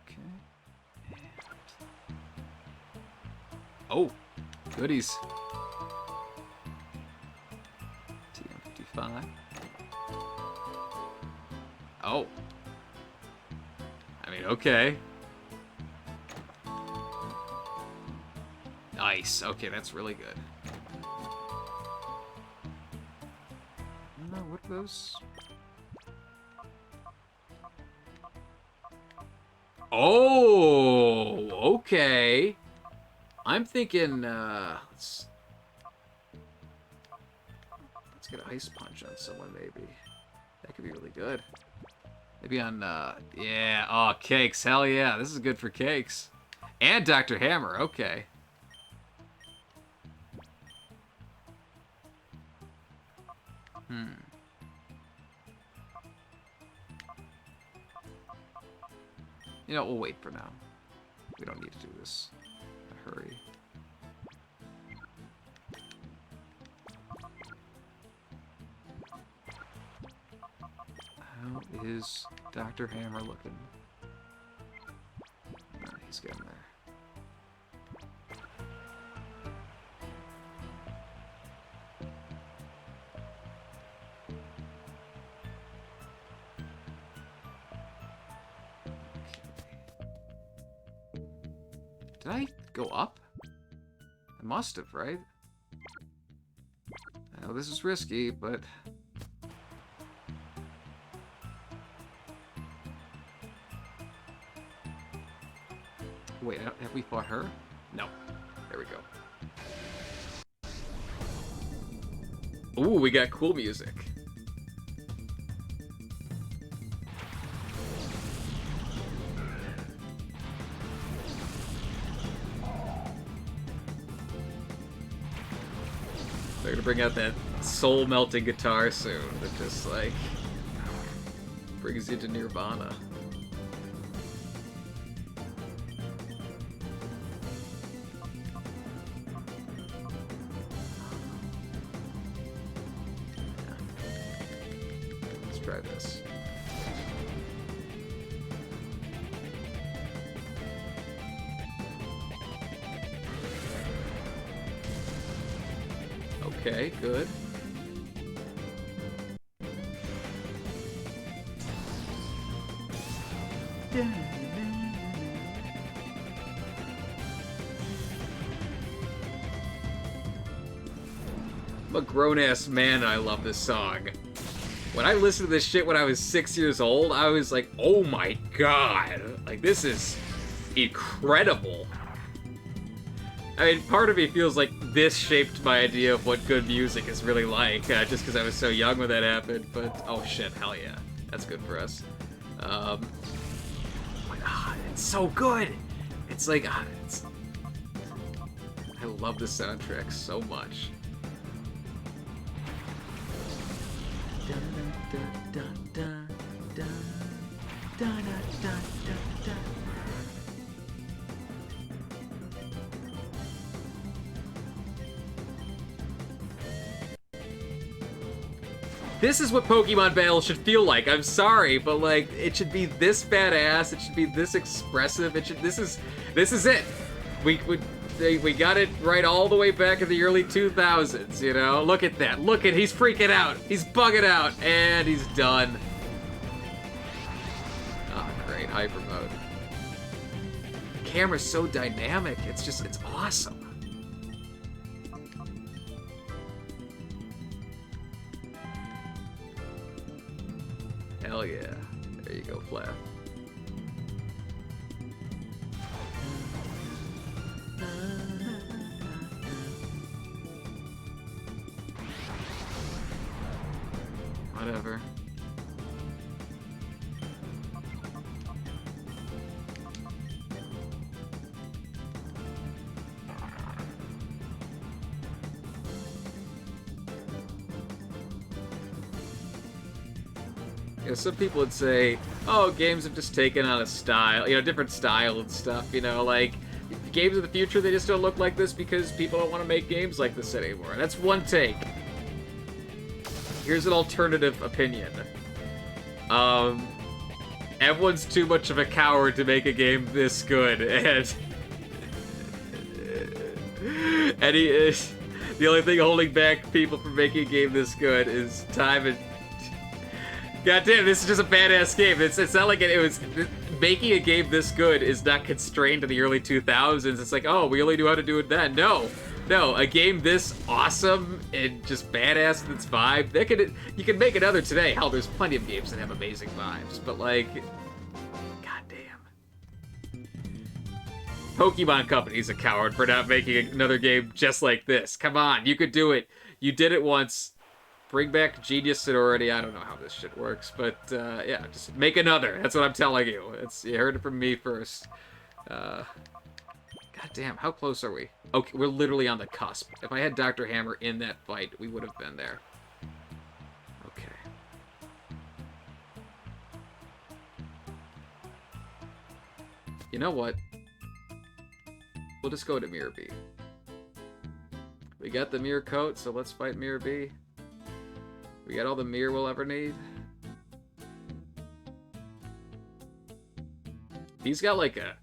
Okay. And... Oh! Goodies! TM55. Oh! I mean, okay. Nice. Okay, that's really good. No, what are those? Oh, okay. I'm thinking, let's get Ice Punch on someone, maybe. That could be really good. Maybe on, yeah, oh, Cakes, hell yeah, this is good for Cakes. And Dr. Hammer, okay. You know, we'll wait for now. We don't need to do this in a hurry. How is Dr. Hammer looking? Oh, he's getting there. Did I go up? I must have, right? I know this is risky, but... Wait, have we fought her? No. There we go. Ooh, we got cool music. They're gonna bring out that soul-melting guitar soon that just, like, brings you to Nirvana. Let's try this. Okay, good. I'm a grown-ass man and I love this song. When I listened to this shit when I was 6 years old, I was like, oh my god. Like, this is incredible. I mean, part of me feels like this shaped my idea of what good music is really like, just because I was so young when that happened, but oh shit, hell yeah. That's good for us. But, it's so good! It's like, I love the soundtrack so much. This is what Pokemon Battle should feel like. I'm sorry, but like, it should be this badass. It should be this expressive. It should. This is it. We got it right all the way back in the early 2000s. You know, look at that. Look at, he's freaking out. He's bugging out, and he's done. Oh, great hyper mode. The camera's so dynamic. It's just, it's awesome. Hell yeah. There you go, Flap. Whatever. You know, some people would say, oh, games have just taken on a style, you know, different style and stuff, you know, like, games of the future, they just don't look like this because people don't want to make games like this anymore. That's one take. Here's an alternative opinion. Everyone's too much of a coward to make a game this good, and he is, the only thing holding back people from making a game this good is time and... God damn, this is just a badass game. It's not like it was... Making a game this good is not constrained to the early 2000s. It's like, oh, we only knew how to do it then. No, a game this awesome and just badass in its vibe, you can make another today. Hell, there's plenty of games that have amazing vibes, but like... God damn. Pokemon Company's a coward for not making another game just like this. Come on, you could do it. You did it once. Bring back Genius Sonority. I don't know how this shit works, but yeah, just make another. That's what I'm telling you. You heard it from me first. God damn, how close are we? Okay, we're literally on the cusp. If I had Dr. Hammer in that fight, we would have been there. Okay. You know what? We'll just go to Miror B. We got the Mirror coat, so let's fight Miror B. We got all the mirror we'll ever need. He's got like a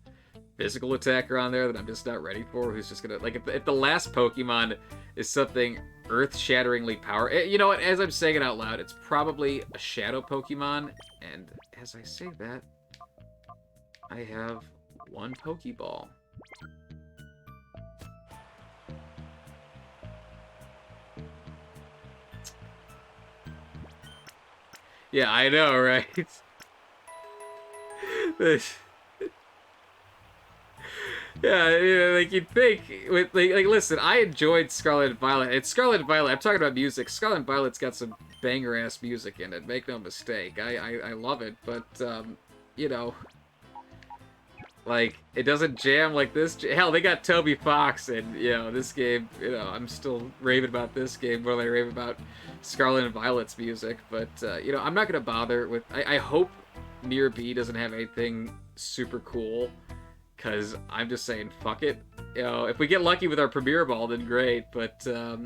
physical attacker on there that I'm just not ready for. Who's just gonna, like, if the last Pokemon is something earth-shatteringly powerful. You know what? As I'm saying it out loud, it's probably a Shadow Pokemon. And as I say that, I have one Pokeball. Yeah, I know, right? Yeah, like you'd think, with like, listen, I enjoyed Scarlet and Violet. It's Scarlet and Violet. I'm talking about music. Scarlet and Violet's got some banger ass music in it. Make no mistake. I love it, but you know, like it doesn't jam like this. Hell, they got Toby Fox, and you know this game. You know, I'm still raving about this game more than I rave about Scarlet and Violet's music. But you know, I'm not gonna bother with. I hope Miror B doesn't have anything super cool. Because I'm just saying, fuck it. You know, if we get lucky with our Premier Ball, then great. But I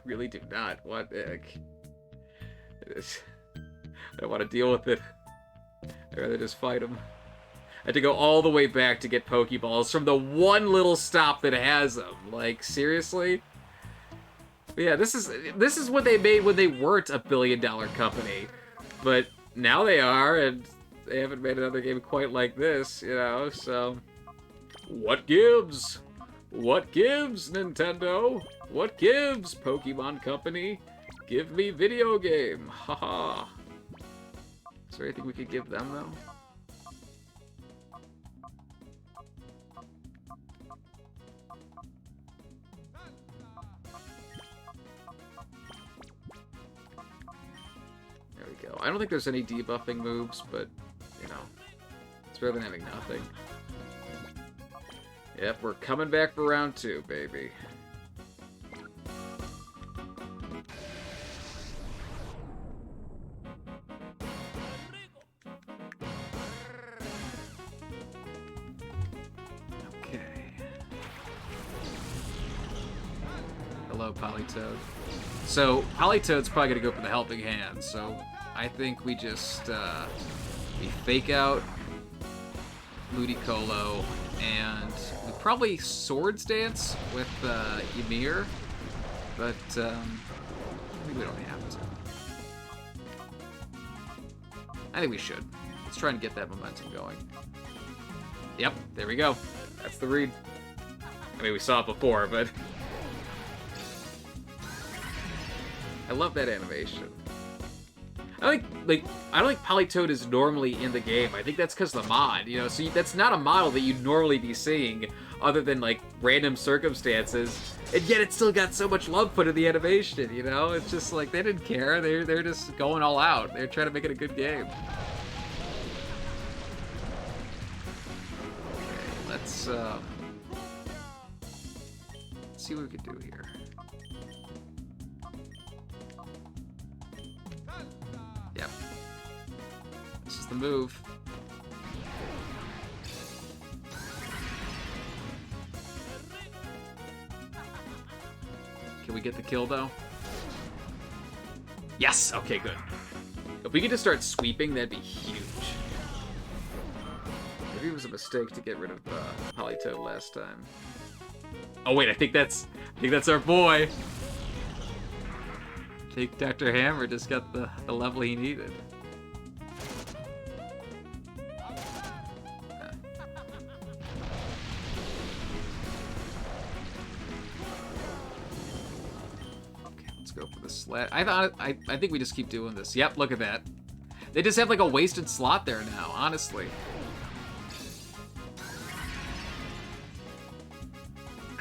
really do not. What the heck? I don't want to deal with it. I'd rather just fight him. I had to go all the way back to get Pokeballs from the one little stop that has them. Like, seriously? But yeah, this is what they made when they weren't a billion-dollar company. But now they are, and they haven't made another game quite like this, you know, so... What gives? What gives, Nintendo? What gives, Pokemon Company? Give me video game. Haha. Is there anything we could give them, though? There we go. I don't think there's any debuffing moves, but, you know, it's better than having nothing. Yep, we're coming back for round 2, baby. Okay. Hello, Politoed. So, Politoed's probably gonna go for the Helping Hand, so I think we just, we fake out Ludicolo, and we probably Swords Dance with Ymir, but maybe we don't have to. I think we should. Let's try and get that momentum going. Yep, there we go. That's the read. I mean, we saw it before, but... I love that animation. I don't think Politoed is normally in the game. I think that's because of the mod, you know? So that's not a model that you'd normally be seeing other than, like, random circumstances. And yet it still got so much love put in the animation, you know? It's just like, they didn't care. They're just going all out. They're trying to make it a good game. Okay, let's see what we can do here. Yep. This is the move. Can we get the kill, though? Yes! Okay, good. If we could just start sweeping, that'd be huge. Maybe it was a mistake to get rid of Politoed last time. Oh, wait, I think that's our boy! I think Dr. Hammer just got the level he needed. Okay, let's go for the slat. I think we just keep doing this. Yep, look at that. They just have like a wasted slot there now, honestly.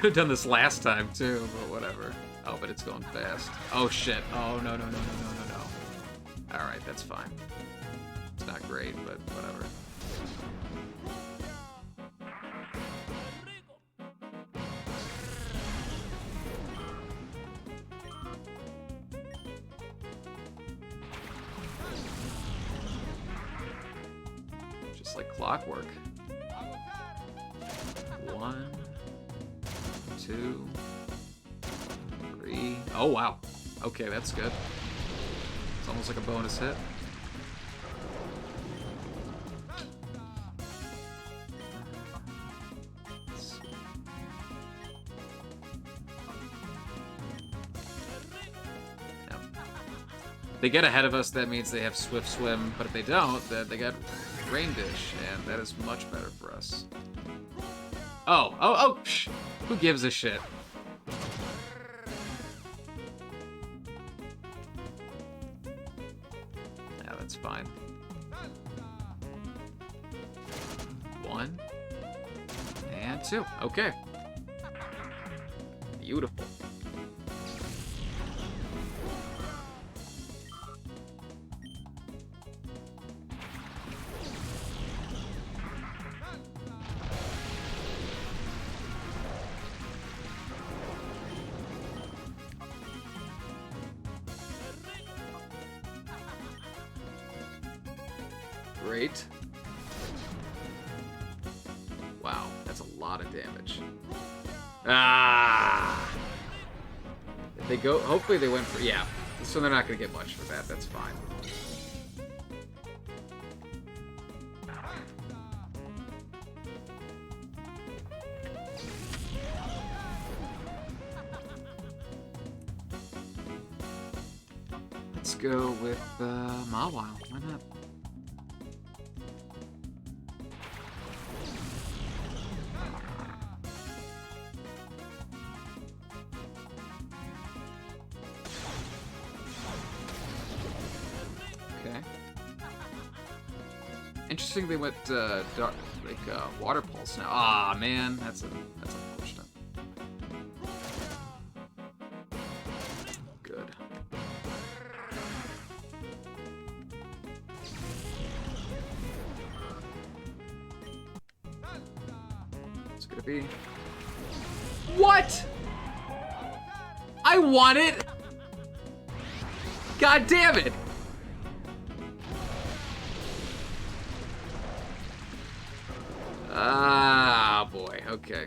Could have done this last time too, but whatever. Oh, but it's going fast. Oh shit. Oh no no no no no no no. All right, that's fine. It's not great, but whatever. Just like clockwork. 1, 2, 3. Oh wow. Okay, that's good. It's almost like a bonus hit. They get ahead of us, that means they have Swift Swim, but if they don't, then they got Rain Dish, and that is much better for us. Oh, psh, who gives a shit? Yeah, that's fine. 1, and 2, okay. Beautiful. Great. Wow, that's a lot of damage. Ah! If they go, hopefully they went for, yeah. So they're not going to get much for that, that's fine. Let's go with Mawile, why not? Interesting they went dark, like water pulse now. Ah man, that's unfortunate. Good. It's gonna be. What? I want it. God damn it. Ah, boy. Okay.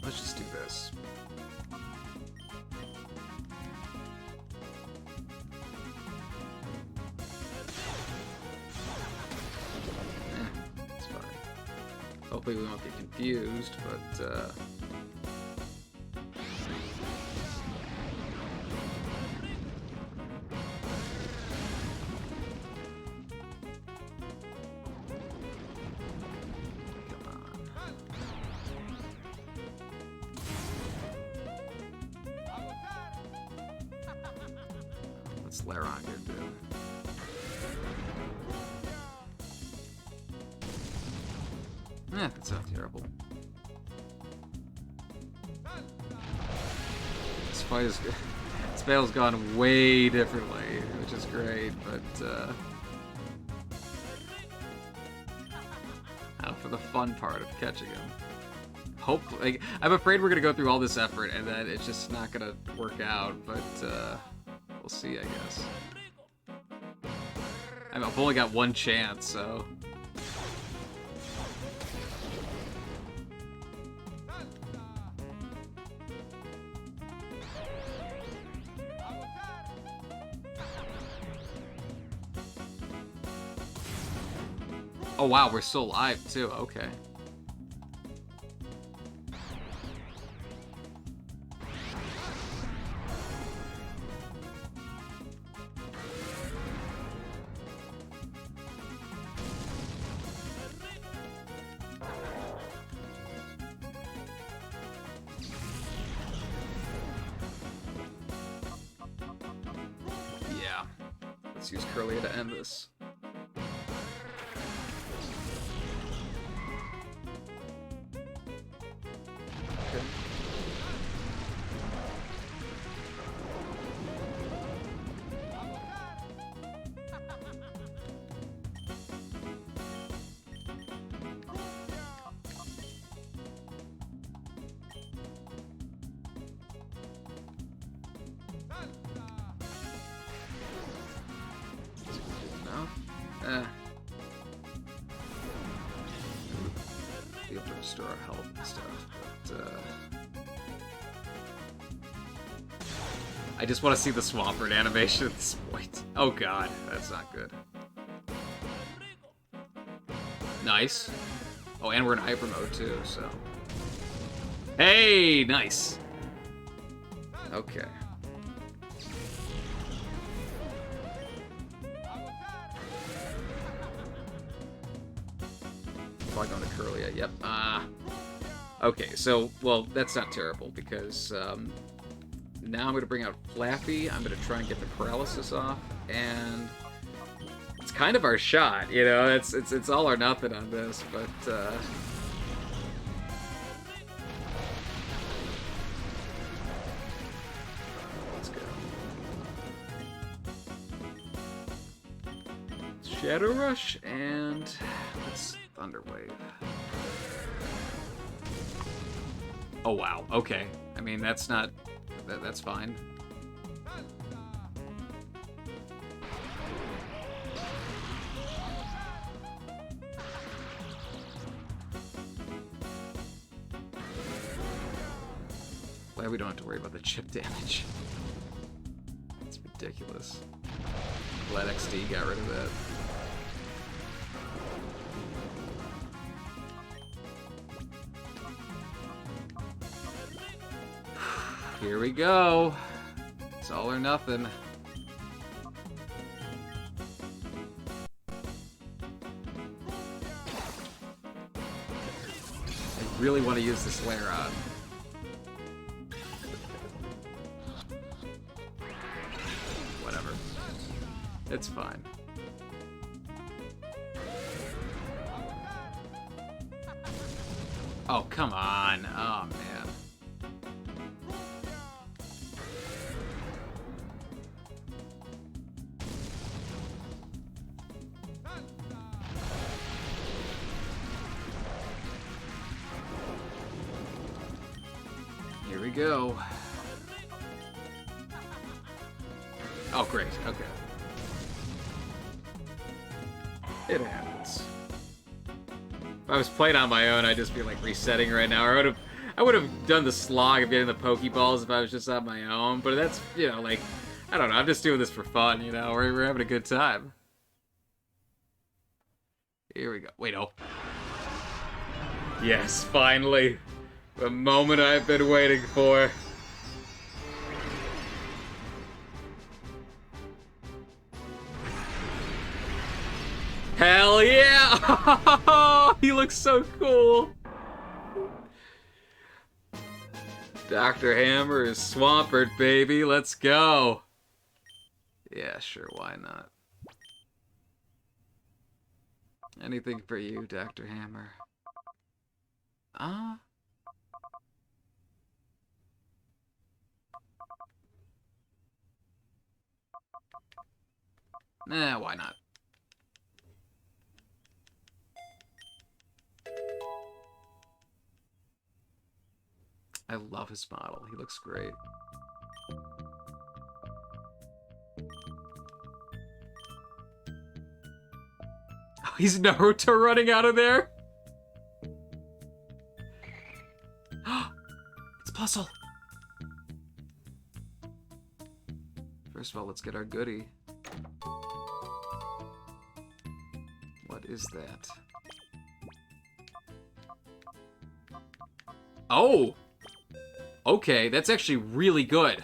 Let's just do this. It's fine. Hopefully we won't get confused, but, what's Laron gonna do? That's not terrible. This fight is good. This battle's gone way differently, which is great, but for the fun part of catching him. Hopefully, like, I'm afraid we're gonna go through all this effort and then it's just not gonna work out, but we'll see, I guess. I've only got one chance, so. Oh wow, we're still alive too, okay. Yeah. Let's use Curlia to end this. be able to restore our health and stuff, but I just want to see the Swampert animation at this point. Oh god, that's not good. Nice. Oh, and we're in hyper mode too, so. Hey, nice. Okay. Probably going to Curlia, yep. Okay, so, well, that's not terrible, because now I'm going to bring out Flappy, I'm going to try and get the paralysis off, and it's kind of our shot, you know, it's all or nothing on this, but, let's go. Shadow Rush, and let's Thunder Wave. Oh, wow, okay. I mean, that's not... that's fine. Glad we don't have to worry about the chip damage. It's ridiculous. Glad XD got rid of that. Here we go. It's all or nothing. I really want to use this layer on. Whatever. It's fine. Oh, come on. Oh, man. Here we go. Oh, great. Okay. It happens. If I was playing on my own, I'd just be like resetting right now. Or I would have done the slog of getting the Pokeballs if I was just on my own. But that's, you know, like, I don't know. I'm just doing this for fun, you know. We're having a good time. Here we go. Wait, oh. Yes, finally. The moment I've been waiting for. Hell yeah! He looks so cool. Dr. Hammer is Swampert, baby. Let's go. Yeah, sure, why not? Anything for you, Dr. Hammer. Nah, why not? I love his model. He looks great. Oh, he's Naruto running out of there? It's Puzzle! First of all, let's get our goodie. What is that? Oh! Okay, that's actually really good.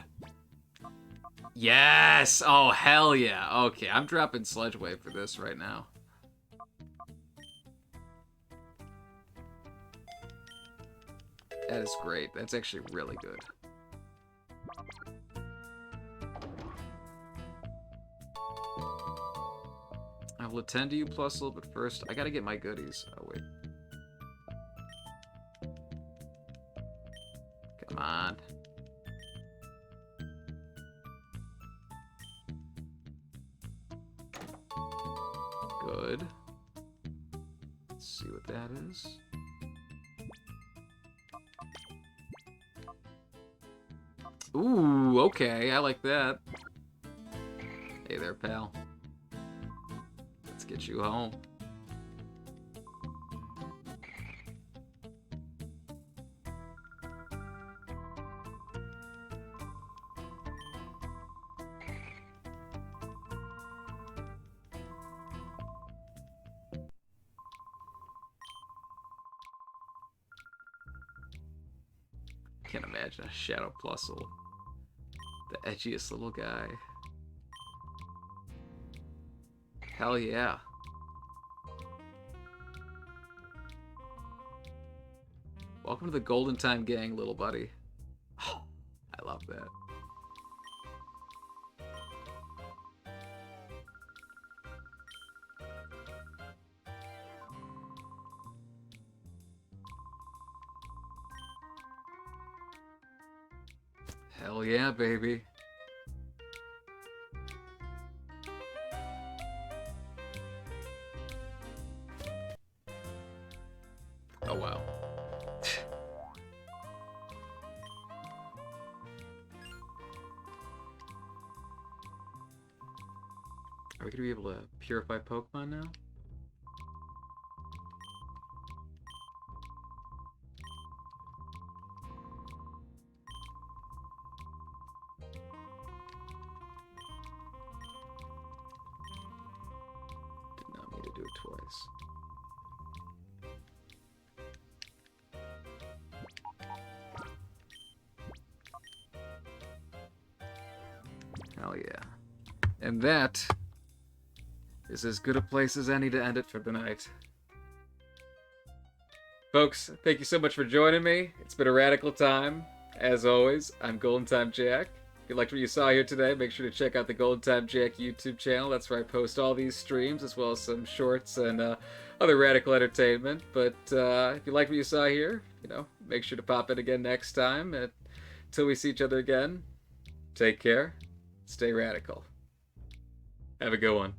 Yes! Oh, hell yeah. Okay, I'm dropping Sludge Wave for this right now. That is great. That's actually really good. I will attend to you, Plusle, but first, I gotta get my goodies. Oh, wait. Come on. Good. Let's see what that is. Ooh, okay, I like that. Hey there, pal. Let's get you home. Can't imagine a Shadow Plusle. The edgiest little guy. Hell yeah. Welcome to the Golden Time gang, little buddy. Oh, I love that. Hell yeah, baby. Oh, wow. Are we gonna be able to purify Pokemon now? Did not mean to do it twice. Hell yeah. And that is as good a place as any to end it for the night. Folks, thank you so much for joining me. It's been a radical time. As always, I'm Golden Time Jack. If you liked what you saw here today, make sure to check out the Golden Time Jack YouTube channel. That's where I post all these streams, as well as some shorts and other radical entertainment. But if you like what you saw here, make sure to pop in again next time. Until we see each other again, take care, stay radical. Have a good one.